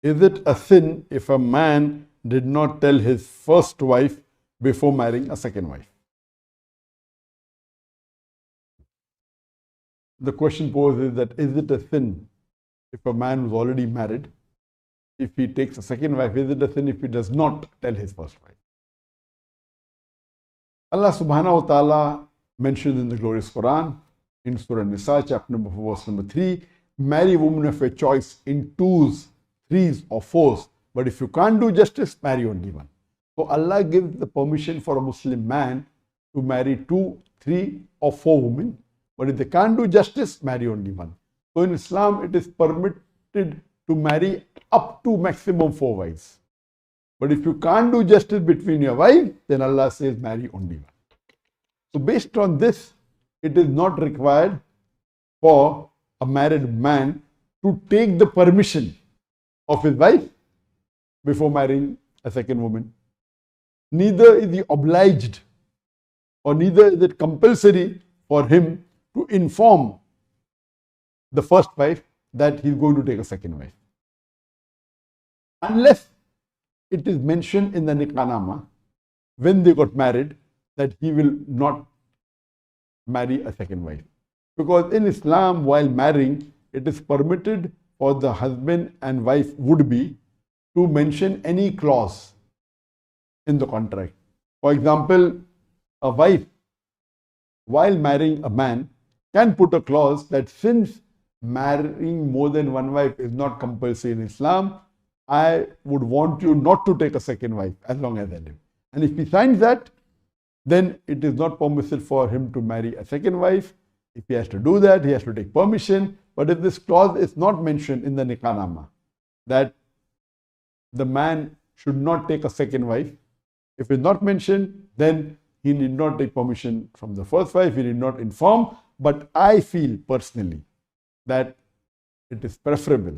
Is it a sin if a man did not tell his first wife before marrying a second wife? The question posed is that is it a sin if a man who's already married, if he takes a second wife, is it a sin if he does not tell his first wife? Allah subhanahu wa ta'ala mentioned in the glorious Quran, in Surah Nisa, chapter number 4, verse number 3, marry women of your choice in twos, threes or fours. But if you can't do justice, marry only one. So Allah gives the permission for a Muslim man to marry 2, 3 or 4 women. But if they can't do justice, marry only one. So in Islam, it is permitted to marry up to maximum 4 wives. But if you can't do justice between your wives, then Allah says marry only one. So based on this, it is not required for a married man to take the permission of his wife before marrying a second woman. Neither is he obliged or neither is it compulsory for him to inform the first wife that he's going to take a second wife. Unless it is mentioned in the Nikah when they got married that he will not marry a second wife. Because in Islam, while marrying, it is permitted for the husband and wife would-be to mention any clause in the contract. For example, a wife, while marrying a man, can put a clause that since marrying more than one wife is not compulsory in Islam, I would want you not to take a second wife as long as I live. And if he signs that, then it is not permissible for him to marry a second wife. If he has to do that, he has to take permission. But if this clause is not mentioned in the Nikah that the man should not take a second wife, if it's not mentioned, then he need not take permission from the first wife, he need not inform. But I feel personally that it is preferable,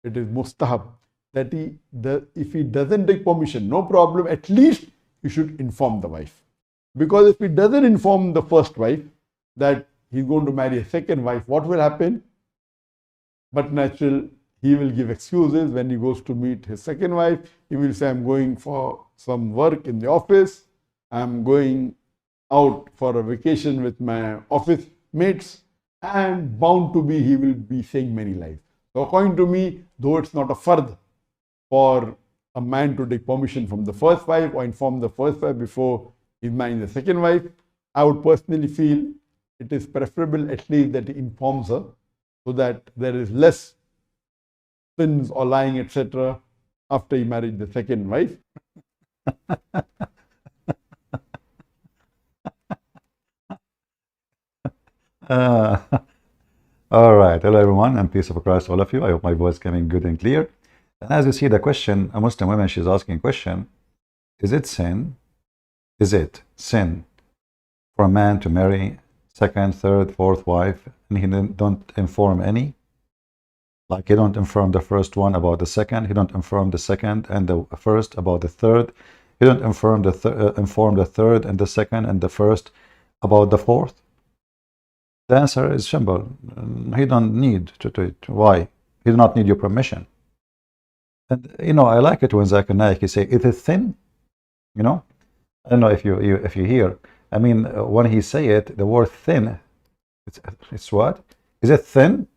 it is mustahab, that if he doesn't take permission, no problem, at least he should inform the wife. Because if he doesn't inform the first wife that he's going to marry a second wife, what will happen? But natural, he will give excuses when he goes to meet his second wife. He will say, I'm going for some work in the office, I'm going out for a vacation with my office mates, and bound to be, he will be saying many lies. So according to me, though it's not a fard for a man to take permission from the first wife or inform the first wife before he's marrying the second wife, I would personally feel it is preferable at least that he informs her so that there is less sins or lying, etc. after he married the second wife. All right. Hello, everyone, and peace of Christ, all of you. I hope my voice is coming good and clear. And as you see the question, a Muslim woman, she's asking a question: is it sin? Is it sin for a man to marry second, third, fourth wife, and he don't inform any? Like he don't inform the first one about the second, he don't inform the second and the first about the third, he don't inform the third and the second and the first about the fourth. The answer is simple. He don't need to do it. Why? He do not need your permission. And I like it when Zakir Naik, he say, it is thin. I don't know if you hear. I mean, when he say it, the word thin, it's what? Is it thin?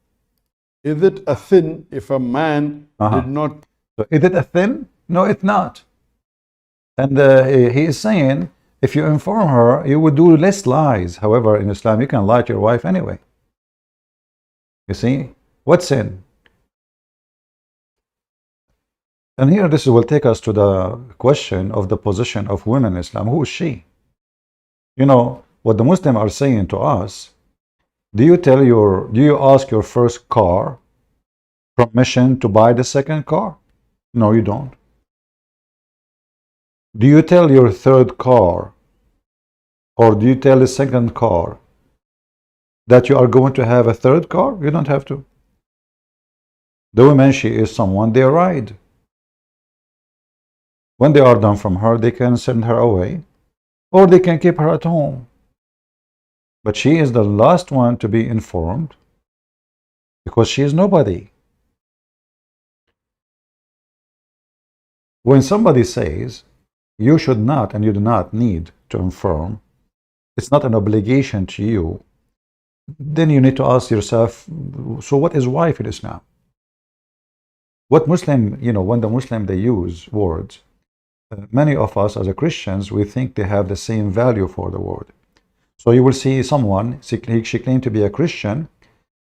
Is it a sin if a man did not? So is it a sin? No, it's not. And he is saying, if you inform her, you would do less lies. However, in Islam, you can lie to your wife anyway. You see? What sin? And here, this will take us to the question of the position of women in Islam. Who is she? What the Muslims are saying to us, do you ask your first car permission to buy the second car? No, you don't. Do you tell your third car, or do you tell the second car that you are going to have a third car? You don't have to. The woman, she is someone they ride. When they are done from her, they can send her away, or they can keep her at home. But she is the last one to be informed because she is nobody. When somebody says you should not and you do not need to inform, it's not an obligation to you, then you need to ask yourself, so what is wife in Islam? What Muslim, when the Muslim, they use words, many of us as a Christians, we think they have the same value for the word. So you will see someone, she claimed to be a Christian,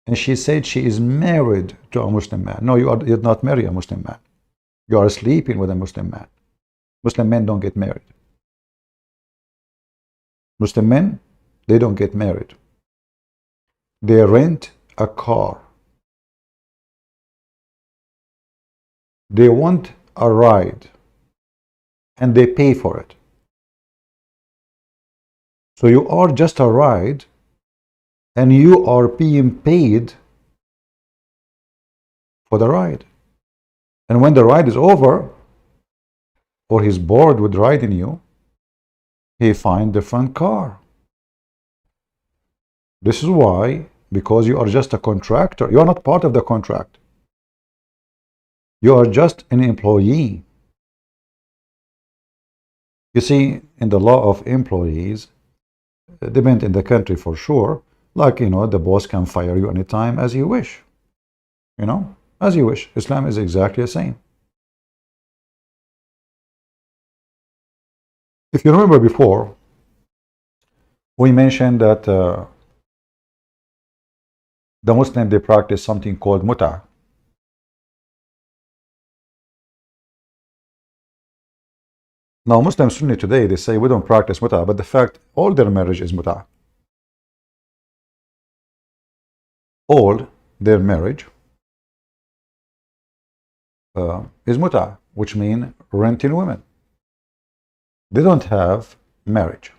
and she said she is married to a Muslim man. No, you're not married a Muslim man. You are sleeping with a Muslim man. Muslim men don't get married. Muslim men, they don't get married. They rent a car. They want a ride, and they pay for it. So you are just a ride, and you are being paid for the ride. And when the ride is over, or he's bored with riding you, he finds a different car. This is why, because you are just a contractor, you are not part of the contract. You are just an employee. You see, in the law of employees, depend in the country for sure, like, the boss can fire you anytime as you wish. As you wish. Islam is exactly the same. If you remember before, we mentioned that the Muslim, they practice something called muta. Now, Muslim Sunni today, they say we don't practice muta, but the fact, all their marriage is muta. All their marriage is muta, which means renting women. They don't have marriage.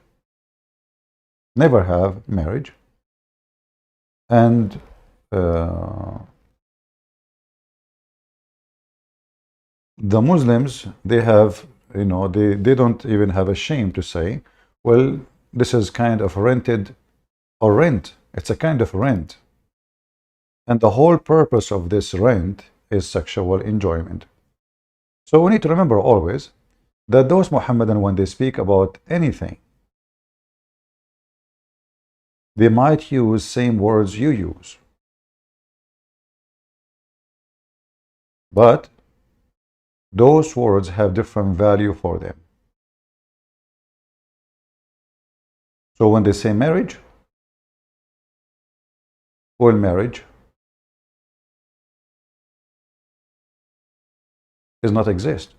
Never have marriage. And the Muslims, they have, they don't even have a shame to say, well, this is kind of rented or rent. It's a kind of rent. And the whole purpose of this rent is sexual enjoyment. So we need to remember always that those Muhammadan, when they speak about anything, they might use same words you use. But those words have different value for them. So when they say marriage, well, marriage does not exist.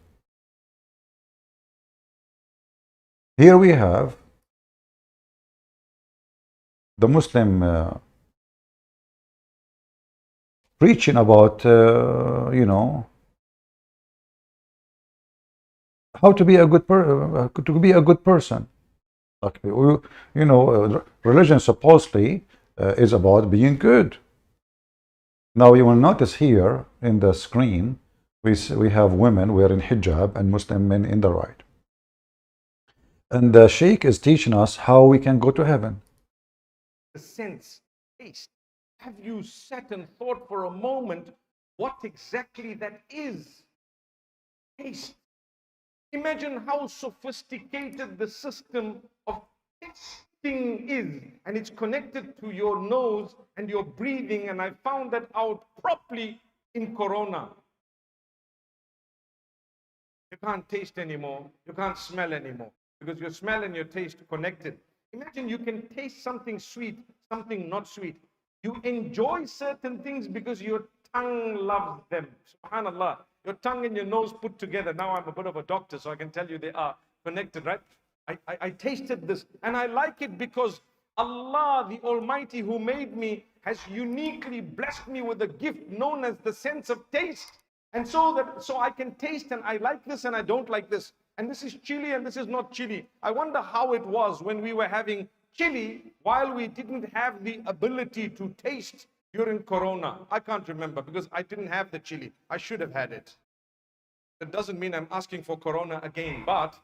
Here we have the Muslim preaching about, how to be a good person. Like, religion supposedly is about being good. Now you will notice here in the screen, we have women wearing hijab and Muslim men in the right. And the Sheikh is teaching us how we can go to heaven. The sense, taste. Have you sat and thought for a moment what exactly that is? Taste. Imagine how sophisticated the system of tasting is, and it's connected to your nose and your breathing, and I found that out properly in Corona. You can't taste anymore, you can't smell anymore, because your smell and your taste are connected. Imagine you can taste something sweet, something not sweet. You enjoy certain things because your tongue loves them. SubhanAllah. Your tongue and your nose put together. Now I'm a bit of a doctor, so I can tell you they are connected, right? I tasted this, and I like it because Allah, the Almighty who made me, has uniquely blessed me with a gift known as the sense of taste. And so I can taste, and I like this and I don't like this. And this is chili and this is not chili. I wonder how it was when we were having chili while we didn't have the ability to taste during Corona. I can't remember because I didn't have the chili. I should have had it. That doesn't mean I'm asking for Corona again, but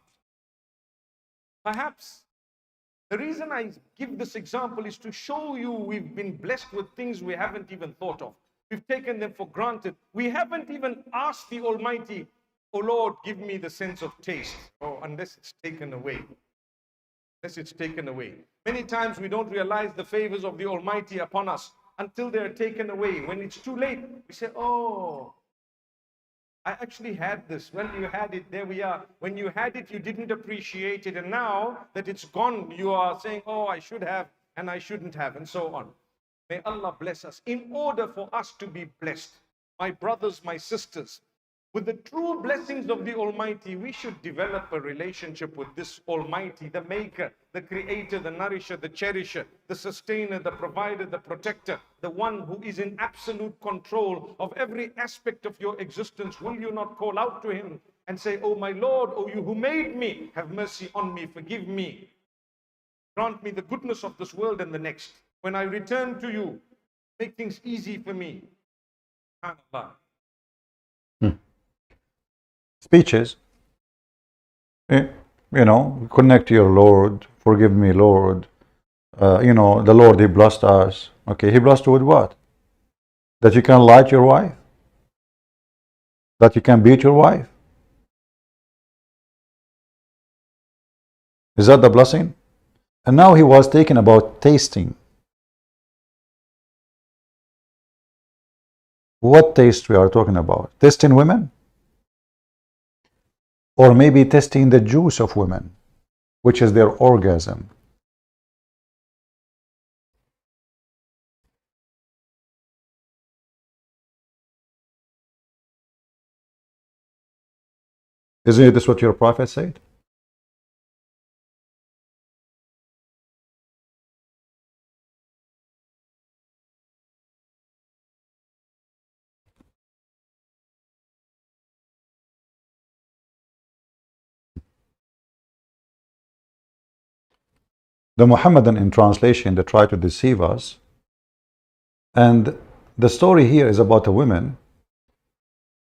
perhaps the reason I give this example is to show you we've been blessed with things we haven't even thought of. We've taken them for granted. We haven't even asked the Almighty, oh Lord, give me the sense of taste. Oh, unless it's taken away. Unless it's taken away. Many times we don't realize the favors of the Almighty upon us until they're taken away. When it's too late, we say, oh, I actually had this. When you had it, there we are. When you had it, you didn't appreciate it. And now that it's gone, you are saying, oh, I should have and I shouldn't have, and so on. May Allah bless us. In order for us to be blessed, my brothers, my sisters, with the true blessings of the Almighty, we should develop a relationship with this Almighty, the Maker, the Creator, the Nourisher, the Cherisher, the Sustainer, the Provider, the Protector, the one who is in absolute control of every aspect of your existence. Will you not call out to Him and say, oh my Lord, oh you who made me, have mercy on me, forgive me. Grant me the goodness of this world and the next. When I return to you, make things easy for me. SubhanAllah. Speeches, connect to your Lord, forgive me, Lord. The Lord, He blessed us. Okay, He blessed you with what? That you can lie to your wife? That you can beat your wife? Is that the blessing? And now He was taking about tasting. What taste we are talking about? Tasting women? Or maybe testing the juice of women, which is their orgasm. Isn't this what your prophet said? The Muhammadan in translation, they try to deceive us. And the story here is about a woman.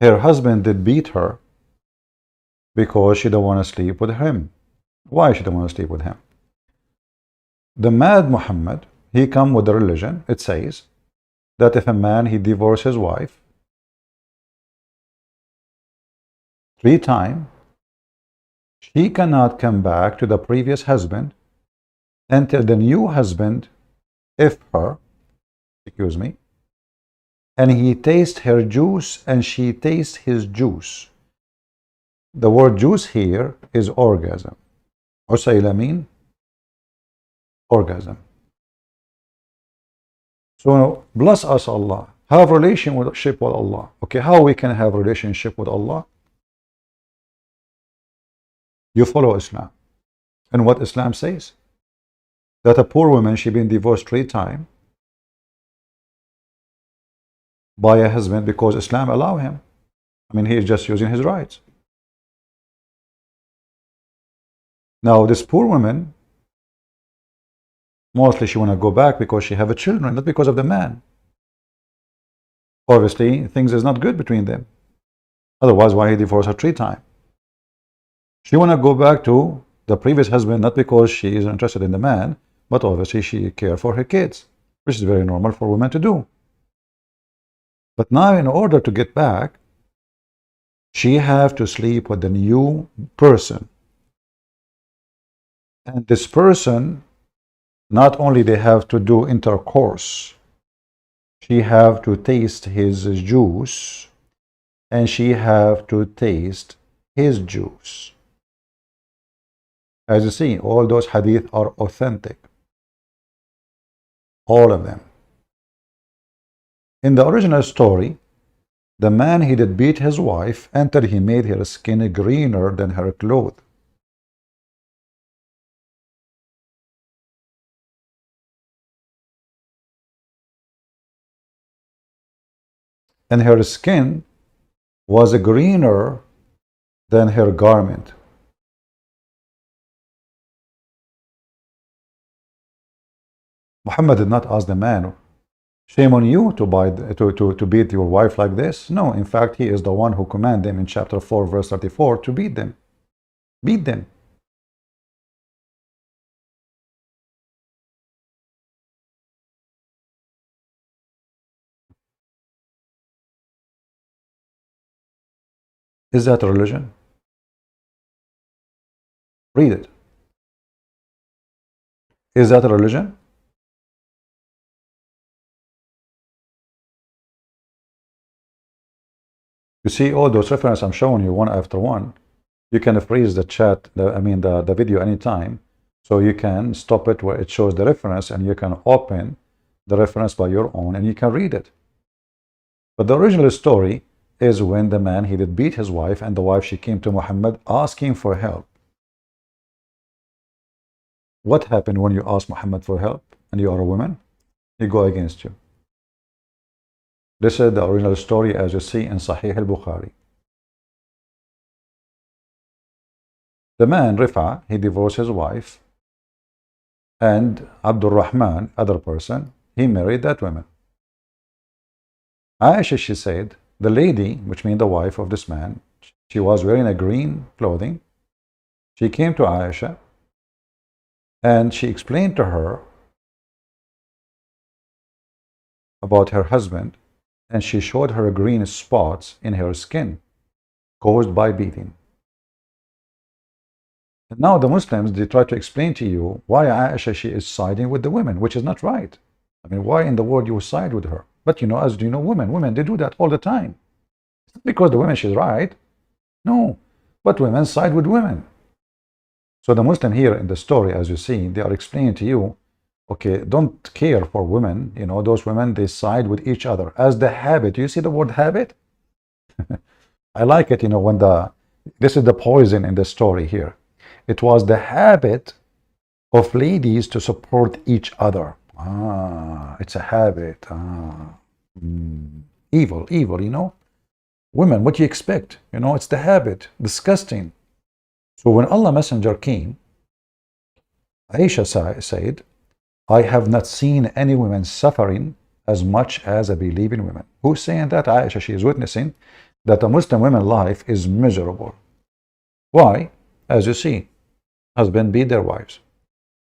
Her husband did beat her because she don't want to sleep with him. Why she don't want to sleep with him? The mad Muhammad, he come with the religion. It says that if a man, he divorces his wife 3 times, she cannot come back to the previous husband until the new husband, if her, excuse me, and he tastes her juice and she tastes his juice. The word juice here is orgasm. Usayla mean orgasm. So bless us Allah. Have relationship with Allah. Okay, how we can have relationship with Allah? You follow Islam. And what Islam says? That a poor woman, she been divorced 3 times by a husband because Islam allow him. I mean, he is just using his rights. Now, this poor woman, mostly she want to go back because she have a children, not because of the man. Obviously, things is not good between them. Otherwise, why he divorced her 3 times? She want to go back to the previous husband, not because she is interested in the man, but obviously she care for her kids, which is very normal for women to do. But now, in order to get back, she have to sleep with the new person. And this person, not only they have to do intercourse, she have to taste his juice, and she have to taste his juice. As you see, all those hadith are authentic. All of them. In the original story, the man, he did beat his wife until he made her skin greener than her clothes. And her skin was greener than her garment. Muhammad did not ask the man, shame on you to beat your wife like this. No, in fact, he is the one who commanded them in chapter 4, verse 34 to beat them. Beat them. Is that a religion? Read it. Is that a religion? You see all those references I'm showing you one after one. You can freeze the chat, the video anytime. So you can stop it where it shows the reference and you can open the reference by your own and you can read it. But the original story is when the man, he did beat his wife, and the wife, she came to Muhammad asking for help. What happened when you ask Muhammad for help and you are a woman? He go against you. This is the original story as you see in Sahih al-Bukhari. The man, Rifa, he divorced his wife, and Abdul Rahman, other person, he married that woman. Aisha, she said, the lady, which means the wife of this man, she was wearing a green clothing. She came to Aisha and she explained to her about her husband, and she showed her green spots in her skin caused by beating. And now the Muslims, they try to explain to you why Aisha, she is siding with the women, which is not right. I mean, why in the world you side with her? But you know, as you know, women, they do that all the time. It's not because the woman, she's right. No, but women side with women. So the Muslim here in the story, as you see, they are explaining to you, okay, don't care for women. You know, those women, they side with each other as the habit. You see the word habit? I like it, you know, when this is the poison in the story here. It was the habit of ladies to support each other. It's a habit. Evil, you know. Women, what do you expect? You know, it's the habit. Disgusting. So when Allah Messenger came, Aisha said, I have not seen any women suffering as much as a believing woman. Who's saying that? Aisha, she is witnessing that a Muslim woman's life is miserable. Why? As you see, husband beat their wives.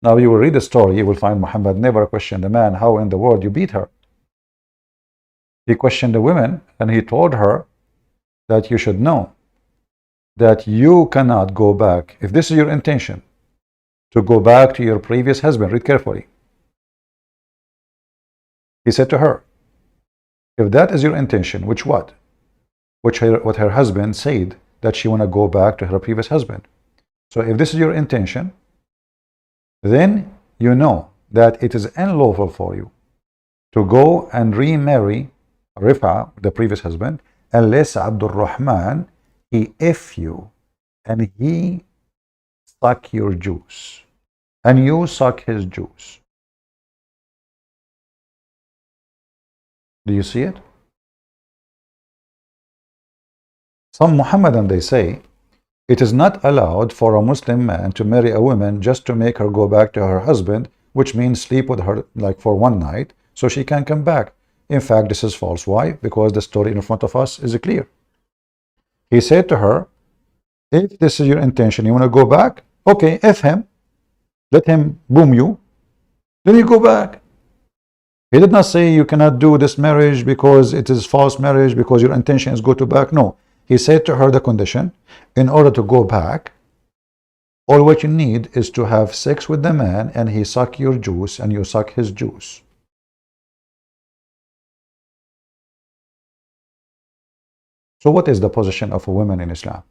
Now you will read the story, you will find Muhammad never questioned the man, how in the world you beat her. He questioned the women and he told her that you should know that you cannot go back, if this is your intention, to go back to your previous husband. Read carefully. He said to her, if that is your intention, what her husband said, that she want to go back to her previous husband. So if this is your intention, then you know that it is unlawful for you to go and remarry Rifa, the previous husband, unless Abdul Rahman, he F you and he suck your juice and you suck his juice. Do you see it? Some Muhammadan, they say, it is not allowed for a Muslim man to marry a woman just to make her go back to her husband, which means sleep with her like for one night, so she can come back. In fact, this is false. Why? Because the story in front of us is clear. He said to her, if this is your intention, you want to go back, okay, F him, let him boom you, then you go back. He did not say you cannot do this marriage because it is false marriage, because your intention is go to back. No. He said to her the condition, in order to go back, all what you need is to have sex with the man and he suck your juice and you suck his juice. So what is the position of a woman in Islam?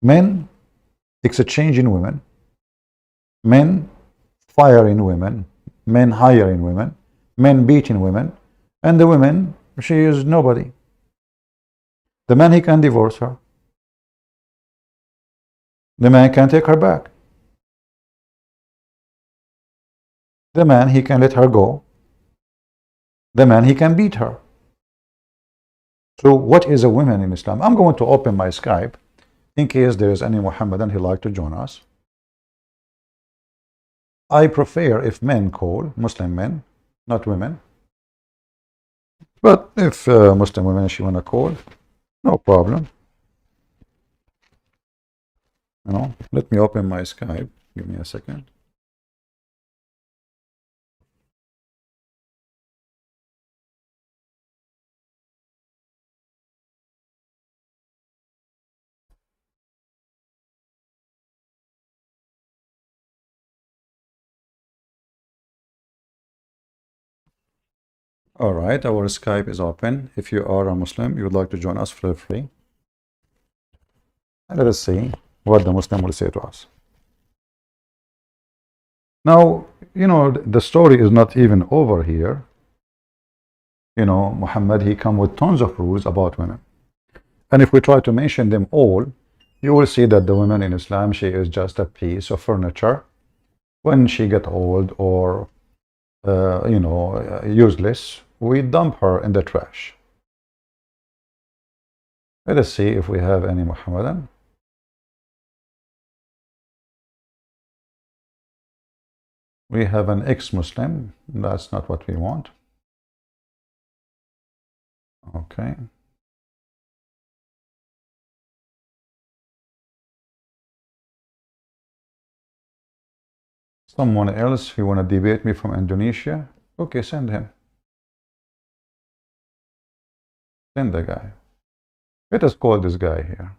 Men exchanging women, men firing women, men hiring women, men beating women, and the women, she is nobody. The man, he can divorce her. The man can take her back. The man, he can let her go. The man, he can beat her. So what is a woman in Islam? I'm going to open my Skype in case there is any Muhammadan who like to join us. I prefer if men call, Muslim men, not women. But if Muslim women, she want to call, no problem. You know, let me open my Skype. Give me a second. All right, our Skype is open. If you are a Muslim, you would like to join us, feel free. And let us see what the Muslim will say to us. Now, the story is not even over here. Muhammad, he come with tons of rules about women. And if we try to mention them all, you will see that the woman in Islam, she is just a piece of furniture. When she get old or, useless, we dump her in the trash. Let us see if we have any Muhammadan. We have an ex-Muslim. That's not what we want. Okay. Someone else who want to debate me from Indonesia? Okay, send him. Send the guy. Let us call this guy here.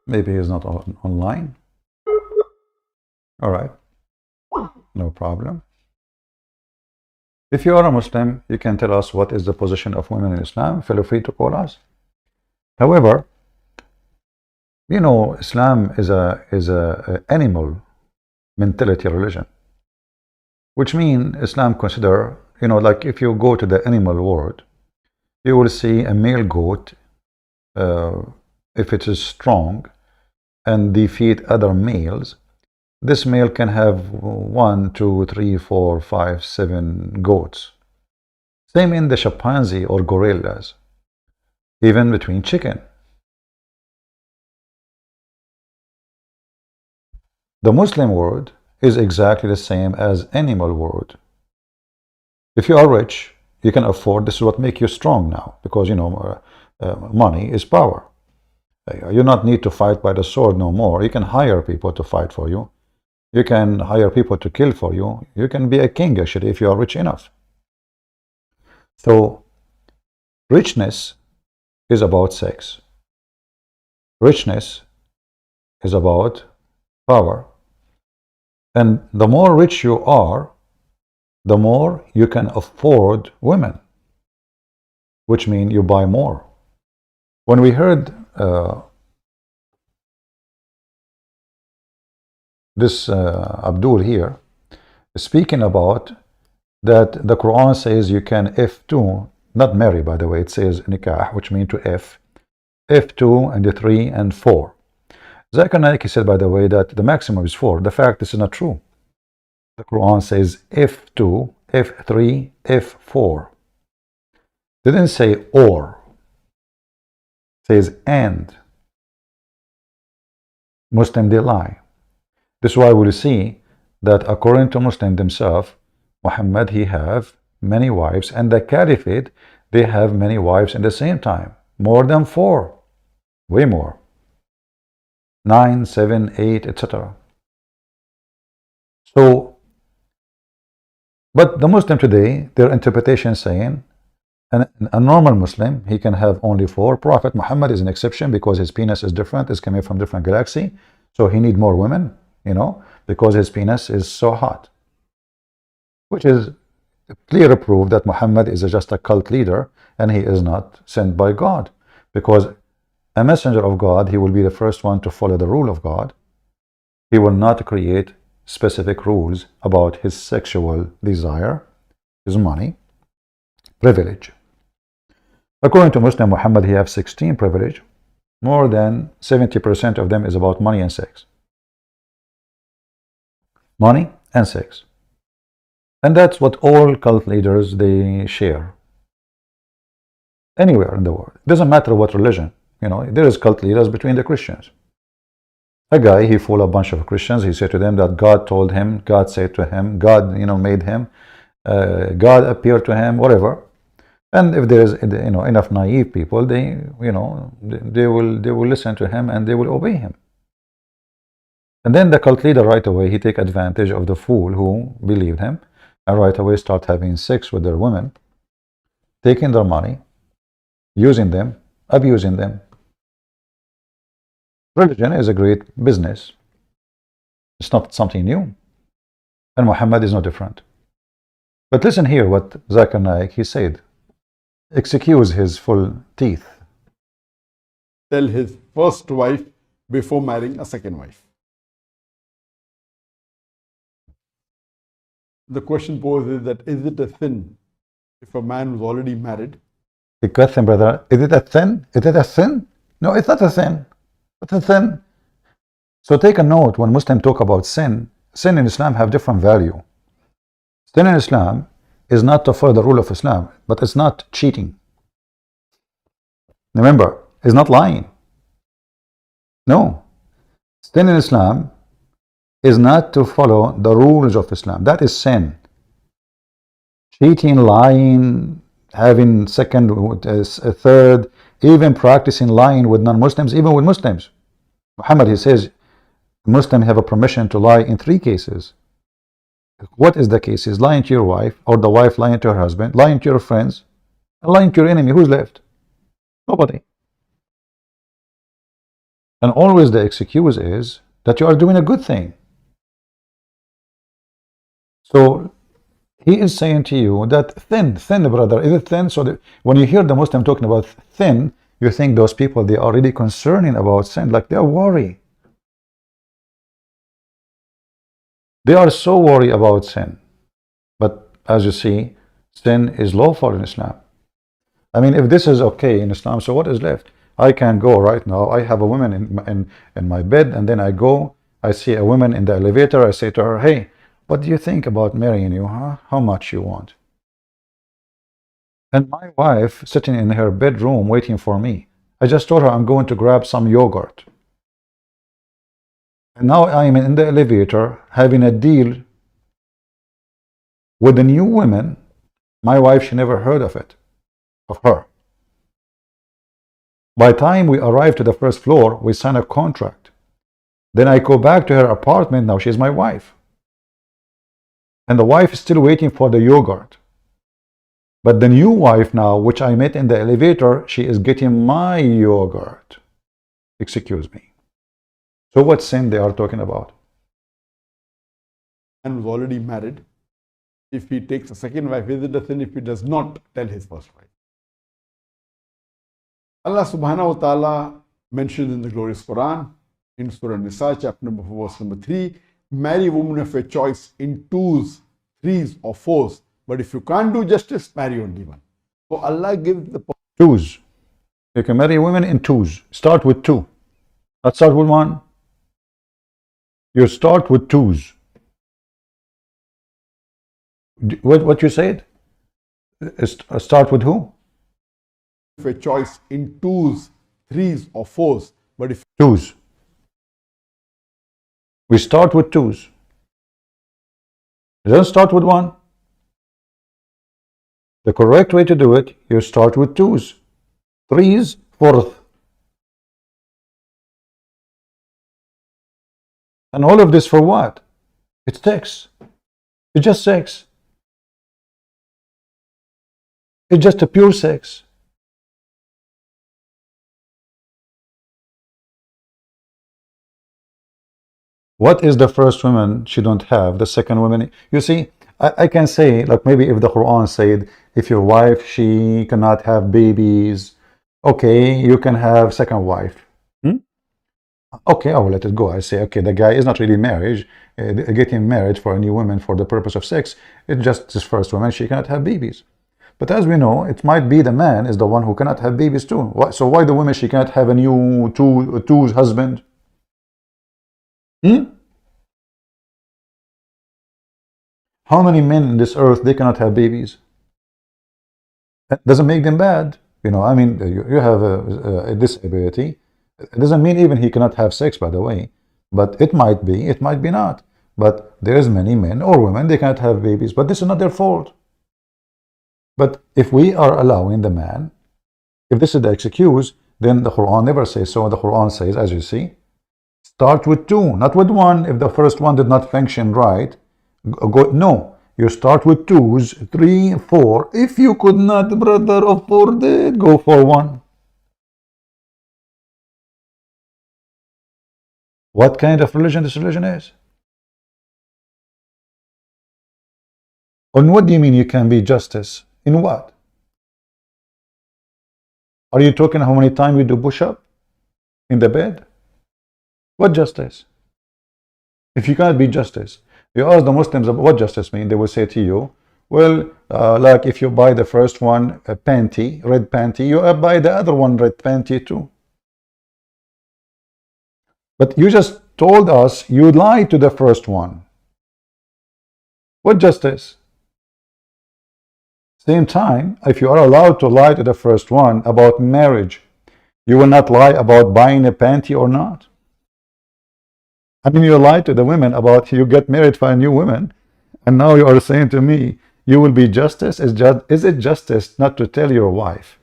Maybe he's not online. All right, no problem. If you are a Muslim, you can tell us what is the position of women in Islam. Feel free to call us. However, Islam is a animal mentality religion, which means Islam consider, like if you go to the animal world, you will see a male goat, if it is strong and defeat other males, this male can have 1, 2, 3, 4, 5, 7 goats. Same in the chimpanzee or gorillas, even between chicken. The Muslim world is exactly the same as animal world. If you are rich, you can afford, this is what makes you strong now, because money is power. You not need to fight by the sword no more. You can hire people to fight for you. You can hire people to kill for you. You can be a king actually if you are rich enough. So richness is about sex. Richness is about power. And the more rich you are, the more you can afford women, which means you buy more. When we heard this Abdul here speaking about that the Quran says you can F2, not marry by the way, it says nikah, which means to F2 and the 3 and 4. Zakir Naik said by the way that the maximum is 4. The fact this is not true. The Quran says F2, F3, F4. Didn't say or. It says and. Muslim, they lie. This is why we'll see that according to Muslim themselves, Muhammad, he have many wives, and the Caliphate, they have many wives at the same time. More than 4. Way more. 9, 7, 8, etc. So, but the Muslim today, their interpretation is saying, a normal Muslim, he can have only 4. Prophet Muhammad is an exception because his penis is different, is coming from different galaxy, so he need more women, because his penis is so hot. Which is clear proof that Muhammad is just a cult leader and he is not sent by God. Because a messenger of God, he will be the first one to follow the rule of God. He will not create specific rules about his sexual desire, his money, privilege. According to Muslim, Muhammad, he has 16 privilege. More than 70% of them is about money and sex. Money and sex. And that's what all cult leaders, they share. Anywhere in the world. It doesn't matter what religion. There is cult leaders between the Christians. A guy, he fooled a bunch of Christians. He said to them that God told him, God said to him, God, made him, God appeared to him, whatever. And if there is, enough naive people, they will listen to him and they will obey him. And then the cult leader right away, he take advantage of the fool who believed him. and right away start having sex with their women, taking their money, using them, abusing them. Religion is a great business. It's not something new. And Muhammad is no different. But listen here what Zakir Naik, he said. Excuse his full teeth. Tell his first wife before marrying a second wife. The question posed is that is it a sin if a man who's already married? The question, brother, is it a sin? Is it a sin? No, it's not a sin. It's a sin. So take a note when Muslims talk about sin. Sin in Islam have different value. Sin in Islam is not to follow the rule of Islam, but it's not cheating. Remember, it's not lying. No. Sin in Islam is not to follow the rules of Islam. That is sin. Cheating, lying, having second, third, even practicing lying with non-Muslims, even with Muslims. Muhammad, he says, Muslims have a permission to lie in 3 cases. What is the cases? Lying to your wife, or the wife lying to her husband, lying to your friends, and lying to your enemy. Who's left? Nobody. And always the excuse is that you are doing a good thing. So he is saying to you that thin, brother, is it thin? So when you hear the Muslim talking about thin, you think those people, they are really concerning about sin, like they are worried. They are so worried about sin. But as you see, sin is lawful in Islam. I mean, if this is okay in Islam, so what is left? I can go right now. I have a woman in my bed, and then I go, I see a woman in the elevator. I say to her, hey, what do you think about marrying you, huh? How much you want? And my wife sitting in her bedroom waiting for me. I just told her I'm going to grab some yogurt. And now I'm in the elevator having a deal with a new woman. My wife, she never heard of it, of her. By the time we arrive to the first floor, we sign a contract. Then I go back to her apartment. Now she's my wife. And the wife is still waiting for the yogurt. But the new wife now, which I met in the elevator, she is getting my yogurt. Excuse me. So what sin they are talking about? And was already married. If he takes a second wife, is it a sin if he does not tell his first wife? Allah subhanahu wa ta'ala mentioned in the glorious Quran, in Surah Nisa, chapter number 4, verse number 3, marry women of your choice in 2s, 3s, or 4s. But if you can't do justice, marry only one. So Allah gives the 2s. You can marry women in 2s. Start with 2. Not start with 1. You start with 2s. What you said? Start with who? of your choice in 2s, 3s, or 4s. But if 2s. We start with 2s. You don't start with 1. The correct way to do it, you start with 2s. 3s, 4th. And all of this for what? It's sex. It's just sex. It's just a pure sex. What is the first woman she don't have? The second woman, you see, I can say, like maybe if the Quran said, if your wife, she cannot have babies, okay, you can have second wife. Okay, I will let it go. I say, okay, the guy is not really married, getting married for a new woman for the purpose of sex. It's just his first woman, she cannot have babies. But as we know, it might be the man is the one who cannot have babies too. So why the woman, she cannot have a new two husband? How many men in this earth, they cannot have babies? That doesn't make them bad. You know, I mean, you have a disability. It doesn't mean even he cannot have sex, by the way. But it might be not. But there's many men or women, they cannot have babies. But this is not their fault. But if we are allowing the man, if this is the excuse, then the Quran never says so. The Quran says, as you see, start with 2, not with 1. If the first one did not function right, no, You start with 2s, 3, 4. If you could not, brother, afford it, go for 1. What kind of religion this religion is? And what do you mean you can be justice? In what? Are you talking how many times you do push-up in the bed? What justice? If you can't be justice, you ask the Muslims about what justice mean, they will say to you, well, like if you buy the first one a panty, red panty, you buy the other one red panty too. But you just told us you lied to the first one. What justice? Same time, if you are allowed to lie to the first one about marriage, you will not lie about buying a panty or not. I mean, you lied to the women about you get married for a new woman, and now you are saying to me you will be justice. Is it justice not to tell your wife?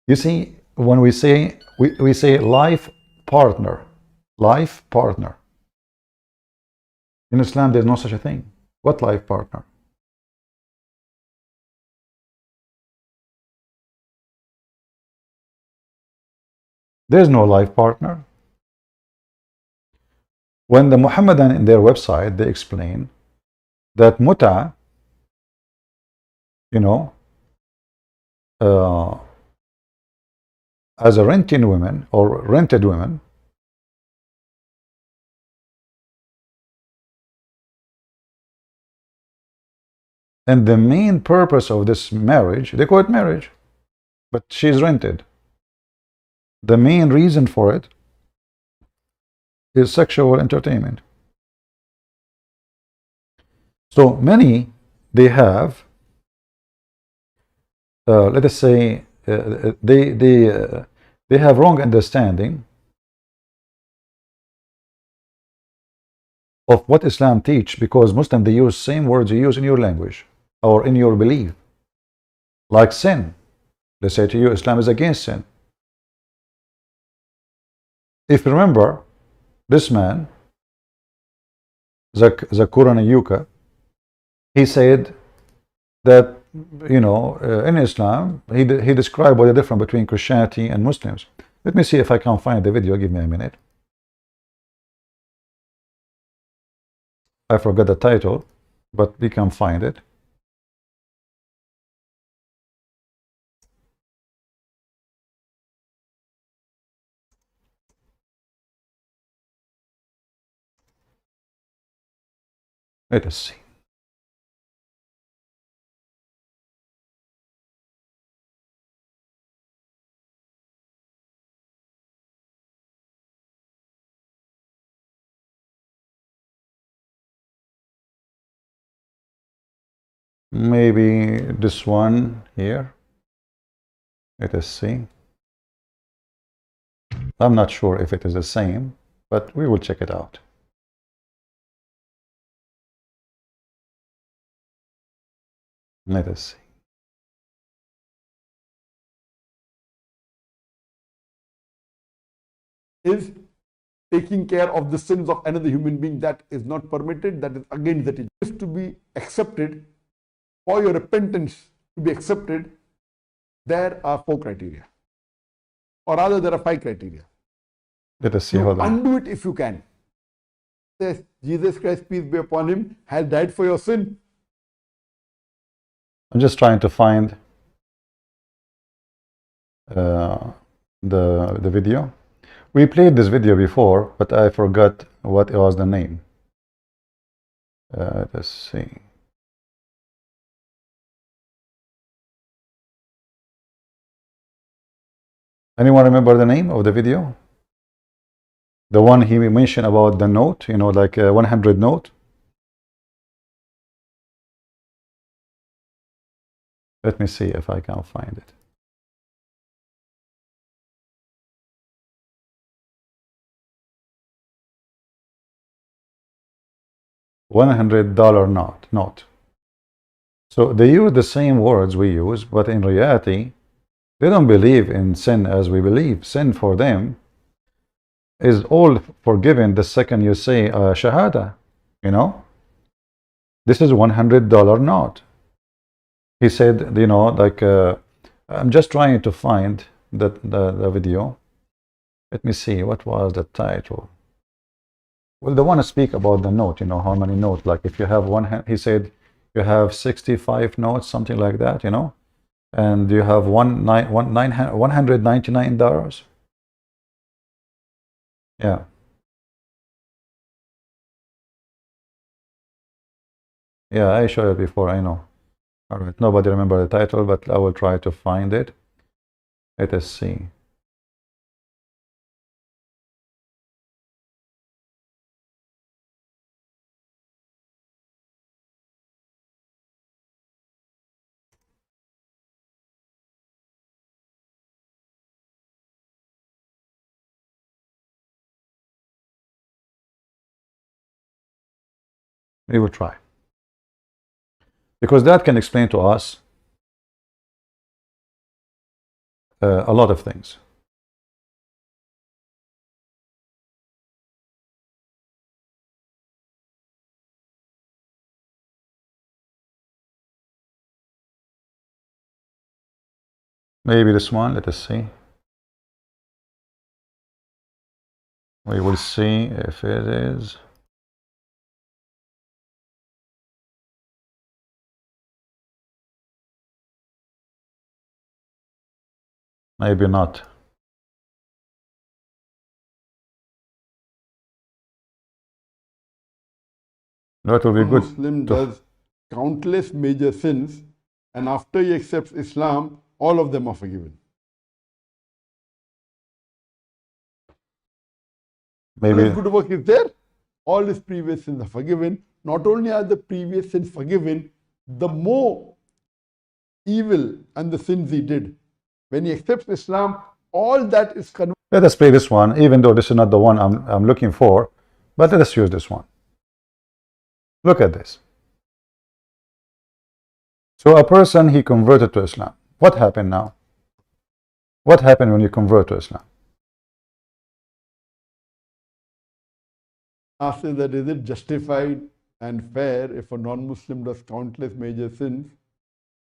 You see, when we say life partner, in Islam there's no such a thing. What life partner? There's no life partner. When the Muhammadan in their website, they explain that muta, as a renting woman or rented women, and the main purpose of this marriage, they call it marriage, but she's rented. The main reason for it is sexual entertainment. So many, they have, let us say, they have wrong understanding of what Islam teach, because Muslim, they use same words you use in your language or in your belief, like sin. They say to you, Islam is against sin. If you remember, this man, Zakurana Yuka, he said that, in Islam, he described what the difference between Christianity and Muslims. Let me see if I can find the video. Give me a minute. I forgot the title, but we can find it. Let us see. Maybe this one here. Let us see. I'm not sure if it is the same, but we will check it out. Let us see. Is taking care of the sins of another human being, that is not permitted, that is against the teaching. Is to be accepted, for your repentance to be accepted, there are 4 criteria. Or rather, there are 5 criteria. Let us see how that. Undo it if you can. Says Jesus Christ, peace be upon him, has died for your sin. I'm just trying to find the video. We played this video before, but I forgot what was the name. Let's see. Anyone remember the name of the video? The one he mentioned about the note, like a 100 note. Let me see if I can find it. $100 note. So they use the same words we use, but in reality, they don't believe in sin as we believe. Sin for them is all forgiven the second you say Shahada, This is $100 note. He said, you know, like, I'm just trying to find the video. Let me see, what was the title? Well, they want to speak about the note, you know, how many notes. Like if you have one, he said you have 65 notes, something like that, you know, and you have $199. Yeah. Yeah, I showed it before, I know. All right, nobody remember the title, but I will try to find it. Let us see. We will try. Because that can explain to us a lot of things. Maybe this one, let us see. We will see if it is. Maybe not. That will be A good. Muslim does countless major sins, and after he accepts Islam, all of them are forgiven. All Maybe his good work is there, all his previous sins are forgiven. Not only are the previous sins forgiven, the more evil and the sins he did, when he accepts Islam, all that is converted. let us play this one, even though this is not the one I'm looking for, but let us use this one. Look at this. So a person, he converted to Islam. What happened now? What happened when you convert to Islam? After that, is it justified and fair if a non-Muslim does countless major sins,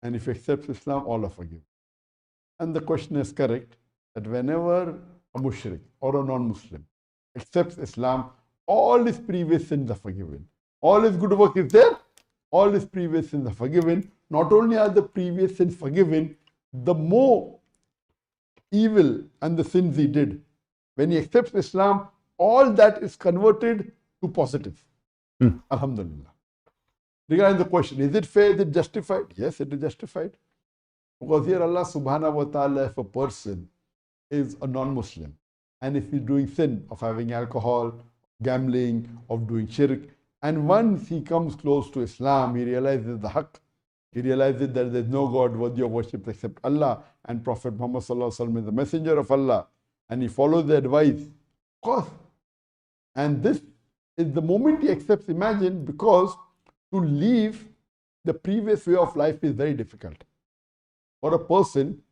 and if he accepts Islam, all are forgiven? And the question is correct, that whenever a mushrik or a non-Muslim accepts Islam, all his previous sins are forgiven. All his good work is there, all his previous sins are forgiven. Not only are the previous sins forgiven, the more evil and the sins he did, when he accepts Islam, all that is converted to positive. Alhamdulillah. Regarding the question, is it fair, is it justified? Yes, it is justified. Because here Allah subhanahu wa ta'ala, if a person is a non-Muslim, and if he's doing sin of having alcohol, gambling, of doing shirk, and once he comes close to Islam, he realizes the haqq, he realizes that there is no God worthy of worship except Allah, and Prophet Muhammad sallallahu alaihi wasallam is the messenger of Allah, and he follows the advice, of course. And this is the moment he accepts, imagine, because to leave the previous way of life is very difficult. For a person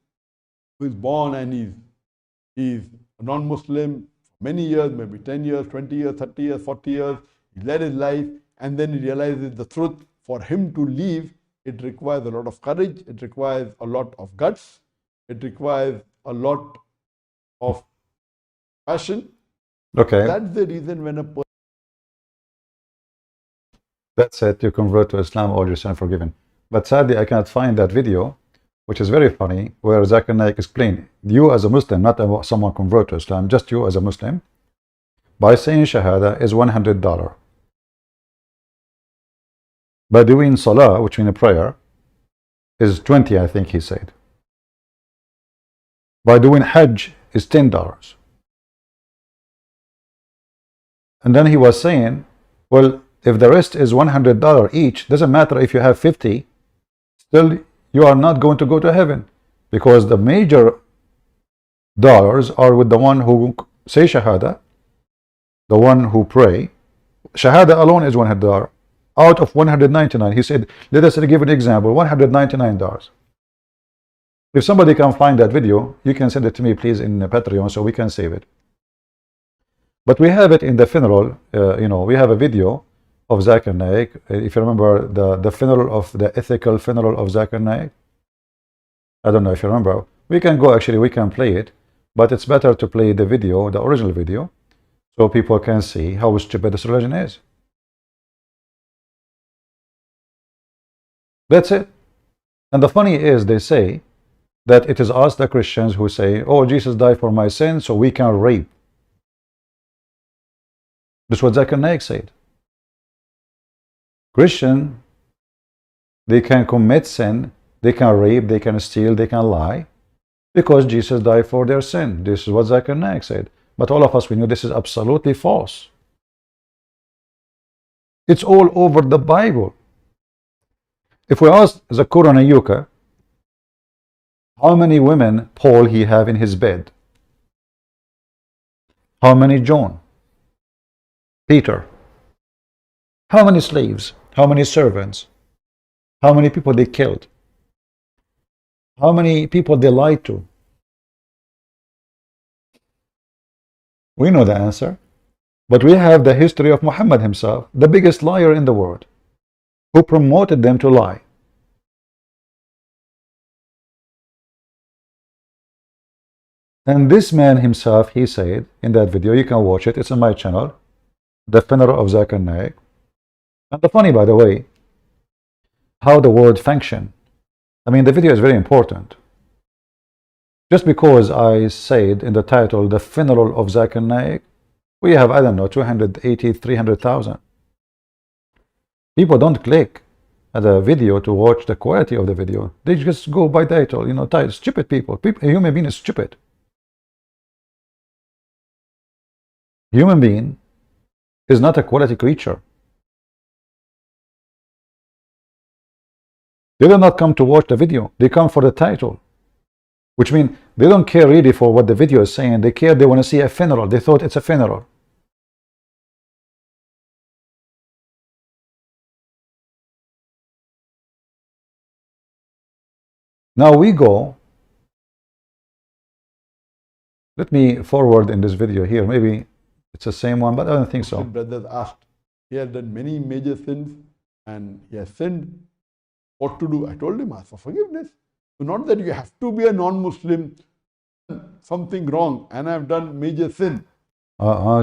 who is born and he's a non-Muslim for many years, maybe 10 years, 20 years, 30 years, 40 years, he led his life, and then he realizes the truth. For him to leave, it requires a lot of courage, it requires a lot of guts, it requires a lot of passion. Okay. That's the reason when a person... That's it, you convert to Islam, all your sins are forgiven. But sadly, I cannot find that video, which is very funny, where Zakir Naik explained, you as a Muslim, not someone convert to Islam, just you as a Muslim, by saying Shahada is $100. By doing Salah, which means a prayer, is 20, I think he said. By doing Hajj is $10. And then he was saying, well, if the rest is $100 each, doesn't matter if you have 50, still you are not going to go to heaven, because the major dollars are with the one who say Shahada, the one who pray. Shahada alone is $100 out of 199. He said, let us give an example, $199. If somebody can find that video, you can send it to me, please, in Patreon, so we can save it. But we have it in the funeral, we have a video of Zakir Naik. If you remember the funeral of the ethical funeral of Zakir Naik. I don't know if you remember. We can go, actually, we can play it, but it's better to play the video, the original video, so people can see how stupid this religion is. That's it. And the funny is, they say that it is us, the Christians, who say, oh, Jesus died for my sins, so we can rape. That's what Zakir Naik said. Christian, they can commit sin, they can rape, they can steal, they can lie, because Jesus died for their sin. This is what Zakir Naik said. But all of us, we knew this is absolutely false. It's all over the Bible. If we ask Zakur and Ayuka, how many women Paul he have in his bed? How many John? Peter? How many slaves? How many servants? How many people they killed? How many people they lied to? We know the answer. But we have the history of Muhammad himself, the biggest liar in the world, who promoted them to lie. And this man himself, he said in that video, you can watch it, it's on my channel, the funeral of Zakir Naik. And the funny, by the way, how the word function. I mean, the video is very important. Just because I said in the title, the funeral of Zakir Naik, we have, I don't know, 280, 300,000. People don't click at the video to watch the quality of the video. They just go by title, you know, title. Stupid people. A human being is stupid. Human being is not a quality creature. They do not come to watch the video. They come for the title. Which means they don't care really for what the video is saying. They care, they want to see a funeral. They thought it's a funeral. Now we go. Let me forward in this video here. Maybe it's the same one, but I don't think so. Brothers asked, he had done many major sins and he has sinned. What to do? I told him, ask for forgiveness. So not that you have to be a non-Muslim, something wrong, and I've done major sin.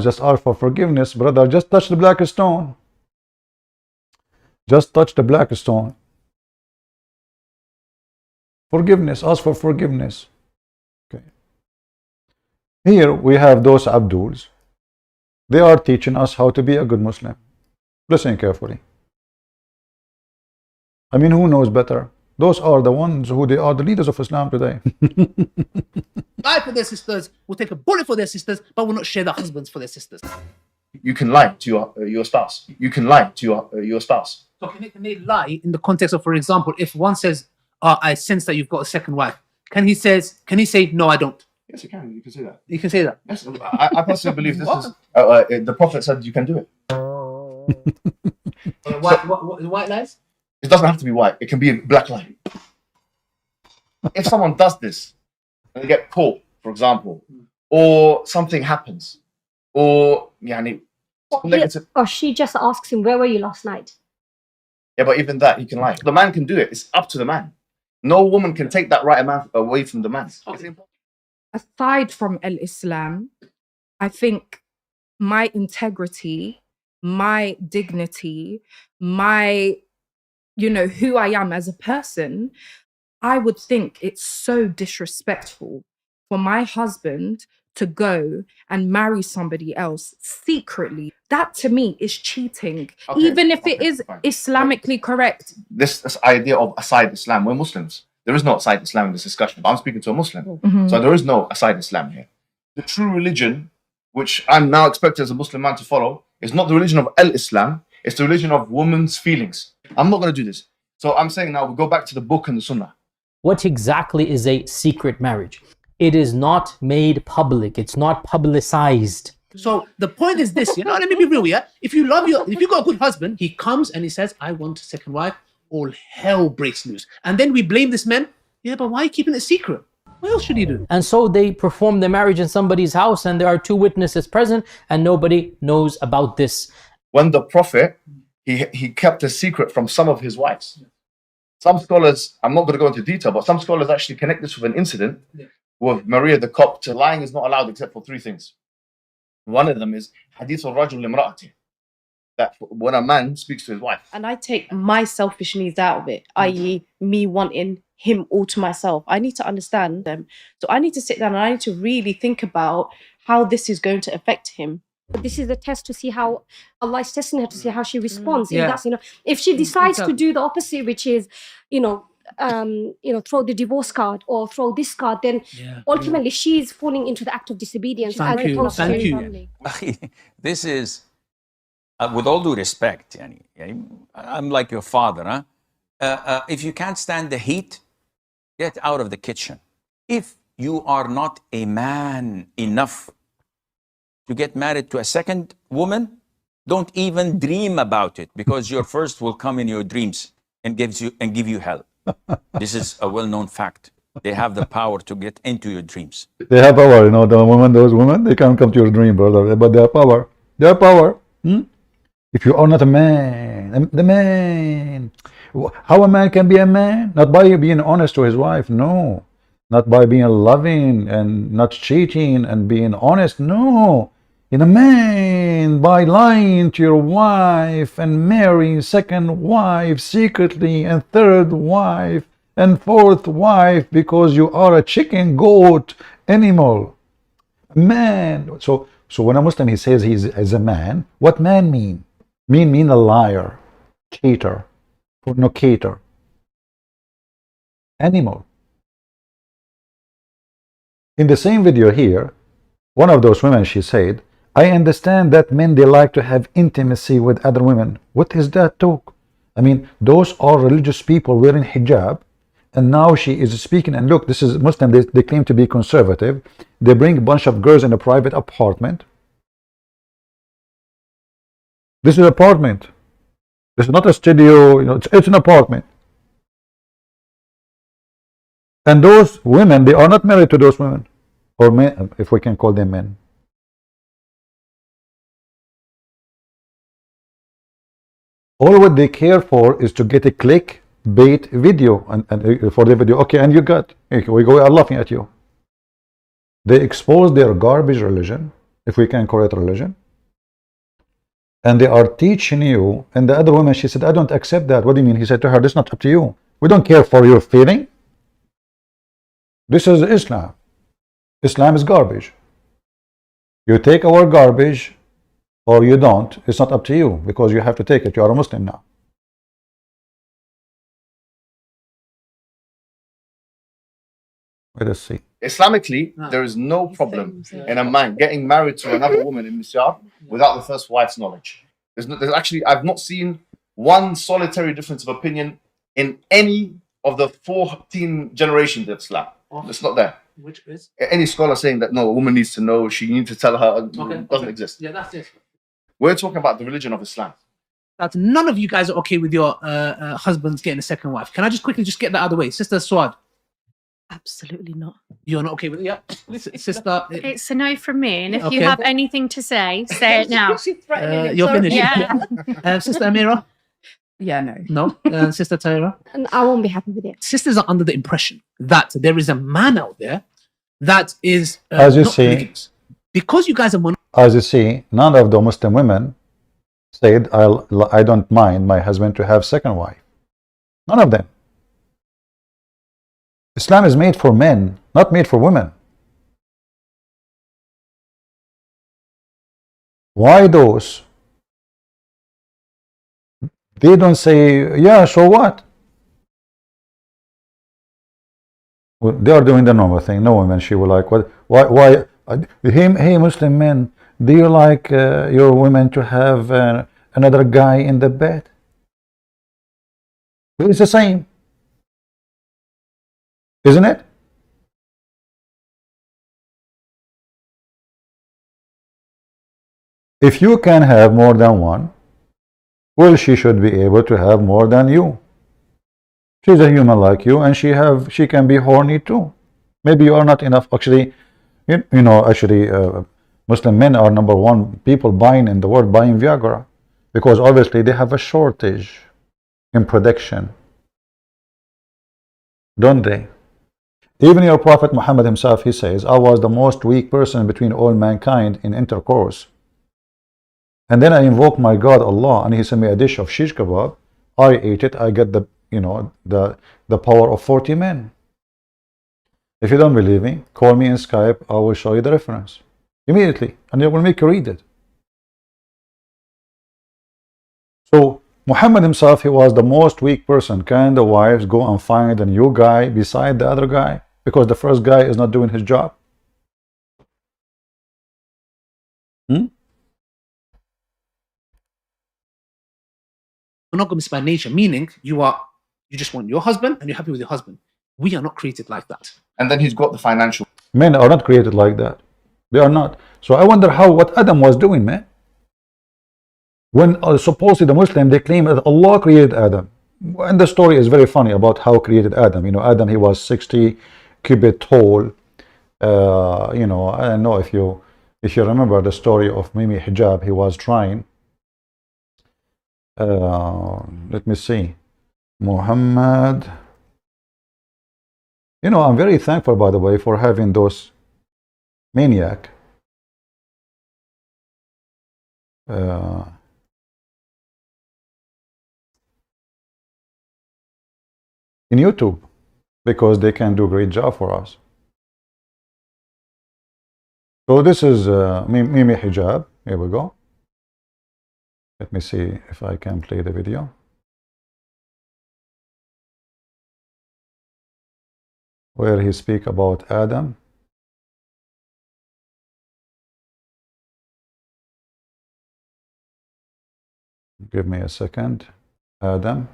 Just ask for forgiveness, brother. Just touch the black stone. Just touch the black stone. Forgiveness. Ask for forgiveness. Okay. Here we have those Abduls. They are teaching us how to be a good Muslim. Listen carefully. I mean, who knows better? Those are the ones who they are the leaders of Islam today. Die for their sisters, will take a bullet for their sisters, but will not share their husbands for their sisters. You can lie to your spouse. You can lie to your spouse. So can they lie in the context of, for example, if one says, I sense that you've got a second wife, can he say, no, I don't? Yes, you can. You can say that. You can say that. Yes, I personally believe this is. The Prophet said you can do it. White lies? It doesn't have to be white. It can be a black lie. If someone does this and they get caught, for example, or something happens, or negative. Or she just asks him, where were you last night? Yeah, but even that, he can lie. The man can do it. It's up to the man. No woman can take that right away from the man. Aside from Islam, I think my integrity, my dignity, my, who I am as a person, I would think it's so disrespectful for my husband to go and marry somebody else secretly. That to me is cheating, even if it is fine. Islamically correct. This idea of aside Islam, we're Muslims. There is no aside Islam in this discussion, but I'm speaking to a Muslim. Mm-hmm. So there is no aside Islam here. The true religion, which I'm now expected as a Muslim man to follow, is not the religion of Islam, it's the religion of woman's feelings. I'm not going to do this. So I'm saying now we go back to the book and the sunnah. What exactly is a secret marriage? It is not made public. It's not publicized. So the point is this, let me be real, yeah? If you got a good husband, he comes and he says, I want a second wife, all hell breaks loose. And then we blame this man. Yeah, but why are you keeping it secret? What else should he do? And so they perform the marriage in somebody's house and there are two witnesses present and nobody knows about this. When the Prophet he kept a secret from some of his wives. Some scholars, I'm not going to go into detail, but some scholars actually connect this with an incident with Maria the Copt. Lying is not allowed except for three things. One of them is hadith al-rajul limra'ati, that when a man speaks to his wife. And I take my selfish needs out of it, i.e. me wanting him all to myself. I need to understand them. So I need to sit down and I need to really think about how this is going to affect him. This is a test to see how Allah is testing her to see how she responds. Yeah. If that's, if she decides to do the opposite, which is, throw the divorce card or throw this card, then ultimately she's falling into the act of disobedience. Thank you. Thank you. This is, with all due respect, yani, I'm like your father, huh? If you can't stand the heat, get out of the kitchen. If you are not a man enough to get married to a second woman, don't even dream about it, because your first will come in your dreams and give you hell. This is a well-known fact. They have the power to get into your dreams. They have power, those women, they can't come to your dream, brother, but they have power. They have power. If you are not a man, the man, how a man can be a man? Not by being honest to his wife, no. Not by being loving and not cheating and being honest, no. In a man, by lying to your wife and marrying second wife secretly and third wife and fourth wife because you are a chicken, goat, animal. Man. So when a Muslim, he says he's as a man, what man mean? Mean a liar, cheater, fornicator, animal. In the same video here, one of those women, she said, I understand that men, they like to have intimacy with other women. What is that talk? I mean, those are religious people wearing hijab, and now she is speaking, and look, this is Muslim, they claim to be conservative. They bring a bunch of girls in a private apartment. This is an apartment. This is not a studio, it's an apartment. And those women, they are not married to those women, or men, if we can call them men. All what they care for is to get a clickbait video, and for the video, okay, and you got, okay, we are laughing at you. They expose their garbage religion, if we can call it religion, and they are teaching you. And the other woman, she said, I don't accept that. What do you mean? He said to her, this is not up to you. We don't care for your feeling. This is Islam. Islam is garbage. You take our garbage or you don't. It's not up to you, because you have to take it. You are a Muslim now. Let us see. Islamically, there is no problem in a man getting married to another woman in Misyar without the first wife's knowledge. There's actually, I've not seen one solitary difference of opinion in any of the 14 generations of Islam. It's not there. Which is? Any scholar saying that no, a woman needs to know, she needs to tell her, doesn't exist. Yeah, that's it. We're talking about the religion of Islam. That none of you guys are okay with your husbands getting a second wife. Can I just quickly get that out of the way? Sister Swad. Absolutely not. You're not okay with it? Yeah. Listen, sister. It's a no from me. And if you have anything to say it now. You're finished. Yeah. Sister Amira? Yeah, no. No? Sister Tyra? And I won't be happy with it. Sisters are under the impression that there is a man out there that is as you not see, religious. Because you guys are as you see, none of the Muslim women said, I don't mind my husband to have second wife. None of them. Islam is made for men, not made for women. Why those? They don't say, yeah, so what? Well, they are doing the normal thing. No woman, she will like, what? Why? Hey, Muslim men, do you like your women to have another guy in the bed? Well, it's the same, isn't it? If you can have more than one, well, she should be able to have more than you. She's a human like you, and she can be horny too. Maybe you are not enough. Actually, Muslim men are #1 people buying in the world, buying Viagra. because obviously they have a shortage in production, don't they? Even your Prophet Muhammad himself, he says, I was the most weak person between all mankind in intercourse. And then I invoke my God Allah, and he sent me a dish of shish kebab. I ate it. I get the, you know, the power of 40 men. If you don't believe me, call me in Skype. I will show you the reference immediately, and I will make you read it. So Muhammad himself, he was the most weak person. Can the wives go and find a new guy beside the other guy because the first guy is not doing his job? Monogamous by nature, meaning you just want your husband and you're happy with your husband. We are not created like that. And then he's got the financial. Men are not created like that. They are not. So I wonder what Adam was doing, man. When supposedly the Muslim, they claim that Allah created Adam. And the story is very funny about how created Adam. You know, Adam, he was 60 cubit tall. You know, I don't know if you remember the story of Mimi Hijab. He was trying. Let me see. Muhammad. You know, I'm very thankful, by the way, for having those maniac. In YouTube, because they can do a great job for us. So this is Mimi Hijab. Here we go. Let me see if I can play the video. Where he speak about Adam. Give me a second. Adam.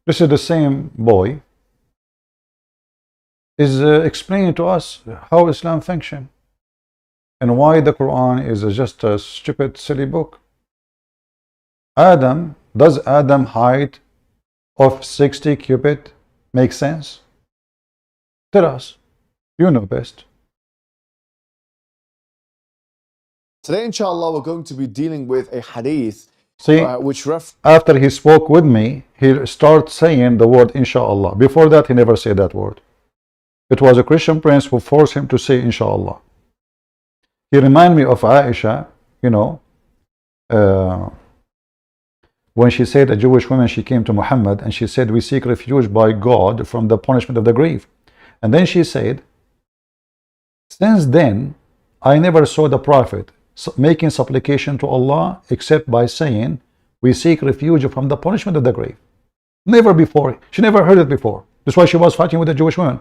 This is the same boy is explaining to us how Islam functions and why the Quran is just a stupid, silly book. Adam, does Adam height of 60 cubit make sense? Tell us. You know best. Today, inshallah, we're going to be dealing with a hadith. See, after he spoke with me, he started saying the word inshallah. Before that, he never said that word. It was a Christian prince who forced him to say inshallah. He reminded me of Aisha, you know, when she said, a Jewish woman, she came to Muhammad and she said, we seek refuge by God from the punishment of the grave. And then she said, since then, I never saw the Prophet making supplication to Allah except by saying, we seek refuge from the punishment of the grave. Never before. She never heard it before. That's why she was fighting with the Jewish women.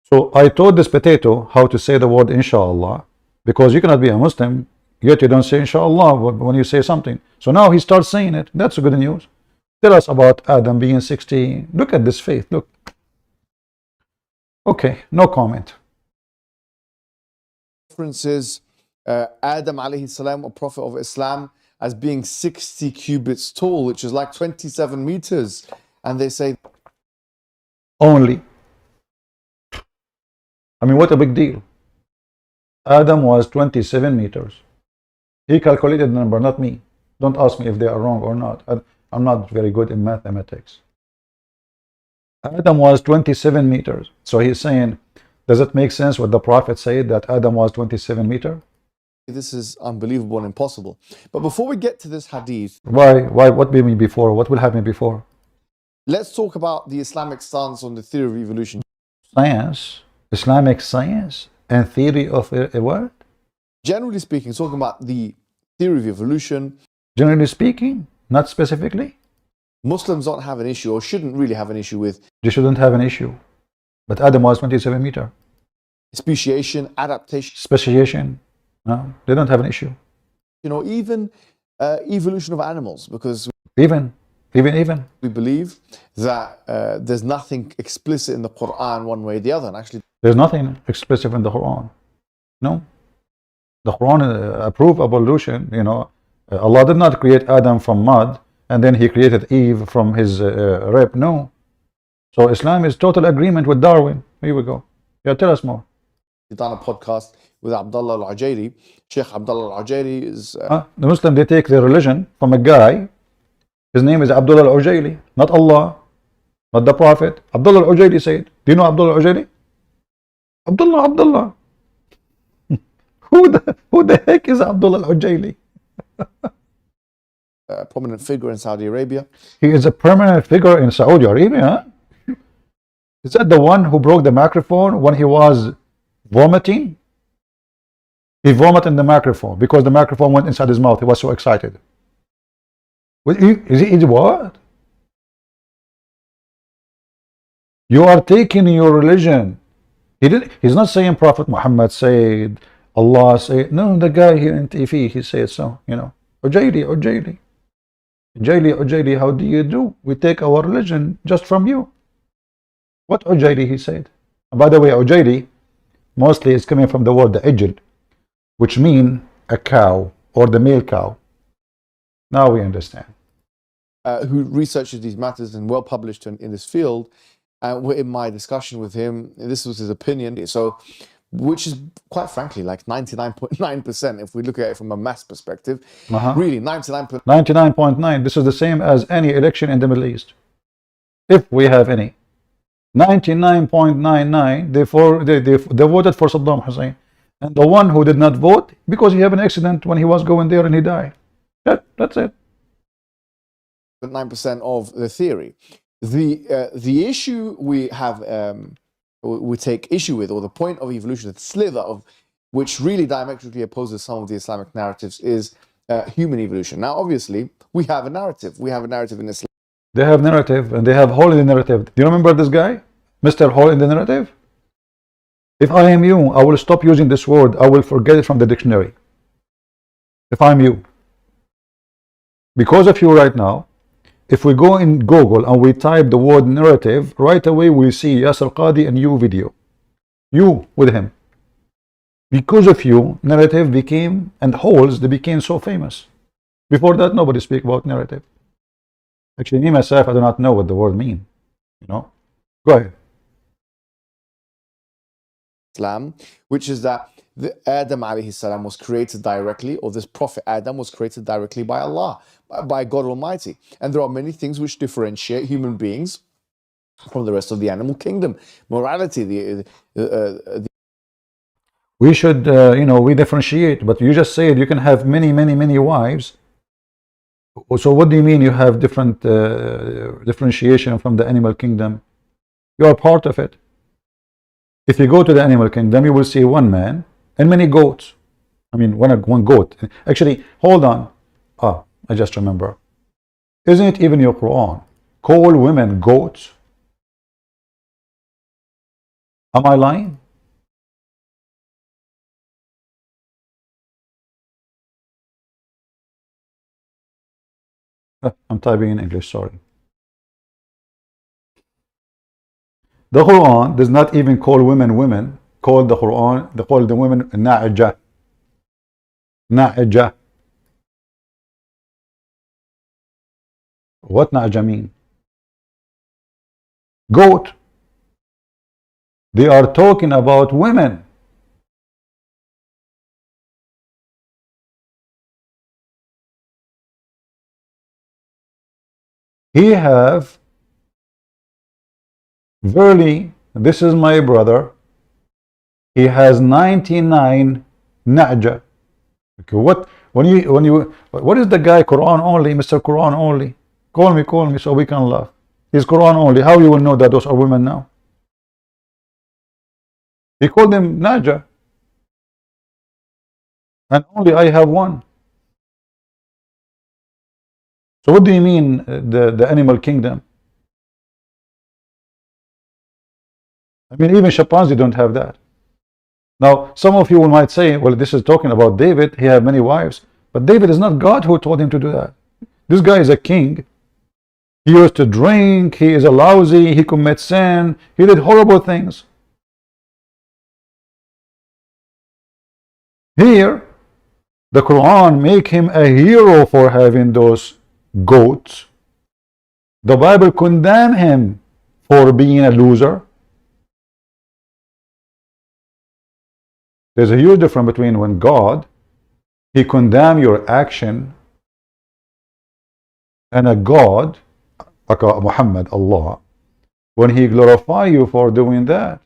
So I taught this potato how to say the word inshallah, because you cannot be a Muslim yet you don't say inshallah when you say something. So now he starts saying it. That's good news. Tell us about Adam being 60. Look at this faith. Look. Okay, no comment. References Adam alayhi salam, a prophet of Islam, as being 60 cubits tall, which is like 27 meters. And they say only. I mean, what a big deal. Adam was 27 meters. He calculated the number, not me. Don't ask me if they are wrong or not. I'm not very good in mathematics. Adam was 27 meters. So he's saying, does it make sense what the Prophet said that Adam was 27 meters? This is unbelievable and impossible. But before we get to this hadith, why? What will be before? What will happen before? Let's talk about the Islamic stance on the theory of evolution. Science, Islamic science, and theory of a what? Generally speaking, talking about the theory of evolution. Generally speaking, not specifically. Muslims don't have an issue, or shouldn't really have an issue with. They shouldn't have an issue. But Adam was 27 meters. Speciation, adaptation. Speciation. No, they don't have an issue. You know, even evolution of animals, because even we believe that there's nothing explicit in the Quran one way or the other. And actually, there's nothing explicit in the Quran. No, the Quran approve evolution. You know, Allah did not create Adam from mud and then he created Eve from his rib. No. So Islam is total agreement with Darwin. Here we go. Yeah, tell us more. We've done a podcast with Abdullah al-Ujairi. Sheikh Abdullah al-Ujairi is... The Muslim, they take their religion from a guy. His name is Abdullah al-Ujairi, not Allah, not the Prophet. Abdullah al-Ujairi said. Do you know Abdullah al-Ujairi? Abdullah. Who the heck is Abdullah al-Ujairi? A prominent figure in Saudi Arabia. He is a permanent figure in Saudi Arabia. Huh? Is that the one who broke the microphone when he was vomiting? He vomited in the microphone because the microphone went inside his mouth. He was so excited. Is he what? You are taking your religion. He's not saying Prophet Muhammad said, Allah said. No, the guy here in TV, he said so. You know, Ujaili, how do you do? We take our religion just from you. What Ujaili he said? And by the way, Ujaili mostly is coming from the word the ijl, which mean a cow or the male cow. Now we understand. Who researches these matters and well published in this field. In my discussion with him, this was his opinion. So, which is quite frankly like 99.9% if we look at it from a mass perspective. Really, 99.9. This is the same as any election in the Middle East, if we have any. 99.99 they voted for Saddam Hussein, and the one who did not vote because he had an accident when he was going there and he died. That's it. 9% of the theory. The issue we have we take issue with, or the point of evolution, the slither of which really diametrically opposes some of the Islamic narratives, is human evolution. Now, obviously, we have a narrative. We have a narrative in Islam. They have narrative, and they have hole in the narrative. Do you remember this guy, Mr. Hole in the narrative? If I am you, I will stop using this word. I will forget it from the dictionary. If I'm you, because of you right now, if we go in Google and we type the word narrative, right away we see Yasser Qadi and you video. You with him. Because of you, narrative became, and holes, they became so famous. Before that, nobody speak about narrative. Actually, me myself, I do not know what the word mean. You know? Go ahead. Islam, which is that the Adam alayhi salam was created directly, or this prophet Adam was created directly by Allah, by God Almighty. And there are many things which differentiate human beings from the rest of the animal kingdom. Morality, we should, we differentiate, but you just said you can have many wives. So what do you mean you have different differentiation from the animal kingdom? You are part of it. If you go to the animal kingdom, you will see one man and many goats. I mean, one goat. Actually, hold on. I just remember. Isn't it even your Quran call women goats? Am I lying? I'm typing in English, sorry. The Quran does not even call women women. Call the Quran, they call the women na'ja. Na'ja. What na'ja mean? Goat. They are talking about women. He have, verily, this is my brother. He has 99 na'ja. Okay, what is the guy Quran only, Mr. Quran only? Call me so we can laugh. He's Quran only. How you will know that those are women now? He called them na'ja. And only I have one. So what do you mean the animal kingdom? I mean, even chimpanzees don't have that. Now, some of you might say, well, this is talking about David. He had many wives. But David is not God who told him to do that. This guy is a king. He used to drink. He is a lousy. He commits sin. He did horrible things. Here, The Quran make him a hero for having those goats. The Bible condemn him for being a loser. There's a huge difference between when God, he condemn your action, and a God, like Muhammad, Allah, when he glorify you for doing that.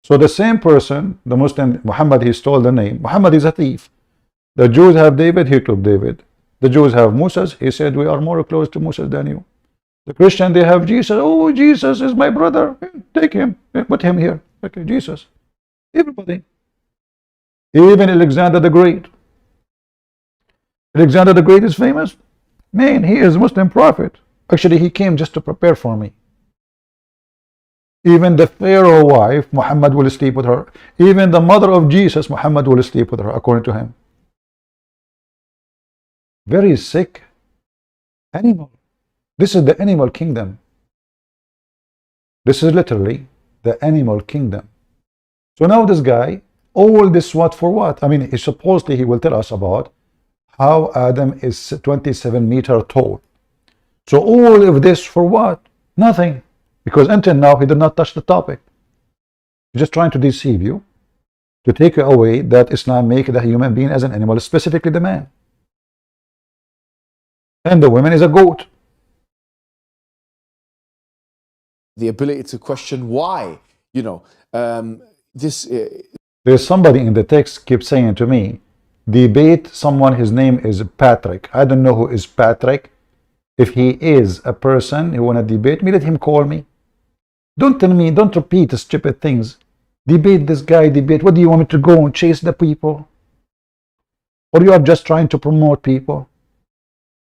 So the same person, the Muslim, Muhammad, he stole the name. Muhammad is a thief. The Jews have David, he took David. The Jews have Moses, he said, we are more close to Moses than you. The Christian, they have Jesus. Oh, Jesus is my brother. Take him, put him here. Okay, Jesus. Everybody. Even Alexander the Great. Alexander the Great is famous. Man, he is a Muslim prophet. Actually, he came just to prepare for me. Even the Pharaoh wife, Muhammad will sleep with her. Even the mother of Jesus, Muhammad will sleep with her, according to him. Very sick animal. This is the animal kingdom. This is literally the animal kingdom. So now this guy, all this what for what? I mean, he supposedly he will tell us about how Adam is 27 meters tall. So all of this for what? Nothing. Because until now he did not touch the topic. He's just trying to deceive you, to take away that Islam make the human being as an animal, specifically the man. And the woman is a goat. The ability to question why, you know, this. There's somebody in the text keeps saying to me, debate someone, his name is Patrick. I don't know who is Patrick. If he is a person who want to debate me, let him call me. Don't tell me, don't repeat stupid things. Debate this guy, debate. What do you want me to go and chase the people? Or you are just trying to promote people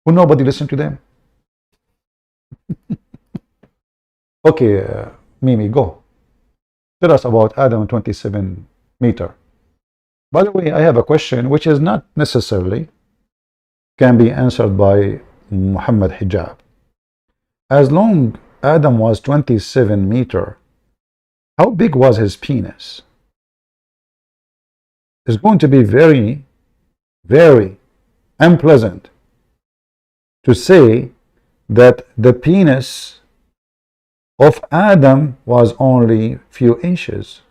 who nobody listen to them? Okay, Mimi, go. Tell us about Adam 27 meter. By the way, I have a question which is not necessarily can be answered by Muhammad Hijab. As long Adam was 27 meter, how big was his penis? It's going to be very, very unpleasant to say that the penis of Adam was only few inches.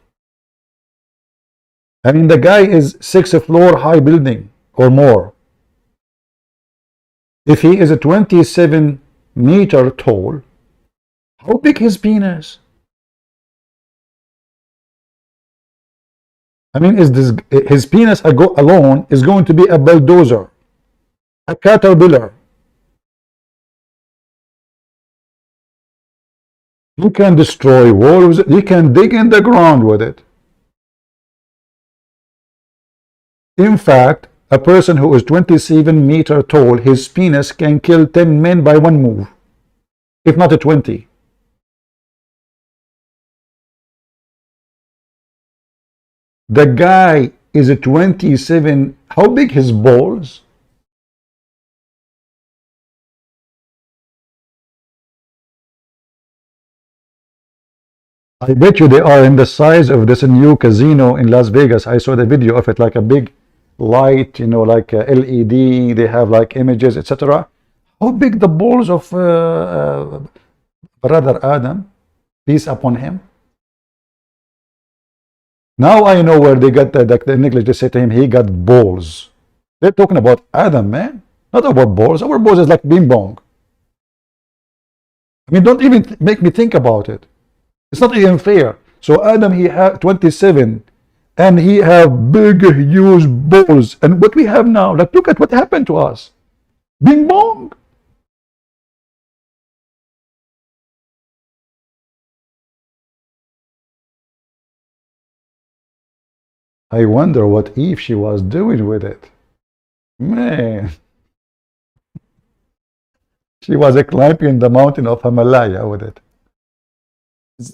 I mean, the guy is 6th floor high building or more. If he is a 27 meter tall, how big his penis? I mean, is this his penis alone is going to be a bulldozer, a caterpillar? He can destroy walls. He can dig in the ground with it. In fact, a person who is 27 meter tall, his penis can kill 10 men by one move, if not a 20. The guy is a 27. How big his balls? I bet you they are in the size of this new casino in Las Vegas. I saw the video of it, like a big light, you know, like a LED. They have like images, etc. How big the balls of brother Adam, peace upon him? Now I know where they got the English. They say to him, he got balls. They're talking about Adam, man, not about balls. Our balls is like bing bong. I mean, don't even make me think about it. It's not even fair. So Adam, he had 27, and he have big, huge balls. And what we have now, like, look at what happened to us. Bing bong. I wonder what Eve she was doing with it. Man. She was climbing the mountain of Himalaya with it.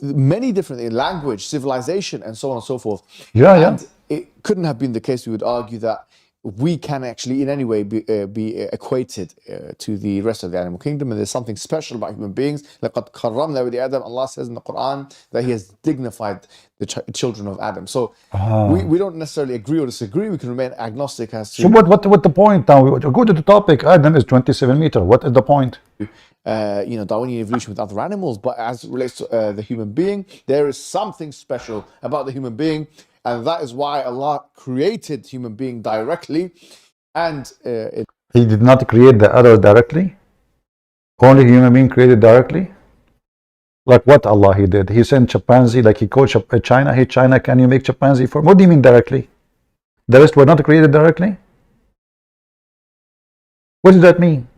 Many different in language, civilization, and so on and so forth. Yeah, and it couldn't have been the case, we would argue, that we can actually in any way be equated to the rest of the animal kingdom, and there's something special about human beings. لَقَدْ كَرَّمْنَا بَنِي آدَمَ. Allah says in the Quran that He has dignified the children of Adam. So we don't necessarily agree or disagree. We can remain agnostic as to. So what the point now? We go to the topic. Adam is 27 meters. What is the point? Darwinian evolution with other animals, but as it relates to the human being, there is something special about the human being, and that is why Allah created human being directly, and He did not create the others directly. Only human being created directly. Like what Allah He did? He sent chimpanzee, like He called China. Hey China, can you make chimpanzee for? What do you mean directly? The rest were not created directly. What does that mean?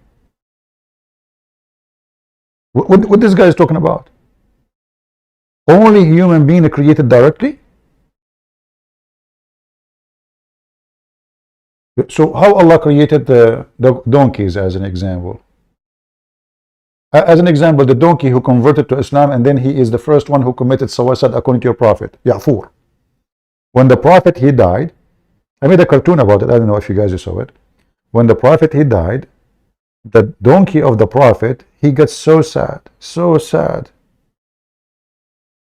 What this guy is talking about? Only human being created directly? So how Allah created the donkeys as an example? As an example, the donkey who converted to Islam, and then he is the first one who committed suicide according to your prophet, Ya'fur. When the prophet he died, I made a cartoon about it. I don't know if you guys saw it. When the prophet he died, the donkey of the prophet, he gets so sad, so sad.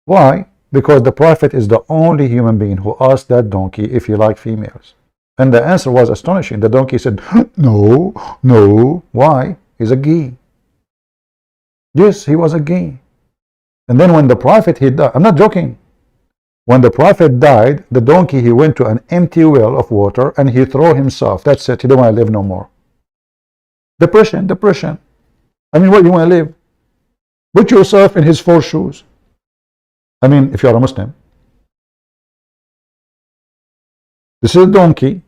Why? Because the prophet is the only human being who asked that donkey if he liked females. And the answer was astonishing. The donkey said, no, no. Why? He's a gay. Yes, he was a gay. And then when the prophet he died, I'm not joking. When the prophet died, the donkey he went to an empty well of water and he threw himself. That's it. He don't want to live no more. Depression. I mean, what do you want to live? Put yourself in his 4 shoes. I mean, if you are a Muslim. This is a donkey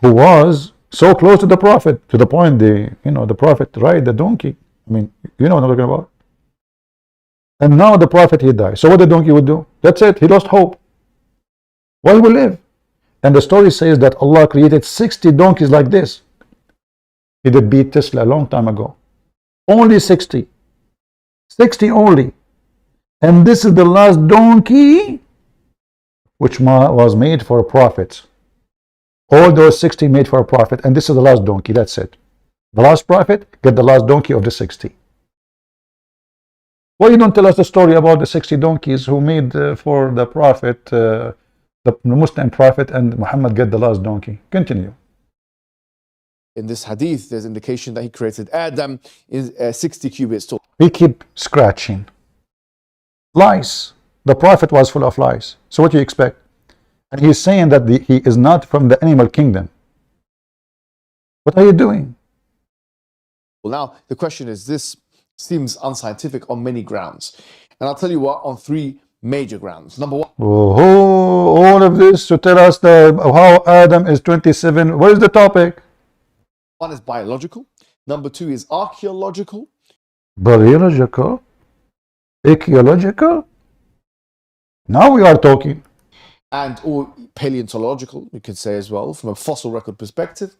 who was so close to the prophet, to the point the prophet ride the donkey. I mean, you know what I'm talking about. And now the prophet he died. So what the donkey would do? That's it. He lost hope. Why will live? And the story says that Allah created 60 donkeys like this. He did beat Tesla a long time ago. Only 60. 60 only. And this is the last donkey which was made for prophets. All those 60 made for a prophet, and this is the last donkey. That's it. The last prophet get the last donkey of the 60. Why you don't tell us the story about the 60 donkeys who made for the prophet, the Muslim prophet, and Muhammad get the last donkey? Continue. In this hadith, there's indication that he created Adam is 60 cubits tall. We keep scratching. Lies. The prophet was full of lies. So what do you expect? And he's saying that he is not from the animal kingdom. What are you doing? Well, now the question is, this seems unscientific on many grounds. And I'll tell you what, on 3 major grounds. Number 1. Oh, all of this to tell us how Adam is 27. What is the topic? 1 is biological. Number 2 is archaeological. Biological? Archaeological? Now we are talking. And or paleontological, we could say as well, from a fossil record perspective.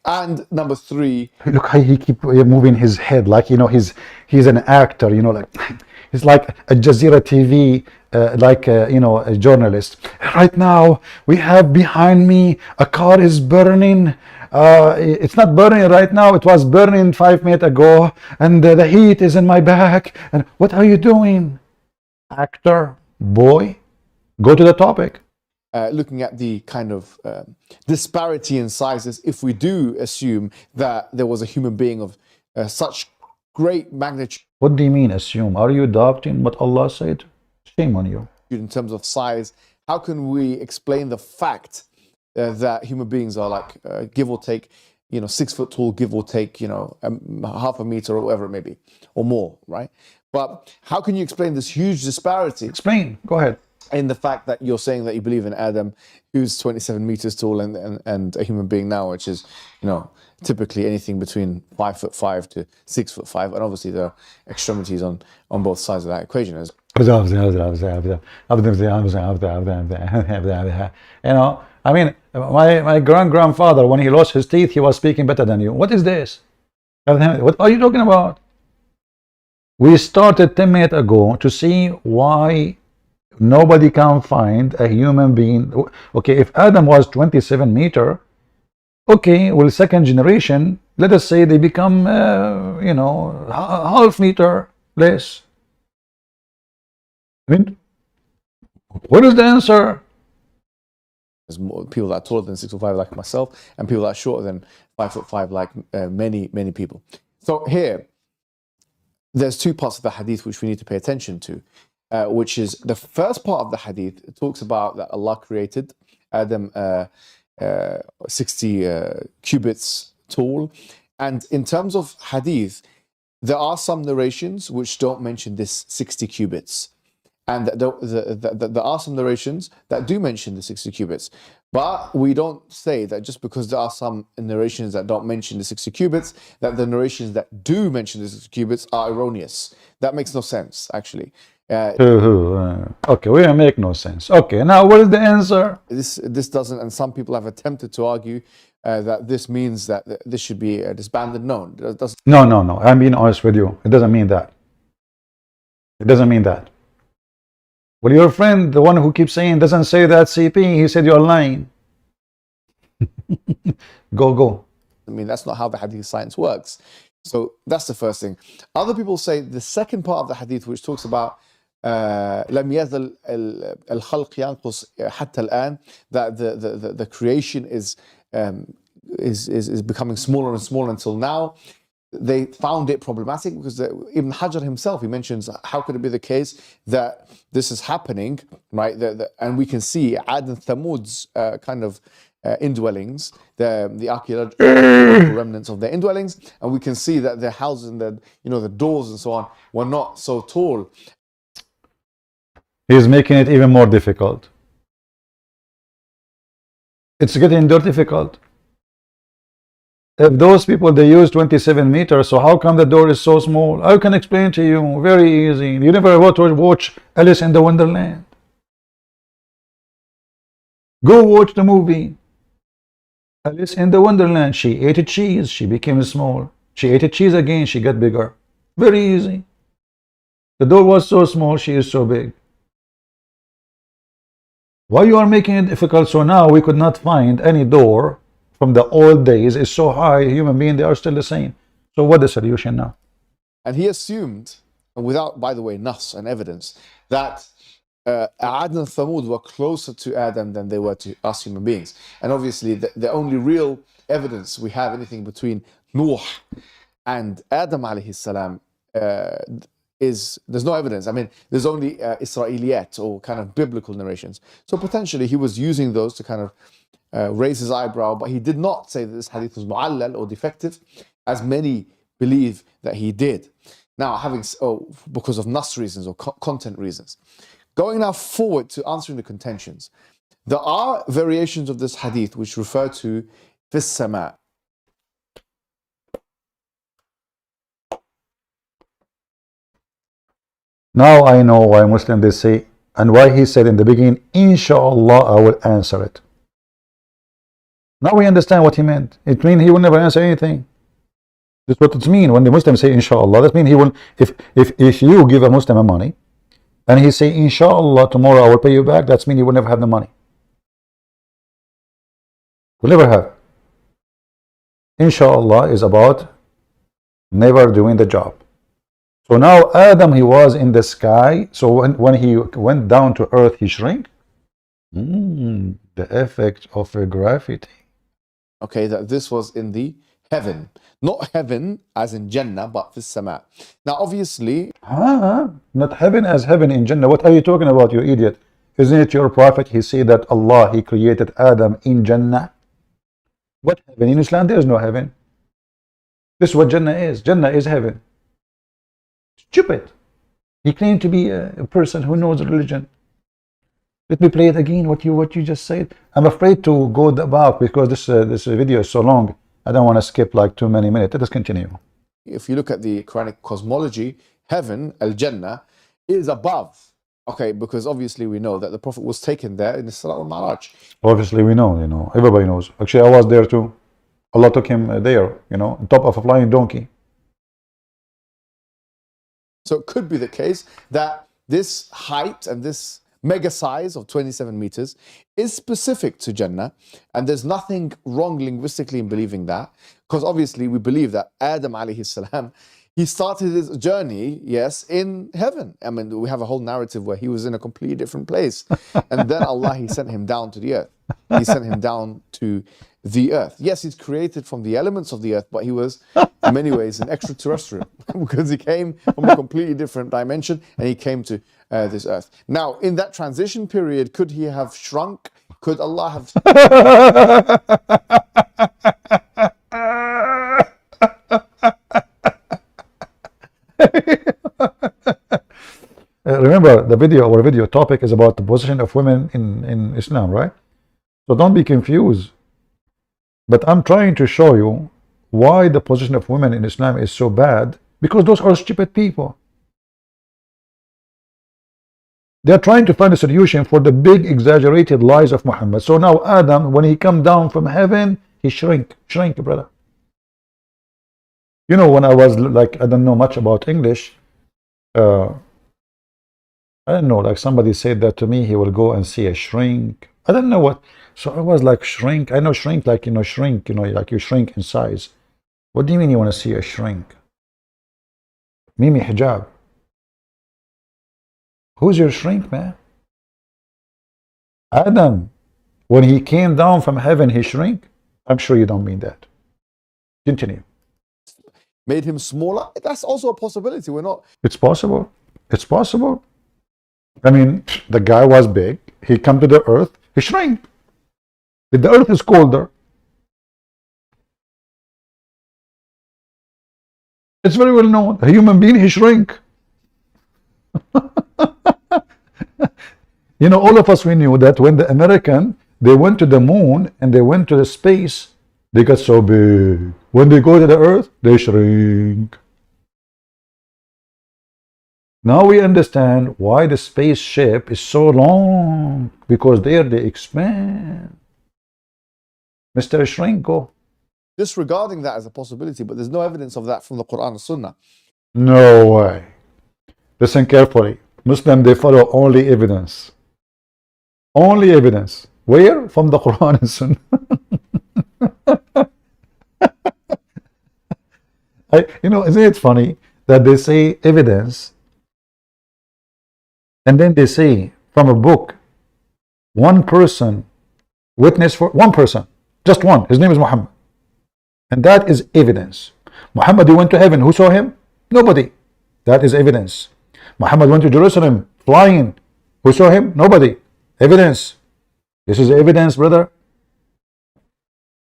And number 3. Look how he keep moving his head like, he's an actor, like he's like a Jazeera TV, a journalist. Right now, we have behind me, a car is burning. It's not burning right now, it was burning 5 minutes ago, and the heat is in my back. And what are you doing? Actor, boy, go to the topic. Looking at the kind of disparity in sizes, if we do assume that there was a human being of such great magnitude. What do you mean assume? Are you adopting what Allah said? Shame on you. In terms of size, how can we explain the fact that human beings are like, give or take, 6 foot tall, give or take, half a meter or whatever it may be, or more, right? But how can you explain this huge disparity? Explain. Go ahead. In the fact that you're saying that you believe in Adam, who's 27 meters tall, and a human being now, which is, typically anything between 5'5" to 6'5", and obviously there are extremities on both sides of that equation. I mean, my grandfather, when he lost his teeth, he was speaking better than you. What is this? What are you talking about? We started 10 minutes ago to see why nobody can find a human being. Okay, if Adam was 27 meters, Okay, well, second generation, let us say they become, you know, half meter less. I mean, what is the answer? There's more people that are taller than 6'5" like myself, and people that are shorter than 5'5" like many people. So here, there's two parts of the hadith which we need to pay attention to, which is the first part of the hadith. It talks about that Allah created Adam 60 cubits tall, and in terms of hadith, there are some narrations which don't mention this 60 cubits. And there are some narrations that do mention the 60 cubits. But we don't say that just because there are some narrations that don't mention the 60 cubits, that the narrations that do mention the 60 cubits are erroneous. That makes no sense, actually. Okay, we make no sense. Okay, now what is the answer? This doesn't, and some people have attempted to argue that this means that this should be disbanded. No, it doesn't. No. I'm being honest with you. It doesn't mean that. It doesn't mean that. Well, your friend, the one who keeps saying doesn't say that CP, he said you're lying. Go. I mean, that's not how the hadith science works. So that's the first thing. Other people say the second part of the hadith, which talks about لم يزل الخلق ينقص حتى الآن, that the creation is becoming smaller and smaller until now. They found it problematic because Ibn Hajar himself, he mentions, how could it be the case that this is happening, right? And we can see Ad and Thamud's kind of indwellings, the archaeological remnants of their indwellings, and we can see that their houses and the doors and so on were not so tall. He's making it even more difficult. It's getting more difficult. If those people, they use 27 meters, so how come the door is so small? I can explain to you, very easy. You never watch Alice in the Wonderland. Go watch the movie. Alice in the Wonderland, she ate a cheese, she became small. She ate a cheese again, she got bigger. Very easy. The door was so small, she is so big. Why you are making it difficult? So now we could not find any door from the old days. Is so high, human beings, they are still the same. So what the solution now? And he assumed, and without, by the way, nas and evidence, that Ad and Thamud were closer to Adam than they were to us human beings. And obviously, the only real evidence we have anything between Nuh and Adam alayhi salam is, there's no evidence. I mean, there's only Israeliyat or kind of biblical narrations. So potentially he was using those to kind of raise his eyebrow, but he did not say that this hadith was mu'allal or defective, as many believe that he did. Now, because of nas reasons or content reasons. Going now forward to answering the contentions. There are variations of this hadith which refer to fis sama. Now I know why Muslims they say, and why he said in the beginning, Inshallah, I will answer it. Now we understand what he meant. It means he will never answer anything. That's what it means when the Muslims say Inshallah. That means he will, if you give a Muslim money, and he say Inshallah, tomorrow I will pay you back, that means you will never have the money. Will never have. Inshallah is about never doing the job. So now Adam, he was in the sky. So when he went down to earth, he shrank. The effect of gravity. Okay, that this was in the heaven. Not heaven as in Jannah, but fis sama. Now obviously... Not heaven as heaven in Jannah. What are you talking about, you idiot? Isn't it your prophet? He said that Allah, he created Adam in Jannah. What heaven? In Islam, there is no heaven. This is what Jannah is. Jannah is heaven. Stupid. He claimed to be a person who knows religion. Let me play it again, what you just said. I'm afraid to go back because this video is so long. I don't want to skip like too many minutes. Let us continue. If you look at the Quranic cosmology, heaven, al-Jannah, is above. Okay, because obviously we know that the Prophet was taken there in the Isra al-Mi'raj. Obviously we know, everybody knows. Actually, I was there too. Allah took him there, on top of a flying donkey. So it could be the case that this height and this mega size of 27 meters is specific to Jannah, and there's nothing wrong linguistically in believing that, because obviously we believe that Adam alayhi salam, he started his journey, yes, in heaven. I mean, we have a whole narrative where he was in a completely different place, and then Allah, he sent him down to the earth. He sent him down to the earth. Yes, he's created from the elements of the earth, but he was in many ways an extraterrestrial because he came from a completely different dimension and he came to this earth. Now, in that transition period, could he have shrunk? Could Allah have... Remember, our video topic is about the position of women in Islam, right? So don't be confused. But I'm trying to show you why the position of women in Islam is so bad, because those are stupid people. They're trying to find a solution for the big exaggerated lies of Muhammad. So now Adam, when he come down from heaven, he shrink, brother. You know, when I was like, I don't know much about English, I don't know, like somebody said that to me, he will go and see a shrink. I don't know what. So I was like, shrink. I know shrink, like, shrink, like you shrink in size. What do you mean you want to see a shrink? Mimi hijab. Who's your shrink, man? Adam, when he came down from heaven, he shrink? I'm sure you don't mean that. Continue. Made him smaller? That's also a possibility. We're not... It's possible. It's possible. I mean, the guy was big. He come to the earth. He shrank. If the earth is colder, it's very well known. A human being, he shrink. You know, all of us, we knew that when the American, they went to the moon and they went to the space, they got so big. When they go to the earth, they shrink. Now we understand why the spaceship is so long, because there they expand. Mr. Shrinko. Disregarding that as a possibility, but there's no evidence of that from the Quran and Sunnah. No way. Listen carefully. Muslims, they follow only evidence. Only evidence. Where? From the Quran and Sunnah. You know, isn't it funny that they say evidence, and then they say from a book, one person, witness for one person, just one, his name is Muhammad. And that is evidence. Muhammad, he went to heaven. Who saw him? Nobody. That is evidence. Muhammad went to Jerusalem flying. Who saw him? Nobody. Evidence. This is evidence, brother.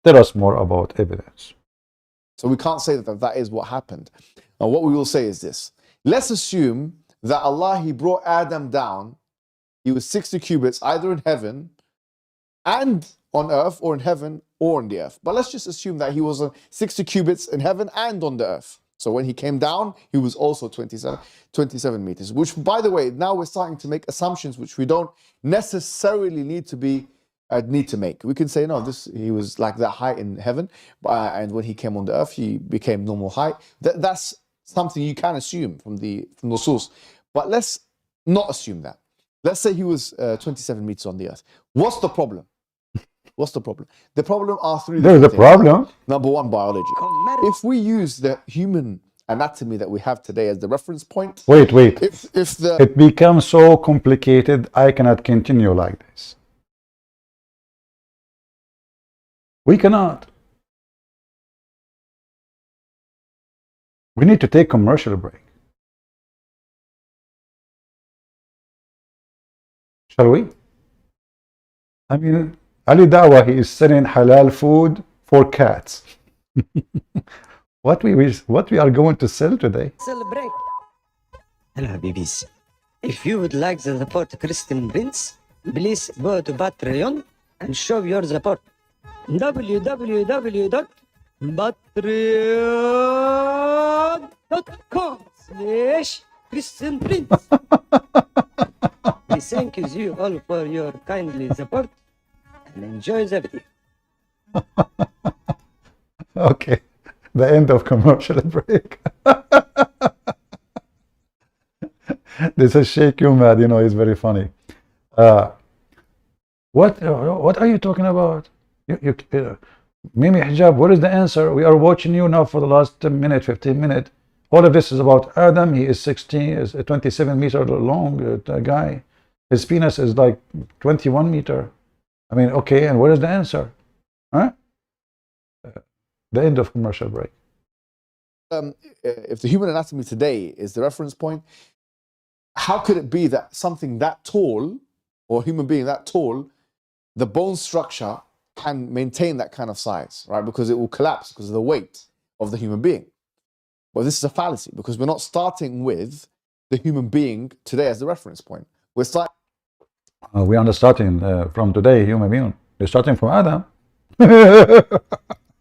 Tell us more about evidence. So we can't say that that is what happened. Now what we will say is this. Let's assume that Allah, he brought Adam down. He was 60 cubits either in heaven and on earth, or in heaven or on the earth. But let's just assume that he was 60 cubits in heaven and on the earth. So when he came down, he was also 27 meters, which, by the way, now we're starting to make assumptions which we don't necessarily need to make. We can say, no, he was like that height in heaven, and when he came on the earth, he became normal height. That's something you can assume from the source. But let's not assume that. Let's say he was 27 meters on the earth. What's the problem? What's the problem? The problem are three. There's a problem. Number one, biology. If we use the human anatomy that we have today as the reference point. Wait. It becomes so complicated, I cannot continue like this. We cannot. We need to take a commercial break. Shall we? I mean, Ali Dawa, he is selling halal food for cats. What we are going to sell today? Celebrate. Hello, Habibis. If you would like to support Christian Prince, please go to Patreon and show your support. www.patreon.com/Christian Prince. We thank you all for your kindly support and enjoy the video. Okay, the end of commercial break. This is Sheikh Umad, you know, it's very funny. What are you talking about? Mimi Hijab, what is the answer? We are watching you now for the last 10 minutes, 15 minutes. All of this is about Adam. He is 16, is a 27 meter long guy. His penis is like 21 meter. I mean, okay, and what is the answer? Huh? The end of commercial break. If the human anatomy today is the reference point, how could it be that something that tall, or a human being that tall, the bone structure can maintain that kind of size, right? Because it will collapse because of the weight of the human being. Well, this is a fallacy because we're not starting with the human being today as the reference point. We're starting. We are not starting from today, human being. We're starting from Adam.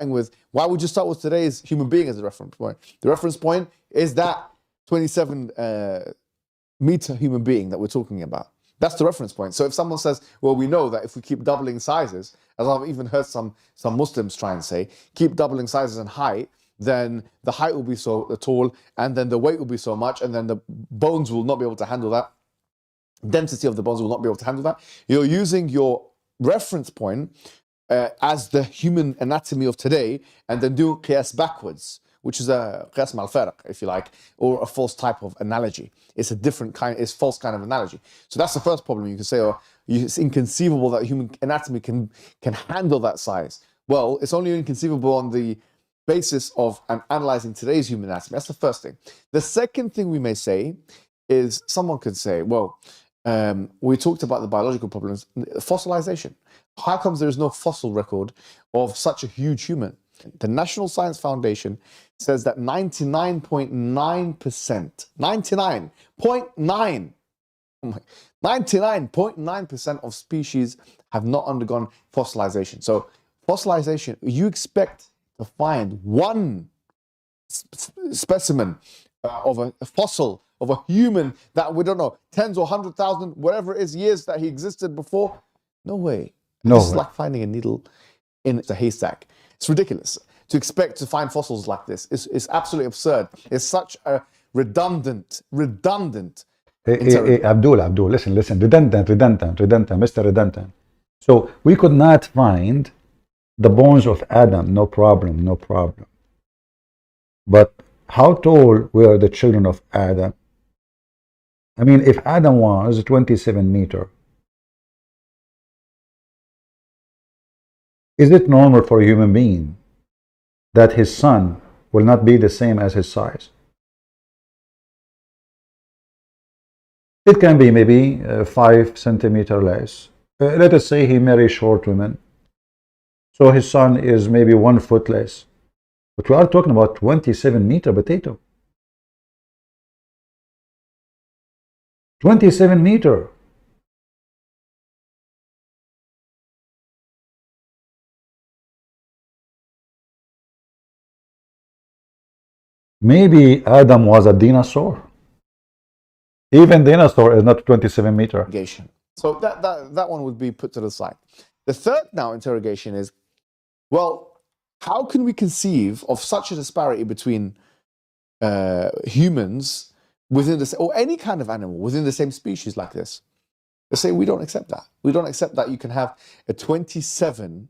With why would you start with today's human being as a reference point? The reference point is that 27 meter human being that we're talking about. That's the reference point. So if someone says, well, we know that if we keep doubling sizes, as I've even heard some Muslims try and say, keep doubling sizes and height, then the height will be so tall, and then the weight will be so much, and then the bones will not be able to handle that. Density of the bones will not be able to handle that. You're using your reference point as the human anatomy of today, and then do qiyas backwards, which is a qiyas mal-farq, if you like, or a false type of analogy. It's a different kind, it's false kind of analogy. So that's the first problem you can say, or it's inconceivable that human anatomy can handle that size. Well, it's only inconceivable on the basis of analyzing today's human anatomy. That's the first thing. The second thing we may say is, someone could say, well, we talked about the biological problems, fossilization. How comes there is no fossil record of such a huge human? The National Science Foundation says that 99.9%, 99.9% of species have not undergone fossilization. So fossilization, you expect to find one specimen of a fossil of a human that we don't know, tens or 100,000, whatever it is, years that he existed before? No way. No This way. is like finding a needle in a haystack. It's ridiculous to expect to find fossils like this. It's absolutely absurd. It's such a redundant. Hey, Abdul, listen, redundant, Mr. Redundant. So we could not find the bones of Adam, no problem. But how tall were the children of Adam? I mean, if Adam was 27 meter, is it normal for a human being that his son will not be the same as his size? It can be maybe 5 centimeter less. Let us say he marries short women, so his son is maybe 1 foot less. But we are talking about 27 meter potato. 27 meter. Maybe Adam was a dinosaur. Even dinosaur is not 27 meter. So that one would be put to the side. The third now interrogation is, well, how can we conceive of such a disparity between humans within the, or any kind of animal within the same species like this? They say we don't accept that. We don't accept that you can have a 27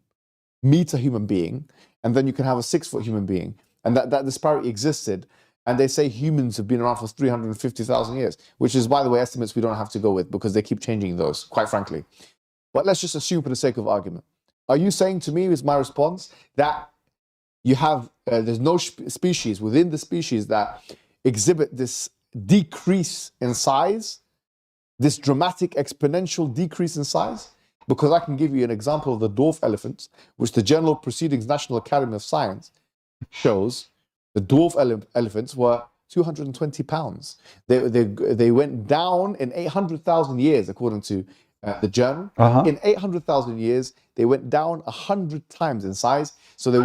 meter human being and then you can have a 6 foot human being, and that disparity existed. And they say humans have been around for 350,000 years, which is, by the way, estimates we don't have to go with because they keep changing those, quite frankly. But let's just assume for the sake of argument. Are you saying to me, is my response, that you have, there's no species within the species that exhibit this decrease in size, this dramatic exponential decrease in size? Because I can give you an example of the dwarf elephants, which the Journal Proceedings National Academy of Science shows. The dwarf elephants were 220 pounds. They went down in 800,000 years, according to the journal. In 800,000 years, they went down 100 times in size. So they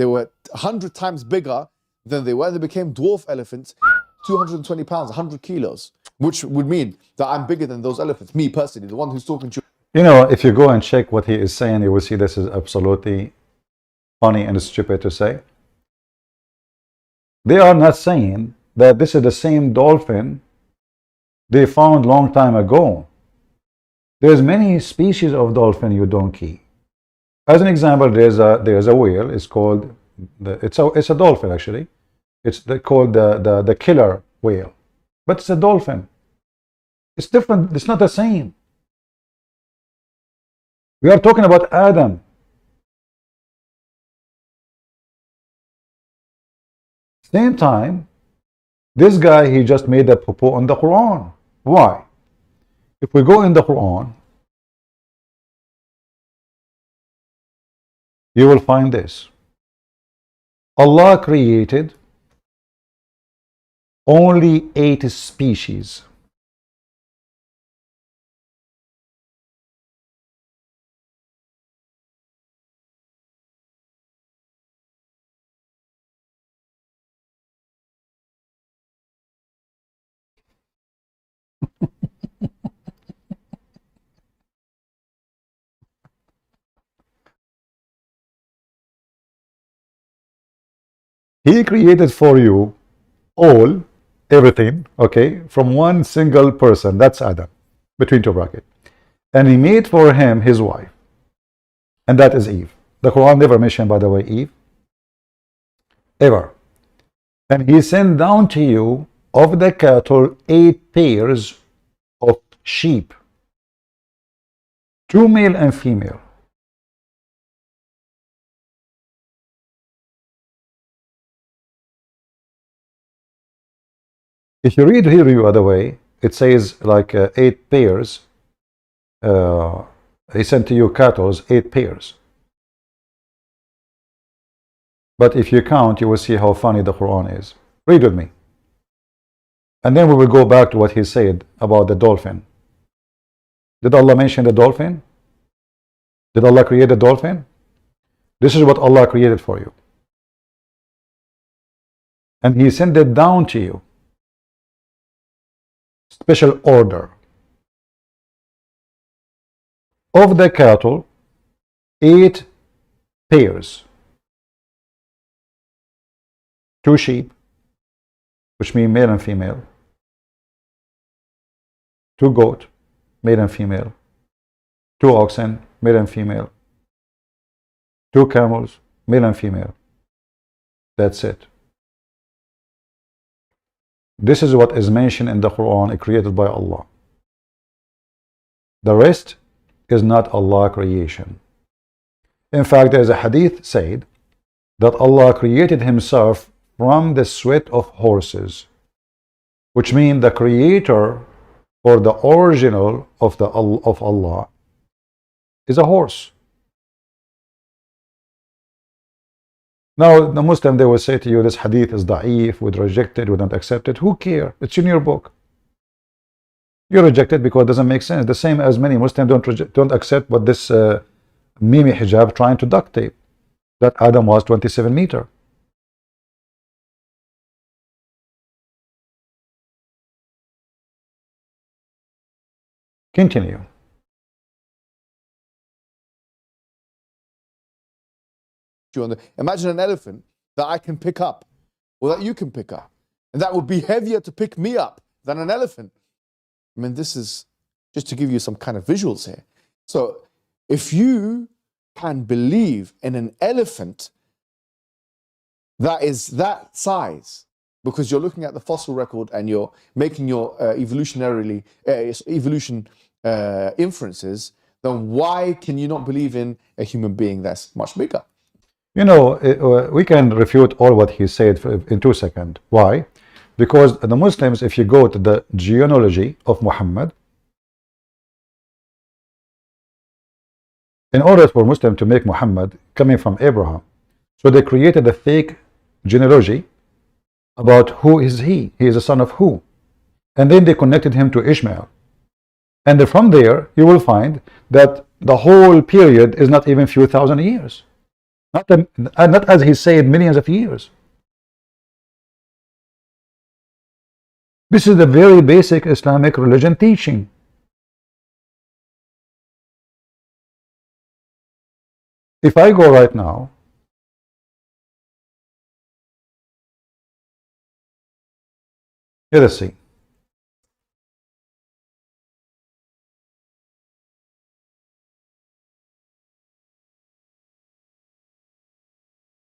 were 100 times bigger than they were. They became dwarf elephants, 220 pounds, 100 kilos, which would mean that I'm bigger than those elephants, me personally, the one who's talking to you. You know, if you go and check what he is saying, you will see this is absolutely funny and stupid to say. They are not saying that this is the same dolphin they found long time ago. There's many species of dolphin, you donkey. As an example, there's a whale. It's called it's a dolphin actually. They called the killer whale, but it's a dolphin. It's different. It's not the same. We are talking about Adam. Same time, this guy, he just made a poo on the Quran. Why? If we go in the Quran, you will find this. Allah created only 8 species. He created for you all, everything, okay, from one single person. That's Adam, between two brackets. And he made for him his wife. And that is Eve. The Quran never mentioned, by the way, Eve. Ever. And he sent down to you of the cattle 8 pairs of sheep. 2 male and female. If you read here, by the way, it says like 8 pairs. He sent to you cattle 8 pairs. But if you count, you will see how funny the Quran is. Read with me. And then we will go back to what he said about the dolphin. Did Allah mention the dolphin? Did Allah create the dolphin? This is what Allah created for you. And he sent it down to you. Special order. Of the cattle, 8 pairs. 2 sheep, which mean male and female. 2 goat, male and female. 2 oxen, male and female. 2 camels, male and female. That's it. This is what is mentioned in the Quran, created by Allah. The rest is not Allah creation. In fact, there is a hadith said that Allah created himself from the sweat of horses, which means the creator or the original of Allah is a horse. Now, the Muslim, they will say to you, this hadith is da'if, we reject it, we don't accept it. Who cares? It's in your book. You reject it because it doesn't make sense. The same as many Muslims don't accept what this Mimi hijab trying to duct tape, that Adam was 27 meters. Continue. Imagine an elephant that I can pick up, or that you can pick up, and that would be heavier to pick me up than an elephant. I mean, this is just to give you some kind of visuals here. So, if you can believe in an elephant that is that size, because you're looking at the fossil record and you're making your evolution inferences, then why can you not believe in a human being that's much bigger? You know, we can refute all what he said in 2 seconds. Why? Because the Muslims, if you go to the genealogy of Muhammad, in order for Muslim to make Muhammad coming from Abraham, so they created a fake genealogy about who is he. He is a son of who? And then they connected him to Ishmael. And from there, you will find that the whole period is not even few thousand years. Not as he said, millions of years. This is the very basic Islamic religion teaching. If I go right now, let us see.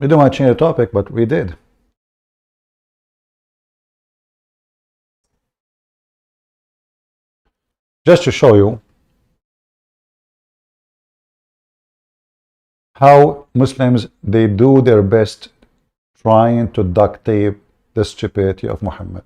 We don't want to change the topic, but we did. Just to show you how Muslims, they do their best trying to duct tape the stupidity of Muhammad.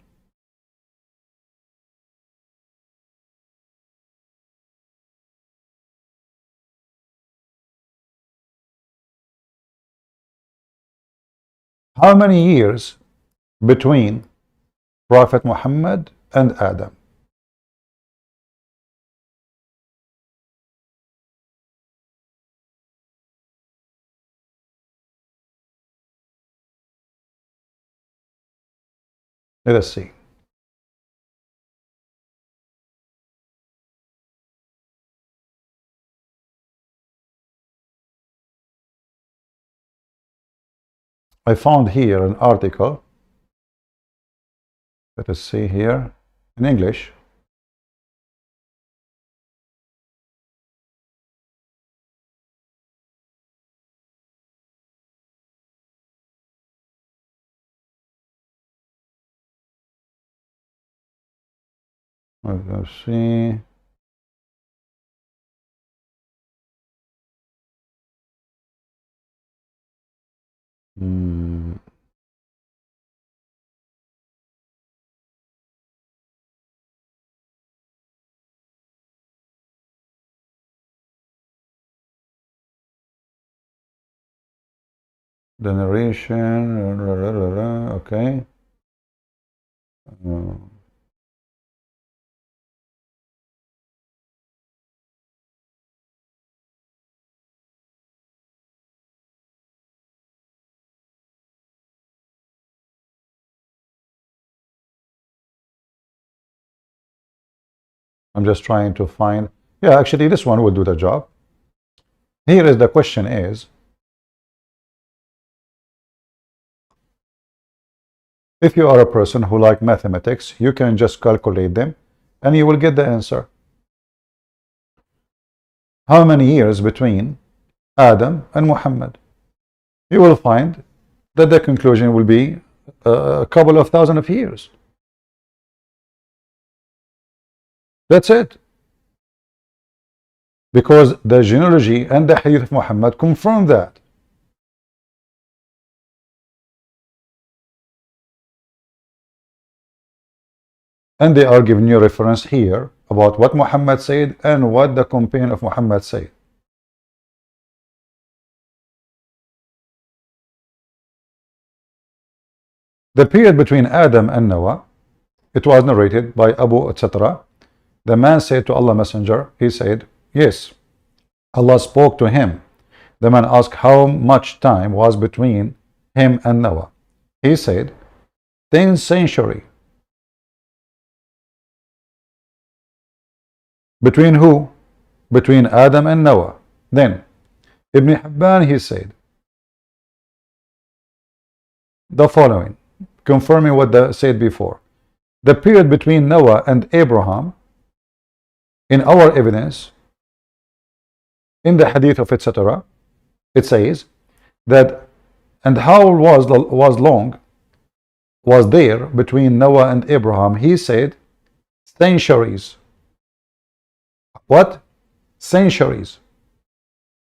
How many years between Prophet Muhammad and Adam? Let us see. I found here an article. Let us see here in English. Let's see. The narration, okay. I'm just trying to find. Yeah, actually, this one will do the job. Here is the question is, if you are a person who like mathematics, you can just calculate them and you will get the answer. How many years between Adam and Muhammad? You will find that the conclusion will be a couple of thousand of years. That's it. Because the genealogy and the hadith of Muhammad confirm that. And they are giving you reference here about what Muhammad said and what the companion of Muhammad said. The period between Adam and Noah, it was narrated by Abu etc. The man said to Allah Messenger, he said, yes, Allah spoke to him. The man asked how much time was between him and Noah. He said, 10th century. Between who? Between Adam and Noah. Then Ibn Hibban, he said the following, confirming what they said before. The period between Noah and Abraham, in our evidence, in the hadith of etc., it says that, and how was long was there between Noah and Abraham? He said centuries. What? Centuries.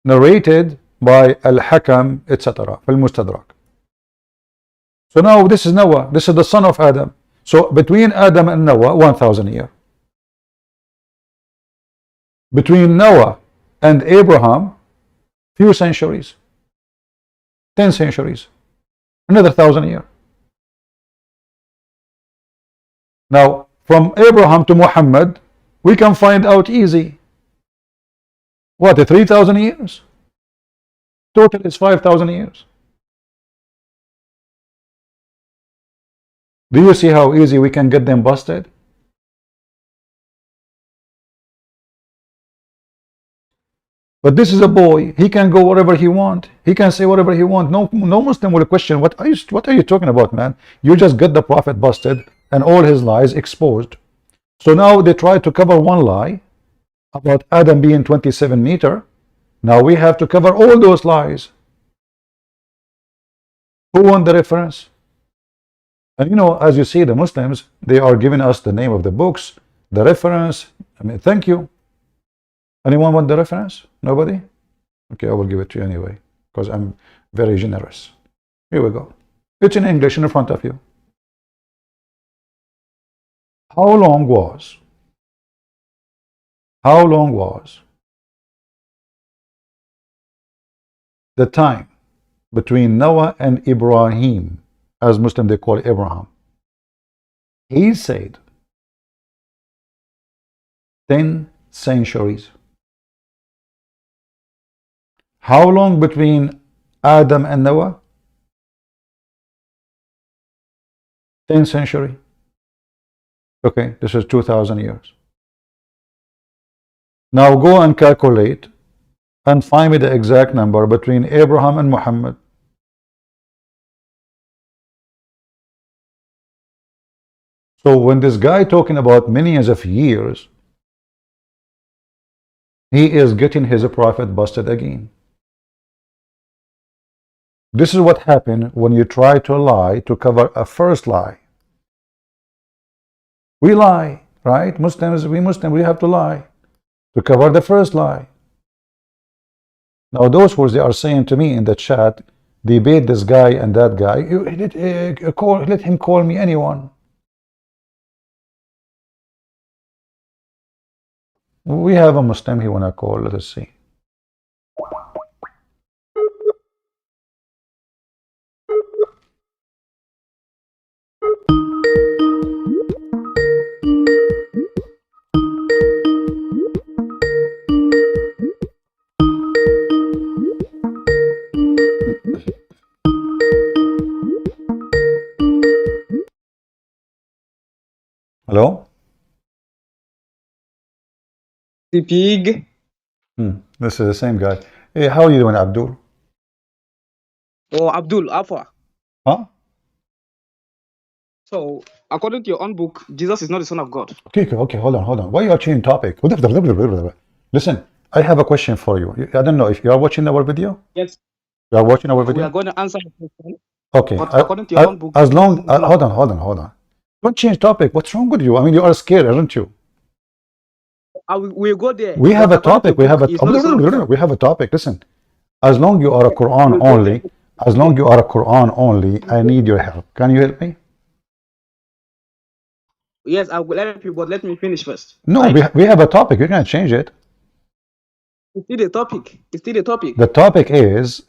Narrated by Al-Hakam etc. Al-Mustadrak. So now this is Noah. This is the son of Adam. So between Adam and Noah, 1,000 years. Between Noah and Abraham, few centuries. 10 centuries. Another 1,000 years. Now, from Abraham to Muhammad, we can find out easy. What, 3,000 years? Total is 5,000 years. Do you see how easy we can get them busted? But this is a boy. He can go wherever he want. He can say whatever he want. No Muslim will question, what are you talking about, man? You just get the Prophet busted and all his lies exposed. So now they try to cover one lie about Adam being 27 meters. Now we have to cover all those lies. Who want the reference? And you know, as you see, the Muslims, they are giving us the name of the books, the reference. I mean, thank you. Anyone want the reference? Nobody? Okay, I will give it to you anyway, because I'm very generous. Here we go. It's in English in front of you. How long was the time between Noah and Ibrahim, as Muslim they call Abraham? He said 10 centuries. How long between Adam and Noah? 10th century. Okay, this is 2000 years. Now go and calculate and find me the exact number between Abraham and Muhammad. So when this guy talking about millions of years, he is getting his prophet busted again. This is what happened when you try to lie to cover a first lie. We lie, right? Muslims, we have to lie to cover the first lie. Now those who they are saying to me in the chat, debate this guy and that guy, let him call me anyone. We have a Muslim he wanna call, let us see. Hello? The pig. This is the same guy. Hey, how are you doing, Abdul? Oh, Abdul, Afwa. Huh? So, according to your own book, Jesus is not the Son of God. Okay, hold on. Why are you changing topic? Listen, I have a question for you. I don't know if you are watching our video. Yes. You are watching our video? We are going to answer your question. Okay. But according to your own book, as long, hold on. Don't change topic. What's wrong with you? I mean, you are scared, aren't you? We'll go there. We have a topic. We have a topic. Listen, as long you are a Quran only, I need your help. Can you help me? Yes, I will help you, but let me finish first. No, we have a topic. You can't change it. It's still a topic. The topic is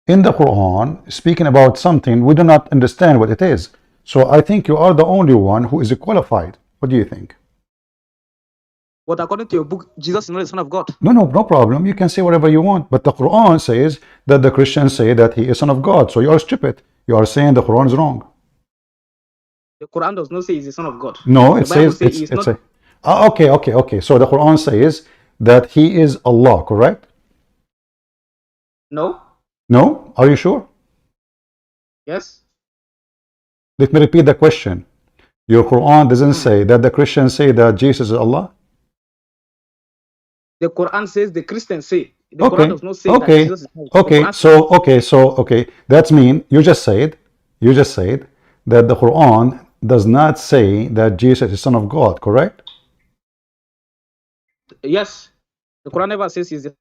in the Quran speaking about something we do not understand what it is. So I think you are the only one who is qualified. What do you think? But according to your book, Jesus is not the Son of God. No problem. You can say whatever you want. But the Quran says that the Christians say that he is Son of God. So you are stupid. You are saying the Quran is wrong. The Quran does not say he's the Son of God. No, it says it's a. Okay. So the Quran says that he is Allah, correct? No. No? Are you sure? Yes. Let me repeat the question. Your Quran doesn't say that the Christians say that Jesus is Allah? The Quran says the Christians say. The Okay. Quran does not say that Jesus is Allah. Okay. That means you just said that the Quran does not say that Jesus is Son of God, correct? Yes. The Quran never says he's the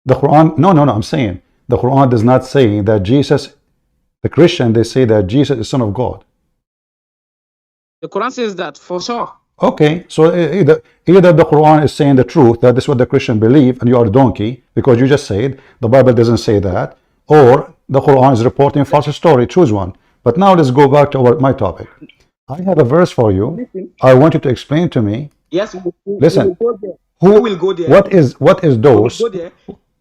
Quran. No. I'm saying the Quran does not say that Jesus. The Christian, they say that Jesus is Son of God. The Quran says that for sure. Okay, so either the Quran is saying the truth, that is what the Christian believe, and you are a donkey because you just said the Bible doesn't say that, or the Quran is reporting false story. Choose one. But now let's go back to my topic. I have a verse for you. I want you to explain to me. Yes. Listen. Who will go there? What is those?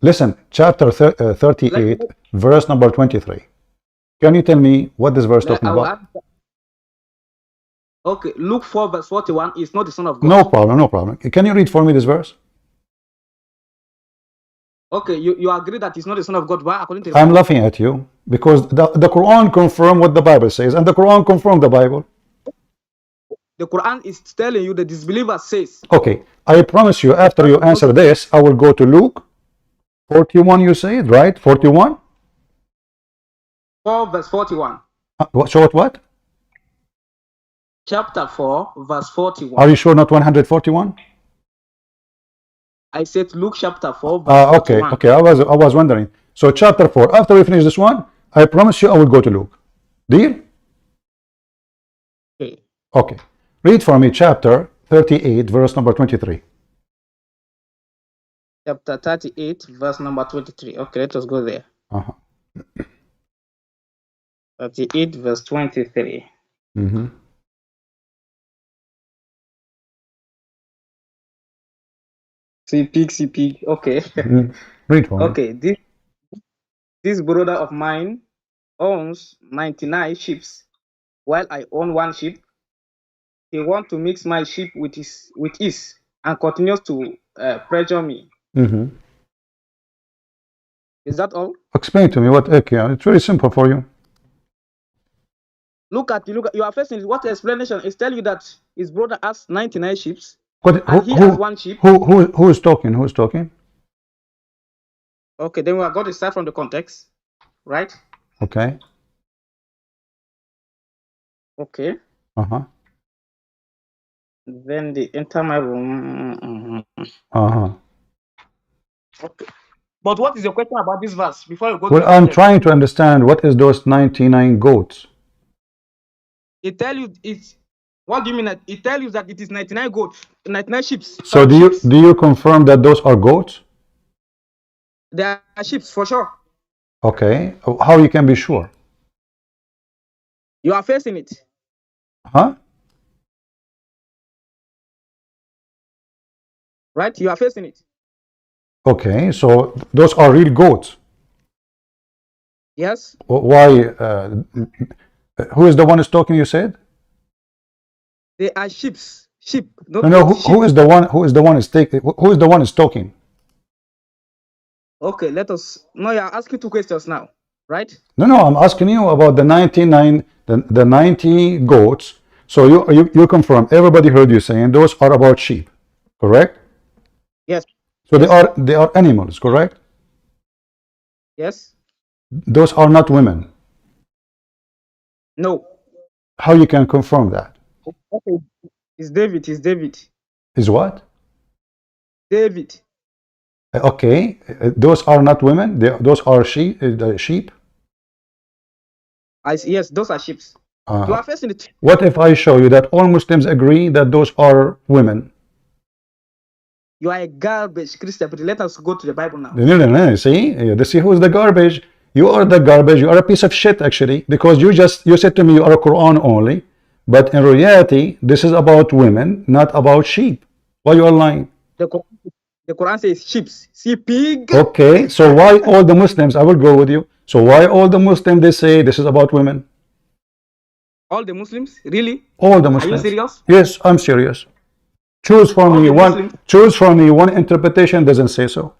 Listen, chapter 38, verse number 23. Can you tell me what this verse talking about? Okay, Luke 4 verse 41 is not the Son of God. No problem. Can you read for me this verse? Okay, you agree that he's not the Son of God. Why? According to I'm laughing at you because the Quran confirms what the Bible says, and the Quran confirms the Bible. The Quran is telling you the disbeliever says. Okay, I promise you after you answer this, I will go to Luke 41, you say it, right? 41? 4 verse 41. What? Chapter 4 verse 41. Are you sure not 141? I said Luke chapter 4 verse 41. Okay. I was wondering. So chapter 4. After we finish this one, I promise you I will go to Luke. Deal? Okay. Okay. Read for me chapter 38, verse number 23. Chapter 38 verse number 23. Okay, let us go there. 38 verse 23. Mm-hmm. See pig. Okay. Read for me. Okay, this brother of mine owns 99 sheep, while I own 1 sheep. He wants to mix my sheep with his and continues to pressure me. Mm-hmm. Is that all? Explain to me what. Okay, it's very simple for you. Look at you are facing what explanation is tell you that his brother has 99 sheep What? he has 1 sheep. Who is talking? Who is talking? Okay, then we are going to start from the context, right? Okay. Okay. Uh-huh. Then they enter my room. Uh-huh. Okay. But what is your question about this verse before we go to Well, the I'm context? trying to understand what is those 99 goats. It tell you it's what do you mean that it tell you that it is 99 goats, 99 sheep. So do you confirm that those are goats? They are sheep for sure. Okay. How you can be sure? You are facing it. Huh? Right? You are facing it. Okay. So those are real goats. Yes. Why? Who is the one who's talking? You said. They are sheep. Sheep. No. Who is the one? Who is the one is taking? Who is the one is talking? Okay. Let us. No, you are asking 2 questions now, right? No. I'm asking you about the 99, the 90 goats. So you confirm. Everybody heard you saying those are about sheep, correct? Yes. So they are animals, correct? Yes. Those are not women. No. How you can confirm that? Okay. It's David. It's David. Is what? David. Okay. Those are not women. Those are sheep. Sheep. Yes, those are sheep. You are facing it. What if I show you that all Muslims agree that those are women? You are a garbage Christian, but let us go to the Bible now. No. See who's the garbage? You are the garbage. You are a piece of shit, actually, because you said to me you are a Quran only, but in reality, this is about women, not about sheep. Why you are lying? The Quran says sheep. See pig. Okay, so why all the Muslims? I will go with you. So why all the Muslims they say this is about women? All the Muslims, really? All the Muslims. Are you serious? Yes, I'm serious. Choose for me one. Choose for me one interpretation doesn't say so.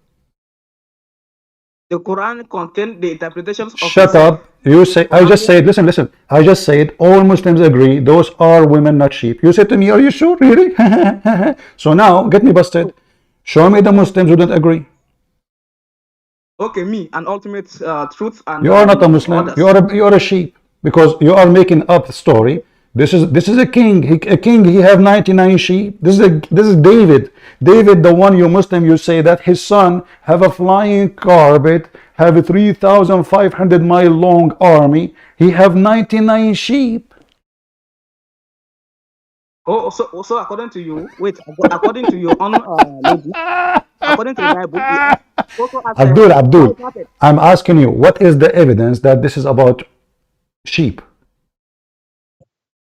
The Quran contains the interpretations of. Shut up. You say. I just said. Listen. I just said all Muslims agree those are women, not sheep. You said to me, "Are you sure, really?" So now get me busted. Show me the Muslims who don't agree. Okay, me, an ultimate truth, and you are not a Muslim. You are a sheep because you are making up the story. This is a king. A king. He have 99 sheep. This is David. David, the one you Muslim, you say that his son have a flying carpet, have a 3,500 mile long army. He have 99 sheep. Oh, so according to you, wait, according to your own lady, according to the Bible, Abdul, I'm asking you, what is the evidence that this is about sheep?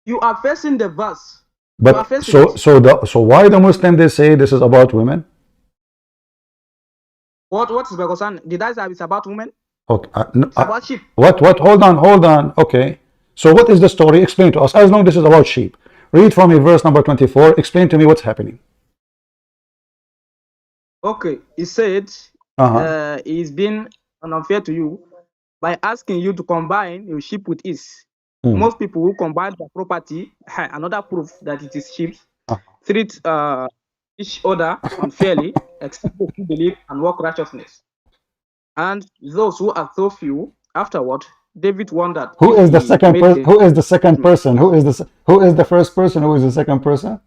You are facing the verse. But so why the Muslim they say this is about women? What is Begosan? Did I say it's about women? Okay, it's about sheep. What? Hold on. Okay. So what is the story? Explain to us. As long as this is about sheep. Read for me verse number 24. Explain to me what's happening. Okay, he said he's been unfair to you by asking you to combine your sheep with his. Most people who combine their property, another proof that it is sheep, treat each other unfairly, except who believe and work righteousness. And those who are so few, afterward, David wondered Who if is the he second made person? the Who is the second person? Who is the first person? Who is the second person?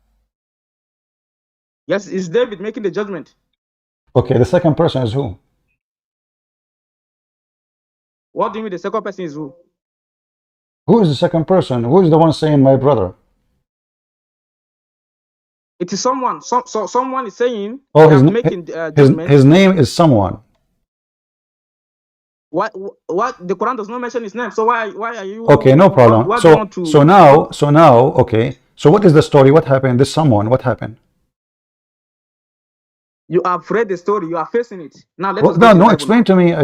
Yes, it's David making the judgment. Okay, the second person is who? What do you mean the second person is who? Who is the second person? Who is the one saying my brother? It is someone. Someone is saying Oh, they are making judgment. his name is someone. What the Quran does not mention his name. So why are you? Okay, no problem. What do you want to? So now, okay. So what is the story? What happened? This someone. What happened? You have read the story. You are facing it. Now let Well, us go to the no, Bible explain now. to me.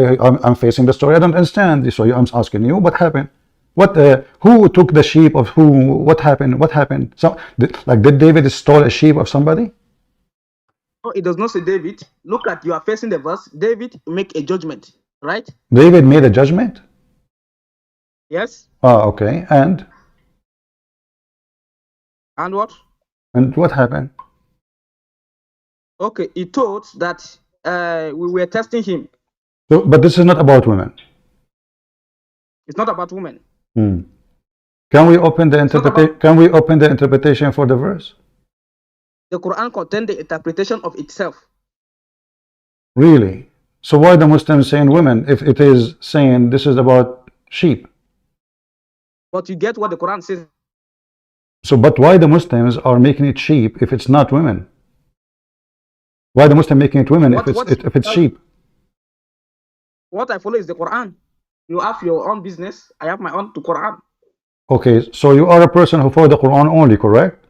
I'm facing the story. I don't understand. So I'm asking you. What happened? What? Who took the sheep of who? What happened? What happened? So, did David stole a sheep of somebody? No, it does not say David. Look at you are facing the verse. David make a judgment, right? David made a judgment. Yes. Ah, okay. And what? And what happened? Okay, he told that we were testing him. So, but this is not about women. It's not about women. Hmm. Can we open the interpretation? Can we open the interpretation for the verse? The Quran contains the interpretation of itself. Really? So why the Muslims saying women if it is saying this is about sheep? But you get what the Quran says. So, but why the Muslims are making it sheep if it's not women? Why the Muslim making it women if it's sheep? What I follow is the Quran. You have your own business. I have my own to Quran. Okay, so you are a person who follow the Quran only, correct?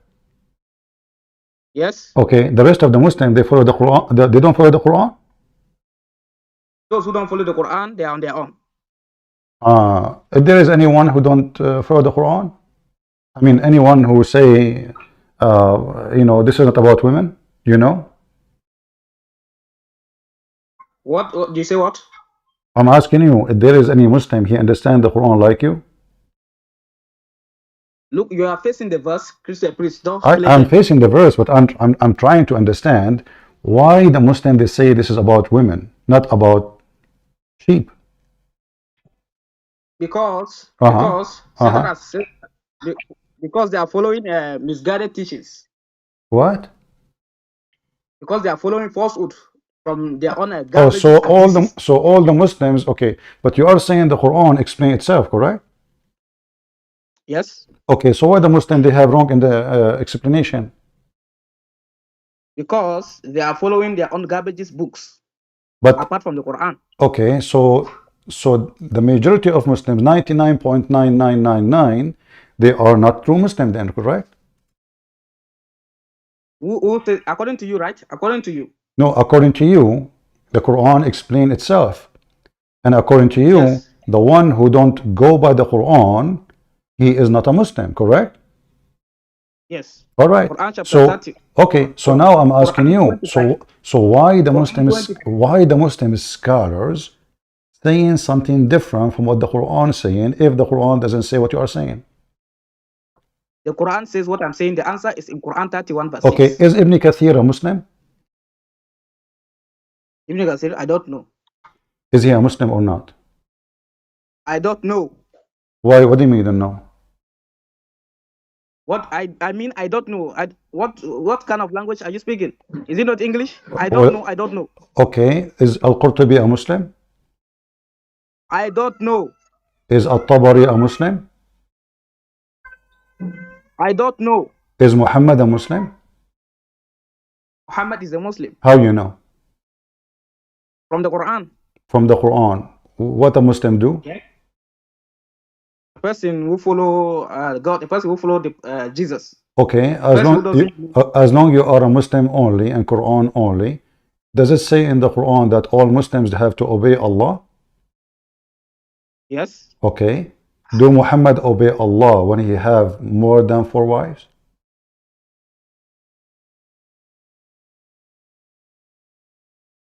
Yes. Okay, the rest of the Muslims, they follow the Quran. They don't follow the Quran. Those who don't follow the Quran, they are on their own. If there is anyone who don't follow the Quran, I mean anyone who say, this is not about women, What do you say? What? I'm asking you if there is any Muslim he understand the Quran like you. Look, you are facing the verse, Christian priest. Don't I'm facing the verse, but I'm trying to understand why the Muslim they say this is about women, not about sheep. Because they are following misguided teachings. What? Because they are following falsehood from their own garbage. So all the Muslims, okay, but you are saying the Quran explain itself, correct? Yes. Okay, so why the Muslim they have wrong in the explanation? Because they are following their own garbage books, but apart from the Quran. Okay, so the majority of Muslims, 99.9999, they are not true Muslim then, correct? According to you, right? According to you. No, according to you, the Quran explains itself. And according to you, yes, the one who don't go by the Quran, he is not a Muslim, correct? Yes. All right. So, okay, so now I'm asking you, so why the Muslim scholars saying something different from what the Quran is saying if the Quran doesn't say what you are saying? The Quran says what I'm saying. The answer is in Quran 31 verse 6. Okay, is Ibn Kathir a Muslim? Ibn Kathir, I don't know. Is he a Muslim or not? I don't know. Why? What do you mean you don't know? What I mean, I don't know. What kind of language are you speaking? Is it not English? I don't know. I don't know. Okay, is Al-Qurtubi a Muslim? I don't know. Is Al-Tabari a Muslim? I don't know. Is Muhammad a Muslim? Muhammad is a Muslim. How you know? From the Quran. From the Quran. What a Muslim do? Okay. A person who follow God, a person who follow Jesus. Okay, as long you are a Muslim only and Quran only, does it say in the Quran that all Muslims have to obey Allah? Yes. Okay. Do Muhammad obey Allah when he have more than 4 wives?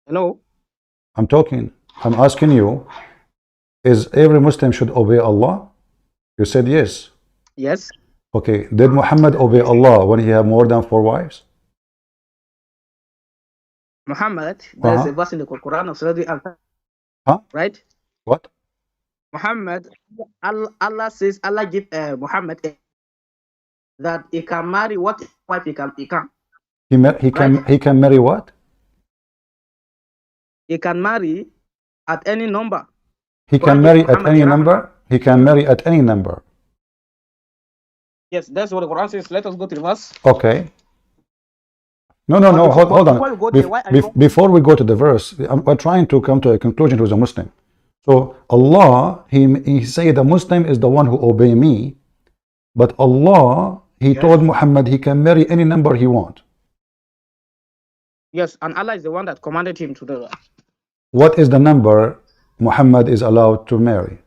Hello? I'm talking. I'm asking you, is every Muslim should obey Allah? You said yes. Yes. Okay. Did Muhammad obey Allah when he had more than 4 wives? Muhammad, there's a verse in the Quran of Surah Al-Fatiha. Huh? Right? What? Muhammad, Allah says, Allah give Muhammad that he can marry what wife he can. He can marry what? He can marry at any number. He can marry at any number. He can marry at any number. Yes, that's what the Quran says. Let us go to the verse. Okay. No. Hold on. Before we go to the verse, we're trying to come to a conclusion who's a Muslim. So Allah, he said the Muslim is the one who obey me, but Allah, he told Muhammad he can marry any number he wants. Yes, and Allah is the one that commanded him to do that. What is the number Muhammad is allowed to marry?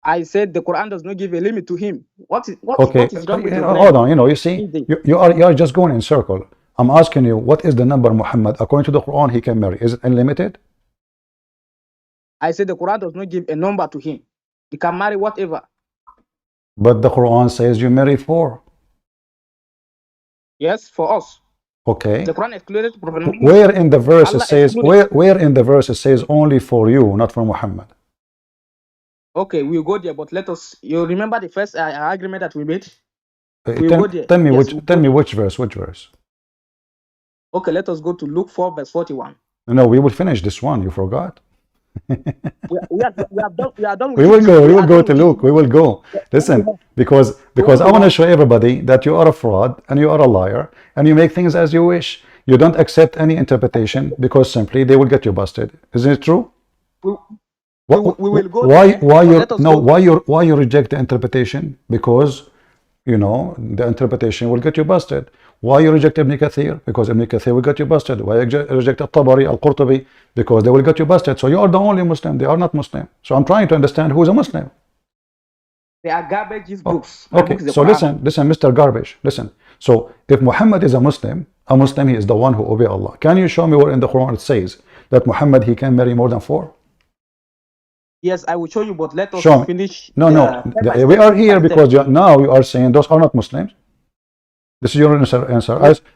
I said the Quran does not give a limit to him. What is wrong with your hold on, you see, you are just going in circle. I'm asking you, what is the number Muhammad, according to the Quran, he can marry? Is it unlimited? I said the Quran does not give a number to him. He can marry whatever. But the Quran says you marry 4. Yes, for us. Okay. The Quran excluded Prophet Muhammad. Where in the verse it says where in the verse it says only for you, not for Muhammad? Okay, we'll go there, but let us. You remember the first agreement that we made? Tell me which verse. Which verse? Okay, let us go to Luke 4 verse 41. No, we will finish this one. You forgot. we are done with we will go to Luke. We will go. Listen, because I want to show everybody that you are a fraud and you are a liar and you make things as you wish. You don't accept any interpretation because simply they will get you busted. Isn't it true? We will go. Why you reject the interpretation? Because the interpretation will get you busted. Why you reject Ibn Kathir? Because Ibn Kathir will get you busted. Why you reject Al-Tabari, Al-Qurtubi? Because they will get you busted. So you are the only Muslim. They are not Muslim. So I'm trying to understand who is a Muslim. They are garbage books. Okay, so listen, Mr. Garbage, listen. So if Muhammad is a Muslim, he is the one who obeys Allah. Can you show me where in the Quran it says that Muhammad, he can marry more than 4? Yes, I will show you, but let us finish. No. We are here because now you are saying those are not Muslims. This is your answer.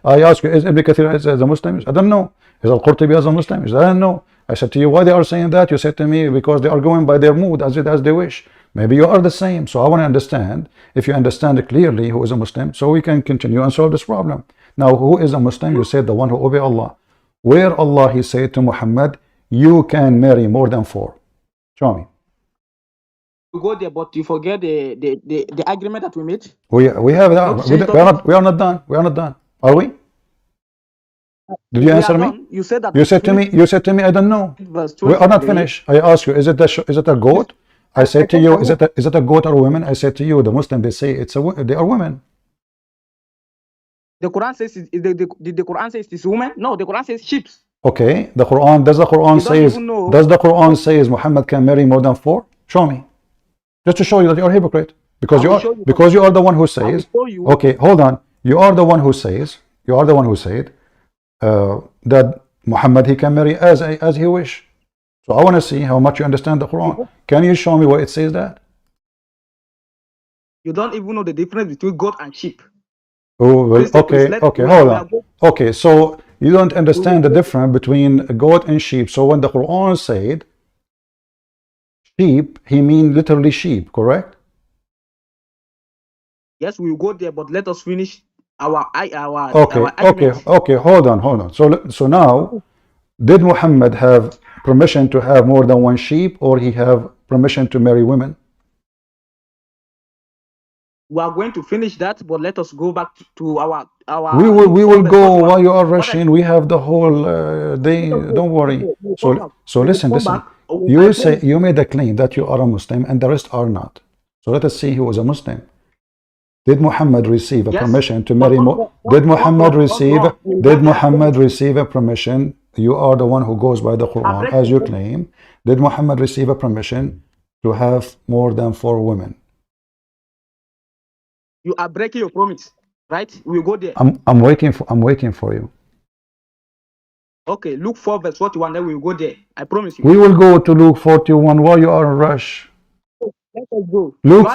I ask you, is Ibn Kathir as a Muslim? I don't know. Is Al-Qurtubi as a Muslim? I don't know. I said to you, why they are saying that? You said to me, because they are going by their mood as they wish. Maybe you are the same. So I want to understand, if you understand clearly who is a Muslim, so we can continue and solve this problem. Now, who is a Muslim? You said the one who obeys Allah. Where Allah, he said to Muhammad, you can marry more than 4. Show me. We go there, but you forget the agreement that we made. We have that. We are not done. We are not done. Are we? Did you answer me? You said that. You said to me. I don't know. We are not finished. I asked you, is it a goat? I said to you, is it a goat or a woman? I said to you, the Muslim, they say they are women. The Quran says did the Quran says it's woman? No, the Quran says sheep. Okay, does the Quran says Muhammad can marry more than 4? Show me. Just to show you that you are a hypocrite. Because you are the one who says, okay, hold on. You are the one who says, that Muhammad, he can marry as he wish. So I want to see how much you understand the Quran. Can you show me where it says that? You don't even know the difference between goat and sheep. Oh, well, okay, hold on. Okay, so you don't understand the difference between a goat and sheep. So when the Quran said sheep, he means literally sheep, correct? Yes, we will go there, but let us finish our okay, hold on. So now, did Muhammad have permission to have more than 1 sheep, or he have permission to marry women? We are going to finish that, but let us go back to our. We will go while you are rushing. We have the whole day. Don't worry. So listen. You made a claim that you are a Muslim and the rest are not. So let us see who was a Muslim. Did Muhammad receive a permission to marry more? Did Muhammad receive a permission? You are the one who goes by the Quran as you claim. Did Muhammad receive a permission to have more than 4 women? You are breaking your promise, right? We'll go there. I'm waiting for you. Okay, Luke 4 verse 41, then we'll go there. I promise you. We will go to Luke 41 while you are in rush. Let us go. Luke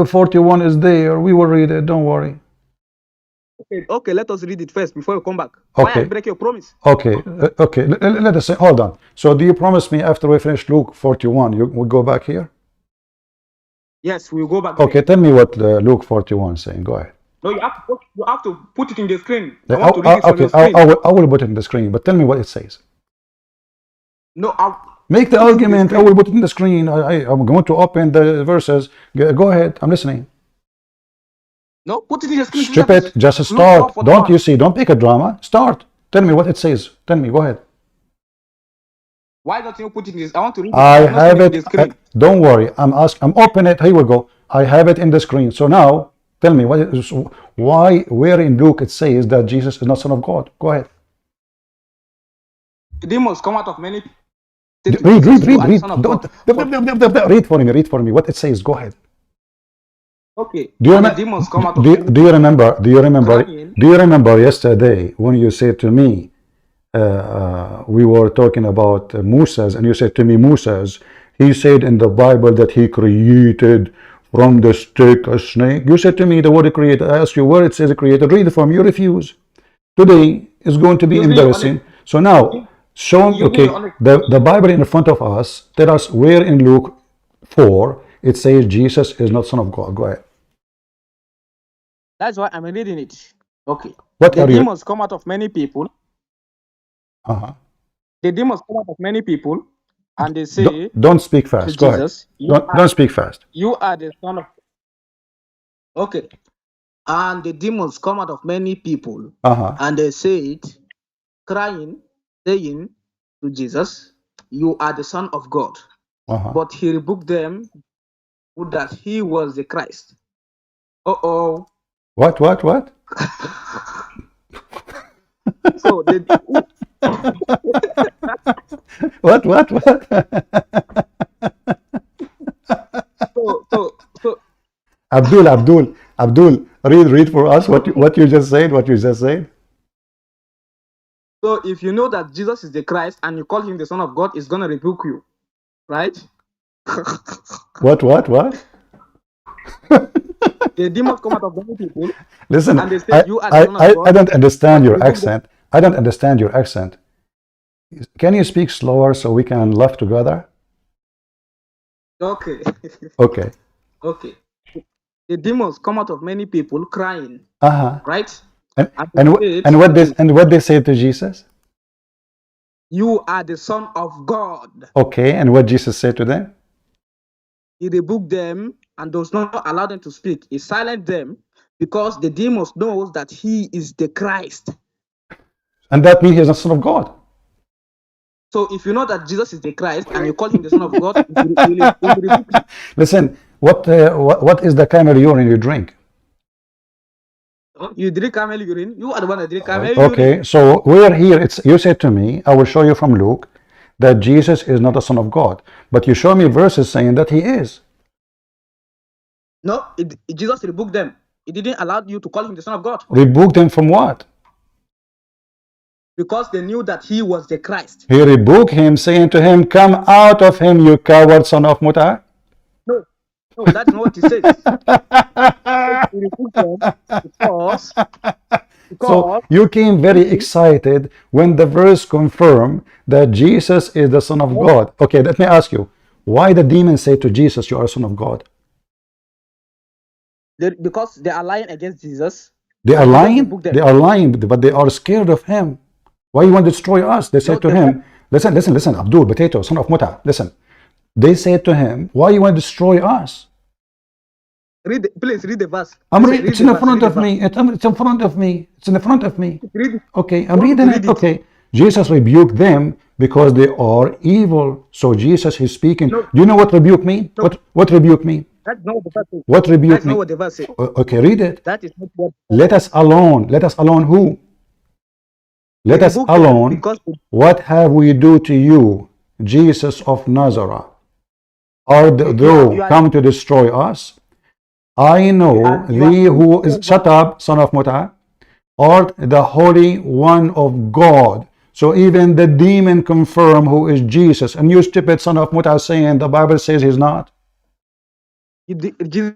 41 is there. We will read it. Don't worry. Okay, let us read it first before you come back. Why are you breaking your promise? Okay, okay. Let us say, hold on. So, do you promise me after we finish Luke 41, you will go back here? Yes, we'll go back. Okay, tell me what Luke 41 is saying. Go ahead. No, you have to put it in the screen. I want to read it from your screen. I will put it in the screen, but tell me what it says. No, make the argument. I will put it in the screen. I'm going to open the verses. Go ahead. I'm listening. No, put it in the screen. Stupid. Just start. Don't you see? Don't make a drama. Start. Tell me what it says. Tell me. Go ahead. Why don't you put it in this? I want to read it. I have it. Don't worry. I'm open it. Here we go. I have it in the screen. So now, tell me where in Luke it says that Jesus is not Son of God. Go ahead. Demons come out of many. Read. Read for me. Read for me. What it says. Go ahead. Okay. Do you remember yesterday when you said to me, we were talking about Moses, and you said to me, Moses, he said in the Bible that he created from the stick a snake. You said to me the word created. I asked you where it says created. Read it for me. You refuse. Today is going to be embarrassing. So now, show me, okay, the Bible in front of us, tell us where in Luke 4 it says Jesus is not Son of God. Go ahead. That's why I'm reading it. Okay. The demons come out of many people. The demons come out of many people, and they say, don't speak fast. Go ahead. Don't speak fast. You are the Son of. Okay. And the demons come out of many people, and they said, crying, saying to Jesus, you are the Son of God. But he rebuked them that he was the Christ. Uh-oh. What? So what? So Abdul, read for us what you just said. So if you know that Jesus is the Christ and you call him the Son of God, he's gonna rebuke you, right? What? The demons come out of many people. Listen, and they say, you are the Son of God. I don't understand your accent. I don't understand your accent. Can you speak slower so we can laugh together? Okay. Okay. Okay. The demons come out of many people crying. Right? And what they say to Jesus? You are the Son of God. Okay, and what Jesus said to them? He rebuked them and does not allow them to speak. He silenced them because the demons knows that he is the Christ. And that means he's the Son of God. So if you know that Jesus is the Christ and you call him the Son of God, he will rebuke you. Listen, what is the camel urine you drink? You drink camel urine. You are the one that drink camel urine. Okay, so we're here. You said to me, I will show you from Luke that Jesus is not the Son of God. But you show me verses saying that he is. No, Jesus rebuked them. He didn't allow you to call him the Son of God. Rebuked them from what? Because they knew that he was the Christ. He rebuked him, saying to him, come out of him, you coward son of Muta. No, that's not what he says. He rebuked them because so you came very excited when the verse confirmed that Jesus is the Son of God. Okay, let me ask you, why the demons say to Jesus, you are Son of God? Because they are lying against Jesus. They are lying? They are lying, but they are scared of him. Why you want to destroy us? They said to him, listen, Abdul, potato, son of Muta, listen. They said to him, why you want to destroy us? Please read the verse. It's in front of me. It's in front of me. It's in front of me. Okay, I'm reading it. Okay. Jesus rebuked them because they are evil. So Jesus is speaking. Do you know what rebuke mean? What rebuke mean? That's not what the verse says. What rebuke That's mean? not what the verse says. Okay, read it. That is not what. Let us alone. Let us alone who? Let us alone. What have we do to you, Jesus of Nazareth? Art thou come to destroy us? I know thee who is, shut up, son of Muta, art the Holy One of God. So even the demon confirm who is Jesus. And you stupid son of Muta saying the Bible says he's not. Jesus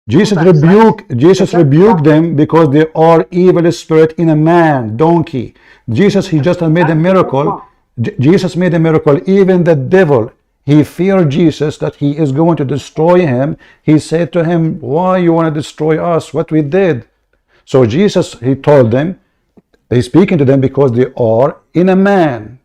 Jesus rebuked them because they are evil spirit in a man, donkey. Jesus, he just made a miracle. Jesus made a miracle. Even the devil, he feared Jesus that he is going to destroy him. He said to him, why you want to destroy us? What we did? So Jesus, he told them, he's speaking to them because they are in a man.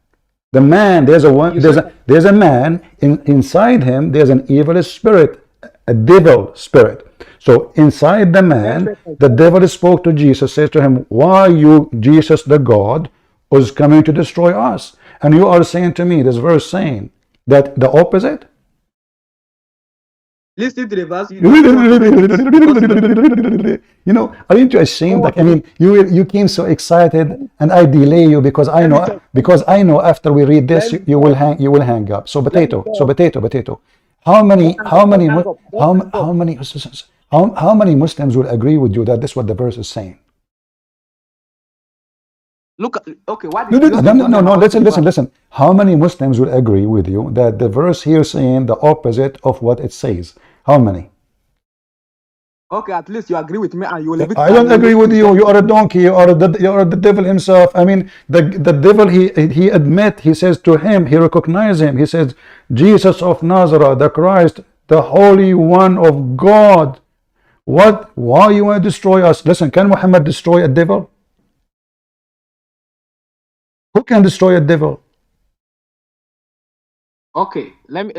The man, there's a man inside him. There's an evil spirit, a devil spirit. So inside the man, the devil spoke to Jesus, says to him, why you, Jesus the God, was coming to destroy us? And you are saying to me, this verse saying that the opposite? Listen to the verse. You know, aren't you ashamed? Like, I mean, you came so excited, and I delay you because I know after we read this, you will hang up. So potato. How many Muslims will agree with you that this is what the verse is saying? Look, okay, what? No. Listen. How many Muslims will agree with you that the verse here is saying the opposite of what it says? How many? Okay, at least you agree with me, and you will. I don't agree with you. You are a donkey. You are the devil himself. I mean, the devil. He admit. He says to him. He recognizes him. He says, Jesus of Nazareth, the Christ, the Holy One of God. What? Why you want to destroy us? Listen, can Muhammad destroy a devil? Who can destroy a devil? Okay, let me.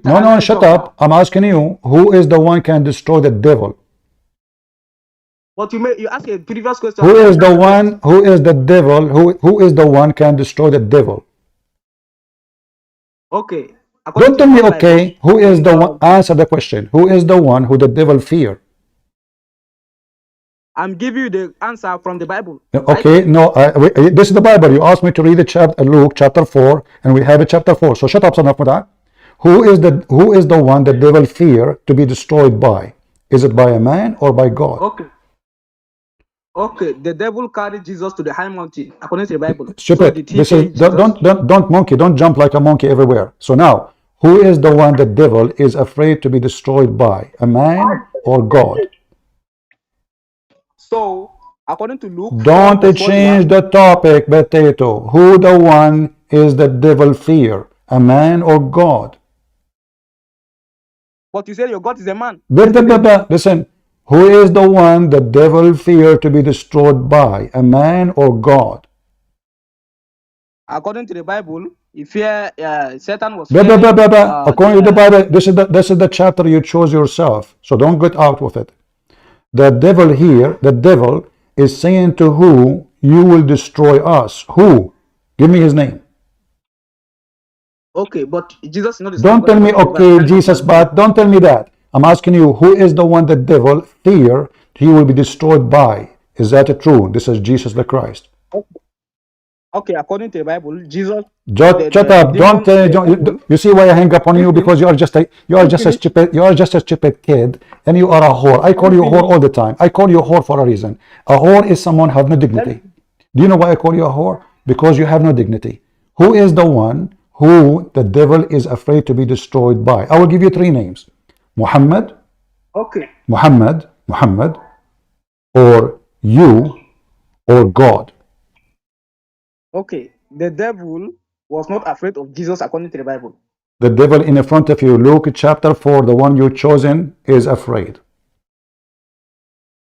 No, shut up. I'm asking you, who is the one can destroy the devil? But you asked a previous question. Who is the one? Who is the devil? Who is the one can destroy the devil? Okay. Don't tell me. Okay, who is the one? Answer the question. Who is the one who the devil fear? I'm giving you the answer from the Bible. Okay, right? No, this is the Bible. You asked me to read the chapter, Luke chapter 4, and we have a chapter 4. So shut up, son of that. Who is the one the devil fear to be destroyed by? Is it by a man or by God? Okay, the devil carried Jesus to the high mountain according to the Bible. Stupid. Don't monkey. Don't jump like a monkey everywhere. So now, who is the one the devil is afraid to be destroyed by? A man or God? So, according to Luke, don't change the topic, potato. Who the one is the devil fear? A man or God? But you said your God is a man. Listen, who is the one the devil fear to be destroyed by? A man or God? According to the Bible, if Satan was according to the Bible, this is the chapter you chose yourself. So don't get out with it. The devil here, the devil is saying to who you will destroy us. Who? Give me his name. Okay, but Jesus is not the Don't tell me, okay, Jesus, but don't tell me that. I'm asking you, who is the one the devil fear he will be destroyed by? Is that true? This is Jesus the Christ. Okay, according to the Bible, Jesus. Shut up! Don't you see why I hang up on you? Because you are just a stupid kid, and you are a whore. I call you a whore all the time. I call you a whore for a reason. A whore is someone who have no dignity. Do you know why I call you a whore? Because you have no dignity. Who is the one who the devil is afraid to be destroyed by? I will give you 3 names: Muhammad. Okay. Muhammad, or you, or God. Okay, the devil was not afraid of Jesus according to the Bible. The devil in front of you, Luke chapter 4, the one you chosen, is afraid.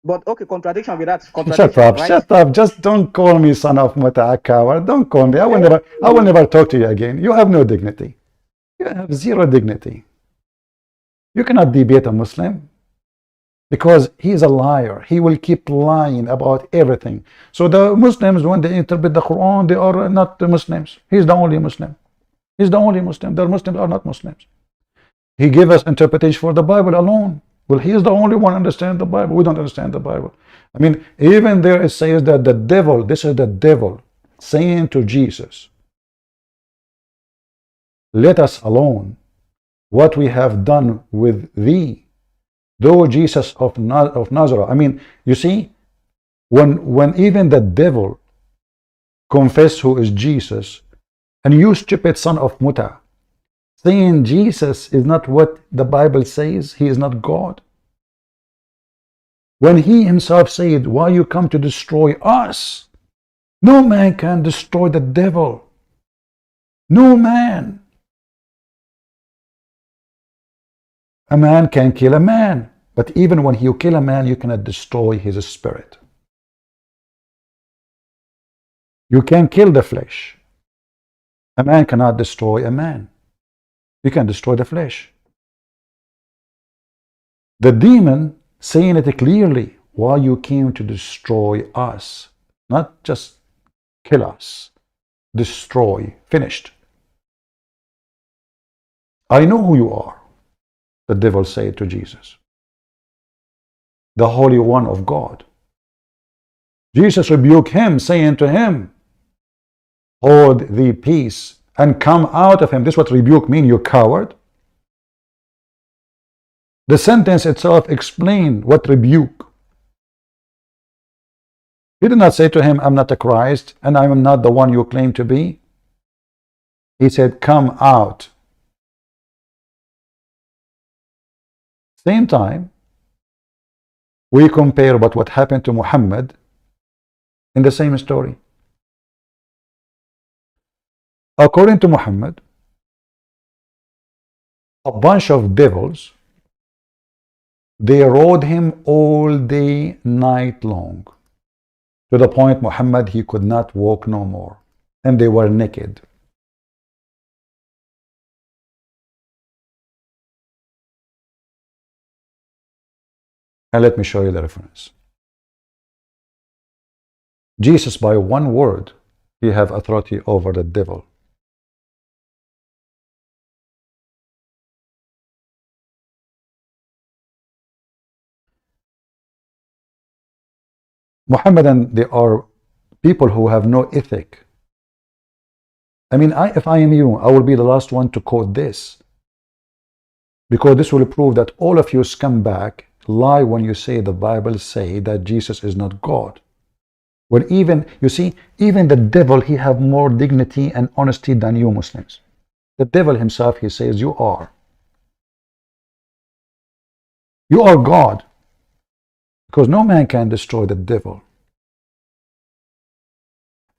But okay, contradiction with that. Shut up, right? Shut up. Just don't call me son of Muta'akawar. Don't call me. I will never talk to you again. You have no dignity. You have 0 dignity. You cannot debate a Muslim. Because he is a liar. He will keep lying about everything. So the Muslims, when they interpret the Quran, they are not the Muslims. He's the only Muslim. He's the only Muslim. The Muslims are not Muslims. He gave us interpretation for the Bible alone. Well, he is the only one who understands the Bible. We don't understand the Bible. I mean, even there it says that the devil, this is the devil saying to Jesus, let us alone what we have done with thee. Though Jesus of Nazareth, I mean, you see, when even the devil confess who is Jesus, and you stupid son of Muta, saying Jesus is not what the Bible says, he is not God. When he himself said, why you come to destroy us? No man can destroy the devil. No man. A man can kill a man, but even when you kill a man, you cannot destroy his spirit. You can kill the flesh. A man cannot destroy a man. You can destroy the flesh. The demon saying it clearly, why you came to destroy us, not just kill us, destroy, finished. I know who you are, the devil said to Jesus, the Holy One of God. Jesus rebuked him, saying to him, hold thee peace and come out of him. This is what rebuke means, you coward. The sentence itself explained what rebuke. He did not say to him, I'm not a Christ and I am not the one you claim to be. He said, come out. Same time, we compare what happened to Muhammad in the same story. According to Muhammad, a bunch of devils, they rode him all day, night long, to the point Muhammad, he could not walk no more, and they were naked. And let me show you the reference. Jesus, by one word, he have authority over the devil. Muhammadan, they are people who have no ethic. I mean, if I am you, I will be the last one to quote this, because this will prove that all of you scumbag lie when you say the Bible say that Jesus is not God. When even, you see, even the devil, he have more dignity and honesty than you Muslims. The devil himself, he says, you are. You are God. Because no man can destroy the devil.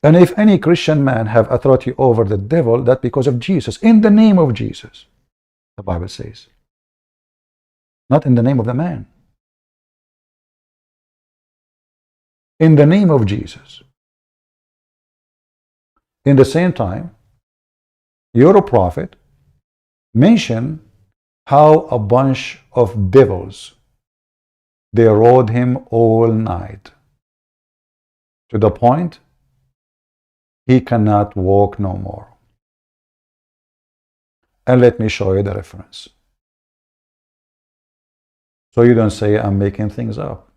And if any Christian man have authority over the devil, that because of Jesus, in the name of Jesus, the Bible says. Not in the name of the man. In the name of Jesus. In the same time, your prophet mentioned how a bunch of devils, they rode him all night, to the point he cannot walk no more. And let me show you the reference, so you don't say I'm making things up.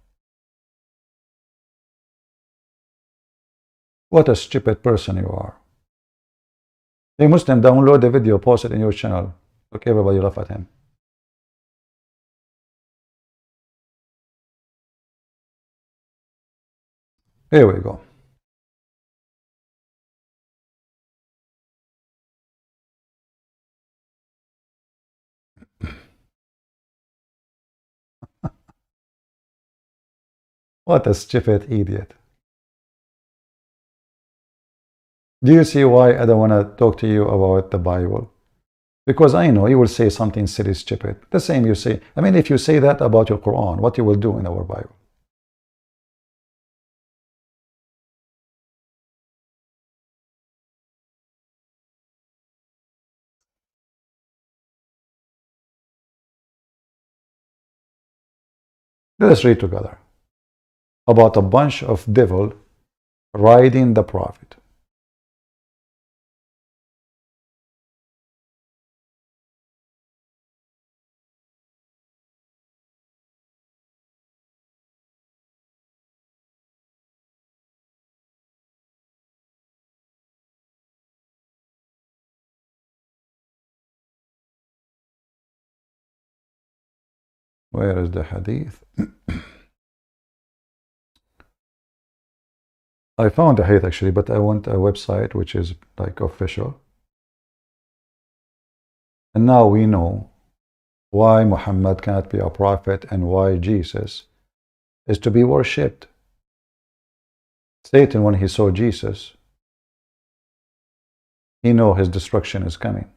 What a stupid person you are. Hey Muslim, download the video, post it in your channel. Okay, everybody laugh at him. Here we go. What a stupid idiot. Do you see why I don't want to talk to you about the Bible? Because I know you will say something silly, stupid. The same you say. I mean, if you say that about your Quran, what you will do in our Bible? Let us read together about a bunch of devil riding the prophet. Where is the hadith? I found a hadith actually, but I want a website which is like official. And now we know why Muhammad cannot be a prophet and why Jesus is to be worshipped. Satan, when he saw Jesus, he knew his destruction is coming.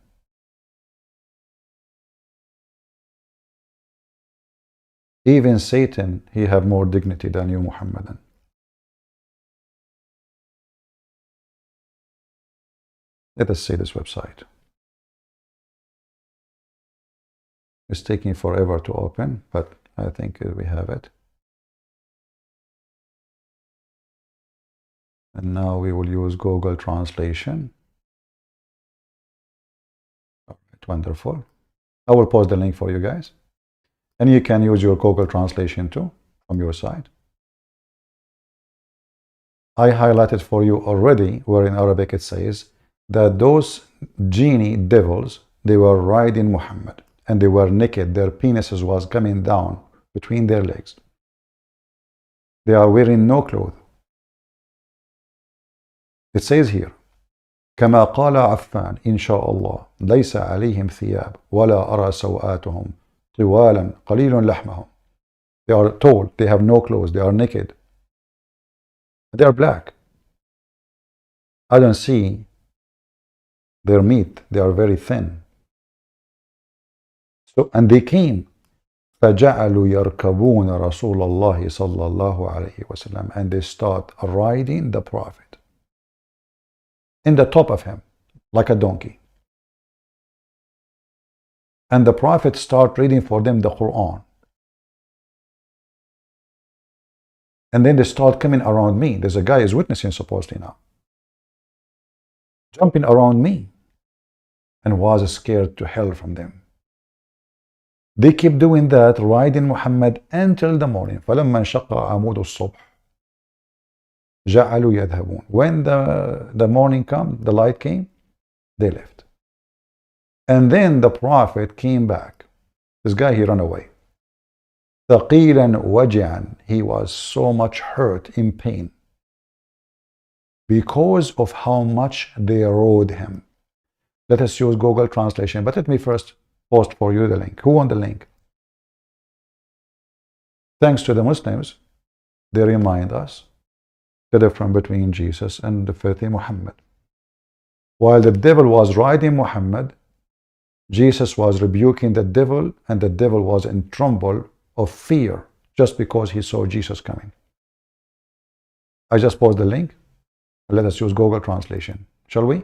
Even Satan, he have more dignity than you, Muhammadan. Let us see this website. It's taking forever to open, but I think we have it. And now we will use Google Translation. All right, wonderful. I will post the link for you guys. And you can use your Google Translation too, from your side. I highlighted for you already, where in Arabic it says that those genie devils, they were riding Muhammad. And they were naked. Their penises was coming down between their legs. They are wearing no clothes. It says here, كما قال عفان إن شاء الله ليس عليهم ثياب ولا أرى سوآتهم طوالا قليل لحمهم. They are told they have no clothes. They are naked. They are black. I don't see their meat. They are very thin. So, and they came فجعلوا يركبون رسول الله صلى الله عليه وسلم, and they start riding the Prophet in the top of him like a donkey. And the Prophet start reading for them the Quran. And then they start coming around me. There's a guy is witnessing supposedly now. Jumping around me, and was scared to hell from them. They keep doing that, riding Muhammad until the morning. فَلَمَّا انشَقَّ عَمُودُ الصُّبْحِ جَعَلُوا يَذْهَبُونَ. When the morning came, the light came, they left. And then the Prophet came back. This guy, he ran away. ثَقِيلًا وَجِعًا. He was so much hurt, in pain, because of how much they rode him. Let us use Google Translation, but let me first post for you the link. Who wants the link? Thanks to the Muslims, they remind us the difference between Jesus and the filthy Muhammad. While the devil was riding Muhammad, Jesus was rebuking the devil, and the devil was in tremble of fear just because he saw Jesus coming. I just post the link. Let us use Google Translation. Shall we?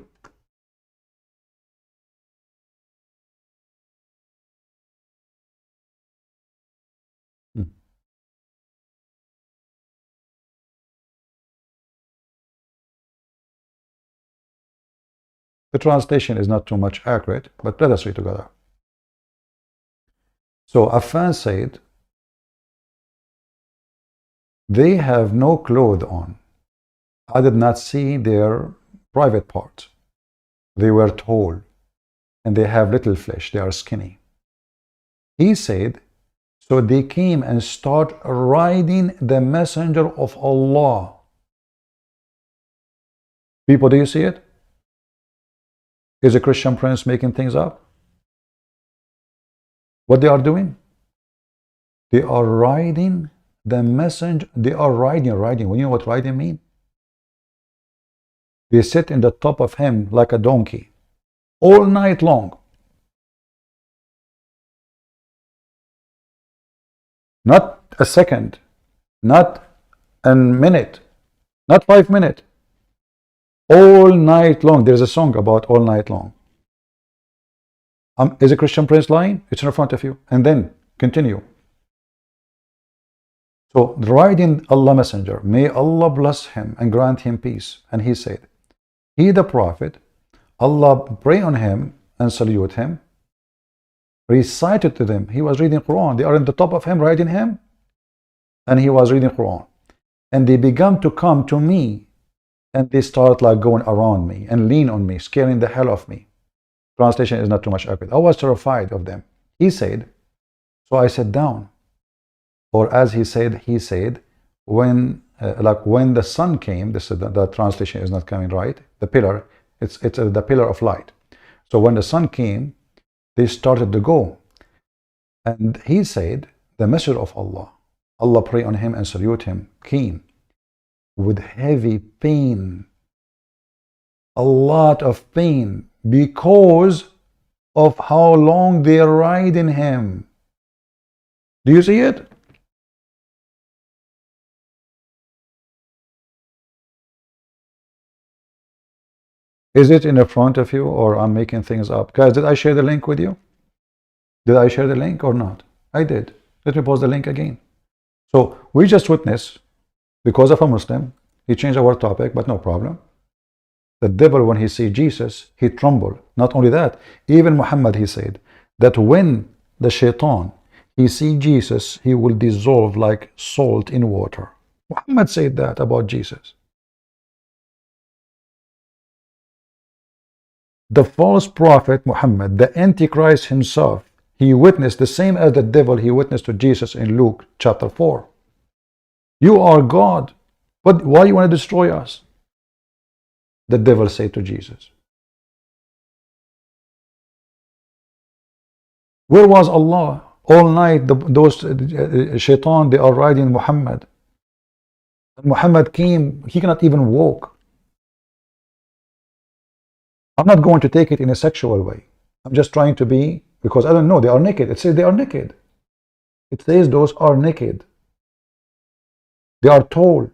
The translation is not too much accurate, but let us read together. So Affan said, they have no clothes on. I did not see their private parts. They were tall, and they have little flesh. They are skinny. He said, so they came and start riding the messenger of Allah. People, do you see it? Is a Christian prince making things up? What they are doing? They are riding the messenger. They are riding. You know what riding means? They sit in the top of him like a donkey all night long. Not a second, not a minute, not 5 minutes. All night long. There's a song about all night long. Is a Christian prince lying? It's in front of you. And then continue. So riding Allah Messenger, may Allah bless him and grant him peace. And he said, he the Prophet, Allah pray on him and salute him, recited to them. He was reading Quran. They are in the top of him, riding him, and he was reading Quran. And they began to come to me, and they start like going around me and lean on me, scaring the hell of me. Translation is not too much accurate. I was terrified of them. He said, so I sat down. Or as he said, when when the sun came, this is the translation is not coming right. The pillar, it's the pillar of light. So when the sun came, they started to go. And he said, the messenger of Allah, Allah pray on him and salute him, keen, with heavy pain, a lot of pain, because of how long they ride in him. Do you see it? Is it in the front of you, or I'm making things up? Guys, did I share the link with you? Did I share the link or not? I did. Let me post the link again. So we just witnessed, because of a Muslim, he changed our topic, but no problem. The devil, when he see Jesus, he trembled. Not only that, even Muhammad, he said that when the shaitan, he see Jesus, he will dissolve like salt in water. Muhammad said that about Jesus. The false prophet Muhammad, the Antichrist himself, he witnessed the same as the devil he witnessed to Jesus in Luke chapter 4. You are God. Why you want to destroy us? The devil said to Jesus. Where was Allah? All night those shaitan, they are riding Muhammad. Muhammad came, he cannot even walk. I'm not going to take it in a sexual way. I'm just trying to be, because I don't know, they are naked. It says they are naked. It says those are naked. They are tall.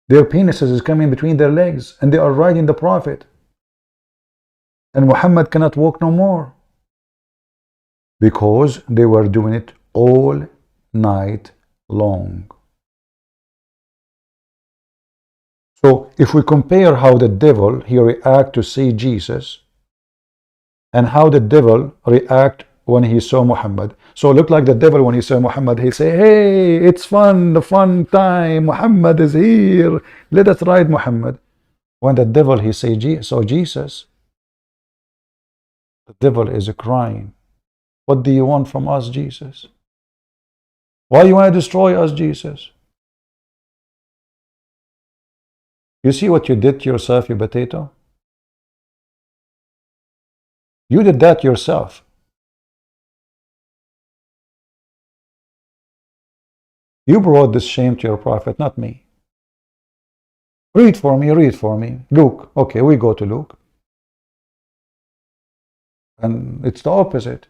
Their penises is coming between their legs, and they are riding the Prophet. And Muhammad cannot walk no more, because they were doing it all night long. So if we compare how the devil he react to see Jesus, and how the devil react when he saw Muhammad. So look like the devil when he saw Muhammad, he say, hey, it's fun, the fun time, Muhammad is here, let us ride Muhammad. When the devil he saw Jesus, the devil is crying, what do you want from us, Jesus? Why you want to destroy us, Jesus? You see what you did to yourself, you potato? You did that yourself. You brought this shame to your prophet, not me. Read for me, read for me. Luke. Okay, we go to Luke. And it's the opposite.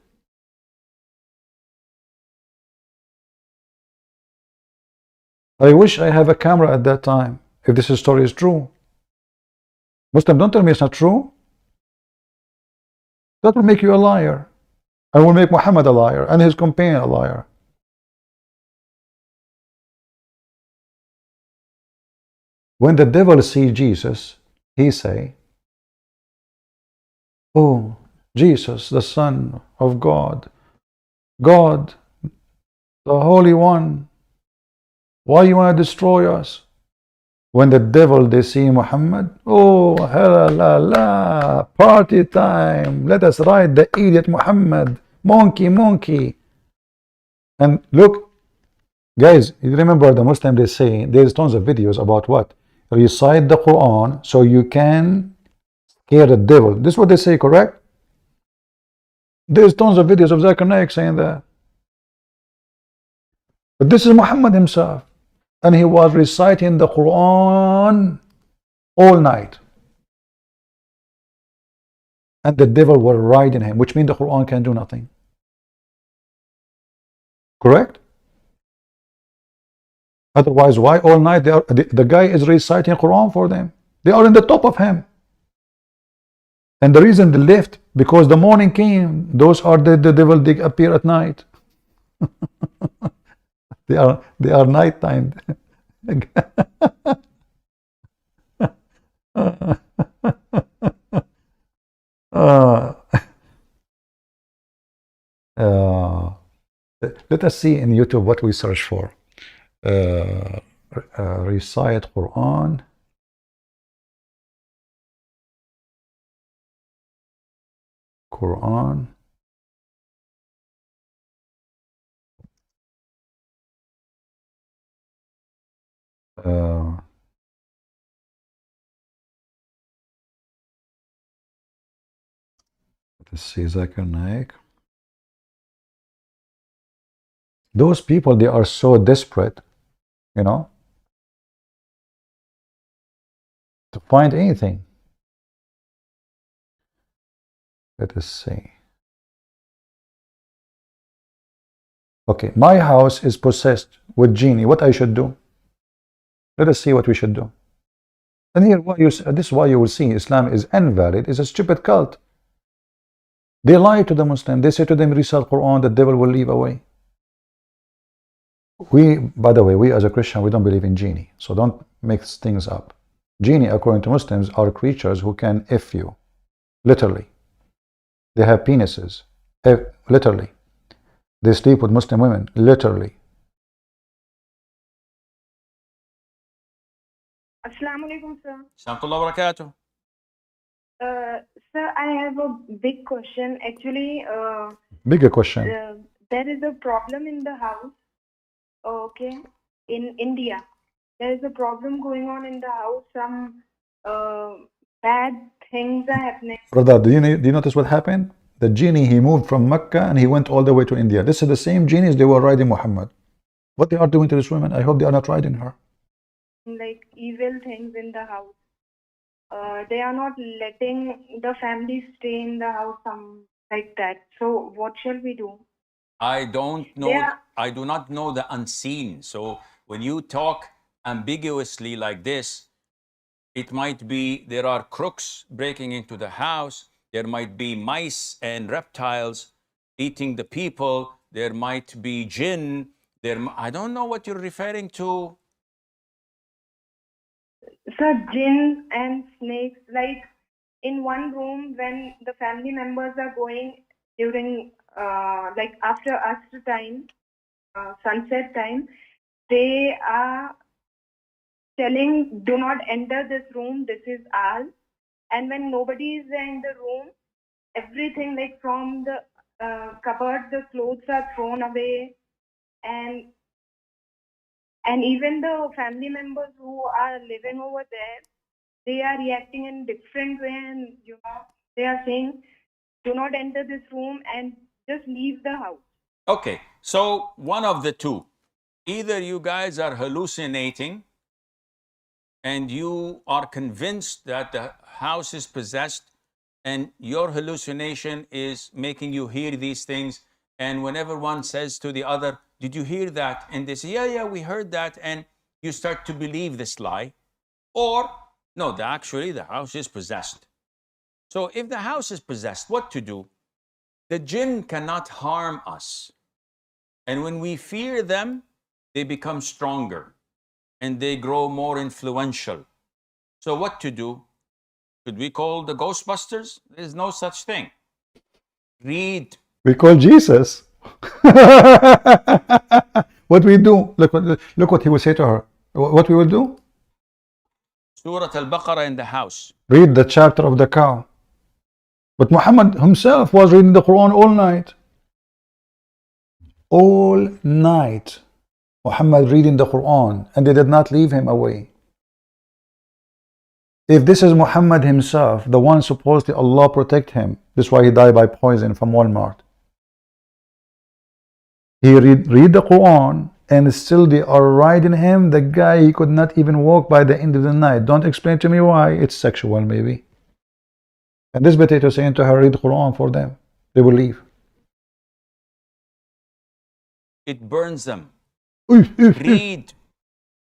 I wish I have a camera at that time, if this story is true. Muslim, don't tell me it's not true. That will make you a liar. I will make Muhammad a liar, and his companion a liar. When the devil see Jesus, he say, oh, Jesus, the Son of God, God, the Holy One, why you want to destroy us? When the devil they see Muhammad, oh, la la, party time, let us ride the idiot Muhammad, monkey, monkey. And look, guys, you remember the Muslim, they say, there's tons of videos about what? Recite the Quran so you can scare the devil. This is what they say, correct? There's tons of videos of Zakir Naik saying that. But this is Muhammad himself. And he was reciting the Quran all night. And the devil were riding him, which means the Quran can do nothing. Correct? Otherwise, why all night the guy is reciting Quran for them? They are in the top of him. And the reason they left, because the morning came. Those are the devil, they appear at night. they are nighttime. Let us see in YouTube what we search for. Recite Quran. Quran. Let's see, Zakir Naik. Those people, they are so desperate, you know, to find anything. Let us see. Okay, my house is possessed with genie. What I should do? Let us see what we should do. And here, this is why you will see Islam is invalid. It's a stupid cult. They lie to the Muslim. They say to them, recite Quran, the devil will leave away. By the way, we as a Christian, we don't believe in genie. So don't mix things up. Genie, according to Muslims, are creatures who can F you. Literally. They have penises. Literally. They sleep with Muslim women. Literally. Assalamu alaikum, sir. Assalamu wa barakatuh. Sir, I have a big question. Actually, bigger question. There is a problem in the house. Okay, in India, there is a problem going on in the house. Some bad things are happening. Brother, do you notice what happened? The genie, he moved from Mecca and he went all the way to India. This is the same genies they were riding Muhammad. What they are doing to this woman, I hope they are not riding her. Like evil things in the house. They are not letting the family stay in the house, like that. So what shall we do? I don't know. I do not know the unseen. So when you talk ambiguously like this, it might be there are crooks breaking into the house. There might be mice and reptiles eating the people. There might be jinn. I don't know what you're referring to. Sir, jinns and snakes, like in one room when the family members are going during, like after Asr time, sunset time, they are telling, do not enter this room, this is ours. And when nobody is there in the room, everything like from the cupboard, the clothes are thrown away, and even the family members who are living over there, they are reacting in different way, and they are saying, do not enter this room and just leave the house. Okay, so one of the two. Either you guys are hallucinating and you are convinced that the house is possessed, and your hallucination is making you hear these things, and whenever one says to the other, did you hear that? And they say, yeah, we heard that, and you start to believe this lie. Or, no, actually the house is possessed. So if the house is possessed, what to do? The jinn cannot harm us. And when we fear them, they become stronger and they grow more influential. So what to do? Should we call the Ghostbusters? There's no such thing. Read. We call Jesus. What we do? Look what he will say to her. What we will do? Surah Al-Baqarah in the house. Read the chapter of the cow. But Muhammad himself was reading the Quran all night. All night. Muhammad reading the Quran, and they did not leave him away. If this is Muhammad himself, the one supposedly Allah protect him, this is why he died by poison from Walmart. He read the Quran, and still they are riding him. The guy, he could not even walk by the end of the night. Don't explain to me why. It's sexual maybe. And this potato saying to her, read the Quran for them. They will leave. It burns them. Read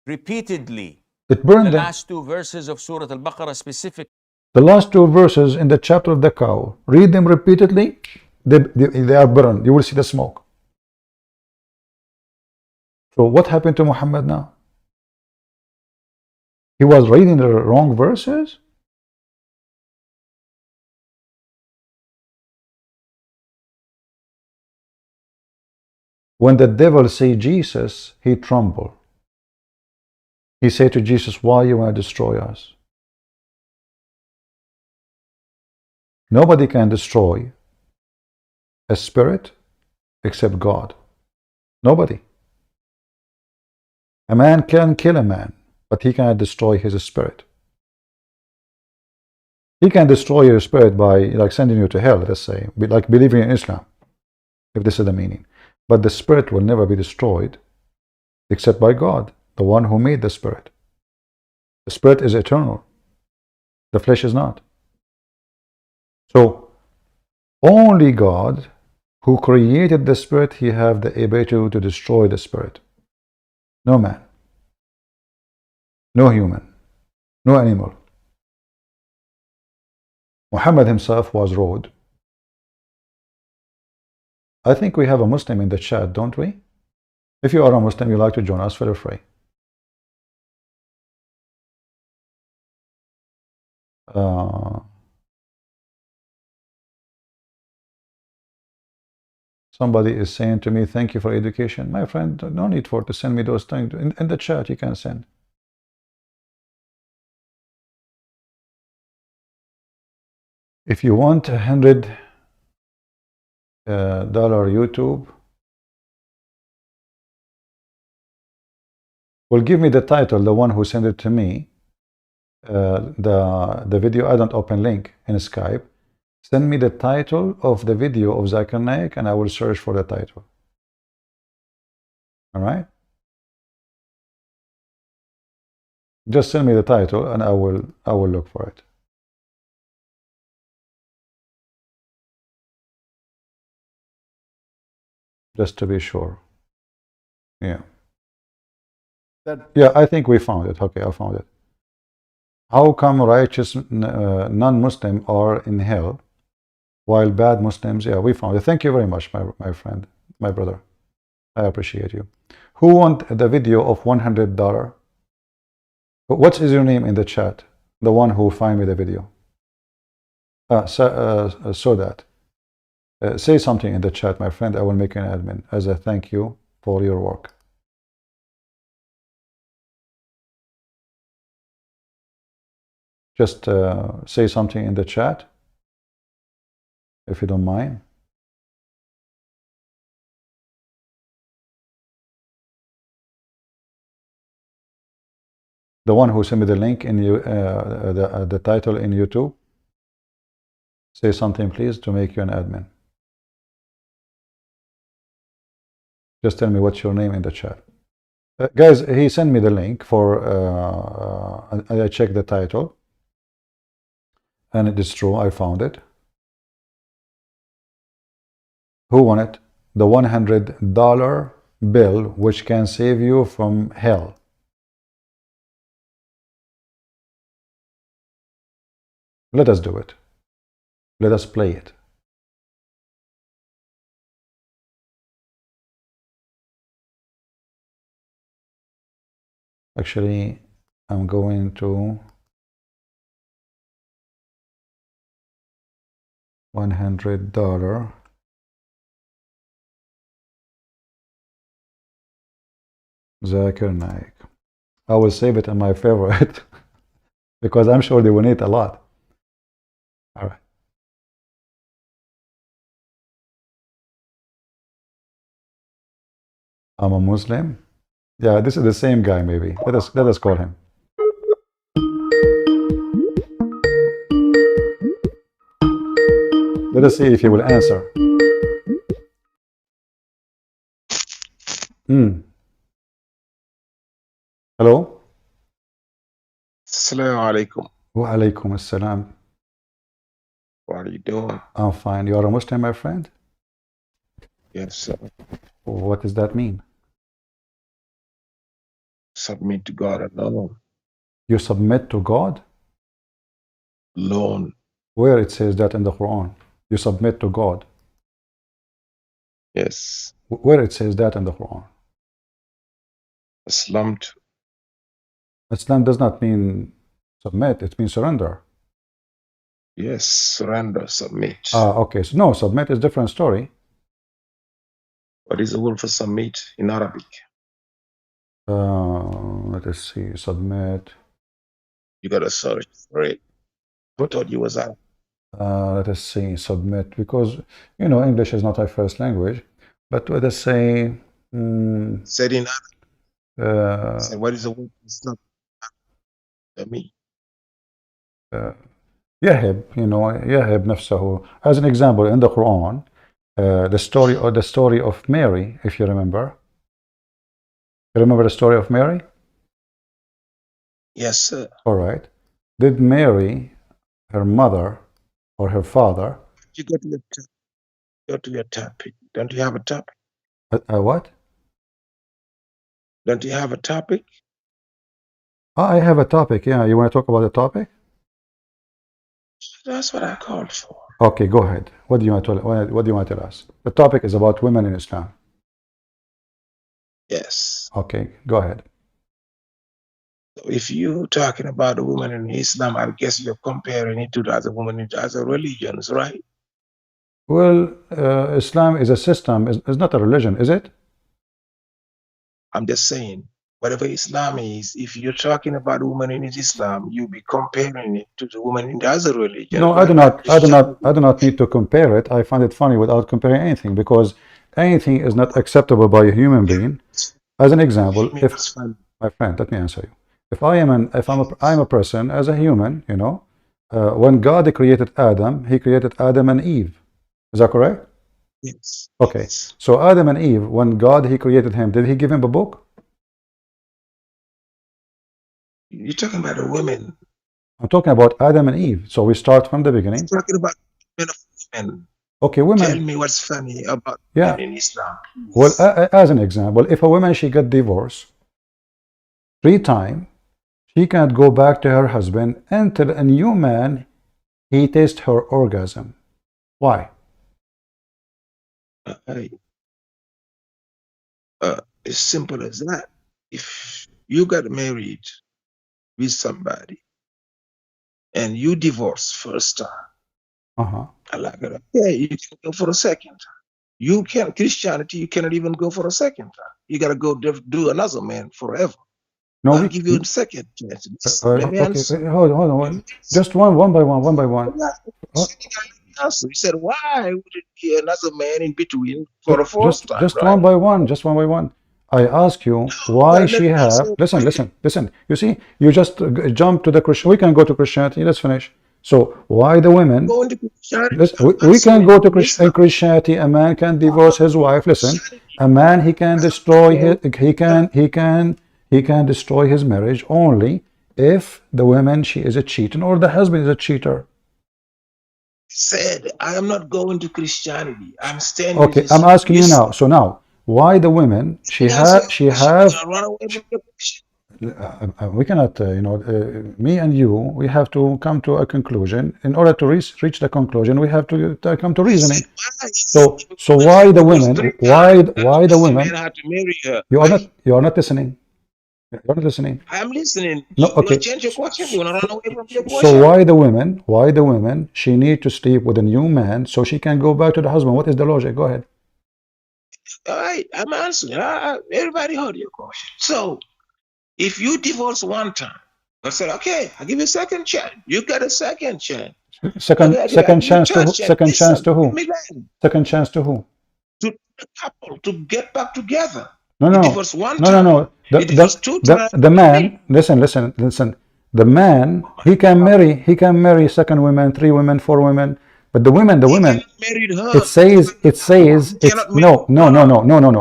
repeatedly. It burned the them. last two verses of Surah Al-Baqarah specific. The last two verses in the chapter of the cow. Read them repeatedly. They are burned. You will see the smoke. So what happened to Muhammad now? He was reading the wrong verses? When the devil say Jesus, he trembled. He said to Jesus, why you want to destroy us? Nobody can destroy a spirit except God. Nobody. A man can kill a man, but he cannot destroy his spirit. He can destroy your spirit by like sending you to hell, let's say, like believing in Islam, if this is the meaning. But the spirit will never be destroyed except by God, the one who made the spirit. The spirit is eternal. The flesh is not. So only God who created the spirit, he have the ability to destroy the spirit. No man, no human, no animal. Muhammad himself was rude. I think we have a Muslim in the chat, don't we? If you are a Muslim, you like to join us, feel free. Somebody is saying to me, thank you for education. My friend, no need to send me those things. In the chat, you can send. If you want $100 YouTube, well, give me the title, the one who sent it to me. The video, I don't open link in Skype. Send me the title of the video of Zakir Naik and I will search for the title. All right? Just send me the title and I will look for it. Just to be sure. Yeah. Yeah, I think we found it. Okay, I found it. How come righteous non-Muslim are in hell while bad Muslims? Yeah, we found it. Thank you very much, my friend, my brother. I appreciate you. Who want the video of $100? What is your name in the chat? The one who find me the video. So that. Say something in the chat, my friend. I will make you an admin as a thank you for your work. Just say something in the chat, if you don't mind. The one who sent me the link in the title in YouTube. Say something, please, to make you an admin. Just tell me what's your name in the chat. Guys, he sent me the link for, I checked the title. And it is true, I found it. Who won it? The $100 bill, which can save you from hell. Let us do it. Let us play it. Actually, I'm going to $100 Zakir Naik. I will save it in my favorite because I'm sure they will need a lot. All right. I'm a Muslim. Yeah, this is the same guy. Maybe let us call him. Let us see if he will answer. Hello. Assalamu alaikum. Wa alaikum assalam. What are you doing? I'm fine. You are a Muslim, my friend? Yes, sir. What does that mean? Submit to God alone. You submit to God? Alone. Where it says that in the Quran? You submit to God? Yes. Where it says that in the Quran? Islam. Islam does not mean submit, it means surrender. Yes, surrender, submit. Okay. So no, submit is a different story. What is the word for submit in Arabic? Let us see. Submit. You gotta search for it. I thought you was Arab. Let us see. Submit, because you know English is not our first language. But let us say. Said in Arabic. Say, what is the word for Islam? Me. يهب, you know, يهب نفسه. As an example, in the Quran, the story of Mary, if you remember. You remember the story of Mary? Yes, sir. All right. Did Mary, her mother or her father? You go to your topic. Don't you have a topic? What? Don't you have a topic? Oh, I have a topic. Yeah, you want to talk about the topic? That's what I called for. Okay, go ahead. What do you want to what do you want to tell us? The topic is about women in Islam. Yes. Okay, go ahead. So if you're talking about a woman in Islam, I guess you're comparing it to the other women in the other religions, right? Well, Islam is a system, is not a religion, is it? I'm just saying, whatever Islam is, if you're talking about a woman in Islam, you be comparing it to the woman in the other religions. No, I do not need to compare it. I find it funny without comparing anything, because anything is not acceptable by a human being. As an example, if my friend, let me answer you. If I'm a person as a human, you know, when God created Adam, He created Adam and Eve. Is that correct? Yes. Okay. So Adam and Eve, when God He created him, did He give him a book? You're talking about the women. I'm talking about Adam and Eve. So we start from the beginning. You're talking about women. Okay, women. Tell me what's funny about Yeah. women in Islam. Well, as an example, if a woman she got divorced 3 times, she can't go back to her husband until a new man he tastes her orgasm. Why? It's simple as that. If you got married with somebody and you divorce first time, yeah, you can go for a second time. You can't, Christianity, you cannot even go for a second time. You got to go do another man forever. No, I'll give you a second chance. Let me okay, answer. hold on. Just one by one. Answer. You said, why would it be another man in between for the first time? Just right? one by one. I ask you why she have. Listen. You see, you just jump to the Christian. We can go to Christianity. Let's finish. So why the women? We can go to Christianity. A man can divorce his wife. Listen, a man he can destroy his. He can destroy his marriage only if the woman she is a cheater or the husband is a cheater. Said, I am not going to Christianity. I'm standing. Okay, I'm asking you now. So now, why the women she have? We cannot, me and you, we have to come to a conclusion. In order to reach the conclusion, we have to come to reasoning. So why the women? Why the women? You are not listening. You're not listening. I'm listening. No, okay. Change your question. You want to run away from your question? So why the women? Why the women? She need to sleep with a new man so she can go back to the husband. What is the logic? Go ahead. All right, I'm answering. Everybody heard your question. So, if you divorce one time, I said, okay, I'll give you a second chance. You got a second chance. Second chance to who? Second chance to who? Second chance to who? To the couple to get back together. No. The man. Listen. The man he can marry second women, 3 women, 4 women. But the women. It says no.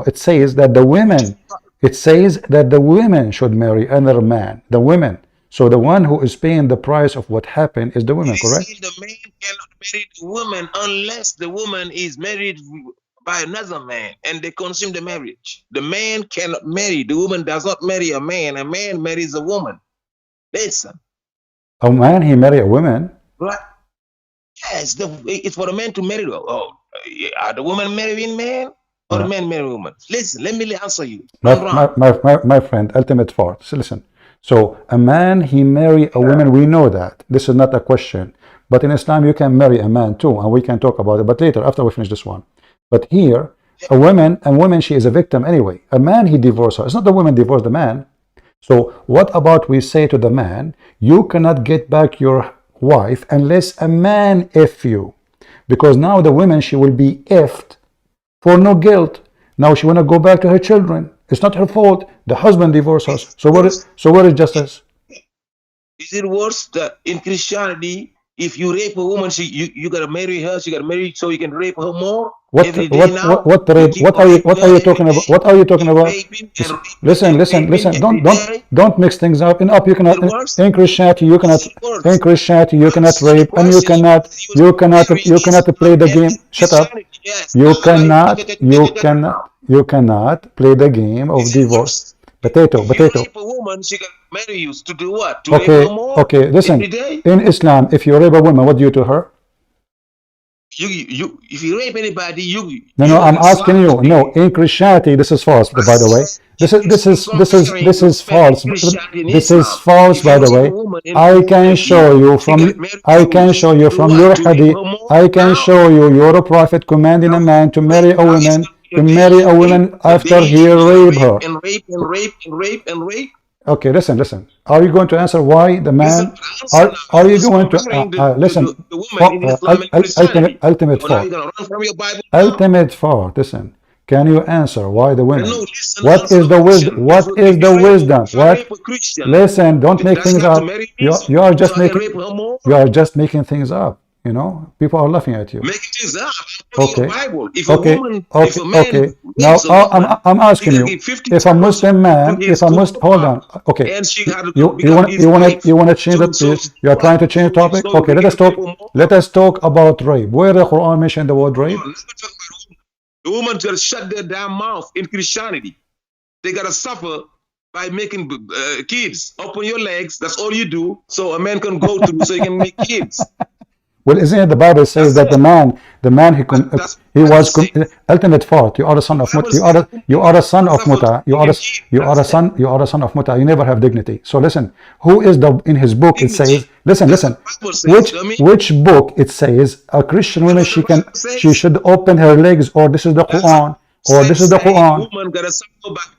It says that the women. It says that the women should marry another man. The women. So the one who is paying the price of what happened is the woman, correct? The man cannot marry the woman unless the woman is married by another man and they consume the marriage. The man cannot marry. The woman does not marry a man. A man marries a woman. Listen. A man he marry a woman. Right? Yes, it's for the man to marry. Are the woman marrying man or the man marrying woman? Listen, let me answer you. My friend, ultimate fault. So listen. So a man he marry a woman. We know that. This is not a question. But in Islam you can marry a man too, and we can talk about it. But later, after we finish this one. But here, a woman, she is a victim anyway. A man, he divorced her. It's not the woman divorced the man. So what about we say to the man, you cannot get back your wife unless a man if you. Because now the woman, she will be effed for no guilt. Now she want to go back to her children. It's not her fault. The husband divorced us. So where is justice? Is it worse that in Christianity, if you rape a woman, you gotta marry her. She gotta marry so you can rape her more. What Every day now. what rape? What are you talking about? What are you talking about? Listen. Don't mix things up. You cannot in Christianity you cannot rape, and you cannot play the game. Shut up. You cannot play the game of divorce. Potato. Rape a woman, she can marry you to do what? To rape her more? Okay. Listen. Every day? In Islam, if you rape a woman, what do you do to her? If you rape anybody, No, I'm asking you. No, in Christianity, this is false. By the way, this is false. This is false. By the way, I can show you from your hadith. I can show you your prophet commanding a man to marry a woman after he raped her. And rape. Okay, listen. Are you going to answer why the man? Are you going to listen? Ultimate fault. Listen. Can you answer why the women? What is the wisdom? What is the wisdom? What? Listen. Don't make things up. You are just making things up. You know, people are laughing at you. Making things up. Okay. Okay. Now I'm asking you, if a Muslim man, hold on. Okay. You want to change it? You are trying to change the topic. Okay. Let us talk about rape. Where the Quran mentioned the word rape? The woman gotta shut their damn mouth in Christianity. They gotta suffer by making kids. Open your legs. That's all you do. So a man can go through so he can make kids. Well, isn't it the Bible says that the man he was ultimate fault. You are a son of muta. You are a son of muta. You are a son of muta. You never have dignity. So listen, who is in his book it says, listen, which book it says a Christian woman she should open her legs, or this is the Quran, or this is the Quran.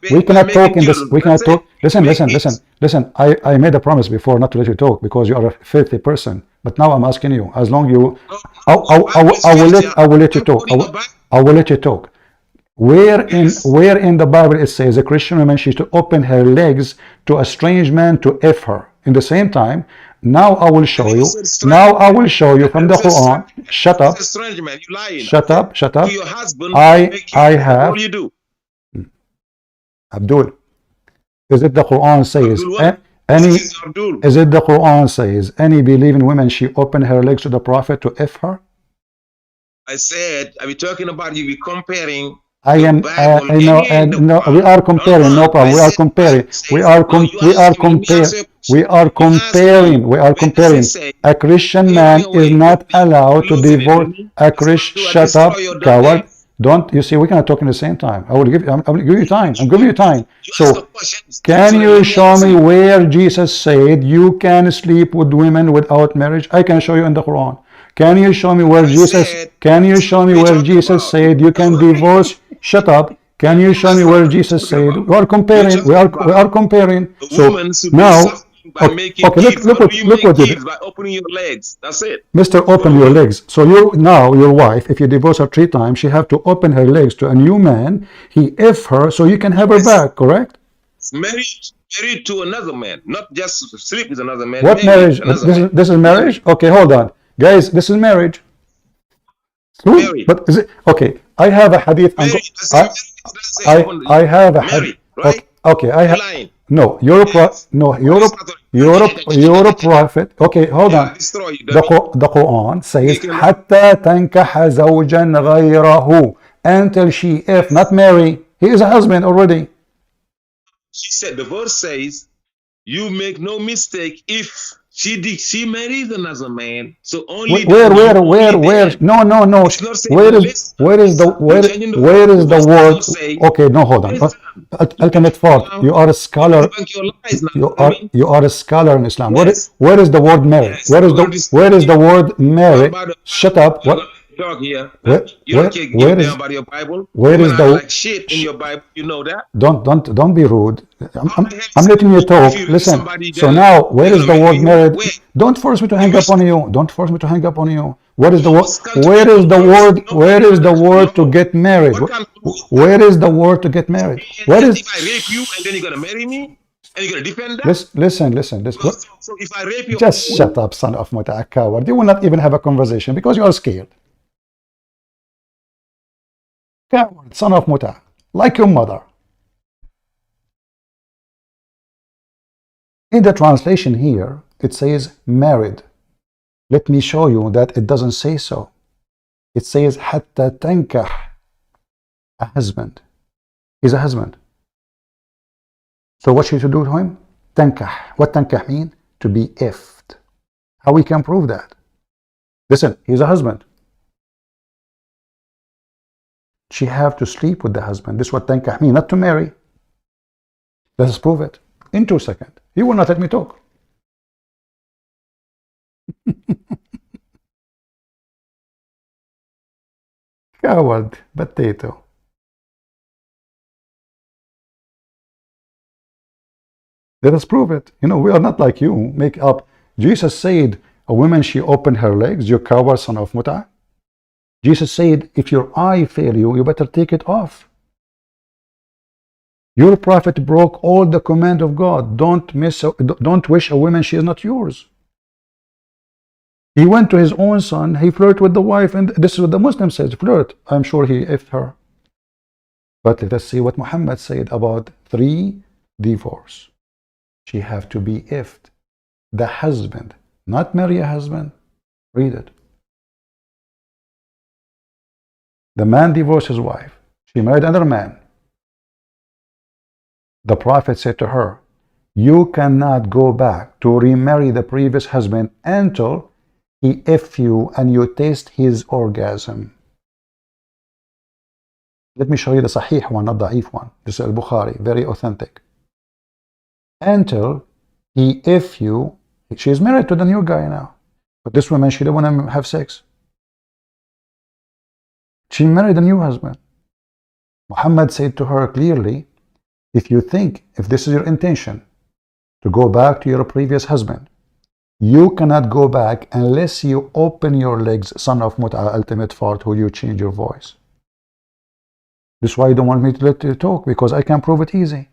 We cannot talk in this. We cannot talk. Listen. I made a promise before not to let you talk because you are a filthy person. But now I'm asking you. As long you, I will let you talk. I will let you talk. Where in the Bible it says a Christian woman she should open her legs to a strange man to f her? In the same time, now I will show you. Now I will show you from the Quran. Shut up. Shut up. I have. Abdul. Is it the Quran says is it the Quran says any believing woman she opened her legs to the Prophet to f her? I said, are we talking about you? We comparing. I am. No. We are comparing. No problem. We are comparing. We are comparing. A Christian man is not allowed to divorce a Christian. Shut up, coward. Don't you see? We cannot talk in the same time. I will give you time. I'm giving you time. So, can you show me where Jesus said you can sleep with women without marriage? I can show you in the Quran. Can you show me where Jesus? Can you show me where Jesus said you can divorce? Shut up. Can you show me where Jesus said we are comparing? We are comparing. So now. Okay, look what you did. By opening your legs. That's it. Mr. Open your legs. So your wife, if you divorce her 3 times, she have to open her legs to a new man. He F her so you can have her back, correct? Married to another man, not just sleep with another man. What marriage? This is marriage? Okay, hold on. Guys, this is marriage. But is it okay? I have a hadith. I have a hadith. Okay, I have. No, your prophet. Okay, hold on. The Quran says, "Hatta tankaha zawjan ghayrahu," until she if not marry. He is a husband already. She said the verse says, "You make no mistake if." She marries another man, so only where no. Where is the word? Okay, no, hold on. Ultimate fault. You are a scholar. You are a scholar in Islam. Where is the word marry? Where is the word marry? Shut up. What? Talk here. You don't care down about your Bible. Where is the like shit in your Bible? You know that. Don't be rude. I'm letting you talk. Listen. So now, where is the word married? Don't force me to hang up on you. Don't force me to hang up on you. What is the word? Where is the word? Where is the word to get married? Where is the word to get married? What is? If I rape you and then you're gonna marry me? And you're going to defend that? Listen. So if I rape you, Just shut up, son of Muta, coward. You will not even have a conversation because you are scared. Coward, son of Muta, like your mother. In the translation here, it says married. Let me show you that it doesn't say so. It says حتى تنكح, a husband. He's a husband. So what should you do to him? تنكح. What تنكح mean? To be effed. How we can prove that? Listen, he's a husband. She have to sleep with the husband. This is what تنكح mean, not to marry. Let us prove it in 2 seconds. You will not let me talk. Coward, potato. Let us prove it. You know, we are not like you. Make up. Jesus said, a woman, she opened her legs. You coward, son of Muta. Jesus said, if your eye fail you, you better take it off. Your prophet broke all the command of God. Don't wish a woman she is not yours. He went to his own son. He flirted with the wife, and this is what the Muslim says: flirt. I'm sure he effed her. But let us see what Muhammad said about 3 divorce. She have to be effed. The husband, not marry a husband. Read it. The man divorced his wife. She married another man. The Prophet said to her, you cannot go back to remarry the previous husband until he F you and you taste his orgasm. Let me show you the Sahih one, not the Da'if one. This is Al-Bukhari, very authentic. Until he F you, she is married to the new guy now. But this woman, she don't want to have sex. She married a new husband. Muhammad said to her clearly, if you think, if this is your intention, to go back to your previous husband, you cannot go back unless you open your legs, son of Mut'a, ultimate fart, who you change your voice. This is why you don't want me to let you talk, because I can prove it easy.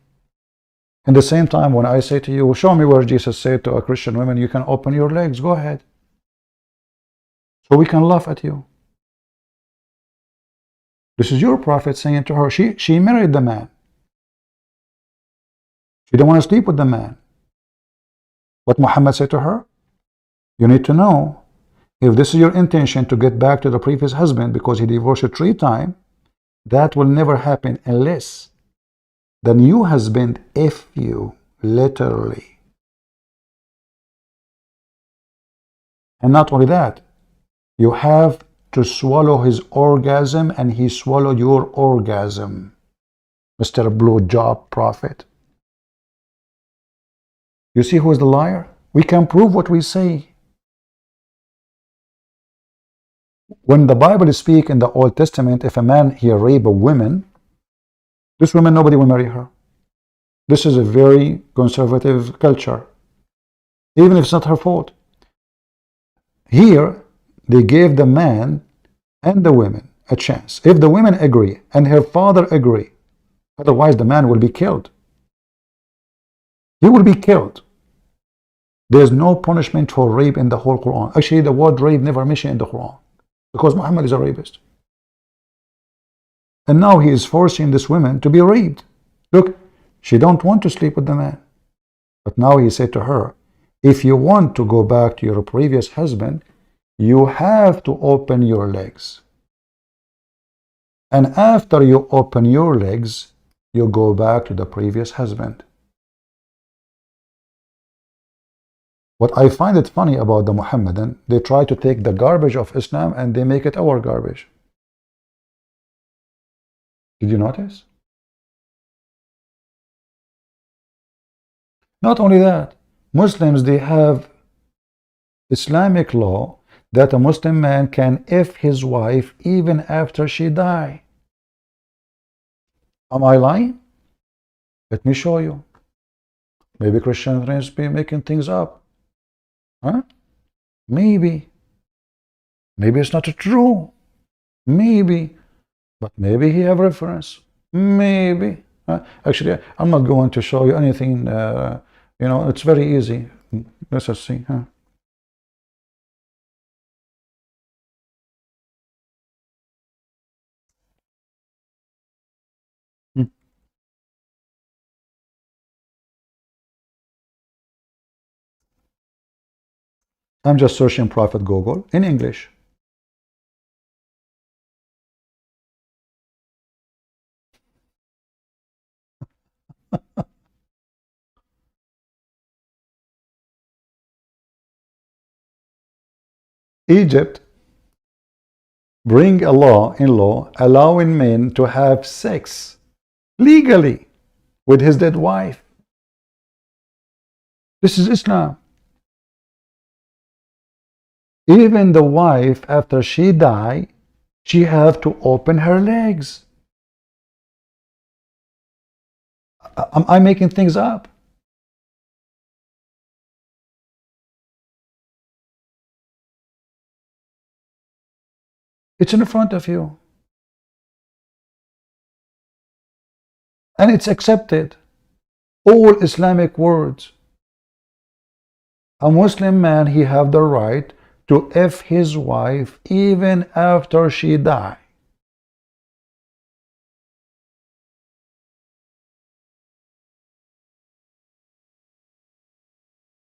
In the same time, when I say to you, show me where Jesus said to a Christian woman, you can open your legs, go ahead. So we can laugh at you. This is your prophet saying to her, she married the man. She didn't want to sleep with the man. What Muhammad said to her? You need to know, if this is your intention to get back to the previous husband because he divorced you 3 times, that will never happen unless the new husband F you, literally. And not only that, you have to swallow his orgasm and he swallowed your orgasm. Mr. Blowjob Prophet. You see who is the liar? We can prove what we say. When the Bible speaks in the Old Testament, if a man here rape a woman, this woman, nobody will marry her. This is a very conservative culture, even if it's not her fault. Here, they gave the man and the women a chance. If the women agree and her father agree, otherwise the man will be killed. He will be killed. There is no punishment for rape in the whole Quran. Actually, the word rape never mentioned in the Quran, because Muhammad is a rapist. And now he is forcing this woman to be raped. Look, she don't want to sleep with the man. But now he said to her, if you want to go back to your previous husband, you have to open your legs. And after you open your legs, you go back to the previous husband. What I find it funny about the Muhammadan, they try to take the garbage of Islam and they make it our garbage. Did you notice? Not only that, Muslims, they have Islamic law that a Muslim man can F his wife even after she die. Am I lying? Let me show you. Maybe Christians be making things up. Huh? Maybe. Maybe it's not true. Maybe. But maybe he have reference. Maybe. Actually, I'm not going to show you anything. You know, it's very easy. Let's just see. I'm just searching Prophet Google in English. Egypt bring a law in law allowing men to have sex legally with his dead wife. This is Islam. Even the wife, after she die, she have to open her legs. Am I making things up? It's in front of you. And it's accepted. All Islamic words. A Muslim man, he have the right to F his wife even after she die.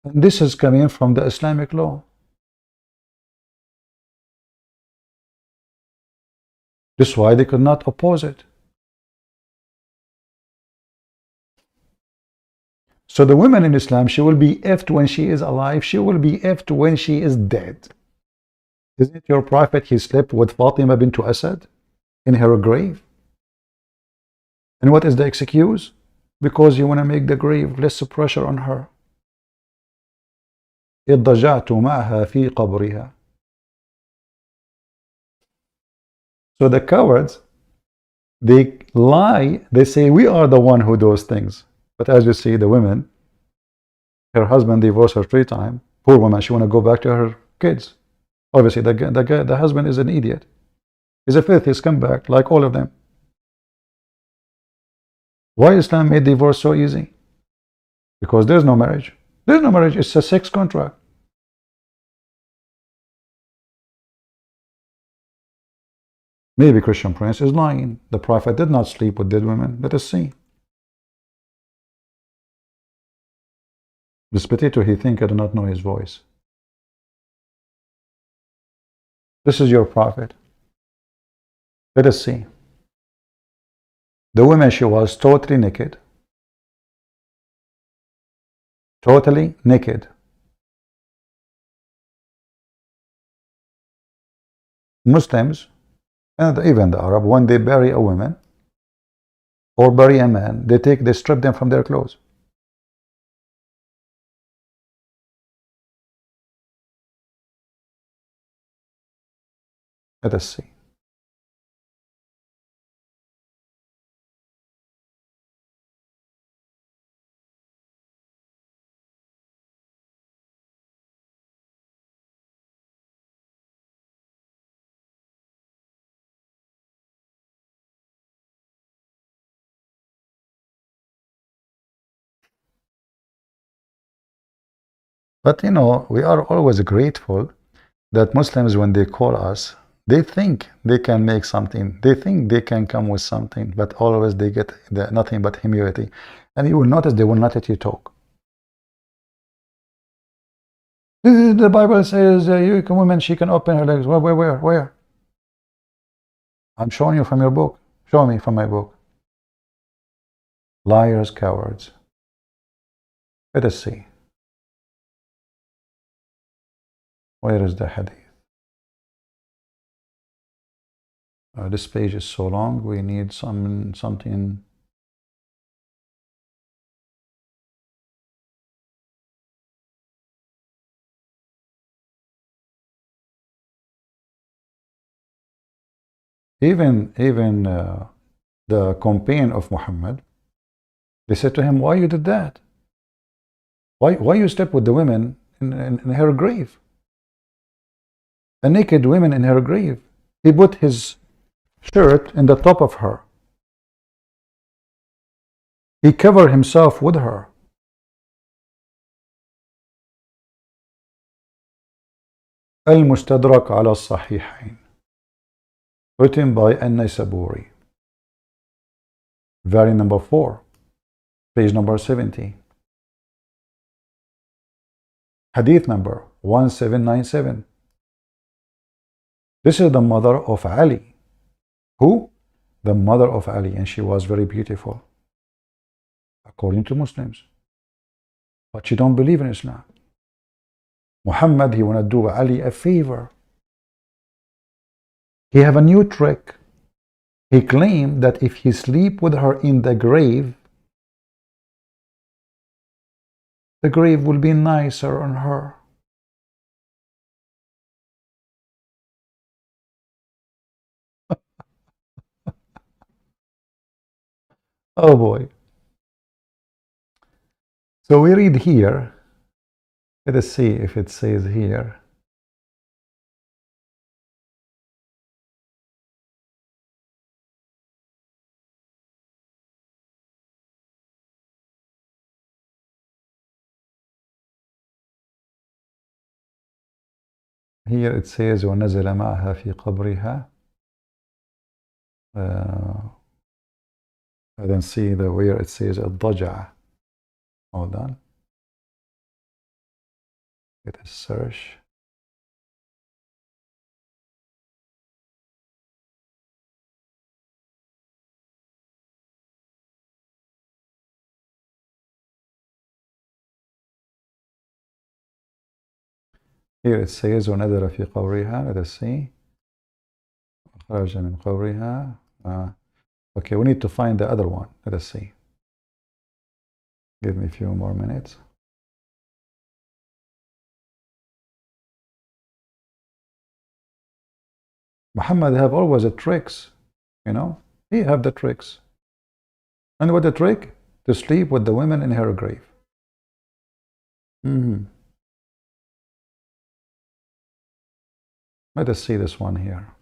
And this is coming from the Islamic law. This is why they could not oppose it. So the woman in Islam, she will be effed when she is alive. She will be effed when she is dead. Isn't it your prophet, he slept with Fatima bint Asad in her grave? And what is the excuse? Because you want to make the grave less pressure on her. اضطجعت معها في قبرها. So the cowards, they lie, they say we are the one who does things. But as you see, the women, her husband divorced her 3 times. Poor woman, she want to go back to her kids. Obviously, the husband is an idiot. He's a filthy scumbag, like all of them. Why Islam made divorce so easy? Because there's no marriage. There's no marriage, it's a sex contract. Maybe Christian Prince is lying. The Prophet did not sleep with dead women. Let us see. This potato, he think I do not know his voice. This is your Prophet. Let us see. The woman, she was totally naked. Totally naked. Muslims, and even the Arab, when they bury a woman or bury a man, they strip them from their clothes. Let us see. But you know, we are always grateful that Muslims, when they call us, they think they can make something. They think they can come with something, but always they get nothing but humility. And you will notice they will not let you talk. The Bible says women, she can open her legs. Where? I'm showing you from your book. Show me from my book. Liars, cowards. Let us see. Where is the hadith? This page is so long, we need something. Even the companion of Muhammad, they said to him, why you did that? Why you slept with the women in her grave? A naked woman in her grave. He put his shirt in the top of her. He covered himself with her. المستدرك على الصحيحين, written by An-Naysaburi, volume number 4, page number 70, hadith number 1797. This is the mother of Ali. Who? The mother of Ali, and she was very beautiful, according to Muslims. But she don't believe in Islam. Muhammad, he want to do Ali a favor. He have a new trick. He claimed that if he sleep with her in the grave will be nicer on her. Oh boy. So we read here. Let us see if it says here. Here it says وَنَزَلَ مَعَهَا فِي قَبْرِهَا. I don't see the where it says الضجع. Hold on. Let us search. Here it says وَنَزَلَ فِي قَبْرِهَا. Let us see. خرج من قبرها. Okay, we need to find the other one. Let us see. Give me a few more minutes. Muhammad have always the tricks, you know. He have the tricks. And what the trick? To sleep with the women in her grave. Let us see this one here.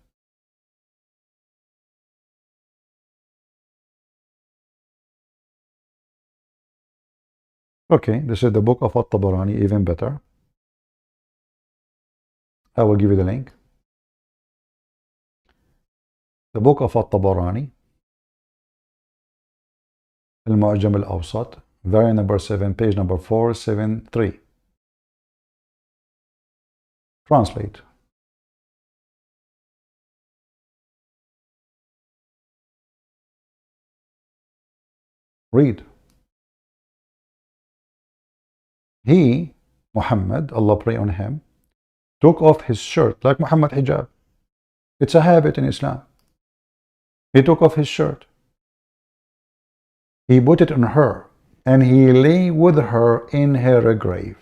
Okay, this is the book of At-Tabarani, even better. I will give you the link. The book of At-Tabarani, Al-Mu'jam Al-Awsat, volume number 7, page number 473. Translate. Read. He, Muhammad, Allah pray on him, took off his shirt, like Muhammad hijab. It's a habit in Islam. He took off his shirt. He put it on her, and he lay with her in her grave.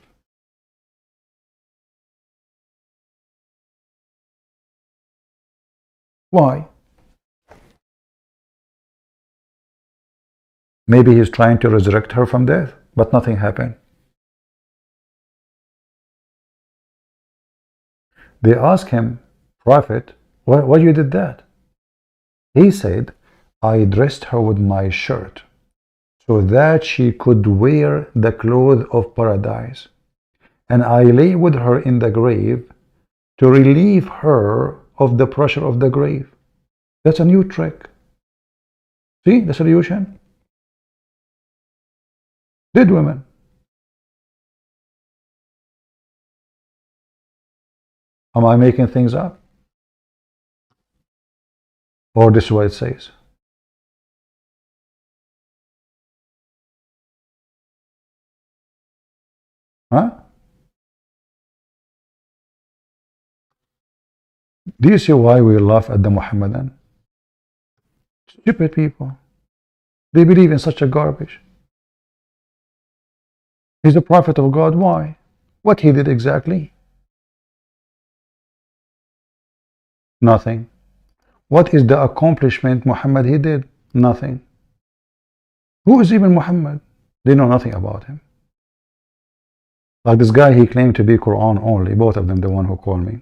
Why? Maybe he's trying to resurrect her from death, but nothing happened. They asked him, Prophet, why you did that? He said, I dressed her with my shirt so that she could wear the clothes of paradise. And I lay with her in the grave to relieve her of the pressure of the grave. That's a new trick. See the solution? Dead women. Am I making things up? Or this is what it says? Huh? Do you see why we laugh at the Muhammadan? Stupid people. They believe in such a garbage. He's a prophet of God. Why? What he did exactly? Nothing. What is the accomplishment Muhammad he did? Nothing. Who is even Muhammad? They know nothing about him. Like this guy, he claimed to be Quran only. Both of them, the one who called me.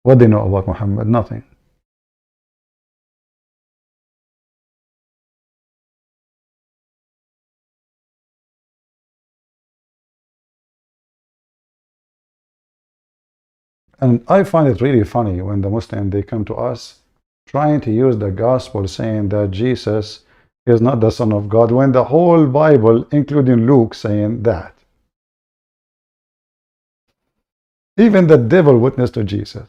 What they know about Muhammad? Nothing. And I find it really funny when the Muslim, they come to us trying to use the gospel saying that Jesus is not the Son of God, when the whole Bible, including Luke, saying that. Even the devil witnessed to Jesus.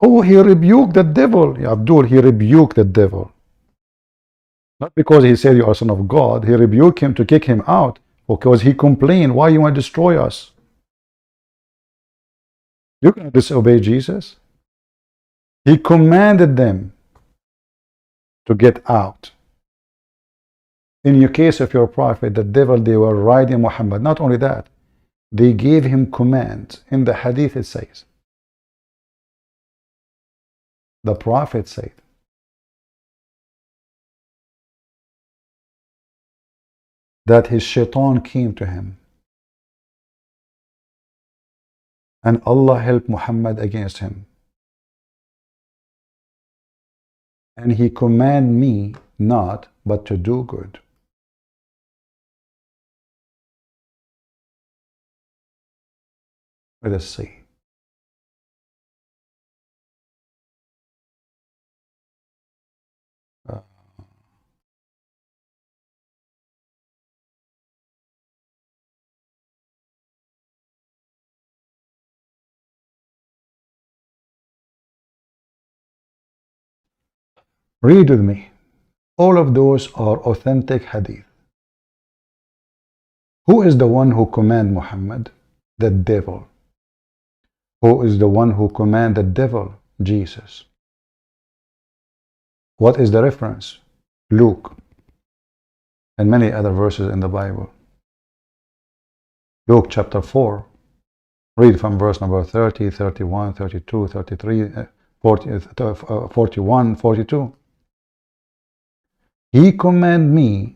Oh, he rebuked the devil. Yeah, Abdul, he rebuked the devil. Not because he said you are Son of God. He rebuked him to kick him out because he complained, why you want to destroy us? You cannot disobey Jesus. He commanded them to get out. In your case of your prophet, the devil, they were riding Muhammad. Not only that, they gave him commands. In the hadith it says, the prophet said, that his shaitan came to him and Allah helped Muhammad against him. And he commanded me not but to do good. Let us see. Read with me. All of those are authentic hadith. Who is the one who commanded Muhammad? The devil. Who is the one who commanded the devil? Jesus. What is the reference? Luke. And many other verses in the Bible. Luke chapter 4. Read from verse number 30, 31, 32, 33, 40, 41, 42. He commanded me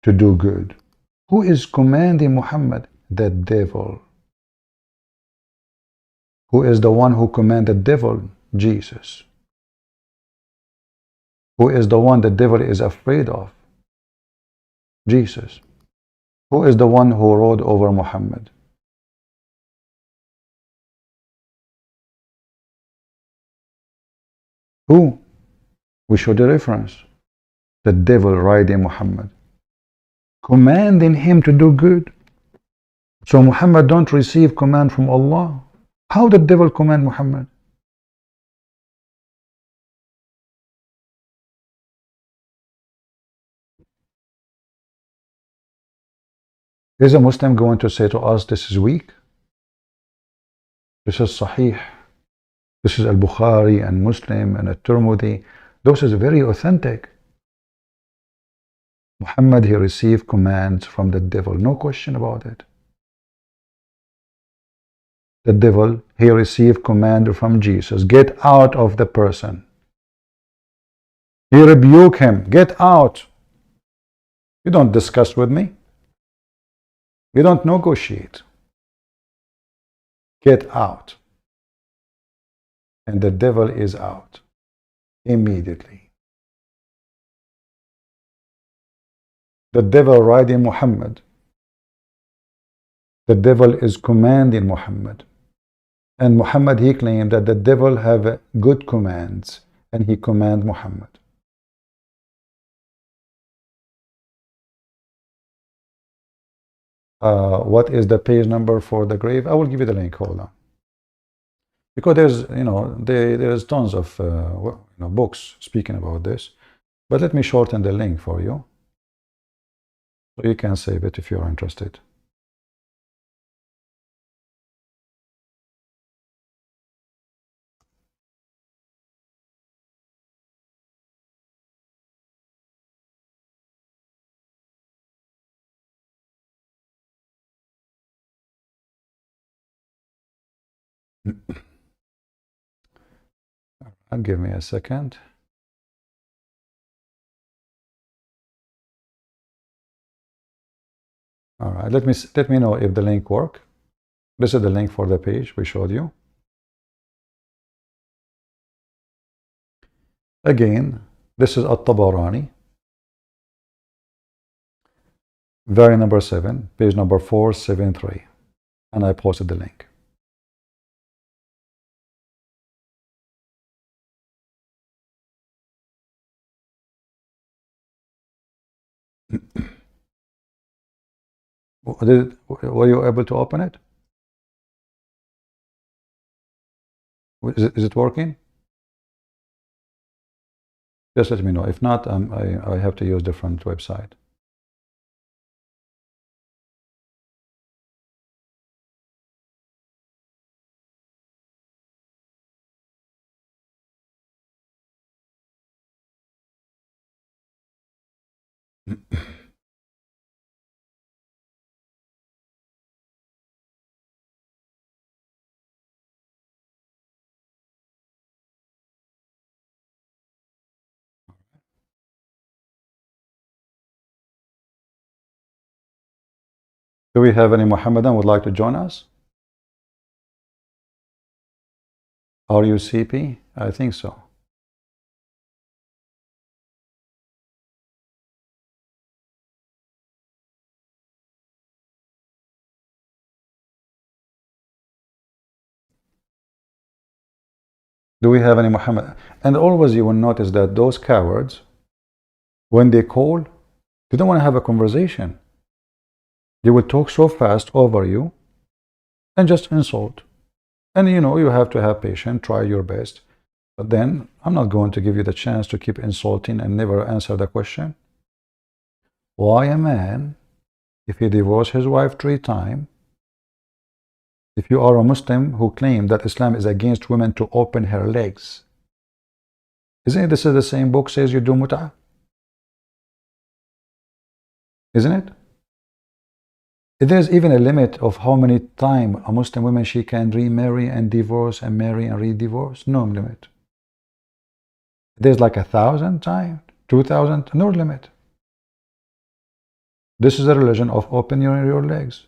to do good. Who is commanding Muhammad? The devil. Who is the one who commanded the devil? Jesus. Who is the one the devil is afraid of? Jesus. Who is the one who rode over Muhammad? Who? We show the reference. The devil riding Muhammad, commanding him to do good. So Muhammad don't receive command from Allah. How did the devil command Muhammad? Is a Muslim going to say to us, this is weak? This is Sahih. This is Al-Bukhari and Muslim and At-Tirmidhi. This is very authentic. Muhammad, he received commands from the devil. No question about it. The devil, he received command from Jesus. Get out of the person. He rebuked him. Get out. You don't discuss with me. You don't negotiate. Get out. And the devil is out immediately. The devil riding Muhammad. The devil is commanding Muhammad. And Muhammad, he claimed that the devil have good commands and he command Muhammad. What is the page number for the grave? I will give you the link. Hold on. Because there's, there's tons of books speaking about this. But let me shorten the link for you, so you can save it if you're interested. Give me a second. All right, let me know if the link works. This is the link for the page we showed you. Again, this is At-Tabarani, very number 7, page number 473. and I posted the link. Were you able to open it? Is it working? Just let me know. If not, I have to use different website. Do we have any Muhammadan who would like to join us? Are you CP? I think so. Do we have any Muhammad? And always you will notice that those cowards, when they call, they don't want to have a conversation. They will talk so fast over you and just insult. And you know, you have to have patience, try your best. But then I'm not going to give you the chance to keep insulting and never answer the question. Why a man, if he divorced his wife 3 times, if you are a Muslim who claim that Islam is against women to open her legs, isn't it this is the same book says you do mut'ah? Isn't it? There's even a limit of how many times a Muslim woman she can remarry and divorce and marry and re-divorce. No limit. There's like 1,000 times, 2,000, no limit. This is a religion of open your legs,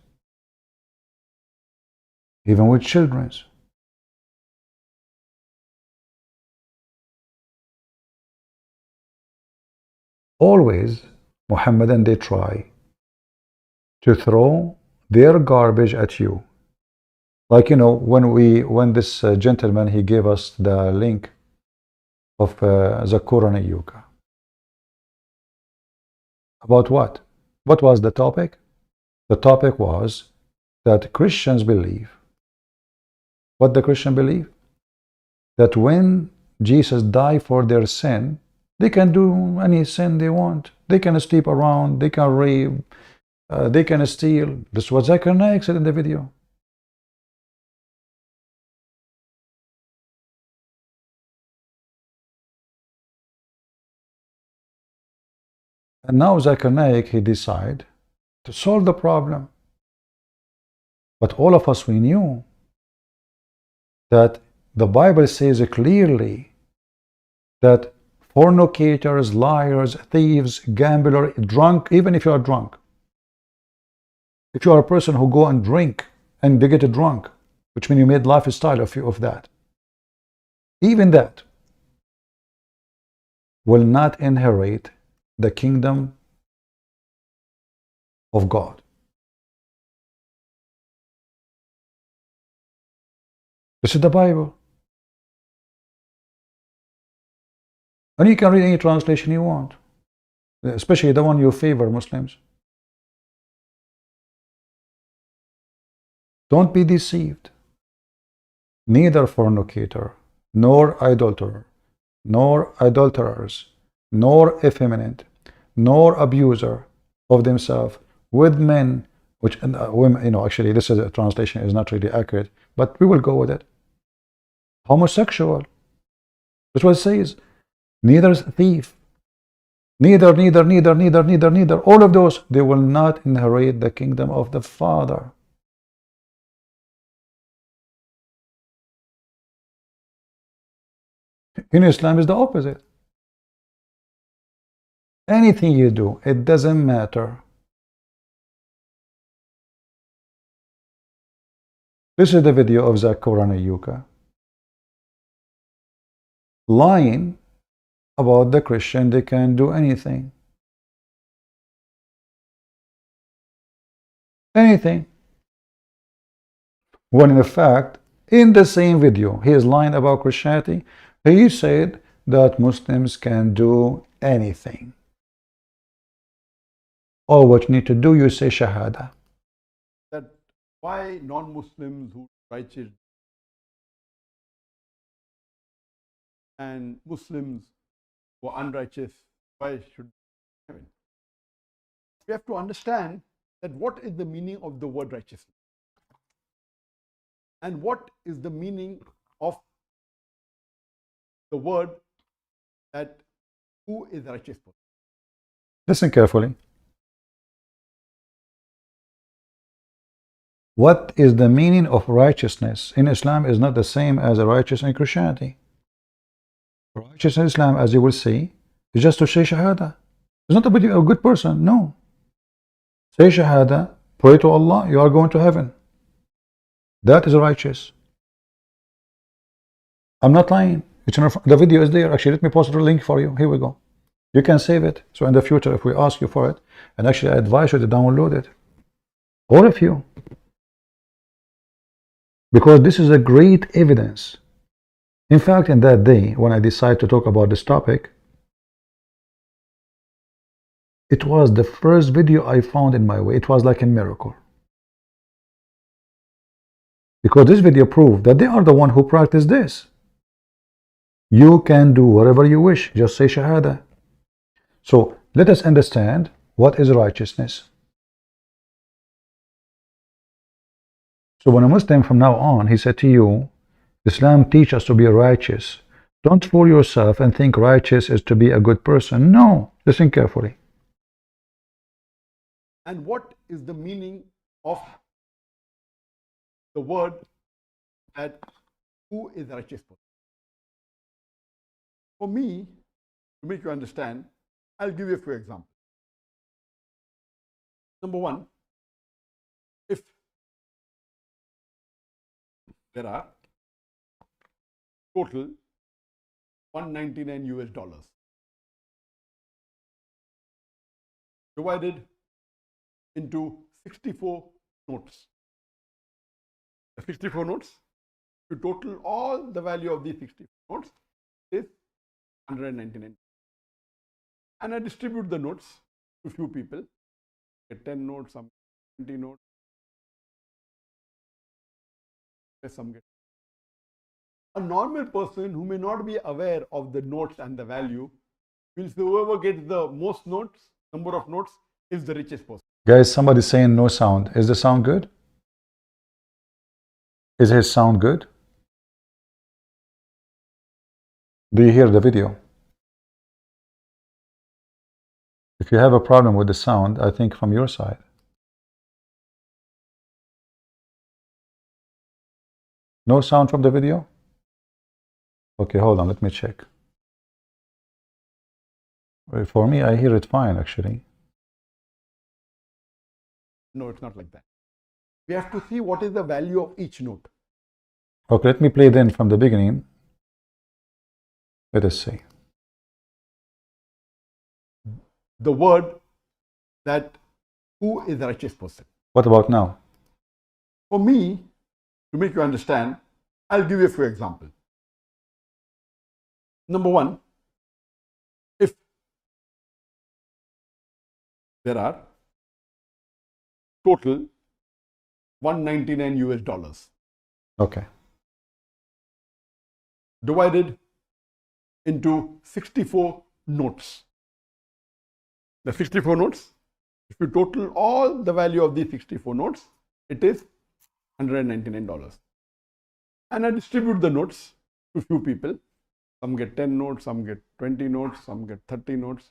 even with children. Always, Muhammadan, they try to throw their garbage at you. Like, you know, when this gentleman, he gave us the link of the Quranic Yuka. About what? What was the topic? The topic was that Christians believe. What the Christian believe? That when Jesus died for their sin, they can do any sin they want. They can sleep around, they can rape, they can steal. This is what Zakir Naik said in the video. And now Zakir Naik, he decided to solve the problem. But all of us, we knew that the Bible says clearly that fornicators, liars, thieves, gambler, drunk, even if you are drunk, if you are a person who go and drink and they get drunk, which means you made lifestyle of that, even that will not inherit the kingdom of God. This is the Bible. And you can read any translation you want, especially the one you favor, Muslims. Don't be deceived. Neither fornicator, nor idolater, nor adulterers, nor effeminate, nor abuser of themselves with men, which women, you know, actually this is a translation is not really accurate, but we will go with it. Homosexual. That's what it says. Neither thief, neither. All of those, they will not inherit the kingdom of the Father. In Islam is the opposite. Anything you do, it doesn't matter. This is the video of Zakir Naik lying about the Christian, they can do anything. Anything. when in fact, in the same video, he is lying about Christianity. He said that Muslims can do anything. All what you need to do, you say Shahada. That why non-Muslims who righteous and Muslims who are unrighteous, why should heaven? We have to understand that what is the meaning of the word righteousness and what is the meaning of the word that who is a righteous person. Listen carefully. What is the meaning of righteousness in Islam is not the same as a righteous in Christianity. Righteous in Islam, as you will see, is just to say Shahada. It's not about a good person, no. Say Shahada, pray to Allah, you are going to heaven. That is righteous. I'm not lying. It's in the video is there. Actually, let me post the link for you. Here we go. You can save it. So in the future, if we ask you for it, and actually I advise you to download it. All of you. Because this is a great evidence. In fact, in that day, when I decided to talk about this topic, it was the first video I found in my way. It was like a miracle. Because this video proved that they are the one who practice this. You can do whatever you wish. Just say Shahada. So let us understand what is righteousness. So when a Muslim from now on, he said to you, Islam teaches us to be righteous. Don't fool yourself and think righteous is to be a good person. No. Listen carefully. And what is the meaning of the word that who is a righteous person? For me, to make you understand, I'll give you a few examples. Number one, if there are total $199 divided into 64 notes. The 64 notes, to total all the value of these 64 notes is $199. And I distribute the notes to few people. Get 10 notes, some 20 notes. Some get. A normal person who may not be aware of the notes and the value will say whoever gets the most notes, number of notes, is the richest person. Guys, somebody saying no sound. Is the sound good? Is his sound good? Do you hear the video? If you have a problem with the sound, I think from your side. No sound from the video? Okay, hold on, let me check. For me, I hear it fine, actually. No, it's not like that. We have to see what is the value of each note. Okay, let me play then from the beginning. Let us see. The word that who is the righteous person. What about now? For me, to make you understand, I'll give you a few examples. Number one, if there are total $199 Okay. divided into 64 notes. The 64 notes, if you total all the value of these 64 notes, it is $199. And I distribute the notes to few people. Some get 10 notes, some get 20 notes, some get 30 notes,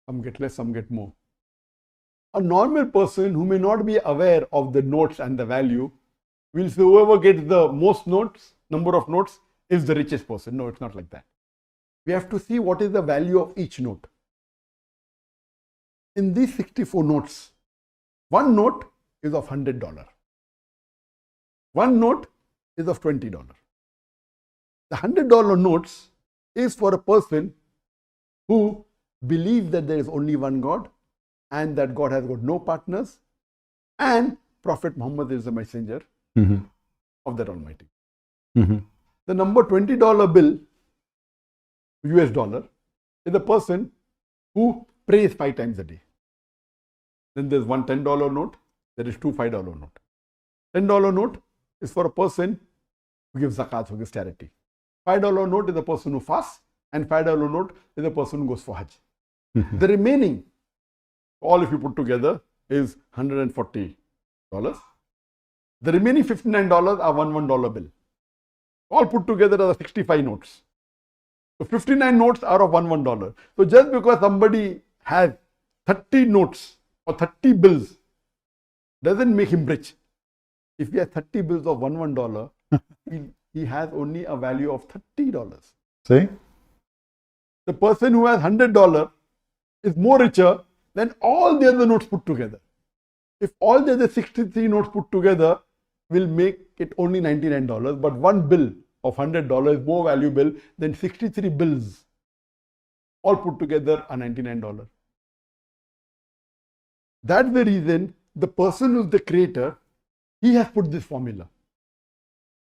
some get less, some get more. A normal person who may not be aware of the notes and the value will say whoever gets the most notes, number of notes, is the richest person. No, it's not like that. We have to see what is the value of each note. In these 64 notes, one note is of $100. One note is of $20. The $100 notes is for a person who believes that there is only one God and that God has got no partners and Prophet Muhammad is the messenger Mhm. of that Almighty. Mhm. The number $20 bill, US dollar, is a person who prays 5 times a day. Then there's one $10 note, there is two $5 note. $10 note is for a person who gives zakat, who gives charity. $5 note is a person who fasts, and $5 note is a person who goes for Hajj. Mhm. The remaining, all if you put together, is $140. The remaining $59 are $1 bill. All put together are 65 notes. So 59 notes are of $1. So just because somebody has 30 notes or 30 bills doesn't make him rich. If he has 30 bills of $1, he has only a value of $30. See? The person who has $100 is more richer than all the other notes put together. If all the other 63 notes put together will make it only $99, but one bill of $100 is more valuable than 63 bills all put together are $99. That's the reason the person who's the creator, he has put this formula.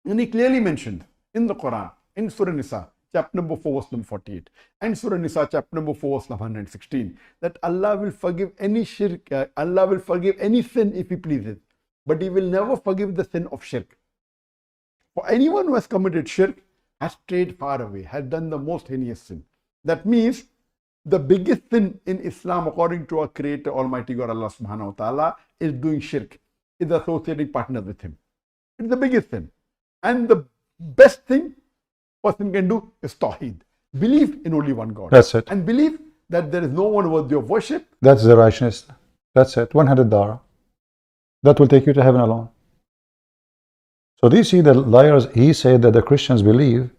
And he clearly mentioned in the Quran, in Surah Nisa, chapter number 4, verse number 48, and Surah Nisa, chapter number 4, verse number 116, that Allah will forgive any shirk, Allah will forgive any sin if He pleases, but He will never forgive the sin of shirk. For anyone who has committed shirk has strayed far away, has done the most heinous sin. That means the biggest sin in Islam, according to our Creator, Almighty God, Allah subhanahu wa ta'ala, is doing shirk, is associating partners with Him. It's the biggest sin. And the best thing person can do is Tawheed. Believe in only one God. That's it. And believe that there is no one worthy of worship. That's the righteousness. That's it. $100. That will take you to heaven alone. So do you see the liars? He said that the Christians believe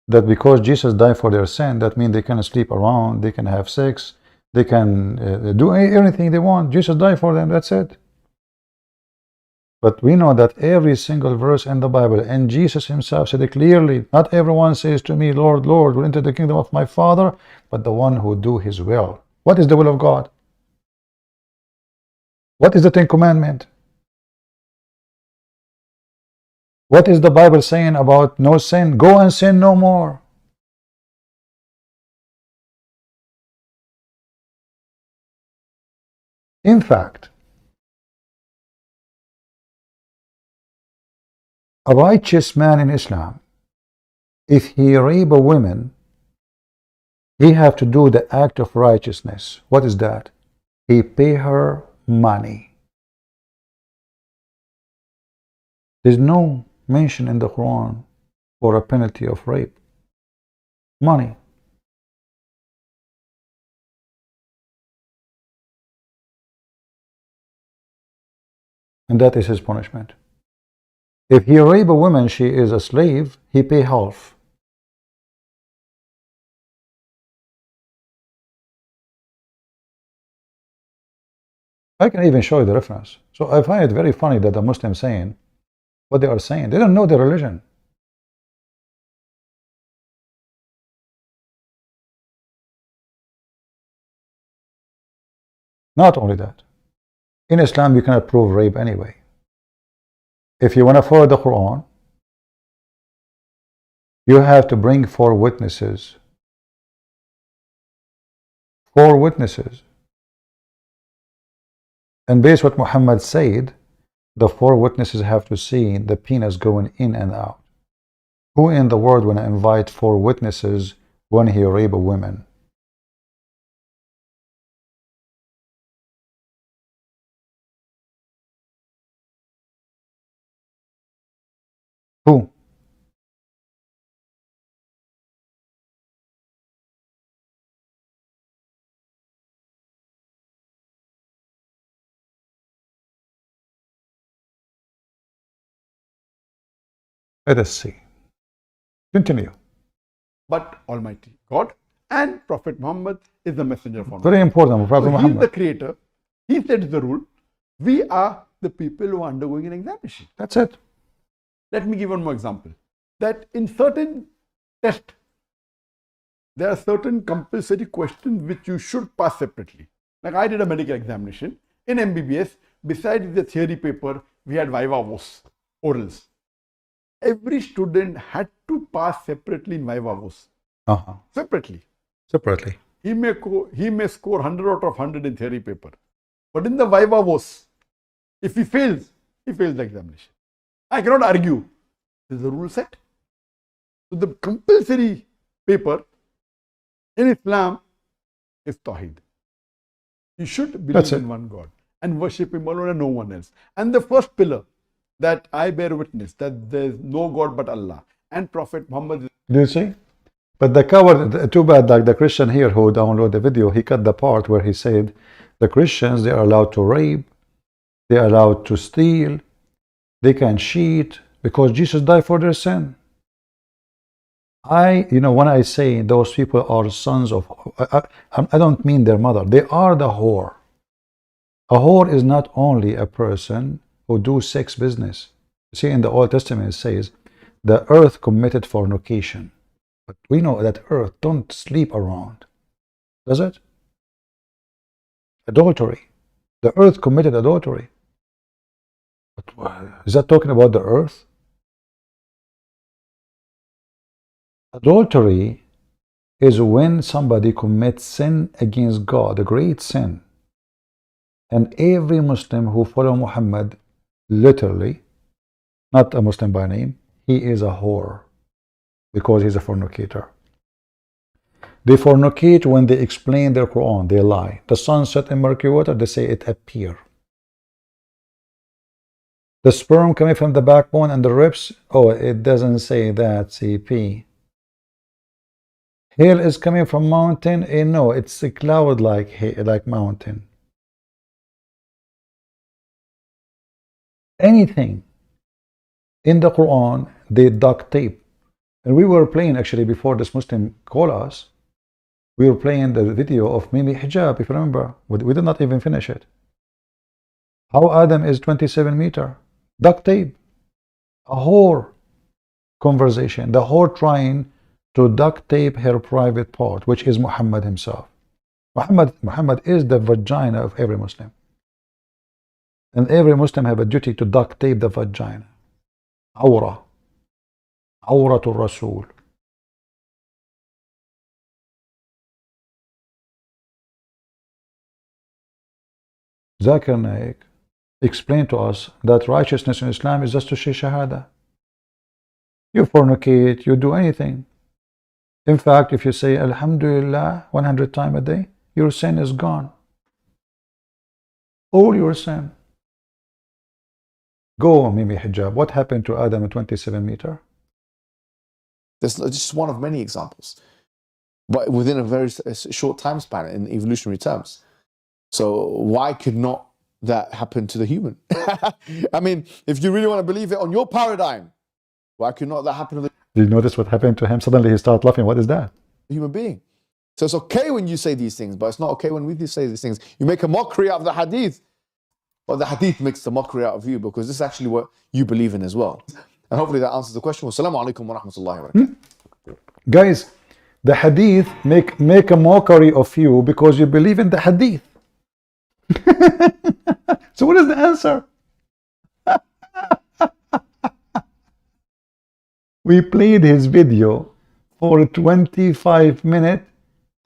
that because Jesus died for their sin, that means they can sleep around, they can have sex, they can do anything they want. Jesus died for them. That's it. But we know that every single verse in the Bible, and Jesus himself said it clearly, not everyone says to me, Lord, Lord, will enter the kingdom of my Father, but the one who do his will. What is the will of God? What is the Ten Commandments? What is the Bible saying about no sin? Go and sin no more. In fact, a righteous man in Islam, if he rape a woman, he have to do the act of righteousness. What is that? He pay her money. There's no mention in the Quran for a penalty of rape. Money. And that is his punishment. If he rape a woman, she is a slave, he pay half. I can even show you the reference. So I find it very funny that the Muslims saying what they are saying. They don't know their religion. Not only that, in Islam you cannot prove rape anyway. If you want to follow the Quran, you have to bring 4 witnesses. 4 witnesses. And based on what Muhammad said, the 4 witnesses have to see the penis going in and out. Who in the world want to invite 4 witnesses when he rape a woman? Who? Let us see. Continue. But Almighty God and Prophet Muhammad is the messenger of Allah. Very important. Prophet so Muhammad. He's the creator. He sets the rule. We are the people who are undergoing an examination. That's it. Let me give one more example. That in certain tests, there are certain compulsory questions which you should pass separately. Like I did a medical examination. In MBBS, besides the theory paper, we had viva voce, orals. Every student had to pass separately in viva voce. Separately. Separately. He may score 100 out of 100 in theory paper. But in the viva voce, if he fails the examination. I cannot argue. This is the rule set. So the compulsory paper in Islam is Tawheed. You should believe in one God and worship Him alone and no one else. And the first pillar that I bear witness that there is no God but Allah and Prophet Muhammad. Do you see? But the coward, too bad, like the Christian here who downloaded the video, he cut the part where he said the Christians, they are allowed to rape, they are allowed to steal, they can cheat because Jesus died for their sin. When I say those people are sons of, I don't mean their mother. They are the whore. A whore is not only a person who do sex business. See, in the Old Testament it says, the earth committed fornication. But we know that earth don't sleep around. Does it? Adultery. The earth committed adultery. But is that talking about the earth? Adultery is when somebody commits sin against God, a great sin. And every Muslim who follows Muhammad, literally, not a Muslim by name, he is a whore because he's a fornicator. They fornicate when they explain their Quran, they lie. The sun set in murky water, they say it appeared. The sperm coming from the backbone and the ribs, oh, it doesn't say that, CP. Hail is coming from mountain, no, it's a cloud like mountain. Anything in the Quran, they duct tape. And we were playing, actually, before this Muslim called us, we were playing the video of Mimi Hijab, if you remember. We did not even finish it. How Adam is 27 meters. Duct tape. A whore conversation. The whore trying to duct tape her private part, which is Muhammad himself. Muhammad is the vagina of every Muslim. And every Muslim have a duty to duct tape the vagina. Awra. Awratul Rasul. Zakir Naik explained to us that righteousness in Islam is just to say Shahada. You fornicate, you do anything. In fact, if you say Alhamdulillah 100 times a day, your sin is gone. All your sin. Go, Mimi Hijab. What happened to Adam at 27 meters? This is just one of many examples, but within a very short time span in evolutionary terms. So why could not that happen to the human? I mean, if you really want to believe it on your paradigm, why could not that happen to the Did you notice what happened to him? Suddenly he started laughing. What is that? human being? So it's okay when you say these things, but it's not okay when we say these things. You make a mockery out of the hadith, but the hadith makes the mockery out of you because this is actually what you believe in as well. And hopefully that answers the question. Wassalamu alaikum wa rahmatullahi wa barakatuh. Guys, the hadith make a mockery of you because you believe in the hadith. So what is the answer? We played his video for 25 minutes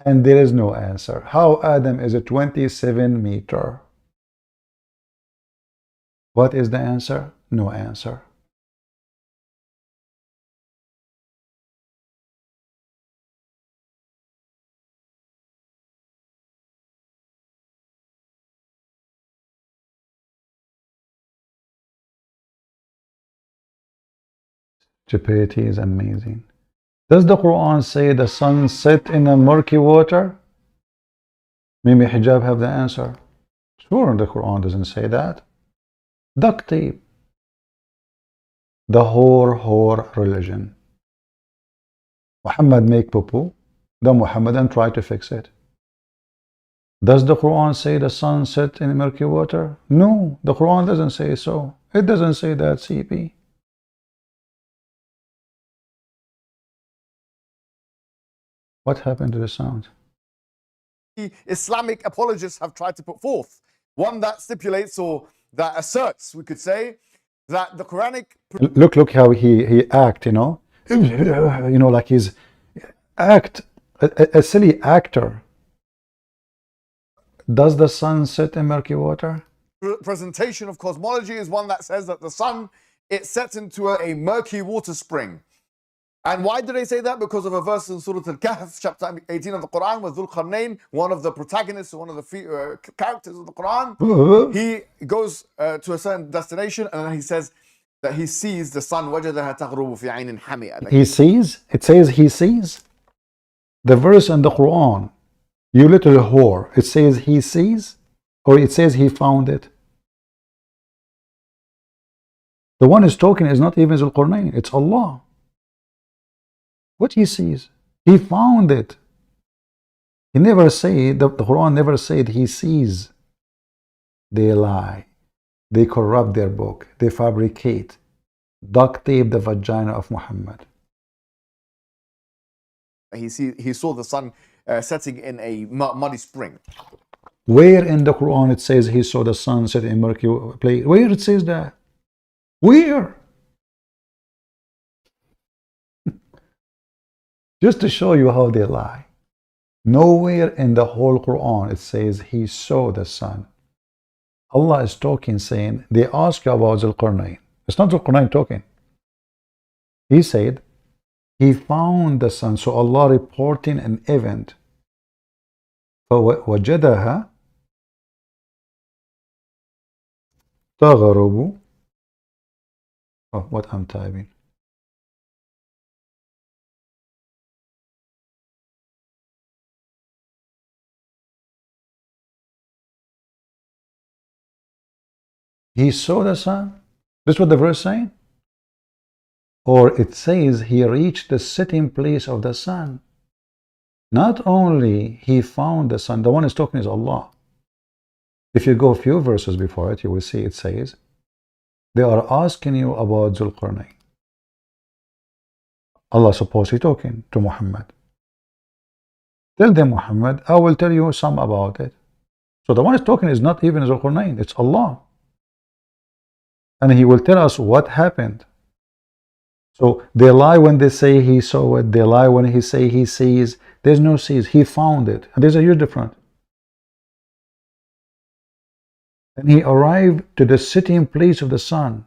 and there is no answer. How Adam is a 27 meter? What is the answer? No answer. Stupidity is amazing. Does the Quran say the sun set in a murky water? Mimi Hijab have the answer. Sure, the Quran doesn't say that. Duct tape. The whore religion. Muhammad make poo-poo. The Muhammadan try to fix it. Does the Quran say the sun set in murky water? No, the Quran doesn't say so. It doesn't say that, CP. What happened to the sound? Islamic apologists have tried to put forth. One that stipulates or that asserts, we could say, that the Quranic... Look how he act, you know, like he's a silly actor. Does the sun set in murky water? Presentation of cosmology is one that says that the sun, it sets into a murky water spring. And why do they say that? Because of a verse in Surah Al-Kahf, chapter 18 of the Quran, with Dhul Qarnayn, one of the protagonists, one of the characters of the Quran. He goes to a certain destination and then he says that he sees the sun. وَجَدَهَا تَغْرُبُ فِي عَيْنٍ حَمِئَةٍ. He sees? It says he sees? The verse in the Quran, you little whore, it says he sees? Or it says he found it? The one who's talking is not even Dhul Qarnayn, it's Allah. What he sees? He found it. He never said, the Quran never said he sees. They lie. They corrupt their book. They fabricate. Duct tape the vagina of Muhammad. He saw the sun setting in a muddy spring. Where in the Quran it says he saw the sun set in murky place? Where it says that? Where? Just to show you how they lie. Nowhere in the whole Quran it says he saw the sun. Allah is talking, saying, they ask you about Dhul Qarnayn. It's not Dhul Qarnayn talking. He said, he found the sun. So Allah reporting an event. فَوَجَدَهَا تَغْرُبُ. Oh, what I'm typing. He saw the sun. This is what the verse saying? Or it says he reached the sitting place of the sun. Not only he found the sun, the one who's talking is Allah. If you go a few verses before it, you will see it says, they are asking you about Dhul Qarnayn. Allah supposedly talking to Muhammad. Tell them, Muhammad, I will tell you some about it. So the one who's talking is not even Dhul Qarnayn, it's Allah. And he will tell us what happened. So they lie when they say he saw it. They lie when he say he sees. There's no sees. He found it. And there's a huge difference. And he arrived to the sitting place of the sun.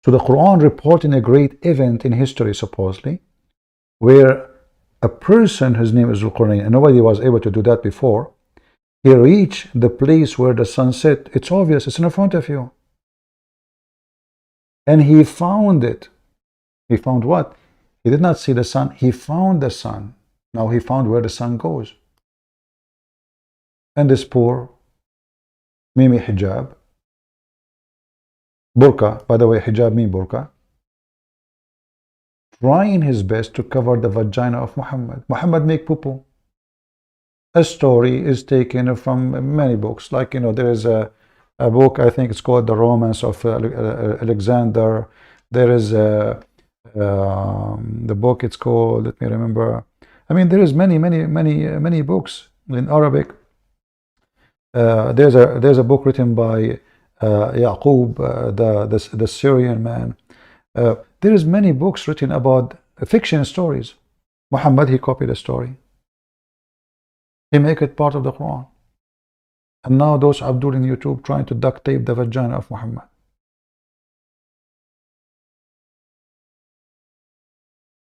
So the Quran reporting a great event in history, supposedly, where a person whose name is Dhul Qarnayn, and nobody was able to do that before, he reached the place where the sun set. It's obvious. It's in front of you. And he found it. He found what? He did not see the sun. He found the sun. Now he found where the sun goes. And this poor Mimi hijab. Burqa. By the way, hijab means burqa. Trying his best to cover the vagina of Muhammad. Muhammad make poo-poo. A story is taken from many books. Like, you know, there is a book, I think it's called The Romance of Alexander. There is the book, it's called, let me remember. I mean, there is many books in Arabic. There's a book written by Yaqub, the Syrian man. There is many books written about fiction stories. Muhammad, he copied a story. He make it part of the Quran. And now those Abdul in YouTube trying to duct tape the vagina of Muhammad.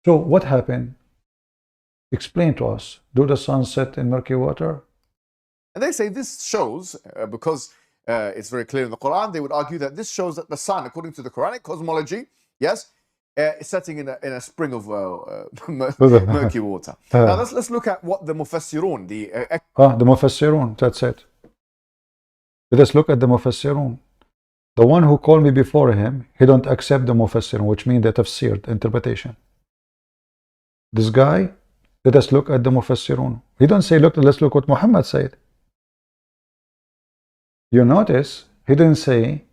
So what happened? Explain to us. Do the sun set in murky water? And they say this shows, because it's very clear in the Quran, they would argue that this shows that the sun, according to the Quranic cosmology, yes, is setting in a spring of murky water. Now let's look at what the Mufassirun, the Mufassirun, that's it. Let us look at the Mufassirun. The one who called me before him, he don't accept the Mufassirun, which means the tafsir, the interpretation. This guy, let us look at the Mufassirun. He don't say, look, let's look what Muhammad said. You notice, he didn't say,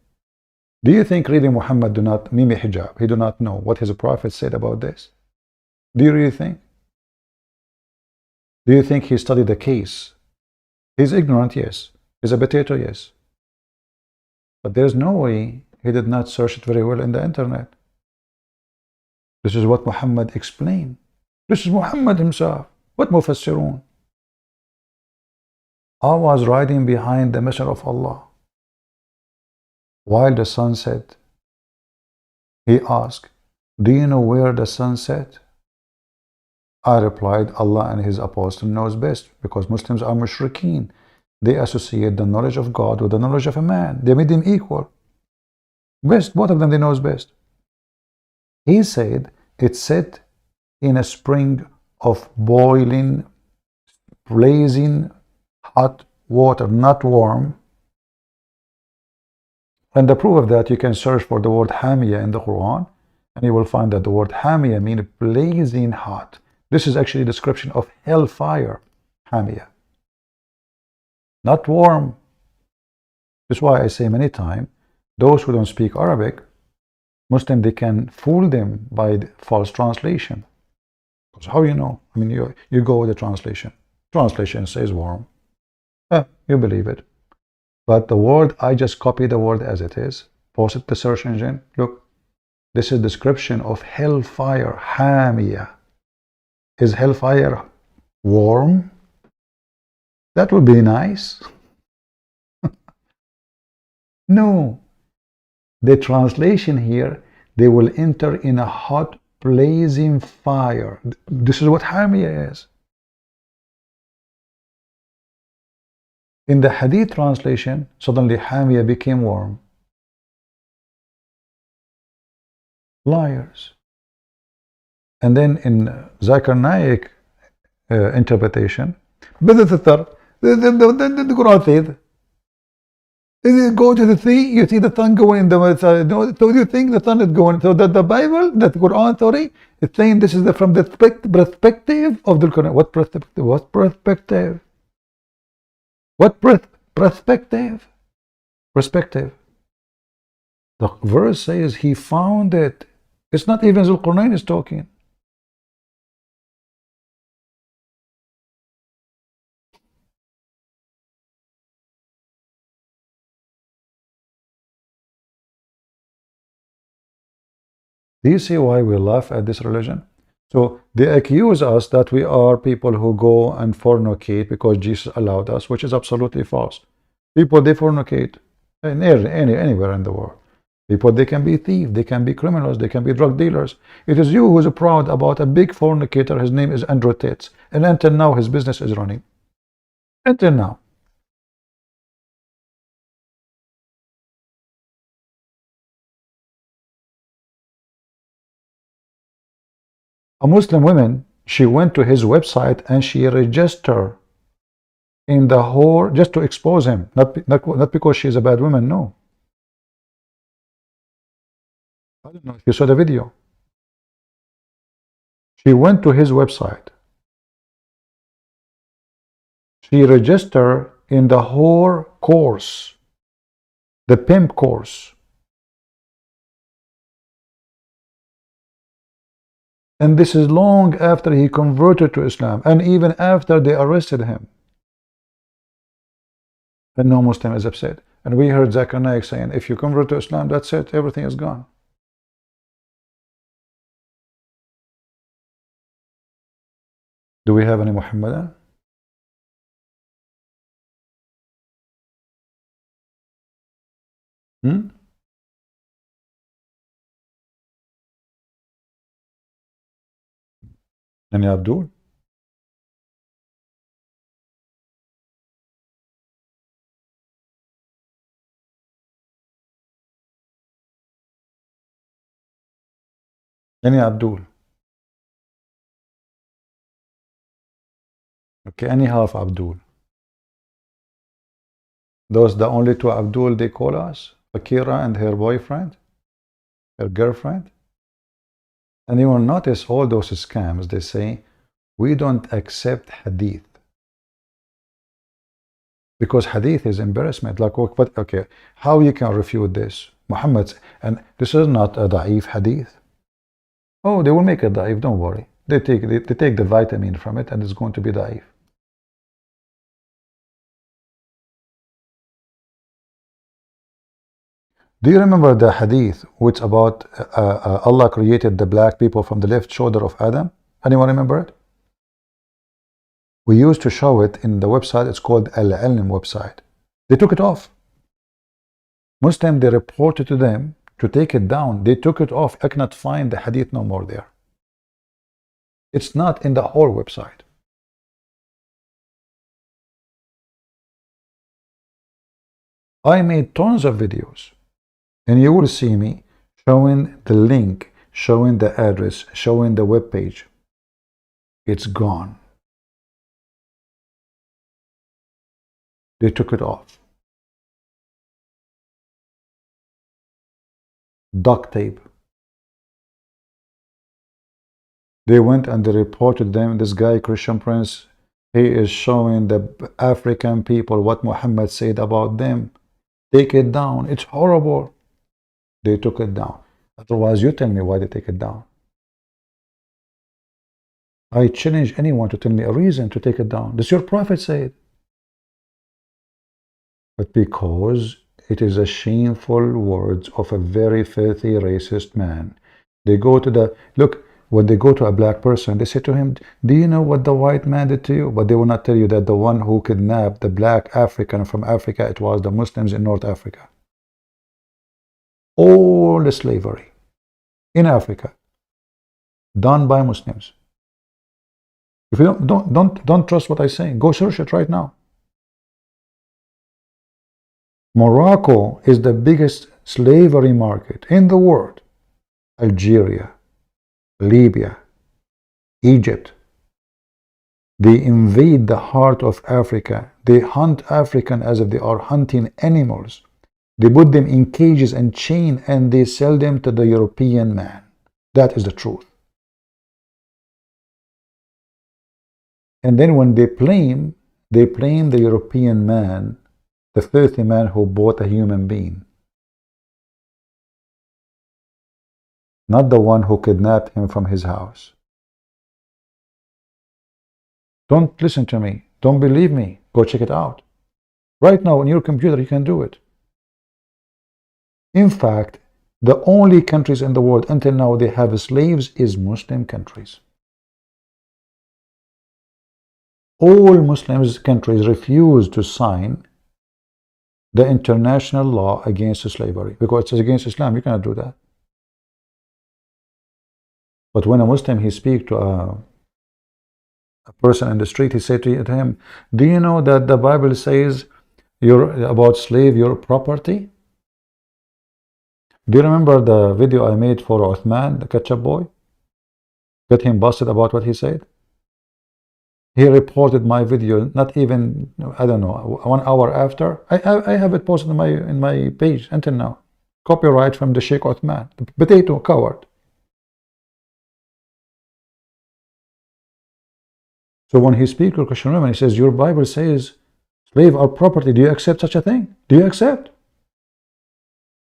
do you think really Muhammad do not, Mimi hijab, he do not know what his prophet said about this? Do you really think? Do you think he studied the case? He's ignorant, yes. He's a potato, yes. But there's no way he did not search it very well in the internet. This is what Muhammad explained. This is Muhammad himself. What Mufassirun? I was riding behind the Messenger of Allah. While the sun set, he asked, do you know where the sun set? I replied, Allah and His Apostle knows best, because Muslims are mushrikeen. They associate the knowledge of God with the knowledge of a man. They made him equal. Best, both of them, they knows best. He said, it set in a spring of boiling, blazing hot water, not warm. And the proof of that, you can search for the word Hamiyah in the Quran, and you will find that the word Hamiyah means blazing hot. This is actually a description of hellfire, Hamiyah. Not warm. That's why I say many times, those who don't speak Arabic, Muslim, they can fool them by the false translation. Because how you know? I mean, you go with the translation. Translation says warm. You believe it. But the word, I just copy the word as it is, post it to the search engine. Look, this is a description of hellfire, Hamiyah. Is hellfire warm? That would be nice. No. The translation here, they will enter in a hot, blazing fire. This is what Hamiyah is. In the Hadith translation, suddenly Hamiyah became warm. Liars. And then in Zakir Naik interpretation, the Quran says, you go to the sea, you see the sun going in the so you think the sun is going. So that the Bible, that Quran, sorry, is saying this is from the perspective of the Quran. What perspective? What perspective? What perspective? Perspective. The verse says he found it. It's not even Zulqarnain is talking. Do you see why we laugh at this religion? So they accuse us that we are people who go and fornicate because Jesus allowed us, which is absolutely false. People, they fornicate anywhere in the world. People, they can be thieves, they can be criminals, they can be drug dealers. It is you who is proud about a big fornicator. His name is Andrew Tate, and until now his business is running. Until now. A Muslim woman, she went to his website and she registered in the whore just to expose him, not because she's a bad woman, no. I don't know if you saw the video. She went to his website. She registered in the whore course, the pimp course. And this is long after he converted to Islam, and even after they arrested him. And no Muslim is upset. And we heard Zakir Naik saying, if you convert to Islam, that's it, everything is gone. Do we have any Muhammadan? Any Abdul? Any Abdul? Okay, any half Abdul. Those the only two Abdul they call us? Akira and her boyfriend? Her girlfriend? And you will notice all those scams, they say, we don't accept hadith. Because hadith is embarrassment. Like, what, okay, how you can refute this? Muhammad, and this is not a da'if hadith. Oh, they will make it da'if, don't worry. They take the vitamin from it and it's going to be da'if. Do you remember the hadith which about Allah created the black people from the left shoulder of Adam? Anyone remember it? We used to show it in the website. It's called Al-Ilm website. They took it off. Muslim, they reported to them to take it down. They took it off. I cannot find the hadith no more there. It's not in the whole website. I made tons of videos, and you will see me showing the link, showing the address, showing the web page. It's gone. They took it off. Duct tape. They went and they reported them. This guy, Christian Prince, he is showing the African people what Muhammad said about them. Take it down. It's horrible. They took it down. Otherwise, you tell me why they take it down. I challenge anyone to tell me a reason to take it down. Does your prophet say it? But because it is a shameful words of a very filthy racist man. They go to the, look, when they go to a black person, they say to him, do you know what the white man did to you? But they will not tell you that the one who kidnapped the black African from Africa, it was the Muslims in North Africa. All the slavery in Africa done by Muslims. If you don't trust what I say, go search it right now. Morocco is the biggest slavery market in the world. Algeria, Libya, Egypt. They invade the heart of Africa. They hunt African as if they are hunting animals. They put them in cages and chain and they sell them to the European man. That is the truth. And then when they blame the European man, the filthy man who bought a human being. Not the one who kidnapped him from his house. Don't listen to me. Don't believe me. Go check it out. Right now on your computer you can do it. In fact, the only countries in the world until now they have slaves is Muslim countries. All Muslim countries refuse to sign the international law against slavery because it's against Islam. You cannot do that. But when a Muslim he speaks to a person in the street, he said to him, do you know that the Bible says about slave your property? Do you remember the video I made for Uthman, the ketchup boy? Get him busted about what he said? He reported my video not even, I don't know, 1 hour after. I have it posted in my page until now. Copyright from the Sheikh Uthman, the potato coward. So when he speaks to Christian women, he says, your Bible says slave are property. Do you accept such a thing? Do you accept?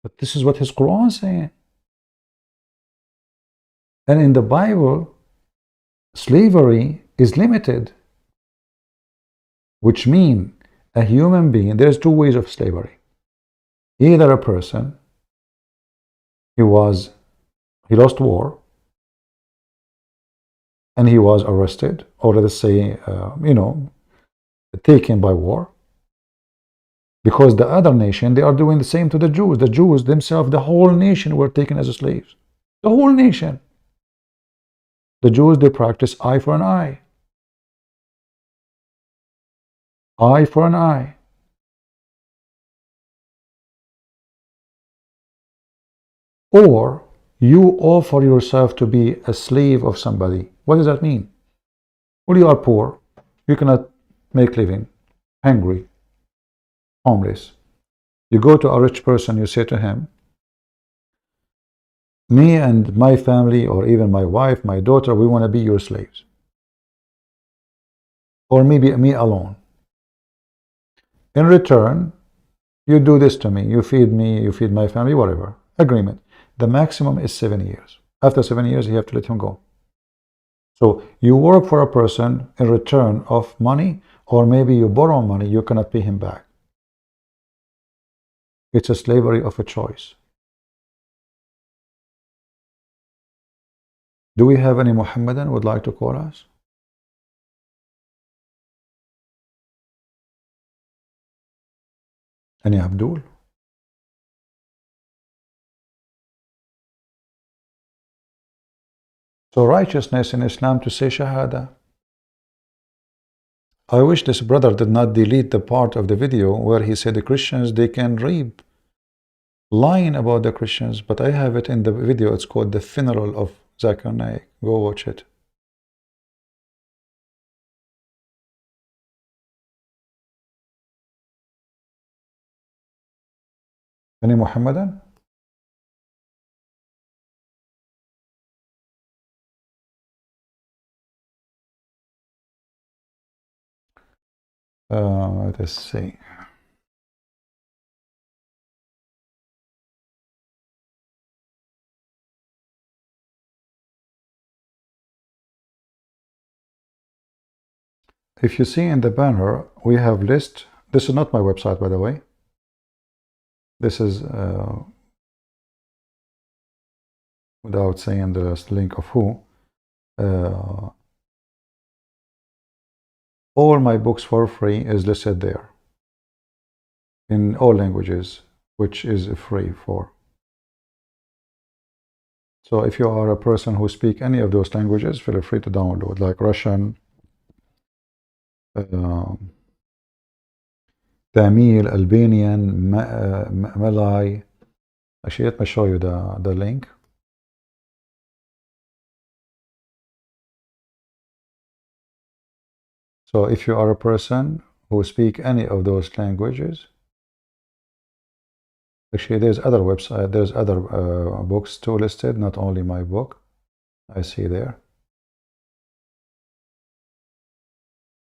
But this is what his Quran is saying. And in the Bible, slavery is limited, which means a human being, there's two ways of slavery. Either a person, he lost war, and he was arrested, or let us say, taken by war. Because the other nation, they are doing the same to the Jews. The Jews themselves, the whole nation were taken as slaves. The whole nation. The Jews, they practice eye for an eye. Eye for an eye. Or you offer yourself to be a slave of somebody. What does that mean? Well, you are poor. You cannot make living. Hungry. Homeless. You go to a rich person, you say to him, me and my family, or even my wife, my daughter, we want to be your slaves. Or maybe me alone. In return, you do this to me. You feed me, you feed my family, whatever. Agreement. The maximum is 7 years. After 7 years, you have to let him go. So you work for a person in return of money, or maybe you borrow money, you cannot pay him back. It's a slavery of a choice. Do we have any Muhammadan would like to call us? Any Abdul? So righteousness in Islam to say Shahada. I wish this brother did not delete the part of the video where he said the Christians, they can reap. Lying about the Christians, but I have it in the video. It's called The Funeral of Zakir Naik. Go watch it. Any Muhammadan? Let us see. If you see in the banner, we have list. This is not my website, by the way. This is without saying the link of who. All my books for free is listed there in all languages, which is free for. So if you are a person who speaks any of those languages, feel free to download, like Russian, Tamil, Albanian, Malay. Actually, let me show you the link. So if you are a person who speaks any of those languages, actually there's other website, there's other books too listed, not only my book. I see there.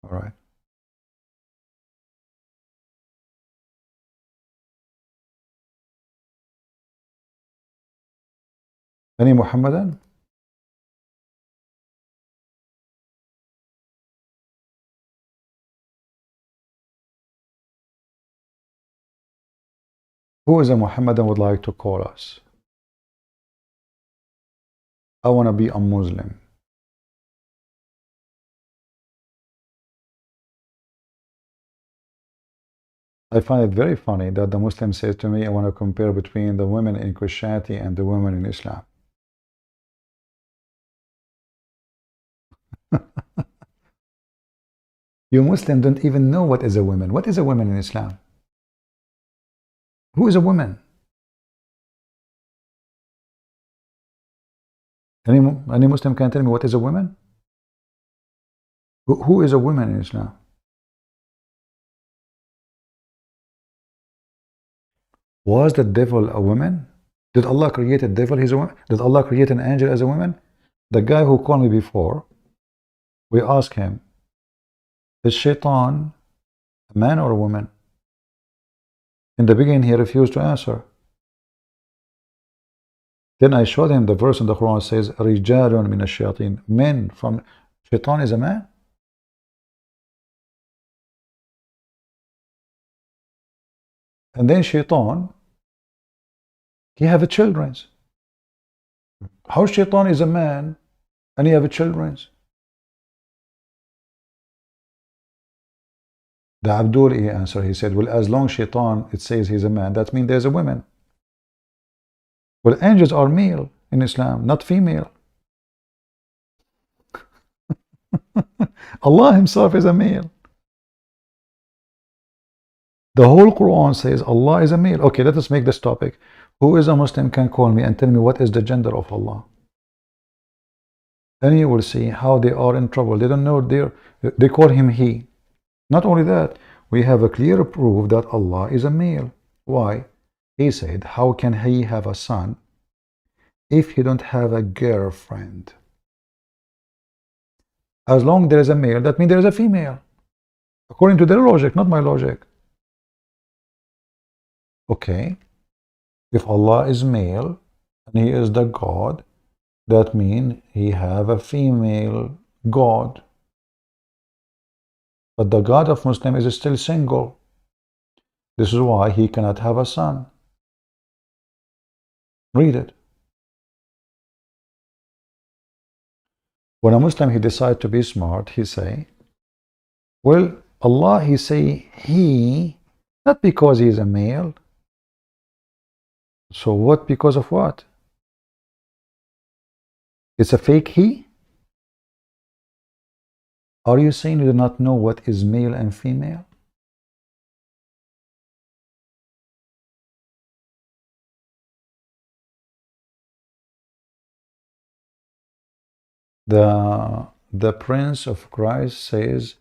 All right. Any Muhammadan? Who is a Muhammadan would like to call us? I want to be a Muslim. I find it very funny that the Muslim says to me, I want to compare between the women in Christianity and the women in Islam. You Muslims don't even know what is a woman. What is a woman in Islam? Who is a woman? Any Muslim can tell me what is a woman? Who is a woman in Islam? Was the devil a woman? Did Allah create a devil? He's a woman? Did Allah create an angel as a woman? The guy who called me before, we asked him, is Shaitan a man or a woman? In the beginning, he refused to answer. Then I showed him the verse in the Quran says, Rijalun min ash-shayatin. Men from Shaitan is a man? And then Shaitan, he have a children's. How Shaitan is a man and he have a children's? The Abdul he answered, he said, well, as long as Shaitan, it says he's a man, that means there's a woman. Well, angels are male in Islam, not female. Allah himself is a male. The whole Quran says Allah is a male. Okay, let us make this topic. Who is a Muslim can call me and tell me what is the gender of Allah. And you will see how they are in trouble. They don't know, they call him he. Not only that, we have a clear proof that Allah is a male. Why? He said, how can he have a son if he don't have a girlfriend? As long as there is a male, that means there is a female. According to their logic, not my logic. Okay. If Allah is male and he is the God, that means he have a female God. But the God of Muslim is still single. This is why he cannot have a son. Read it. When a Muslim, he decide to be smart, he say, well, Allah, he say he, not because he is a male. So what, because of what? It's a fake he? Are you saying you do not know what is male and female? The Prince of Christ says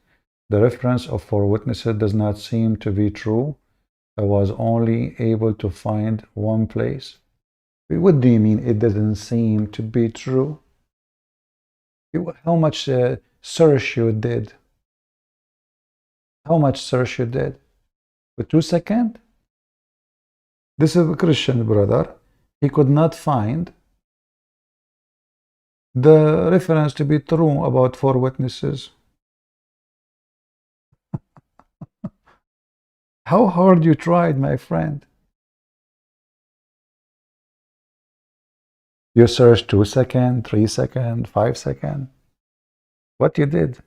the reference of four witnesses does not seem to be true. I was only able to find one place. What do you mean it doesn't seem to be true? How much search you did? How much search you did? For 2 seconds? This is a Christian brother. He could not find the reference to be true about four witnesses. How hard you tried, my friend. You searched 2 seconds, 3 seconds, 5 seconds. What you did?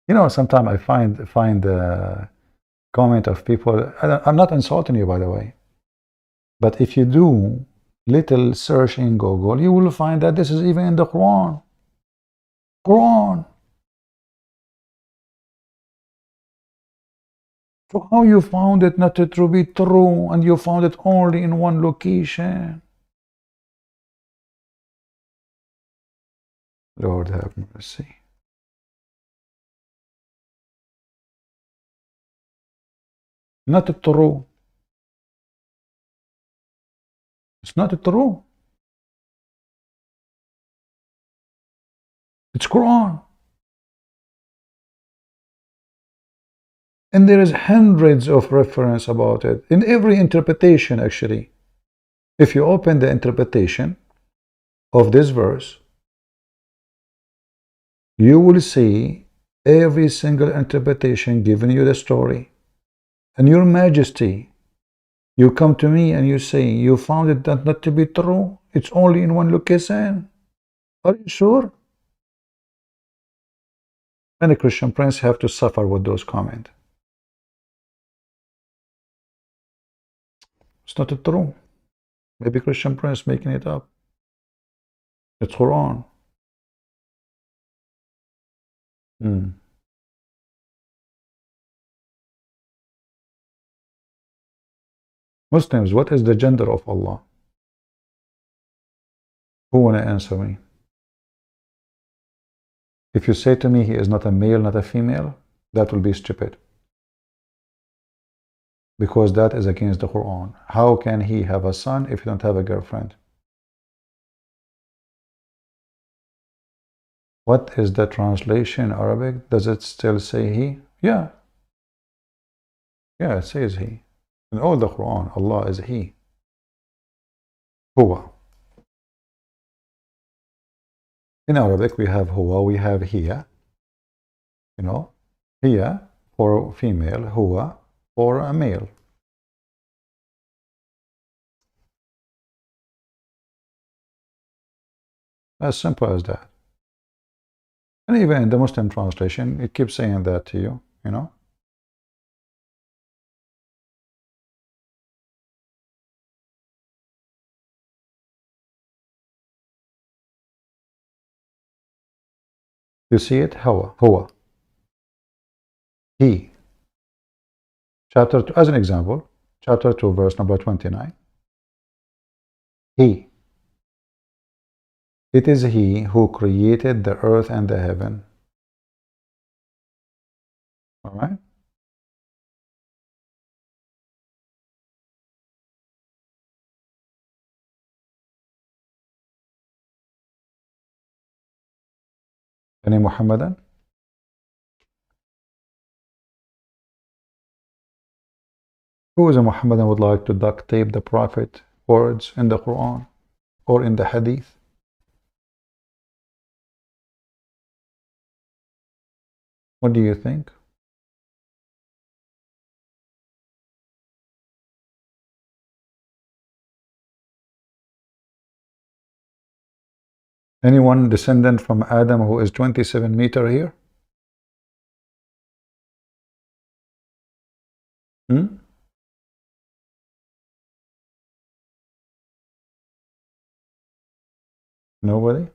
You know, sometimes I find the comment of people. I'm not insulting you, by the way. But if you do little search in Google, you will find that this is even in the Quran. Quran. So how you found it not to be true, and you found it only in one location? Lord have mercy. Not true. It's not true. It's Quran. And there is hundreds of reference about it in every interpretation, actually. If you open the interpretation of this verse, you will see every single interpretation giving you the story. And your majesty, you come to me and you say, you found it not to be true. It's only in one location. Are you sure? And the Christian prince have to suffer with those comments. It's not true. Maybe Christian prince making it up. It's Quran. Muslims, what is the gender of Allah? Who wanna answer me? If you say to me he is not a male, not a female, that will be stupid. Because that is against the Quran. How can he have a son if he don't have a girlfriend? What is the translation in Arabic? Does it still say he? Yeah. Yeah, it says he. In all the Quran, Allah is he. Huwa. In Arabic, we have huwa, we have hiya. You know, hiya for female, huwa for a male. As simple as that. And even in the Muslim translation, it keeps saying that to you, you know. You see it? Huwa. He. Chapter 2, as an example, chapter 2, verse number 29. He. It is he who created the earth and the heaven. All right? Any Muhammadan? Who is a Muhammadan would like to duct tape the Prophet words in the Quran or in the Hadith? What do you think? Anyone descendant from Adam who is 27 meter here? Nobody?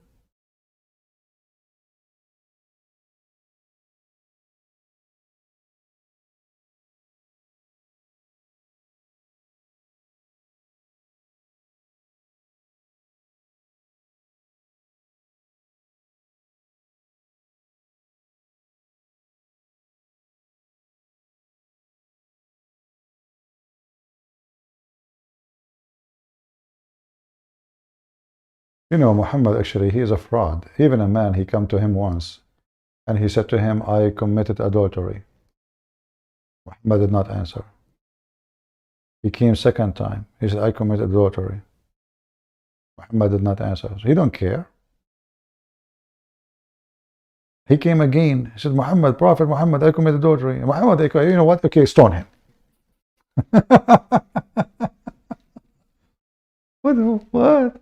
You know, Muhammad actually, he is a fraud. Even a man, he come to him once and he said to him, I committed adultery. Muhammad did not answer. He came second time. He said, I committed adultery. Muhammad did not answer. So he don't care. He came again. He said, Muhammad, Prophet Muhammad, I committed adultery. Muhammad, you know what? Okay, stone him. What?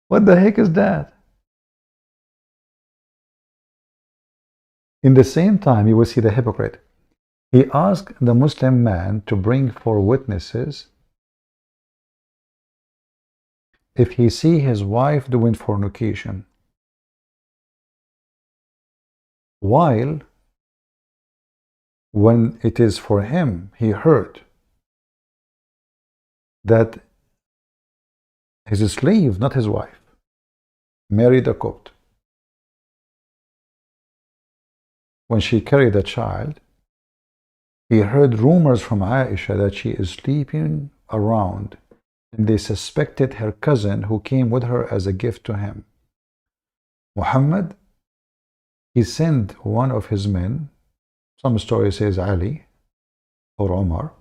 What the heck is that? In the same time, you will see the hypocrite. He asked the Muslim man to bring 4 witnesses if he see his wife doing fornication, while when it is for him, he heard that his slave, not his wife, married a Copt. When she carried a child, he heard rumors from Aisha that she is sleeping around, and they suspected her cousin who came with her as a gift to him. Muhammad, he sent one of his men, some story says Ali or Omar,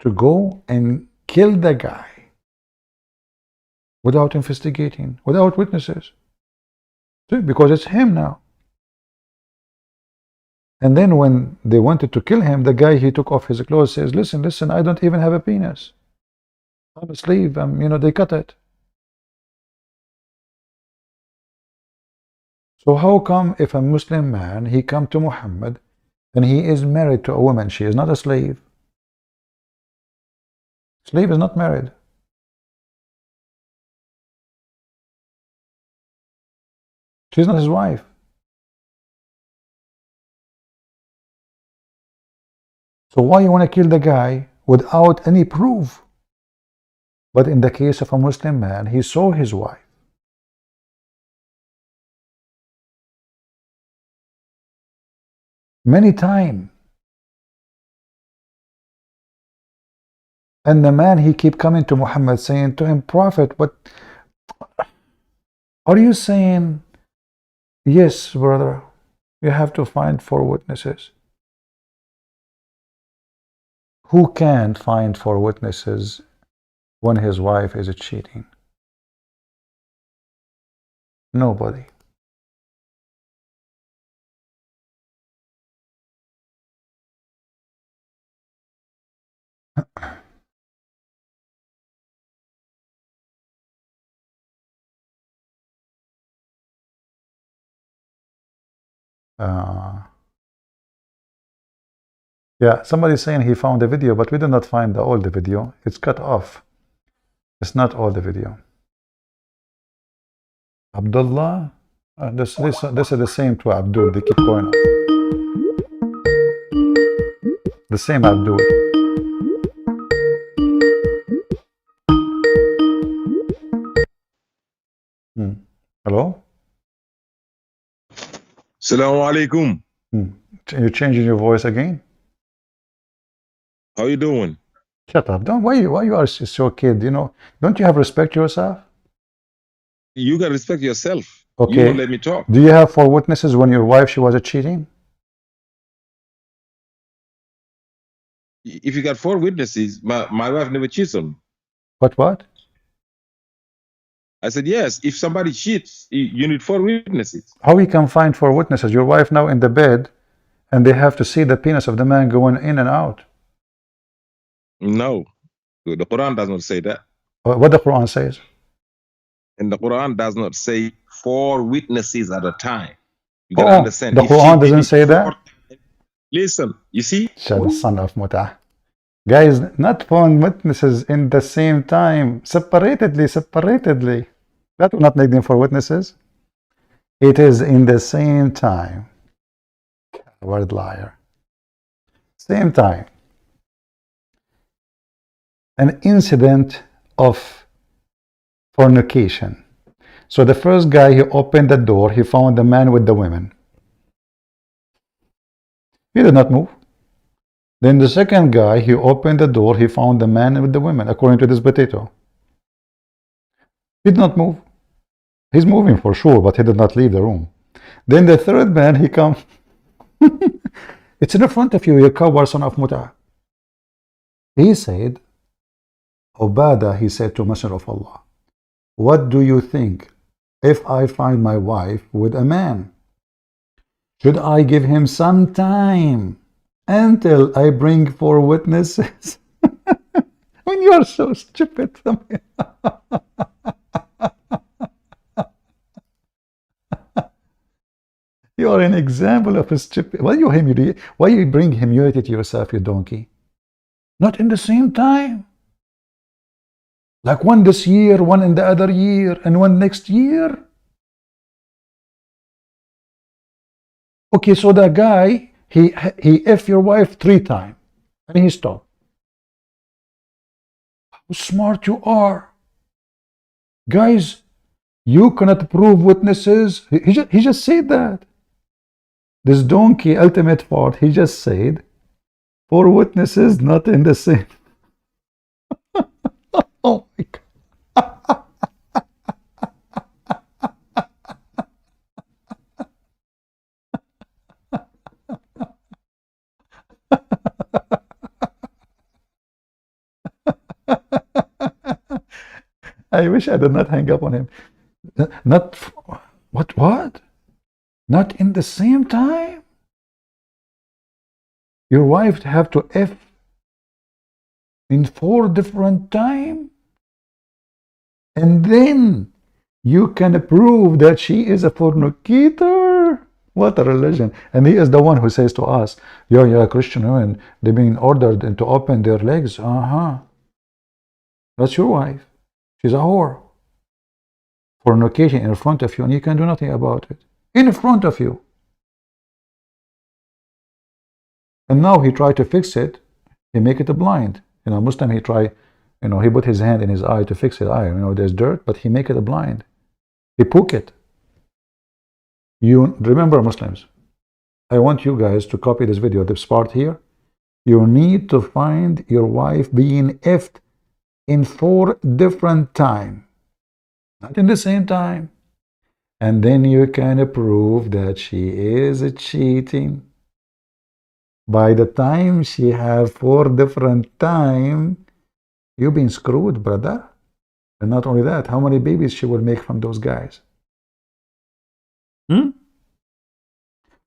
to go and kill the guy without investigating, without witnesses. See, because it's him now. And then when they wanted to kill him, the guy, he took off his clothes, says, listen, I don't even have a penis. I'm a slave. They cut it. So how come if a Muslim man, he come to Muhammad and he is married to a woman, she is not a slave. Slave is not married. She's not his wife. So why you want to kill the guy without any proof? But in the case of a Muslim man, he saw his wife. Many times. And the man, he keep coming to Muhammad saying to him, Prophet, what are you saying? Yes, brother, you have to find 4 witnesses. Who can find 4 witnesses when his wife is cheating? Nobody. Yeah, somebody's saying he found the video, but we did not find all the video. It's cut off. It's not all the video. Abdullah, this is the same to Abdul. They keep going on. The same Abdul. Hello? Assalamu alaikum. You're changing your voice again? How you doing? Shut up. Why you are so kid, don't you have respect yourself? You gotta respect yourself. Okay. You don't let me talk. Do you have 4 witnesses when your wife, she was cheating? If you got 4 witnesses, my wife never cheats on me. What? I said, yes, if somebody cheats, you need 4 witnesses. How we can find 4 witnesses? Your wife now in the bed, and they have to see the penis of the man going in and out. No, the Quran does not say that. What the Quran says? And the Quran does not say 4 witnesses at a time. You Oh, gotta understand. the If she Quran did doesn't it say 4 that? times, listen, you see? Shall son of Mutah. Guys, not 4 witnesses in the same time, separatedly. That will not make them 4 witnesses. It is in the same time. Word liar. Same time. An incident of fornication. So the first guy, he opened the door, he found the man with the women. He did not move. Then the second guy, he opened the door, he found the man with the women, according to this potato. He did not move. He's moving for sure, but he did not leave the room. Then the third man, he comes. It's in front of you, you coward son of Mutah. He said, Ubadah, he said to Messenger of Allah, what do you think if I find my wife with a man? Should I give him some time until I bring 4 witnesses? When you are so stupid. You are an example of a stupid. Why you bring humility to yourself, you donkey? Not in the same time. Like one this year, one in the other year, and one next year. Okay, so the guy, he F your wife 3 times, and he stopped. How smart you are. Guys, you cannot prove witnesses. He just said that. This donkey, ultimate part, he just said, 4 witnesses not in the same. Oh my God. I wish I did not hang up on him. Not what? Not in the same time? Your wife have to F in 4 different times? And then you can prove that she is a fornicator? What a religion. And he is the one who says to us, yeah, Christian women, they've been ordered to open their legs. That's your wife. She's a whore. Fornication in front of you, and you can do nothing about it. In front of you. And now he tried to fix it. He make it a blind. Muslim, he try, he put his hand in his eye to fix his eye. There's dirt, but he make it a blind. He poke it. You remember, Muslims, I want you guys to copy this video, this part here. You need to find your wife being effed in 4 different times. Not in the same time. And then you can prove that she is cheating. By the time she have 4 different times, you've been screwed, brother. And not only that, how many babies she will make from those guys?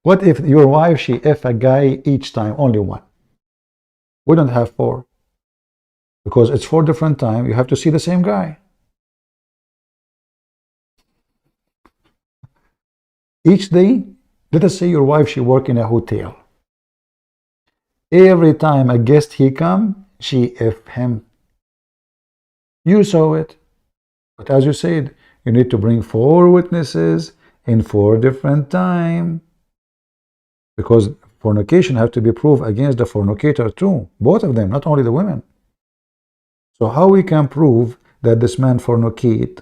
What if your wife, she F a guy each time, only 1? We don't have 4. Because it's 4 different times, you have to see the same guy. Each day, let us say your wife, she work in a hotel. Every time a guest he come, she F him. You saw it. But as you said, you need to bring 4 witnesses in 4 different times. Because fornication have to be proved against the fornicator too. Both of them, not only the women. So how we can prove that this man fornicate?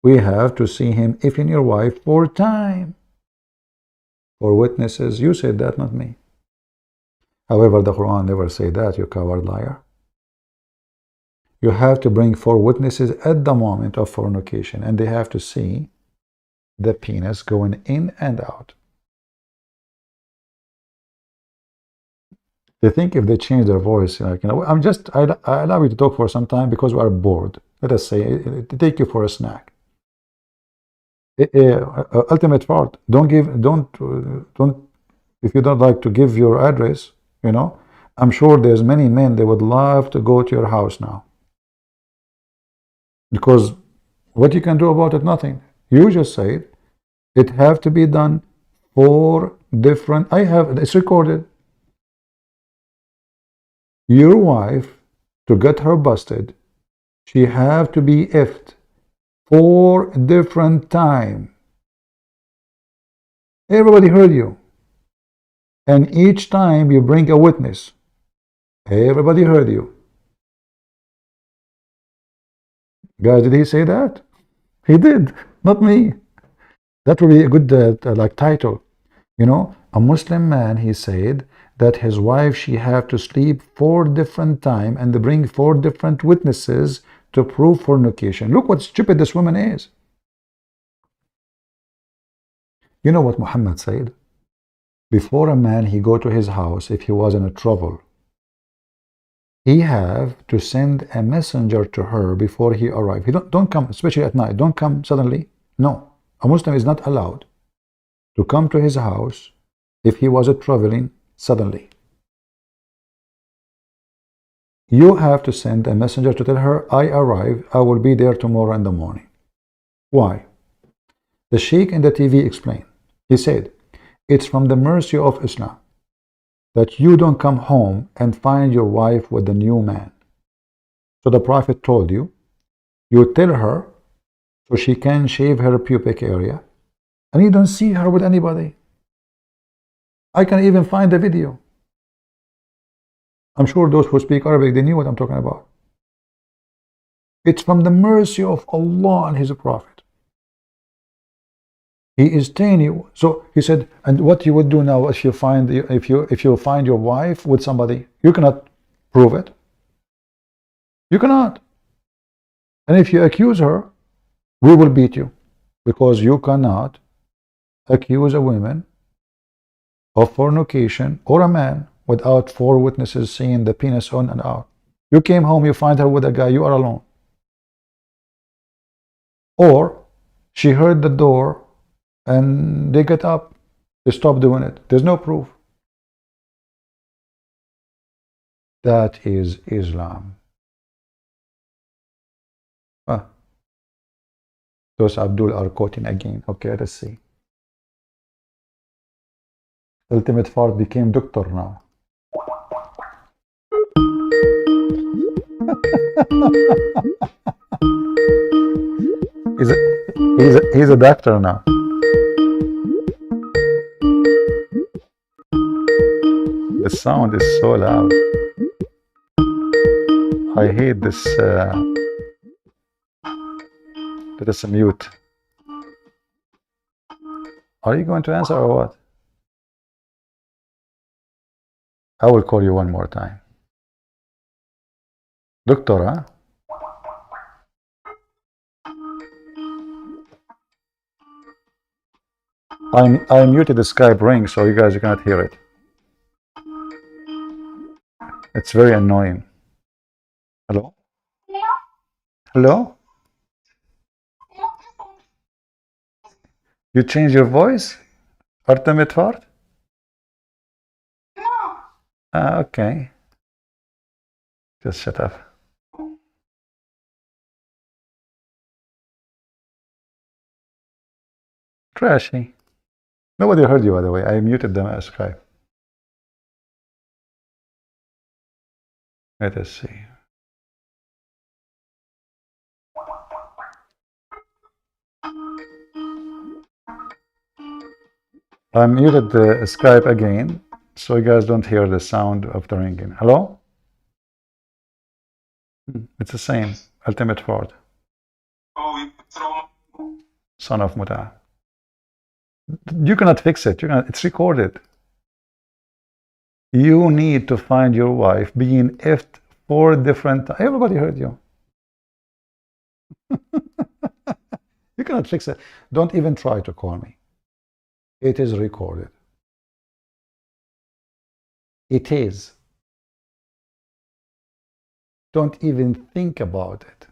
We have to see him if in your wife 4 times. 4 witnesses. You said that, not me. However, the Quran never say that, you coward liar. You have to bring 4 witnesses at the moment of fornication, and they have to see the penis going in and out. They think if they change their voice, I allow you to talk for some time because we are bored. Let us say, take you for a snack. Ultimate part, don't, if you don't like to give your address, I'm sure there's many men, they would love to go to your house now. Because what you can do about it? Nothing. You just said it have to be done 4 different. It's recorded. Your wife, to get her busted, she have to be effed 4 different time. Everybody heard you. And each time you bring a witness. Everybody heard you. Guys, did he say that? He did, not me. That would be a good like title. You know, a Muslim man, he said that his wife, she have to sleep 4 different time and bring 4 different witnesses to prove fornication. Look what stupid this woman is. You know what Muhammad said? Before a man he go to his house, if he was in a trouble, he have to send a messenger to her before he arrive. He don't come, especially at night. Don't come suddenly. No, a Muslim is not allowed to come to his house if he was traveling suddenly. You have to send a messenger to tell her, I arrive, I will be there tomorrow in the morning. Why? The Sheikh in the TV explained. He said, it's from the mercy of Islam that you don't come home and find your wife with a new man. So the Prophet told you, you tell her so she can shave her pubic area, and you don't see her with anybody. I can even find the video. I'm sure those who speak Arabic, they knew what I'm talking about. It's from the mercy of Allah and His Prophet. He is telling you. So he said, and what you would do now if you find your wife with somebody, you cannot prove it. You cannot. And if you accuse her, we will beat you, because you cannot accuse a woman of fornication or a man without 4 witnesses seeing the penis on and out. You came home, you find her with a guy, you are alone. Or she heard the door and they get up, they stop doing it. There's no proof. That is Islam. Those Abdul are quoting again. Okay, let's see. Ultimate Fart became doctor now. he's a doctor now. The sound is so loud. I hate this. Let us mute. Are you going to answer or what? I will call you one more time. Doctor, huh? I muted the Skype ring so you guys cannot hear it. It's very annoying. Hello? Hello? You change your voice? Ultimate Fart? Okay. Just shut up. Trashy. Nobody heard you, by the way. I muted them as Skype. Let us see. I muted the Skype again, so you guys don't hear the sound of the ringing. Hello? It's the same. Ultimate Fart. Son of Muta. You cannot fix it. It's recorded. You need to find your wife being effed 4 different times. Everybody heard you. You cannot fix it. Don't even try to call me. It is recorded. It is. Don't even think about it.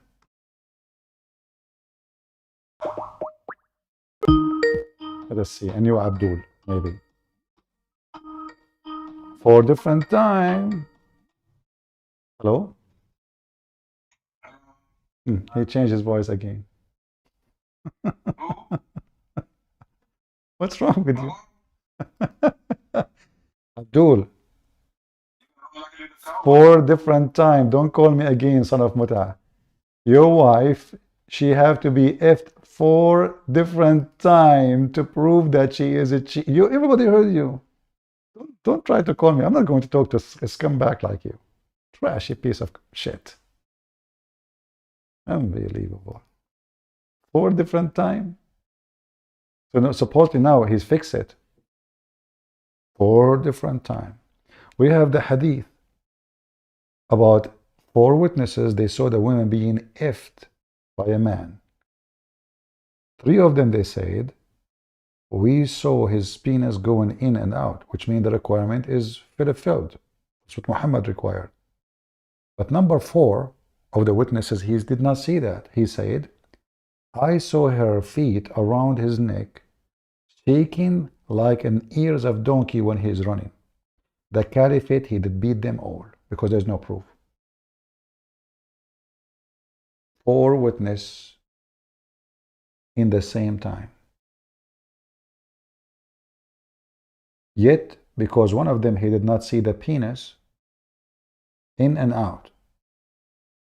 Let us see. A new Abdul, maybe. 4 different time. Hello? He changed his voice again. What's wrong with you? Abdul, 4 different times. Don't call me again, son of Muta. Your wife, she have to be effed 4 different times to prove that she is a cheat. Everybody heard you. Don't try to call me. I'm not going to talk to a scumbag like you. Trashy piece of shit. Unbelievable. 4 different times. So no, supposedly now he's fixed it. 4 different times. We have the hadith about 4 witnesses. They saw the woman being effed by a man. 3 of them, they said, we saw his penis going in and out, which means the requirement is fulfilled. That's what Muhammad required. But number 4 of the witnesses, he did not see that. He said, I saw her feet around his neck, shaking like an ears of donkey when he is running. The caliphate, he did beat them all because there's no proof. 4 witnesses in the same time. Yet, because one of them, he did not see the penis in and out.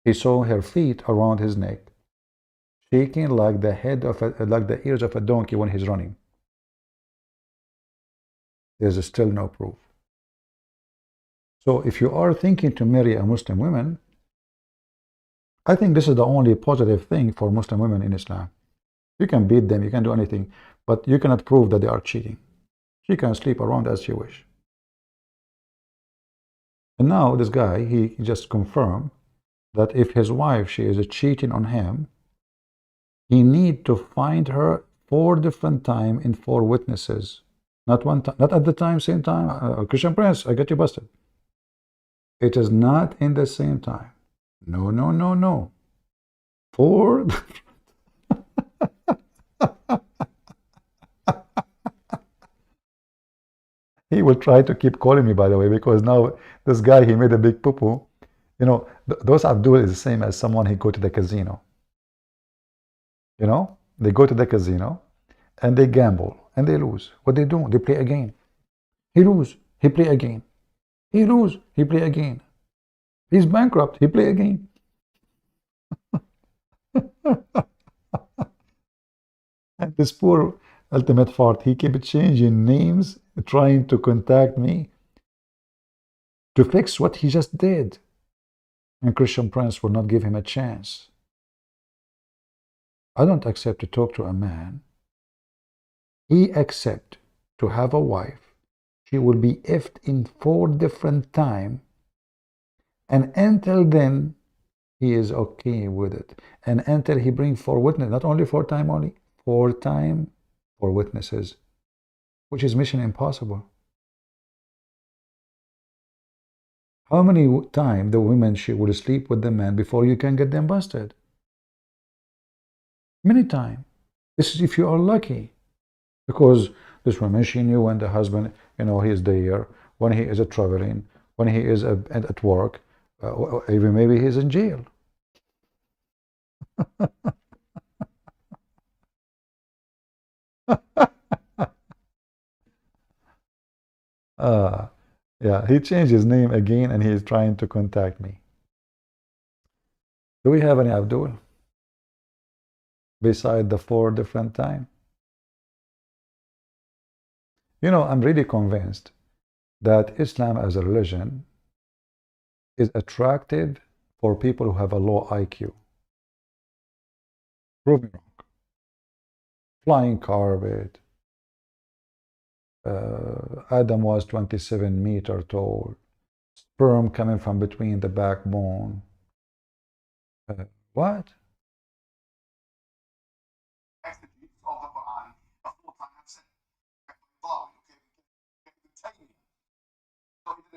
He saw her feet around his neck, shaking like the ears of a donkey when he's running. There's still no proof. So if you are thinking to marry a Muslim woman, I think this is the only positive thing for Muslim women in Islam. You can beat them, you can do anything, but you cannot prove that they are cheating. She can sleep around as she wish. And now this guy, he just confirmed that if his wife, she is cheating on him, he need to find her 4 different times in 4 witnesses. Not one time, not at the time, same time. Christian Prince, I get you busted. It is not in the same time. No, no, no, no. 4. He will try to keep calling me, by the way, because now this guy, he made a big poo-poo. You know, those Abdul is the same as someone he go to the casino. You know, they go to the casino and they gamble and they lose. What they do? They play a game. He lose, he play again. He lose, he play again. He's bankrupt, he play again. And this poor ultimate fart, he kept changing names, trying to contact me to fix what he just did. And Christian Prince will not give him a chance. I don't accept to talk to a man. He accept to have a wife. She will be effed in 4 different times. And until then, he is okay with it. And until he brings 4 witnesses, not only 4 times only, 4 times 4 witnesses, which is mission impossible. How many times the women she would sleep with the man before you can get them busted? Many times. This is if you are lucky. Because this woman, she knew when the husband, you know, he is there, when he is traveling, when he is at work, even maybe he's in jail. Yeah, he changed his name again and he is trying to contact me. Do we have any Abdul? Beside the 4 different times? You know, I'm really convinced that Islam as a religion is attractive for people who have a low IQ. Prove me wrong. Flying carpet. Adam was 27 meters tall. Sperm coming from between the backbone. What?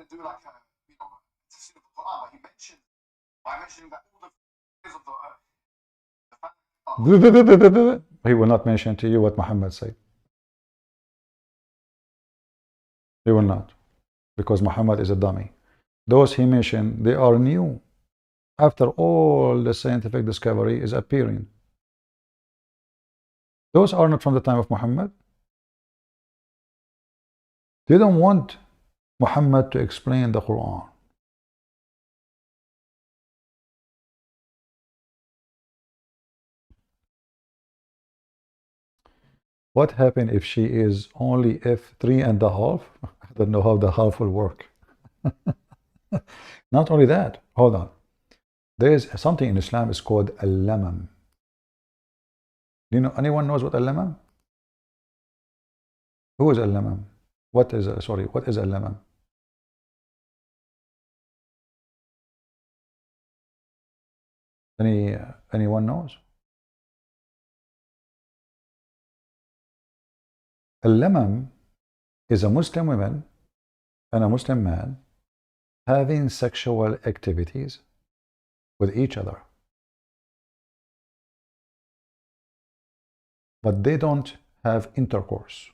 Do like a, you know, of the Quran, but he mentioned by mentioning that all the of the he will not mention to you what Muhammad said. He will not, because Muhammad is a dummy. Those he mentioned, they are new. after all the scientific discovery is appearing. Those are not from the time of Muhammad. They don't want Muhammad to explain the Quran. What happened if she is only F3.5? I don't know how the half will work. Not only that, hold on. There is something in Islam is called al-lamam. Do you know, anyone knows what al-lamam? Who is al-lamam? What is al-lamam? Anyone knows? Al-lamam is a Muslim woman and a Muslim man having sexual activities with each other. But they don't have intercourse.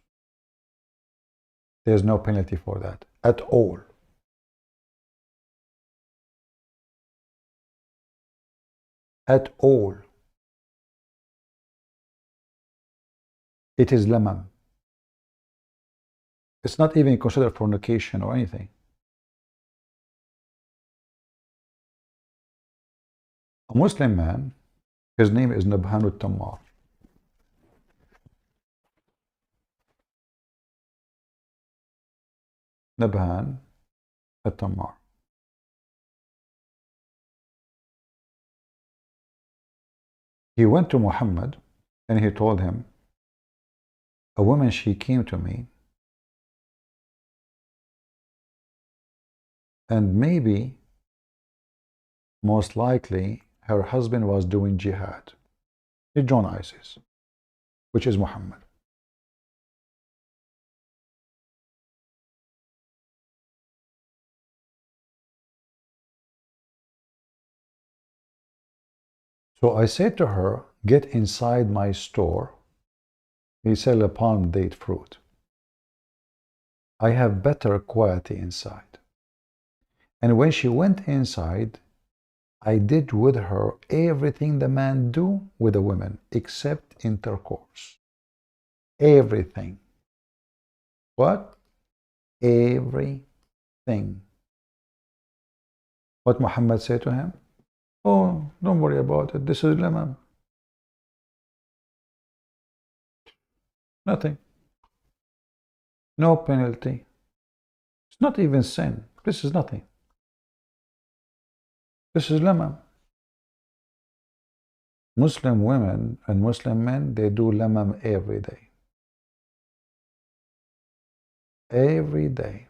There's no penalty for that at all. At all. It is lamam. It's not even considered fornication or anything. A Muslim man, his name is Nabhan al-Tammar. Nabhan al-Tammar. He went to Muhammad and he told him, a woman, she came to me and maybe, most likely, her husband was doing jihad. He joined ISIS, which is Muhammad. So I said to her, get inside my store. We sell a palm date fruit. I have better quality inside. And when she went inside, I did with her everything the man do with a woman, except intercourse. Everything. What? Everything. What Muhammad said to him? Oh, don't worry about it. This is lamam. Nothing. No penalty. It's not even sin. This is nothing. This is lamam. Muslim women and Muslim men, they do lamam every day. Every day.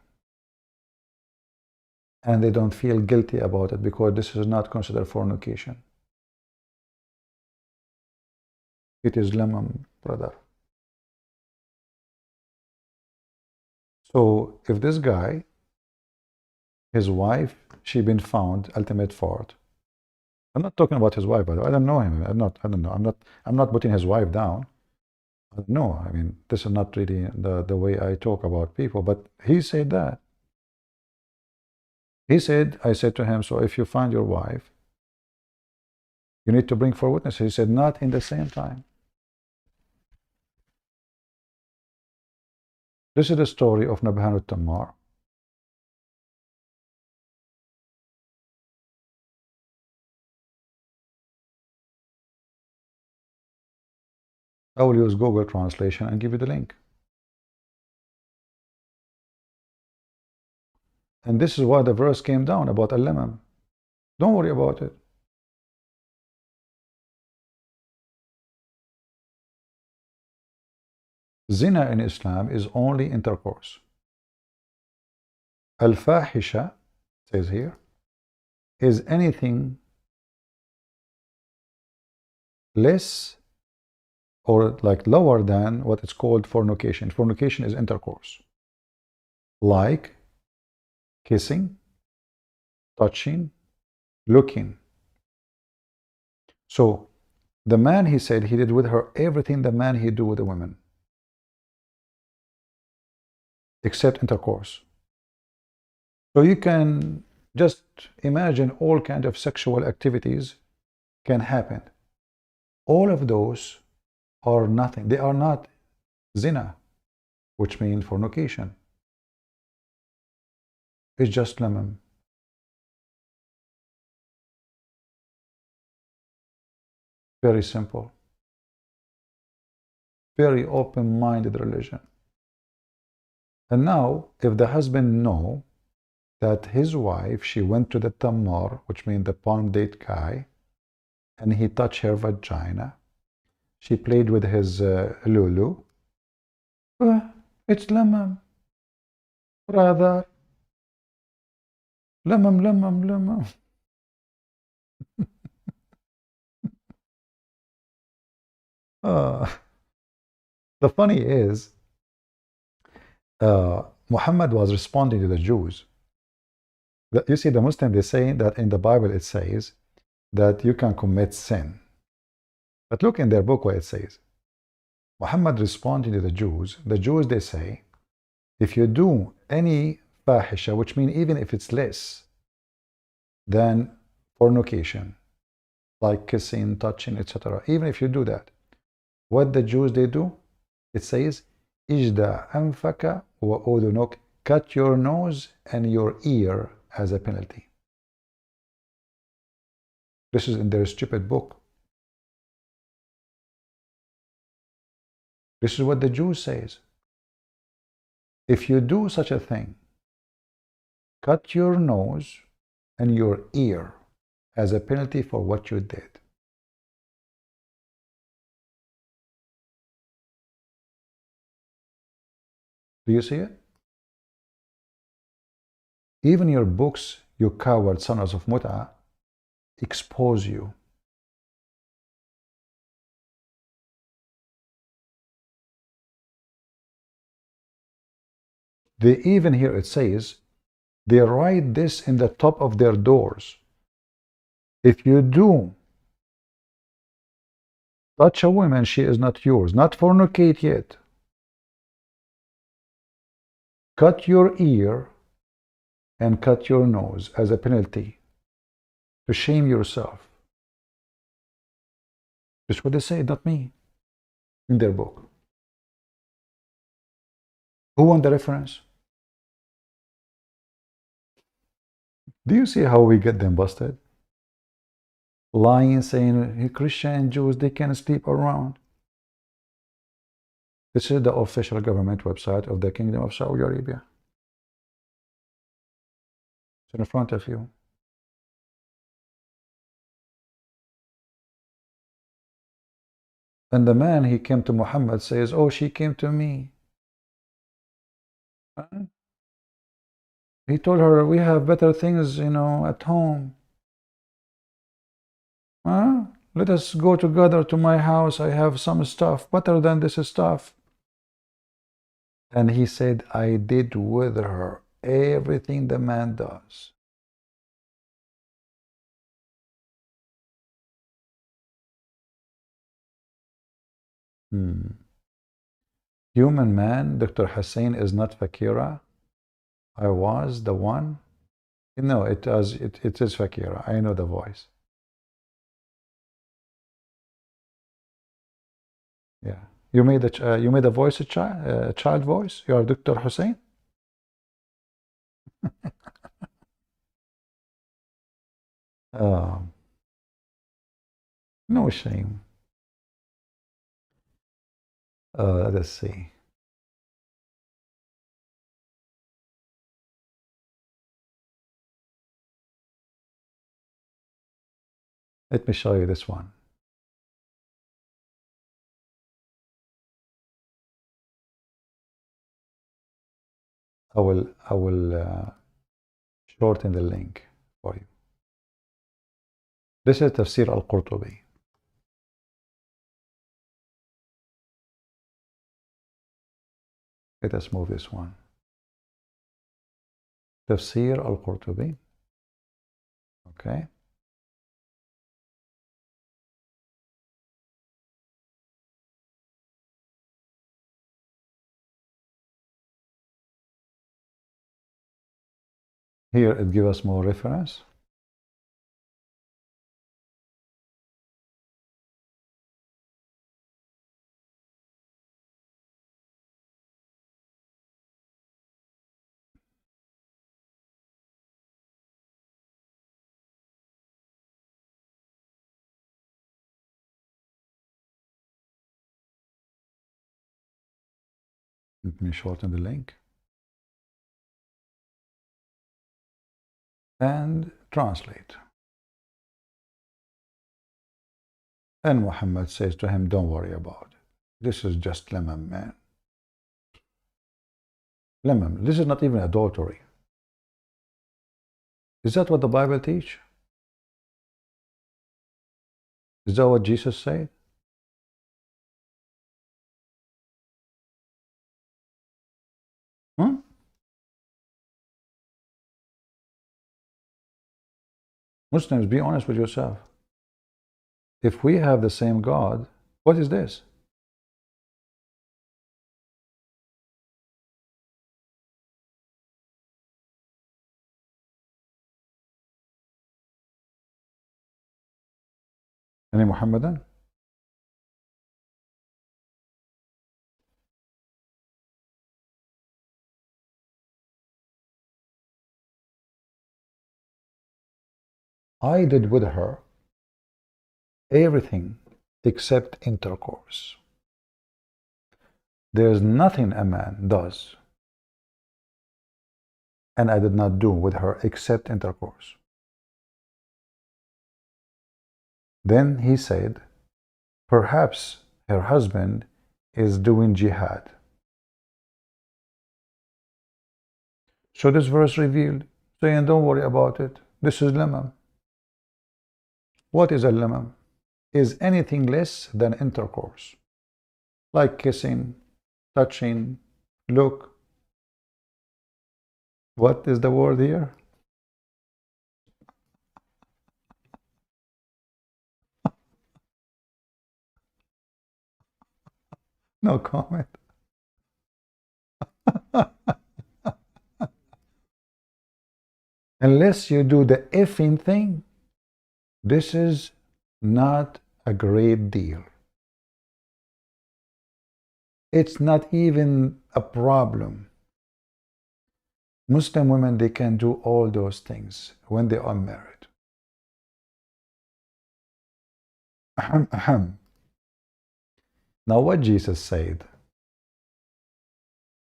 And they don't feel guilty about it because this is not considered fornication. It is lamam, brother. So if this guy, his wife, she been found ultimate fault. I'm not talking about his wife, by the way. I don't know him. I don't know. I'm not putting his wife down. I don't know. I mean, this is not really the way I talk about people, but he said that. He said, I said to him, so if you find your wife, you need to bring forward witnesses. He said, not in the same time. This is the story of Nabhan al-Tammar. I will use Google Translation and give you the link. And this is why the verse came down about al-lamam. Don't worry about it. Zina in Islam is only intercourse. Al-fahisha, says here, is anything less or like lower than what is called fornication. Fornication is intercourse. Like kissing, touching, looking. So the man, he said, he did with her everything the man he do with the women, except intercourse. So you can Just imagine all kinds of sexual activities can happen. All of those are nothing. They are not zina, which means fornication. It's just lemon. Very simple. Very open-minded religion. And now, if the husband know that his wife, she went to the tamar, which means the palm date guy, and he touched her vagina, she played with his lulu, it's lemon, brother. Lemon, lemon, lemon. The funny is, Muhammad was responding to the Jews. You see, the Muslims, they say that in the Bible it says that you can commit sin. But look in their book what it says. Muhammad responding to the Jews, they say, if you do any fahisha, which means even if it's less than fornication, like kissing, touching, etc., even if you do that, what the Jews they do, it says, Ijda anfaka wa udunuk, cut your nose and your ear as a penalty. This is in their stupid book. This is what the Jews says. If you do such a thing, cut your nose and your ear as a penalty for what you did. Do you see it? Even your books, you coward sons of Mut'a, expose you. They even here it says, they write this in the top of their doors. If you do touch a woman, she is not yours. Not fornicate yet. Cut your ear and cut your nose as a penalty to shame yourself. That's what they say, not me, in their book. Who want the reference? Do you see how we get them busted? Lying, saying hey, Christian and Jews, they can sleep around. This is the official government website of the Kingdom of Saudi Arabia. It's in front of you. And the man, he came to Muhammad, says, oh, she came to me. He told her, we have better things, at home. Let us go together to my house. I have some stuff better than this stuff. And he said, I did with her everything the man does. Human man, Dr. Hussein is not Fakira. I was the one. No, it is Fakira. I know the voice. Yeah. You made a voice, a child voice? You are Dr. Hussein? No shame. Let's see. Let me show you this one. I will shorten the link for you. This is Tafsir al-Qurtubi. Let us move this one. Tafsir al-Qurtubi. Okay. Here it gives us more reference. Let me shorten the link and translate. And Muhammad says to him, don't worry about it. This is just lemon, man. Lemon. This is not even adultery. Is that what the Bible teach? Is that what Jesus said? Hmm? Muslims, be honest with yourself. If we have the same God, what is this? Any Muhammadan? I did with her everything except intercourse. There's nothing a man does, and I did not do with her except intercourse. Then he said, perhaps her husband is doing jihad. So this verse revealed, saying, don't worry about it. This is lemam. What is a lemam? Is anything less than intercourse, like kissing, touching, look. What is the word here? No comment. Unless you do the effing thing, this is not a great deal. It's not even a problem. Muslim women, they can do all those things when they are married. Ahem, ahem. Now what Jesus said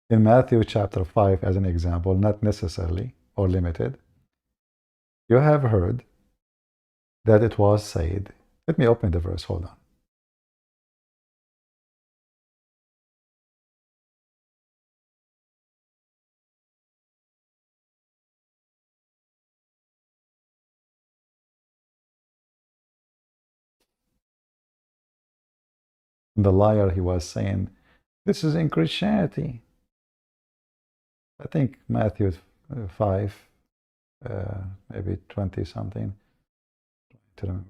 in Matthew chapter 5 as an example, not necessarily or limited, you have heard that it was said. Let me open the verse, hold on. The liar, he was saying, this is in Christianity. I think Matthew 5, maybe 20 something. To remember.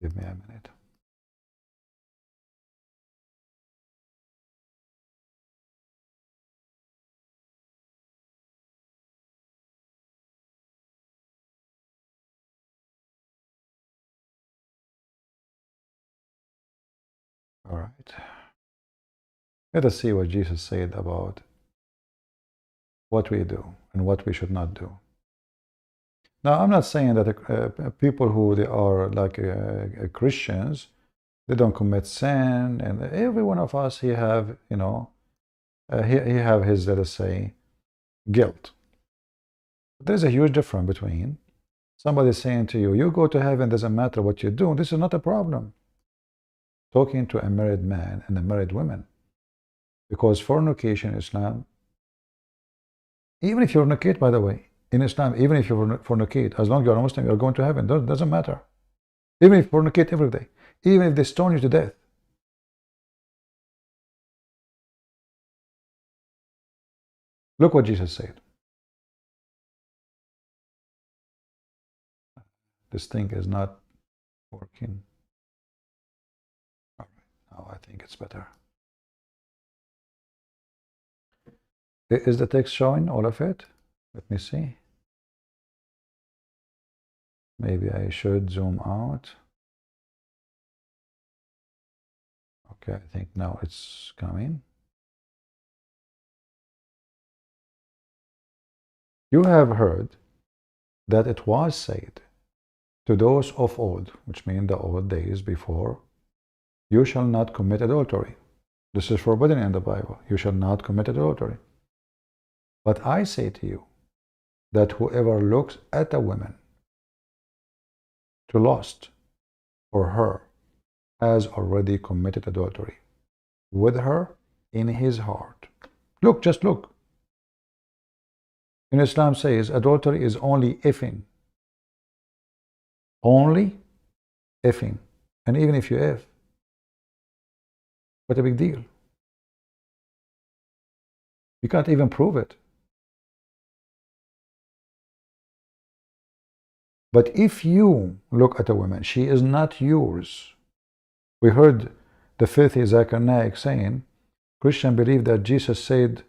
Give me a minute. All right. Let us see what Jesus said about what we do and what we should not do. Now, I'm not saying that people who they are like Christians, they don't commit sin, and every one of us, he have, you know, he have his, let us say, guilt. But there's a huge difference between somebody saying to you, you go to heaven, doesn't matter what you do. This is not a problem. Talking to a married man and a married woman. Because fornication in Islam, even if you fornicate, by the way, in Islam, even if you fornicate, as long as you're a Muslim, you're going to heaven. Doesn't matter. Even if you fornicate every day, even if they stone you to death. Look what Jesus said. This thing is not working. All right, now I think it's better. Is the text showing all of it? Let me see. Maybe I should zoom out. Okay, I think now it's coming. You have heard that it was said to those of old, which mean the old days before, you shall not commit adultery. This is forbidden in the Bible. You shall not commit adultery. But I say to you that whoever looks at a woman to lust for her has already committed adultery with her in his heart. Look, just look. In Islam says adultery is only effing. Only effing. And even if you F, what a big deal. You can't even prove it. But if you look at a woman, she is not yours. We heard the filthy Zakir Naik saying, Christians believe that Jesus said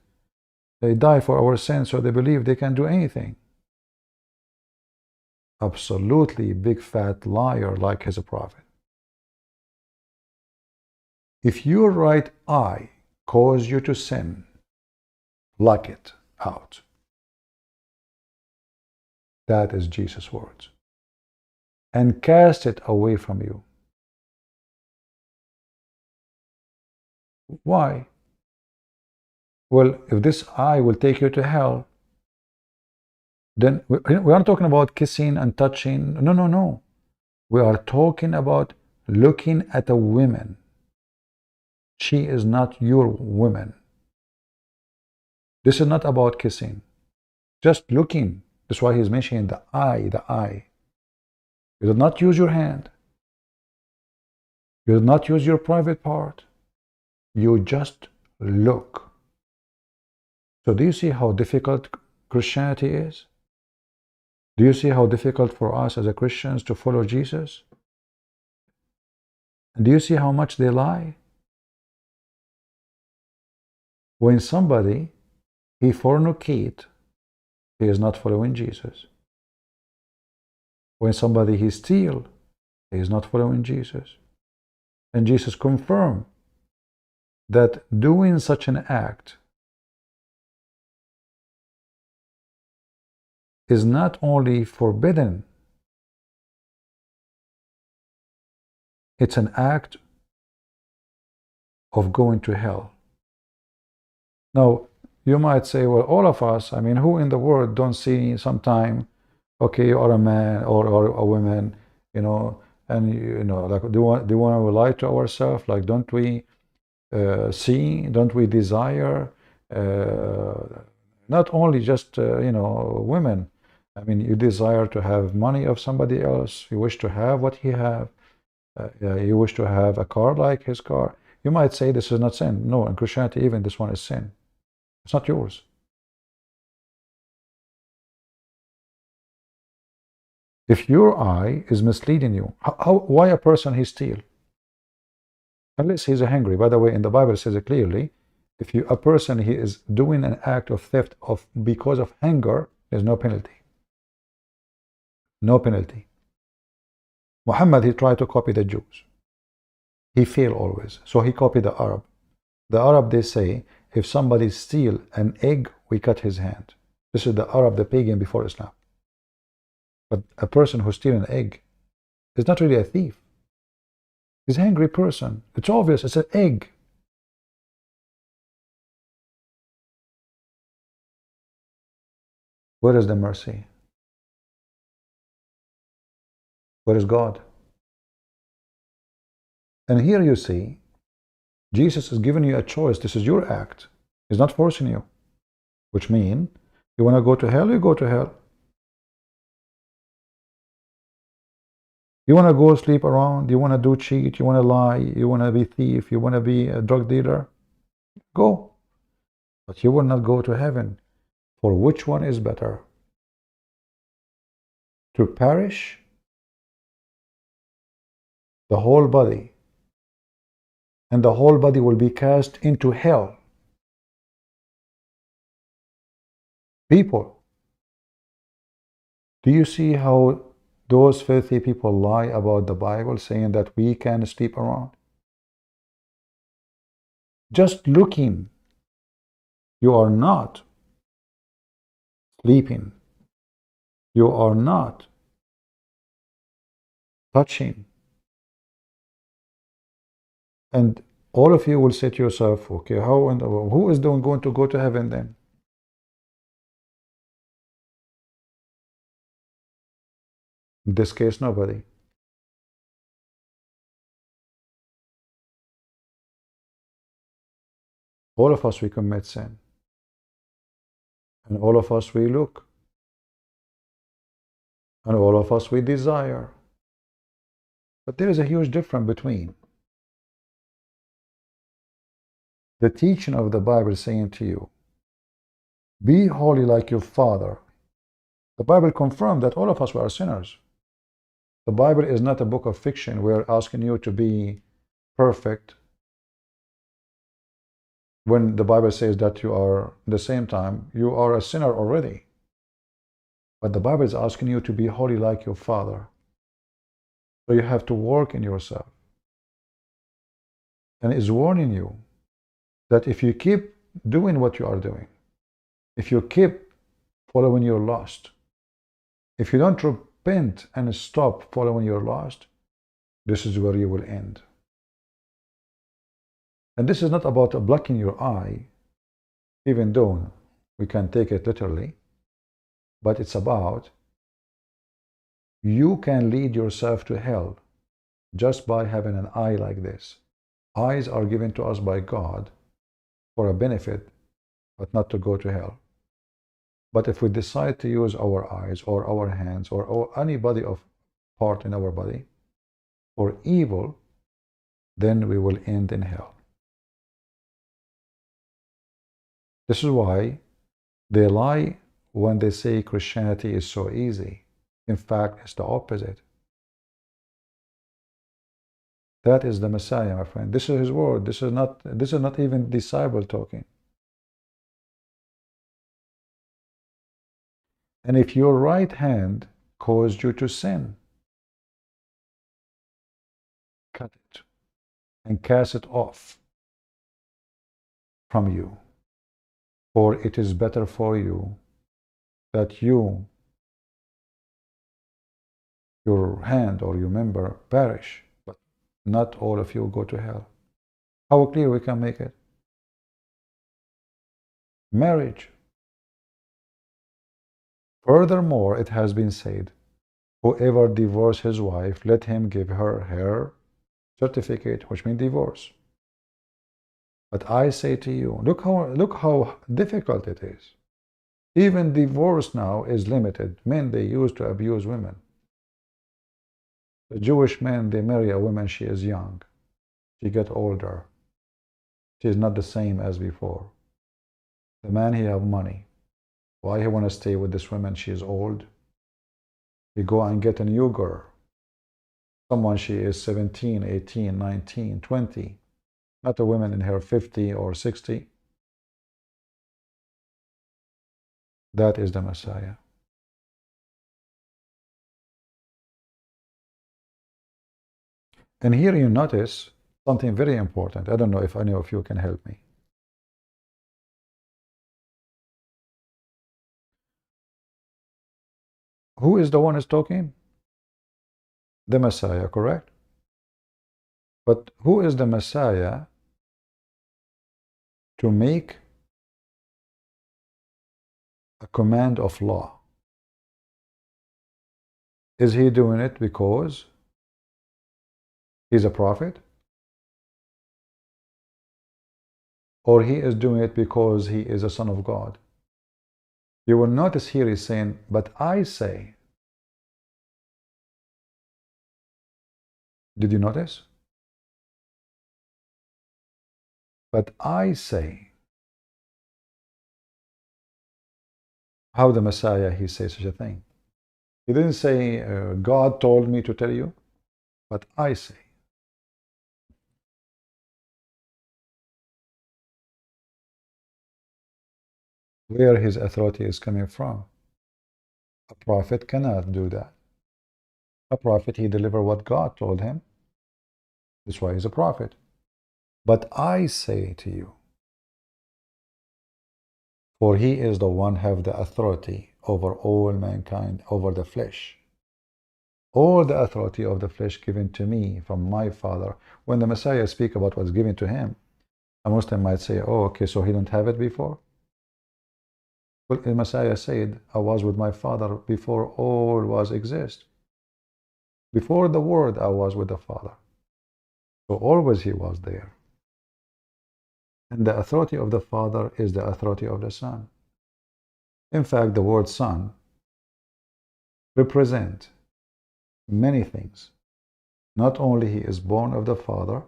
they die for our sins, so they believe they can do anything. Absolutely big fat liar like his prophet. If your right eye cause you to sin, pluck it out. That is Jesus' words. And cast it away from you. Why? Well, if this eye will take you to hell, then we aren't talking about kissing and touching. No, no, no. We are talking about looking at a woman. She is not your woman. This is not about kissing. Just looking. That's why he's mentioning the eye, the eye. You do not use your hand. You do not use your private part. You just look. So do you see how difficult Christianity is? Do you see how difficult for us as a Christians to follow Jesus? And do you see how much they lie? When somebody, he fornicate, he is not following Jesus. When somebody he steal, he is not following Jesus. And Jesus confirmed that doing such an act is not only forbidden, it's an act of going to hell. Now, you might say, well, all of us, I mean, who in the world don't see sometime, okay, you are a man or a woman, you know, and, you know, like, do you want to lie to ourselves? Like, don't we see, don't we desire, not only just, you know, women. I mean, you desire to have money of somebody else. You wish to have what he have. You wish to have a car like his car. You might say this is not sin. No, in Christianity, even this one is sin. It's not yours. If your eye is misleading you, why a person he steal? Unless he's hungry. By the way, in the Bible it says it clearly, if a person he is doing an act of theft because of hunger, there's no penalty. No penalty. Muhammad, he tried to copy the Jews. He failed always. So he copied the Arab. The Arab, they say, if somebody steal an egg, we cut his hand. This is the Arab, the pagan before Islam. But a person who steals an egg is not really a thief. He's an angry person. It's obvious. It's an egg. Where is the mercy? Where is God? And here you see, Jesus is giving you a choice. This is your act. He's not forcing you. Which means, you want to go to hell, you go to hell. You want to go sleep around, you want to do cheat, you want to lie, you want to be thief, you want to be a drug dealer, go. But you will not go to heaven. For which one is better? To perish the whole body, and the whole body will be cast into hell, People, do you see how those filthy people lie about the Bible, saying that we can sleep around? Just looking, you are not sleeping. You are not touching. And all of you will say to yourself, okay, how and who is going to go to heaven then? In this case, nobody. All of us, we commit sin. And all of us, we look. And all of us, we desire. But there is a huge difference between the teaching of the Bible saying to you, be holy like your Father. The Bible confirmed that all of us were sinners. The Bible is not a book of fiction. We are asking you to be perfect when the Bible says that you are, at the same time, you are a sinner already. But the Bible is asking you to be holy like your Father. So you have to work in yourself. And is warning you that if you keep doing what you are doing, if you keep following your lust, if you don't repent and stop following your lust, this is where you will end. And this is not about blocking your eye, even though we can take it literally, but it's about you can lead yourself to hell just by having an eye like this. Eyes are given to us by God for a benefit, but not to go to hell. But if we decide to use our eyes or our hands or any body of part in our body for evil, then we will end in hell. This is why they lie when they say Christianity is so easy. In fact, it's the opposite. That is the Messiah, my friend. This is his word. This is not even disciple talking. And if your right hand caused you to sin, cut it and cast it off from you. For it is better for you that your hand or your member perish, but not all of you go to hell. How clear we can make it? Marriage. Furthermore, it has been said, whoever divorces his wife, let him give her certificate, which means divorce. But I say to you, look how difficult it is. Even divorce now is limited. Men, they used to abuse women. The Jewish men, they marry a woman, she is young. She gets older. She is not the same as before. The man, he have money. Why he want to stay with this woman? She is old. He go and get a new girl. Someone, she is 17, 18, 19, 20. Not a woman in her 50 or 60. That is the Messiah. And here you notice something very important. I don't know if any of you can help me. Who is the one who's talking? The Messiah, correct? But who is the Messiah to make a command of law? Is he doing it because he's a prophet? Or he is doing it because he is a son of God? You will notice here he's saying, but I say. Did you notice? But I say. How the Messiah, he says such a thing? He didn't say, God told me to tell you, but I say. where his authority is coming from. A prophet cannot do that. A prophet, he delivered what God told him. That's why he's a prophet. But I say to you, for he is the one have the authority over all mankind, over the flesh. All the authority of the flesh given to me from my Father. When the Messiah speak about what's given to him, a Muslim might say, oh, okay, so he didn't have it before? Well, the Messiah said, I was with my Father before all was exist. Before the Word, I was with the Father. So always he was there. And the authority of the Father is the authority of the Son. In fact, the word Son represents many things. Not only he is born of the Father,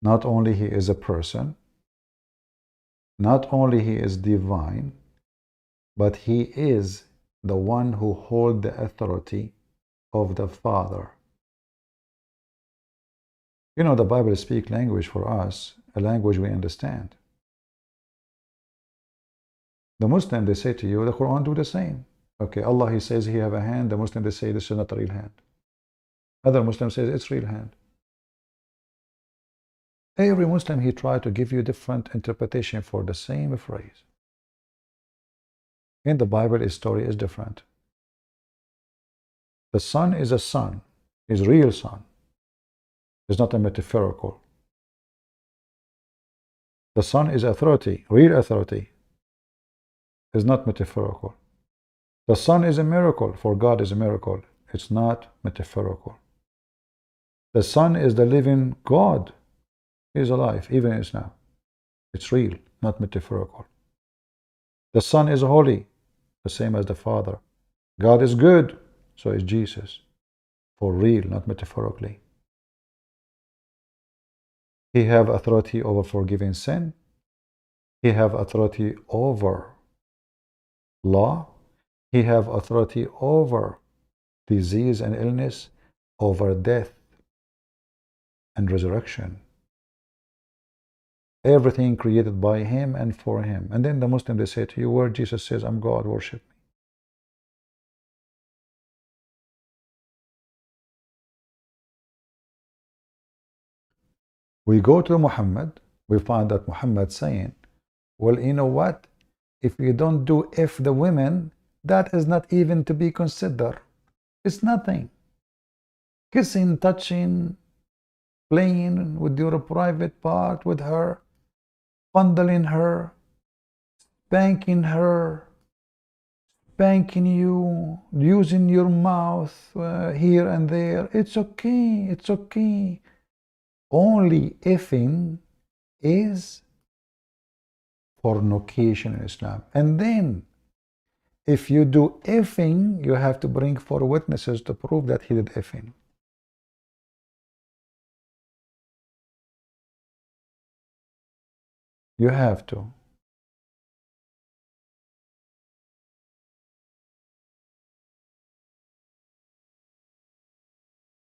not only he is a person, not only he is divine, but he is the one who holds the authority of the Father. You know, the Bible speaks language for us, a language we understand. The Muslim, they say to you, the Quran do the same. Okay, Allah, he says he have a hand. The Muslim, they say this is not a real hand. Other Muslim says it's real hand. Every Muslim, he try to give you different interpretation for the same phrase. In the Bible, his story is different. The Son is a son, his real son. It's not a metaphorical. The Son is authority, real authority. Is not metaphorical. The Son is a miracle, for God is a miracle. It's not metaphorical. The Son is the living God. He is alive, even is now. It's real, not metaphorical. The Son is holy, the same as the Father. God is good, so is Jesus. For real, not metaphorically. He have authority over forgiving sin. He have authority over law. He have authority over disease and illness, over death and resurrection. Everything created by him and for him. And then the Muslim, they say to you, where Jesus says, I'm God, worship me. We go to Muhammad, we find that Muhammad saying, well, you know what? If you don't do if the women, that is not even to be considered. It's nothing. Kissing, touching, playing with your private part with her, fondling her, spanking her, spanking you, using your mouth here and there. It's okay. It's okay. Only effing is fornication in Islam. And then, if you do effing, you have to bring 4 witnesses to prove that he did effing. You have to.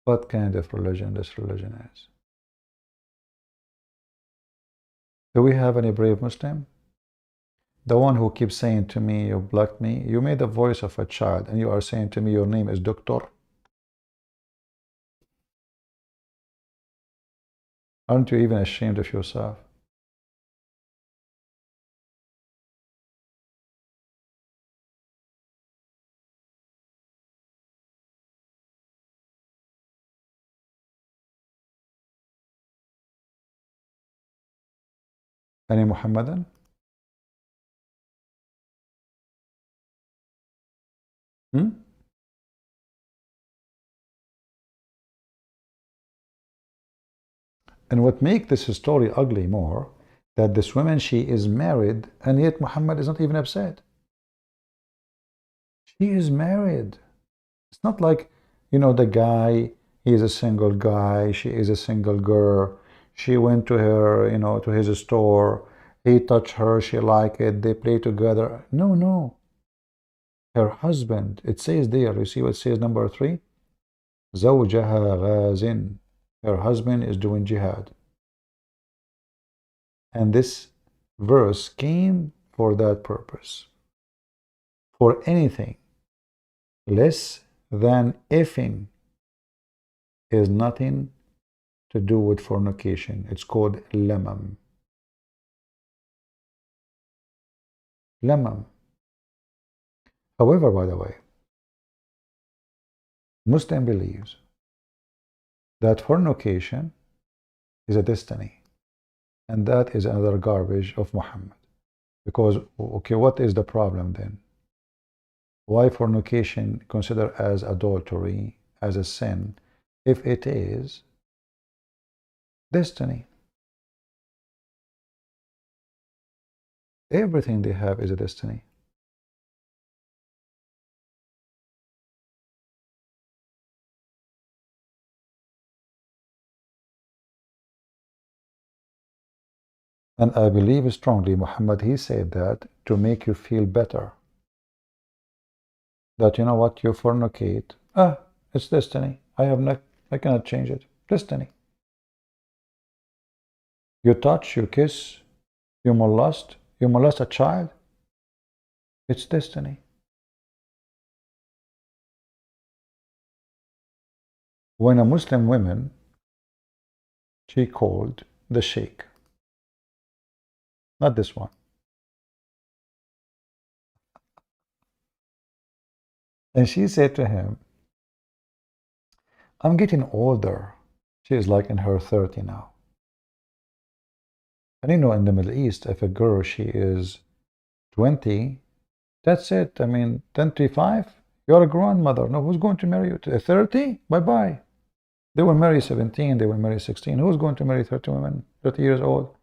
What kind of religion this religion is? Do we have any brave Muslim? The one who keeps saying to me, you blocked me. You made the voice of a child and you are saying to me your name is Doctor. Aren't you even ashamed of yourself? Any Muhammadan? And what makes this story ugly more, that this woman, she is married, and yet Muhammad is not even upset. She is married. It's not like, you know, the guy, he is a single guy, she is a single girl. She went to her, you know, to his store. He touched her, she liked it, they play together. No, no. Her husband, it says there, you see what it says number 3? زوجها غازٍ. Her husband is doing jihad. And this verse came for that purpose. For anything less than effing is nothing to do with fornication. It's called lamam. Lamam. However, by the way, Muslim believes that fornication is a destiny, and that is another garbage of Muhammad. Because, okay, what is the problem then? Why fornication considered as adultery, as a sin, if it is destiny? Everything they have is a destiny. And I believe strongly, Muhammad, he said that to make you feel better. That, you know what, you fornicate. It's destiny. I cannot change it. Destiny. You touch, you kiss, you molest a child. It's destiny. When a Muslim woman, she called the sheikh, not this one. And she said to him, I'm getting older. She is like in her 30 now. And you know, in the Middle East, if a girl, she is 20, that's it. I mean, 25, you're a grandmother. No, who's going to marry you? 30? Bye-bye. They will marry 17, they will marry 16. Who's going to marry 30 women, 30 years old?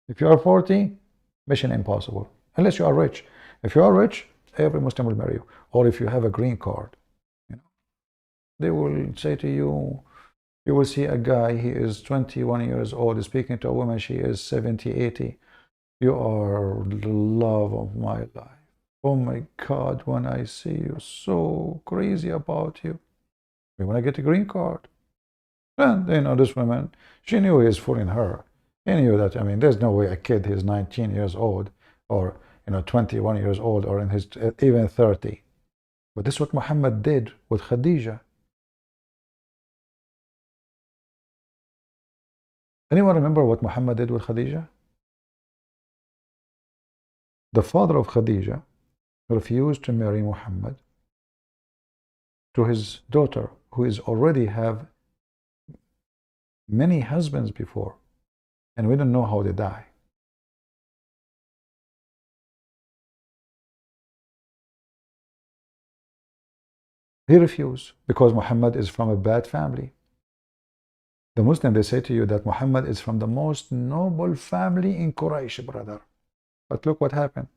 If you are 40, mission impossible. Unless you are rich. If you are rich, every Muslim will marry you. Or if you have a green card, you know, they will say to you, you will see a guy, he is 21 years old, speaking to a woman, she is 70, 80. You are the love of my life. Oh my God, when I see you, so crazy about you. When I get a green card. And, you know, this woman, she knew he was fooling her. He knew that, I mean, there's no way a kid who's 19 years old or, you know, 21 years old or in his, even 30. But this is what Muhammad did with Khadija. Anyone remember what Muhammad did with Khadija? The father of Khadija refused to marry Muhammad to his daughter, who is already have many husbands before, and we don't know how they die. He refused because Muhammad is from a bad family. The Muslim, they say to you that Muhammad is from the most noble family in Quraysh, brother. But look what happened.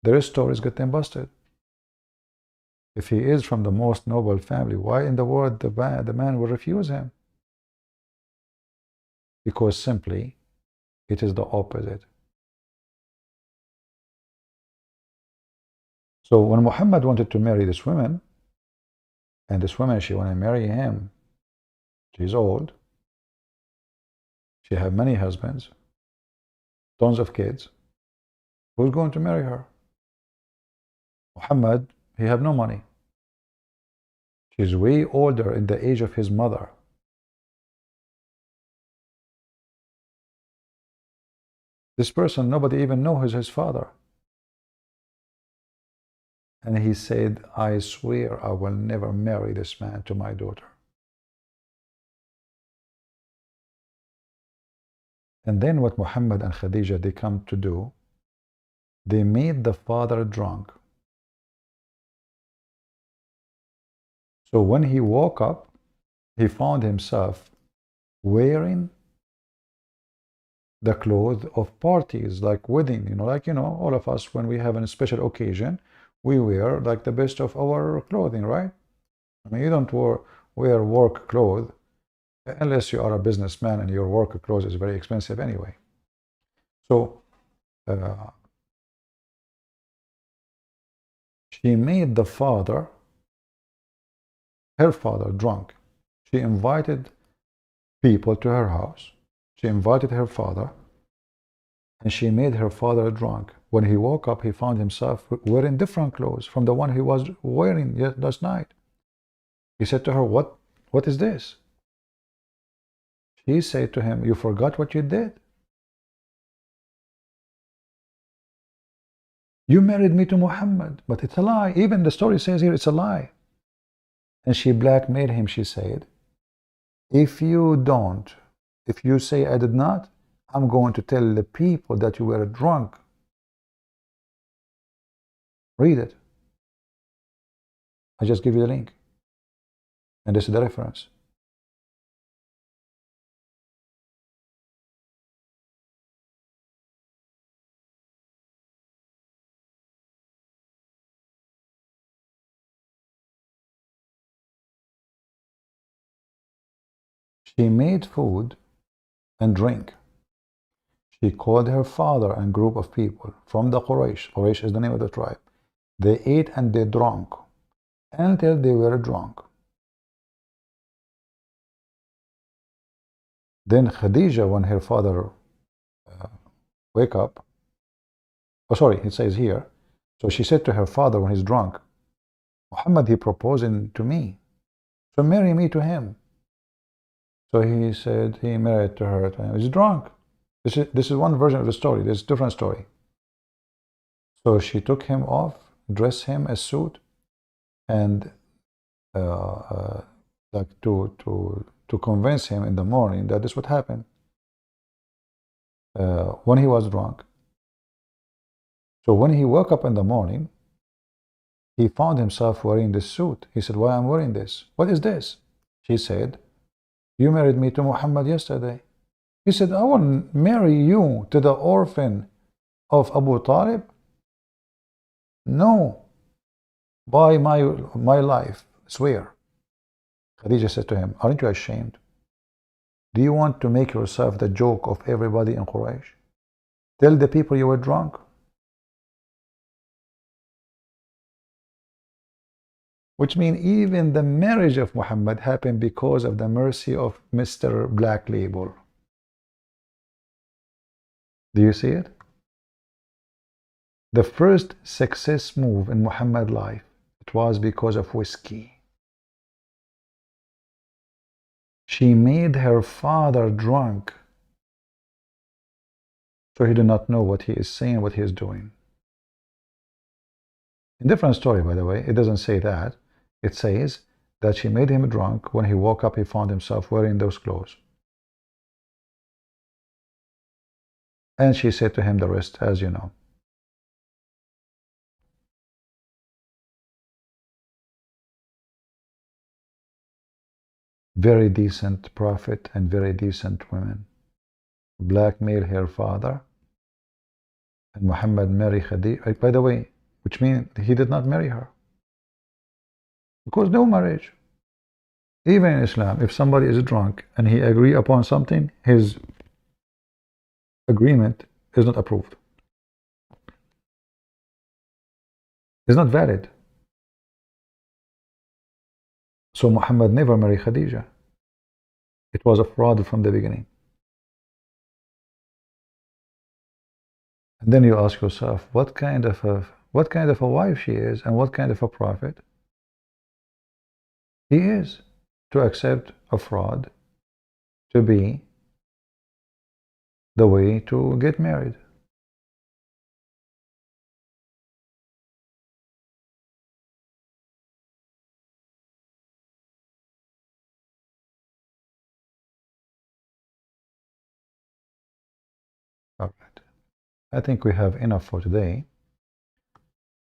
Their stories get them busted. If he is from the most noble family, why in the world the man will refuse him? Because simply, it is the opposite. So when Muhammad wanted to marry this woman, and this woman, she wanted to marry him, she's old, she have many husbands, tons of kids, who's going to marry her? Muhammad, he have no money. She's way older in the age of his mother. This person, nobody even knows his father. And he said, I swear I will never marry this man to my daughter. And then what Muhammad and Khadija, they come to do, they made the father drunk. So when he woke up, he found himself wearing the clothes of parties, like wedding, like, all of us, when we have a special occasion, we wear like the best of our clothing, right? I mean, you don't wear work clothes unless you are a businessman and your work clothes is very expensive anyway. So she made the father, her father, drunk. She invited people to her house. She invited her father. and she made her father drunk. When he woke up, he found himself wearing different clothes from the one he was wearing last night. He said to her, what is this? She said to him, you forgot what you did? You married me to Muhammad, but it's a lie. Even the story says here it's a lie. And she blackmailed him, she said, if you say I did not, I'm going to tell the people that you were drunk. Read it. I just give you the link. And this is the reference. She made food and drink. She called her father and group of people from the Quraysh. Quraysh is the name of the tribe. They ate and they drank until they were drunk. Then Khadija, when her father wake up, oh sorry, it says here, so she said to her father when he's drunk, Muhammad, he proposing to me, so marry me to him. So he said he married to her. He's drunk. This is one version of the story. There's a different story. So she took him off, dressed him a suit, and like to convince him in the morning that this would happen when he was drunk. So when he woke up in the morning, he found himself wearing this suit. He said, why I'm wearing this? What is this? She said, you married me to Muhammad yesterday. He said, I will marry you to the orphan of Abu Talib? No. By my life, swear. Khadija said to him, aren't you ashamed? Do you want to make yourself the joke of everybody in Quraysh? Tell the people you were drunk. Which means even the marriage of Muhammad happened because of the mercy of Mr. Black Label. Do you see it? The first success move in Muhammad's life, it was because of whiskey. She made her father drunk, so he did not know what he is saying, what he is doing. In different story, by the way, it doesn't say that. It says that she made him drunk. When he woke up, he found himself wearing those clothes. And she said to him the rest, as you know. Very decent prophet and very decent women. Blackmailed her father. And Muhammad married Khadija. By the way, which means he did not marry her. Because no marriage. Even in Islam, if somebody is drunk and he agree upon something, his agreement is not approved. It's not valid. So Muhammad never married Khadija. It was a fraud from the beginning. And then you ask yourself, what kind of a wife she is and what kind of a prophet he is, to accept a fraud to be the way to get married. All right. I think we have enough for today.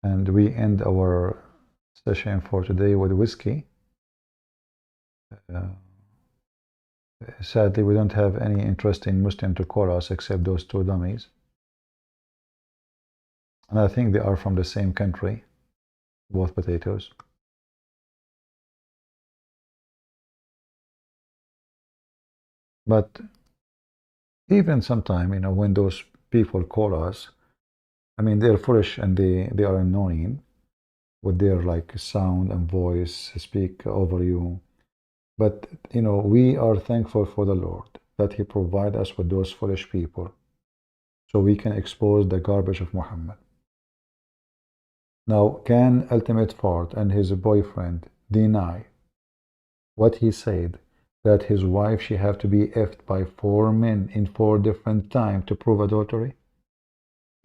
And we end our session for today with whiskey. Sadly, we don't have any interesting Muslim to call us except those two dummies. And I think they are from the same country, both potatoes. But even sometime, when those people call us, I mean, they're foolish and they are annoying with their like sound and voice, speak over you. But, we are thankful for the Lord that He provides us with those foolish people so we can expose the garbage of Muhammad. Now, can Ultimate Fart and his boyfriend deny what he said, that his wife, she have to be effed by 4 men in 4 different times to prove adultery?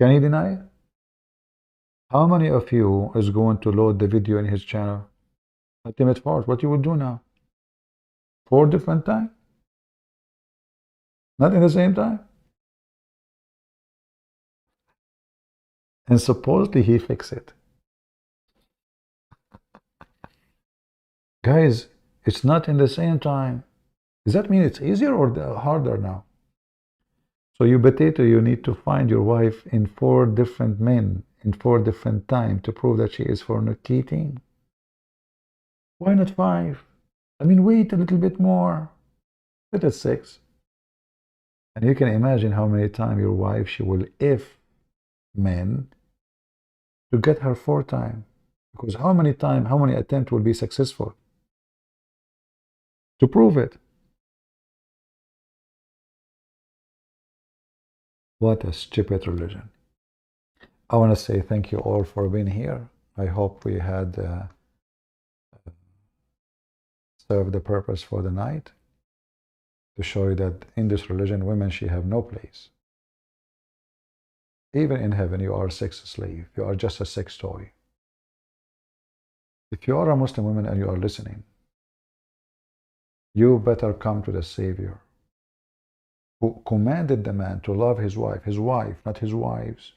Can he deny it? How many of you is going to load the video in his channel? Ultimate Fart, what you would do now? 4 different times? Not in the same time? And supposedly he fixed it. Guys, it's not in the same time. Does that mean it's easier or harder now? So you potato, you need to find your wife in 4 different men in 4 different times to prove that she is fornicating. Why not 5? I mean, wait a little bit more. Let it 6. And you can imagine how many times your wife, she will if men to get her 4 times. Because how many times, how many attempts will be successful to prove it? What a stupid religion. I want to say thank you all for being here. I hope we had served the purpose for the night to show you that in this religion, women, she have no place. Even in heaven, you are a sex slave. You are just a sex toy. If you are a Muslim woman and you are listening, you better come to the Savior who commanded the man to love his wife, not his wives.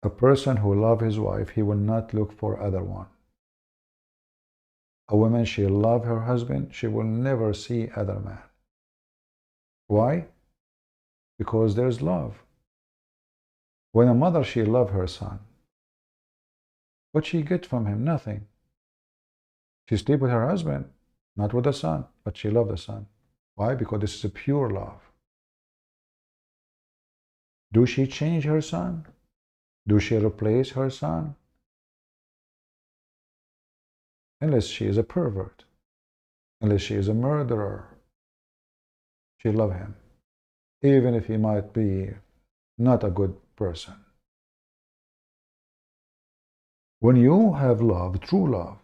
A person who loves his wife, he will not look for other one. A woman, she love her husband, she will never see other man. Why? Because there's love. When a mother, she love her son, what she get from him? Nothing. She sleep with her husband, not with the son, but she love the son. Why? Because this is a pure love. Do she change her son? Do she replace her son? Unless she is a pervert, unless she is a murderer, she love him, even if he might be not a good person. When you have love, true love,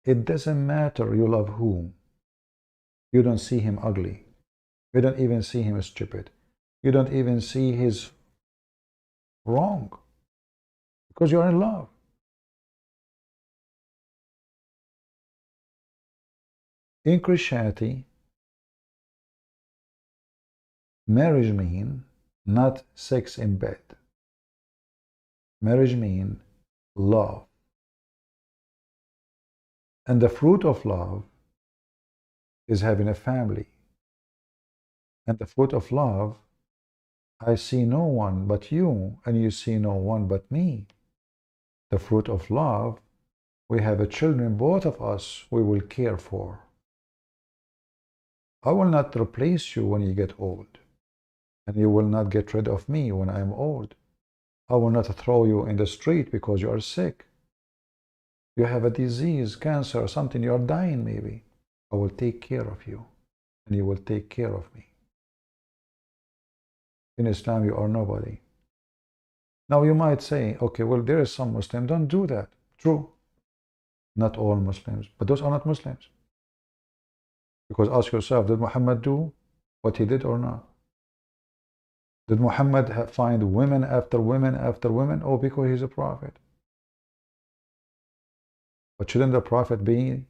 it doesn't matter you love whom. You don't see him ugly. You don't even see him stupid. You don't even see his wrong, because you're in love. In Christianity, marriage means not sex in bed. Marriage means love. And the fruit of love is having a family. And the fruit of love, I see no one but you, and you see no one but me. The fruit of love, we have a children, both of us, we will care for. I will not replace you when you get old, and you will not get rid of me when I am old. I will not throw you in the street because you are sick. You have a disease, cancer, or something, you are dying maybe. I will take care of you, and you will take care of me. In Islam, you are nobody. Now you might say, okay, well, there is some Muslims, don't do that. True. Not all Muslims, but those are not Muslims. Because ask yourself, did Muhammad do what he did or not? Did Muhammad find women after women after women? Oh, because he's a prophet. But shouldn't the prophet be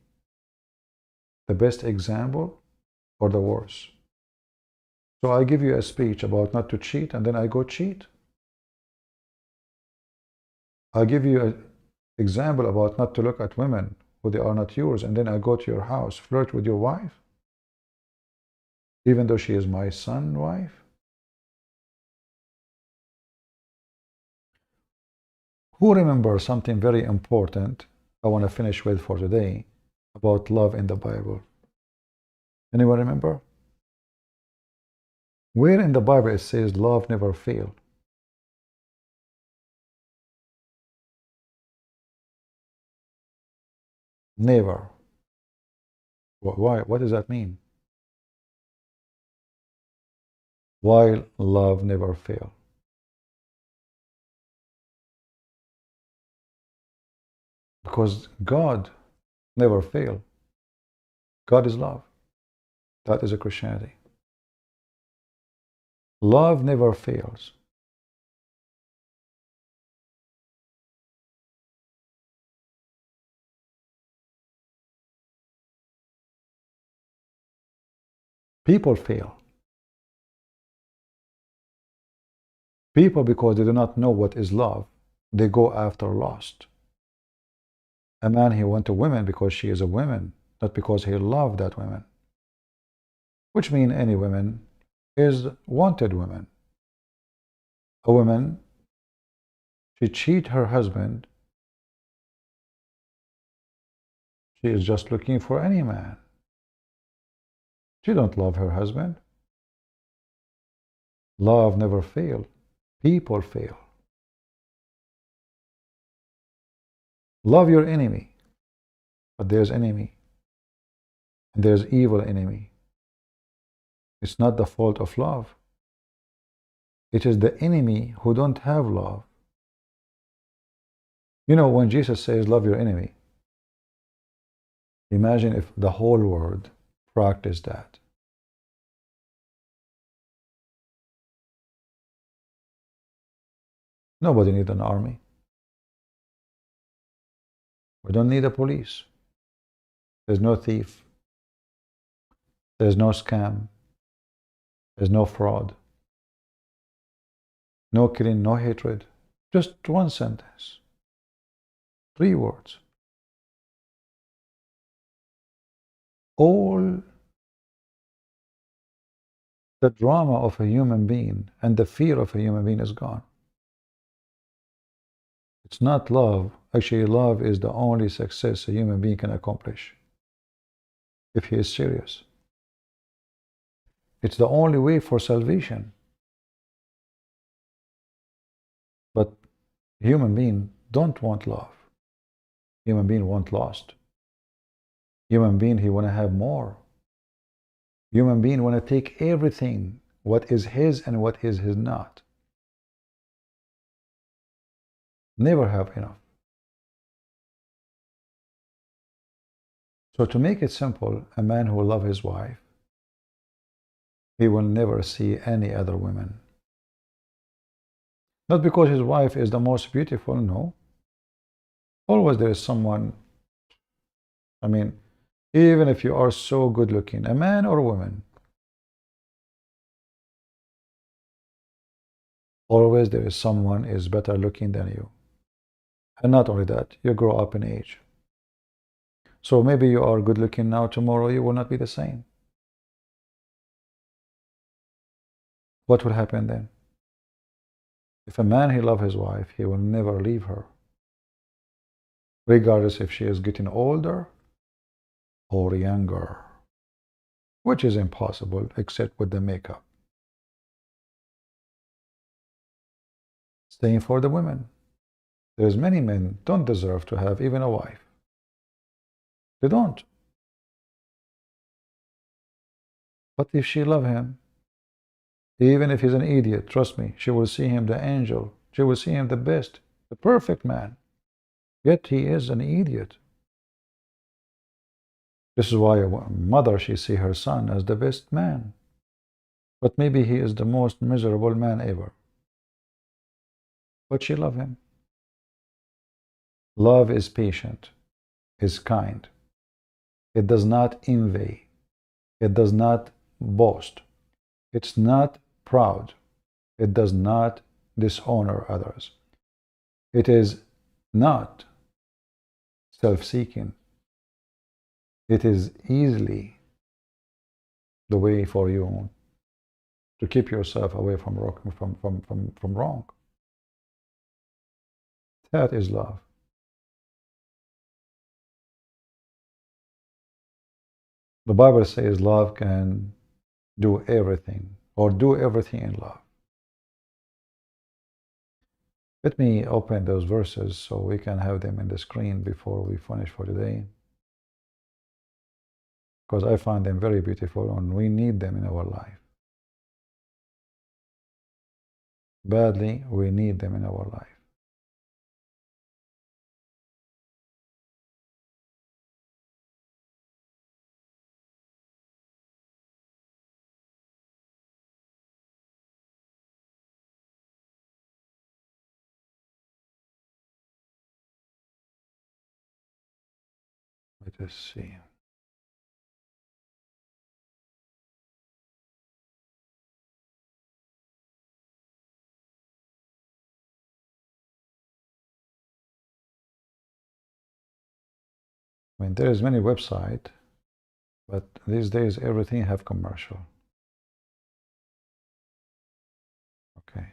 the best example or the worst? So I give you a speech about not to cheat, and then I go cheat. I give you an example about not to look at women who they are not yours, and then I go to your house, flirt with your wife, even though she is my son's wife. Who remembers something very important I want to finish with for today about love in the Bible? Anyone remember? Where in the Bible it says love never fails? Never. Why? What does that mean? while love never fails. Because God never fails. God is love. That is a Christianity. Love never fails. People fail. People, because they do not know what is love, they go after lust. A man, he went to women because she is a woman, not because he loved that woman. Which means any woman is wanted woman. A woman, she cheat her husband, she is just looking for any man. She don't love her husband. Love never fails. People fail. Love your enemy, but there's enemy, and there's evil enemy. It's not the fault of love. It is the enemy who don't have love. You know, when Jesus says, love your enemy, imagine if the whole world practiced that. Nobody needs an army. We don't need a police. There's no thief. There's no scam. There's no fraud. No killing, no hatred. Just one sentence. 3 words. All the drama of a human being and the fear of a human being is gone. It's not love. Actually, love is the only success a human being can accomplish if he is serious. It's the only way for salvation. But human beings don't want love. Human beings want lust. Human being, he want to have more. Human being want to take everything, what is his and what is his not. Never have enough. So to make it simple, a man who will love his wife, he will never see any other woman. Not because his wife is the most beautiful, no. Always there is someone, I mean, even if you are so good looking, a man or a woman, always there is someone is better looking than you. And not only that, you grow up in age. So maybe you are good looking now, tomorrow you will not be the same. What will happen then? If a man, he loves his wife, he will never leave her. Regardless if she is getting older or younger. Which is impossible except with the makeup. Same for the women. There's many men don't deserve to have even a wife. They don't. But if she loves him, even if he's an idiot, trust me, she will see him the angel. She will see him the best, the perfect man. Yet he is an idiot. This is why a mother, she sees her son as the best man. But maybe he is the most miserable man ever. But she loves him. Love is patient, is kind. It does not envy. It does not boast. It's not proud. It does not dishonor others. It is not self-seeking. It is easily the way for you to keep yourself away from wrong. That is love. The Bible says love can do everything, or do everything in love. Let me open those verses so we can have them in the screen before we finish for today. Because I find them very beautiful and we need them in our life. badly we need them in our life. Let us see. I mean, there is many websites, but these days everything have commercial. Okay.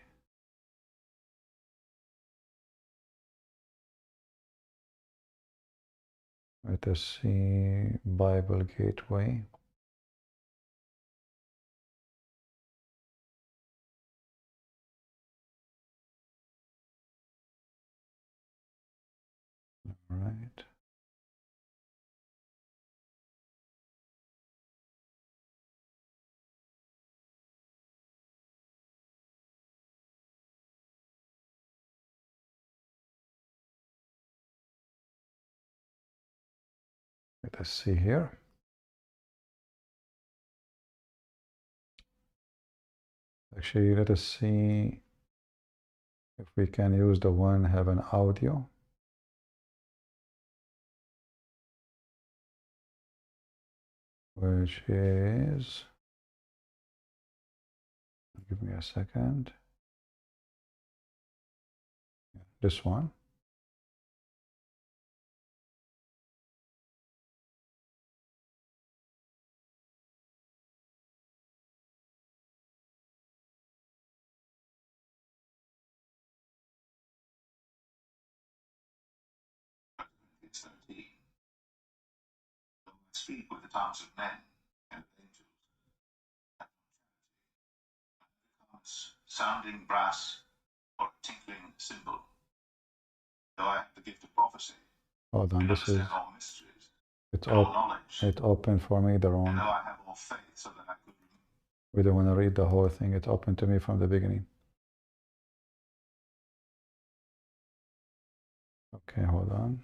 Let us see Bible Gateway. All right. Let us see here. Actually, let us see if we can use the one have an audio. Which is, give me a second. This one. Speak with the tongues of men and angels, sounding brass or a tinkling cymbal. Though I have the gift of prophecy, Hold on, this is, all mysteries, it's and all up, knowledge, it opened for me the and wrong. though I have all faith so that I could. We don't want to read the whole thing. It opened to me from the beginning. Okay, hold on.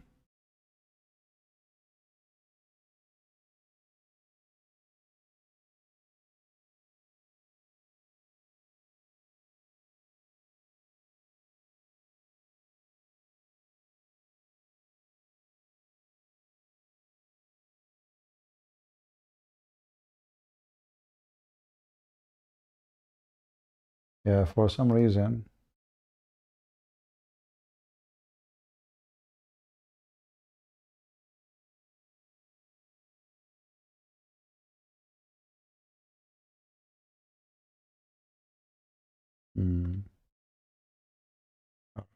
Yeah, for some reason,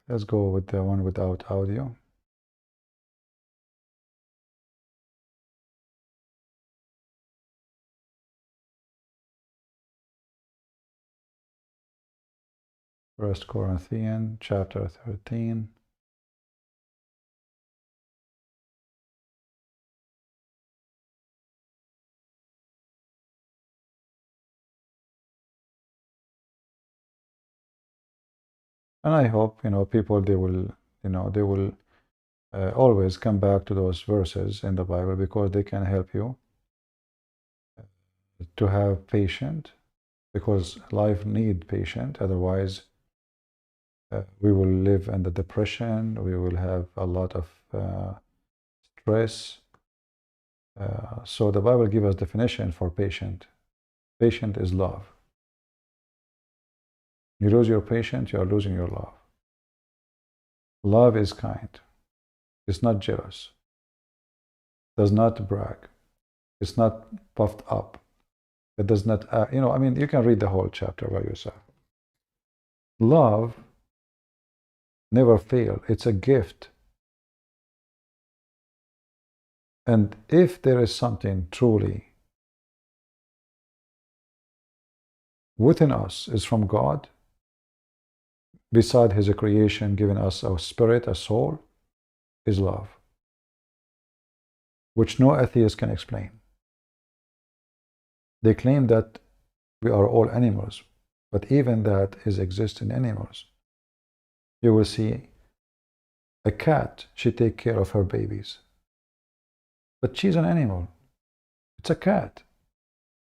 let's go with the one without audio. First Corinthians chapter 13. And I hope, people, they will, always come back to those verses in the Bible because they can help you to have patience, because life need patience. Otherwise, we will live in the depression. We will have a lot of stress. So the Bible gives us definition for patient. Patient is love. You lose your patience, you are losing your love. Love is kind. It's not jealous. Does not brag. It's not puffed up. It does not, you can read the whole chapter by yourself. Love never fails. It's a gift. And if there is something truly within us is from God, beside His creation, giving us a spirit, a soul, is love, which no atheist can explain. They claim that we are all animals, But even that is exist in animals. You will see a cat, she take care of her babies. But she's an animal. It's a cat.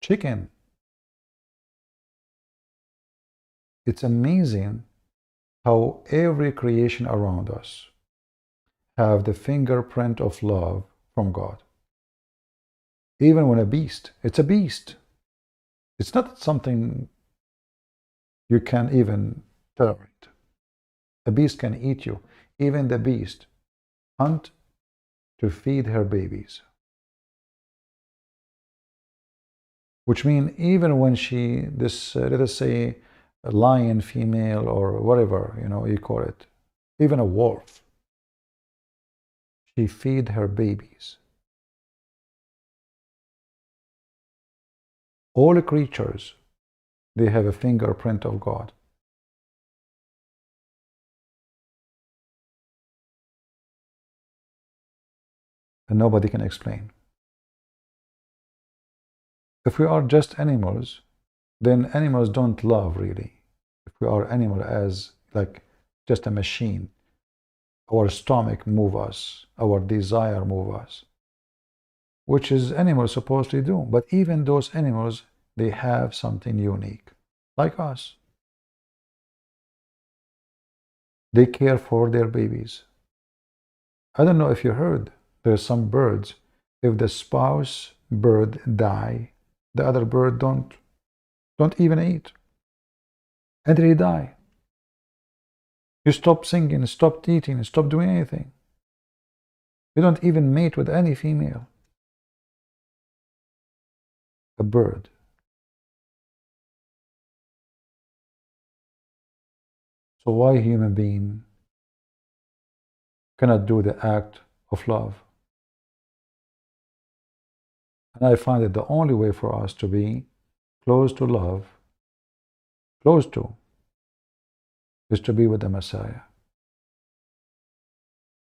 Chicken. It's amazing how every creation around us have the fingerprint of love from God. Even when a beast, it's a beast. It's not something you can even tolerate. A beast can eat you. Even the beast hunt to feed her babies. Which means even when she, let us say, a lion female or whatever, you call it, even a wolf, she feed her babies. All creatures, they have a fingerprint of God. And nobody can explain. If we are just animals, then animals don't love really. If we are animal as like just a machine, our stomach move us, our desire move us, which is animals supposed to do. But even those animals, they have something unique, like us. They care for their babies. I don't know if you heard, there's some birds, if the spouse bird die, the other bird don't even eat, and they die. You stop singing, stop eating, stop doing anything. You don't even mate with any female. A bird. So why human being cannot do the act of love? And I find that the only way for us to be close to love, close to, is to be with the Messiah.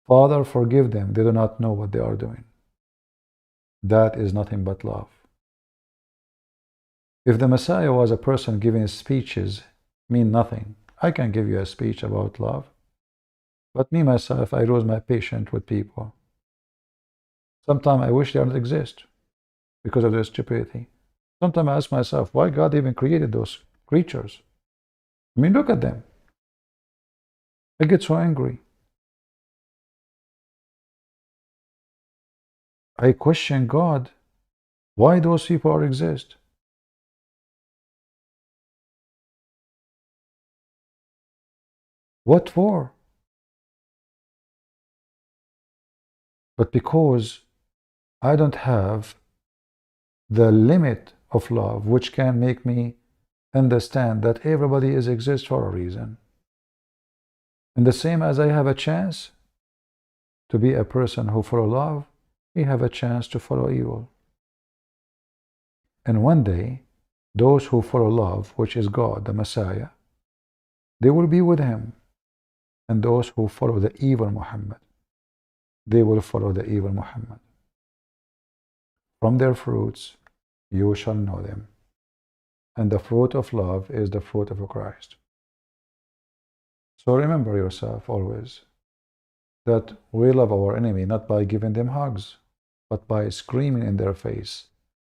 Father, forgive them, they do not know what they are doing. That is nothing but love. If the Messiah was a person giving speeches, mean nothing. I can give you a speech about love. But me, myself, I lose my patience with people. Sometimes I wish they don't exist because of their stupidity. Sometimes I ask myself, why God even created those creatures? I mean, look at them. I get so angry. I question God, why those people exist? What for? But because I don't have the limit of love which can make me understand that everybody exists for a reason. And the same as I have a chance to be a person who follow love, we have a chance to follow evil. And one day, those who follow love, which is God, the Messiah, they will be with him. And those who follow the evil Muhammad, they will follow the evil Muhammad. From their fruits, you shall know them. And the fruit of love is the fruit of Christ. So remember yourself always that we love our enemy not by giving them hugs, but by screaming in their face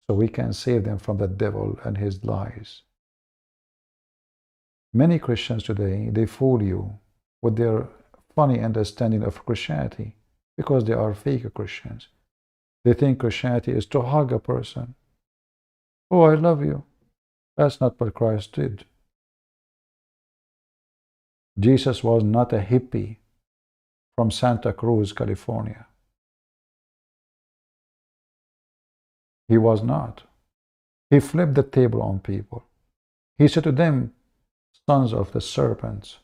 so we can save them from the devil and his lies. Many Christians today, they fool you with their funny understanding of Christianity because they are fake Christians. They think Christianity is to hug a person. Oh, I love you. That's not what Christ did. Jesus was not a hippie from Santa Cruz, California. He was not. He flipped the table on people. He said to them, sons of the serpents,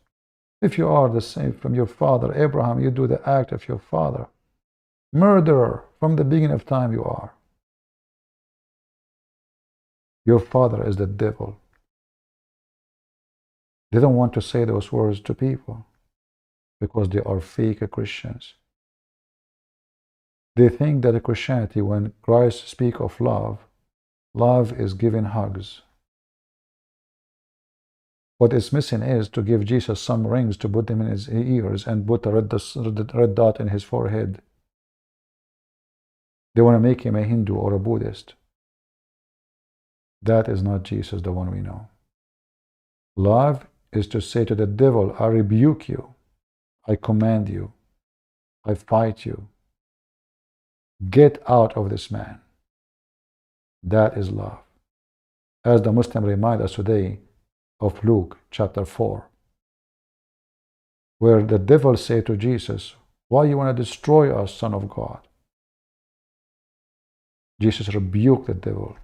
if you are the same from your father Abraham, you do the act of your father. Murderer, from the beginning of time you are. Your father is the devil. They don't want to say those words to people because they are fake Christians. They think that Christianity, when Christ speaks of love, love is giving hugs. What is missing is to give Jesus some rings to put them in his ears and put a red dot in his forehead. They want to make him a Hindu or a Buddhist. That is not Jesus, the one we know. Love is to say to the devil, I rebuke you, I command you, I fight you. Get out of this man. That is love. As the Muslim remind us today of Luke chapter 4, where the devil said to Jesus, why you want to destroy us, Son of God? Jesus rebuked the devil.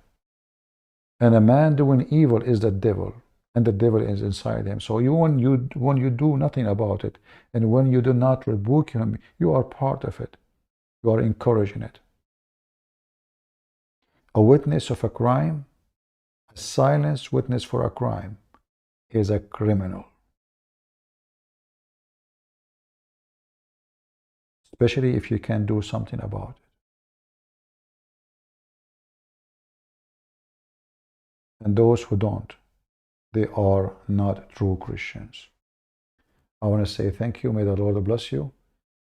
And a man doing evil is the devil, and the devil is inside him. So when you do nothing about it, and when you do not rebuke him, you are part of it. You are encouraging it. A witness of a crime, a silenced witness for a crime, is a criminal. Especially if you can do something about it. And those who don't, they are not true Christians. I want to say thank you. May the Lord bless you.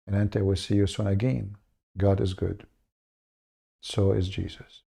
And until we see you soon again, God is good. So is Jesus.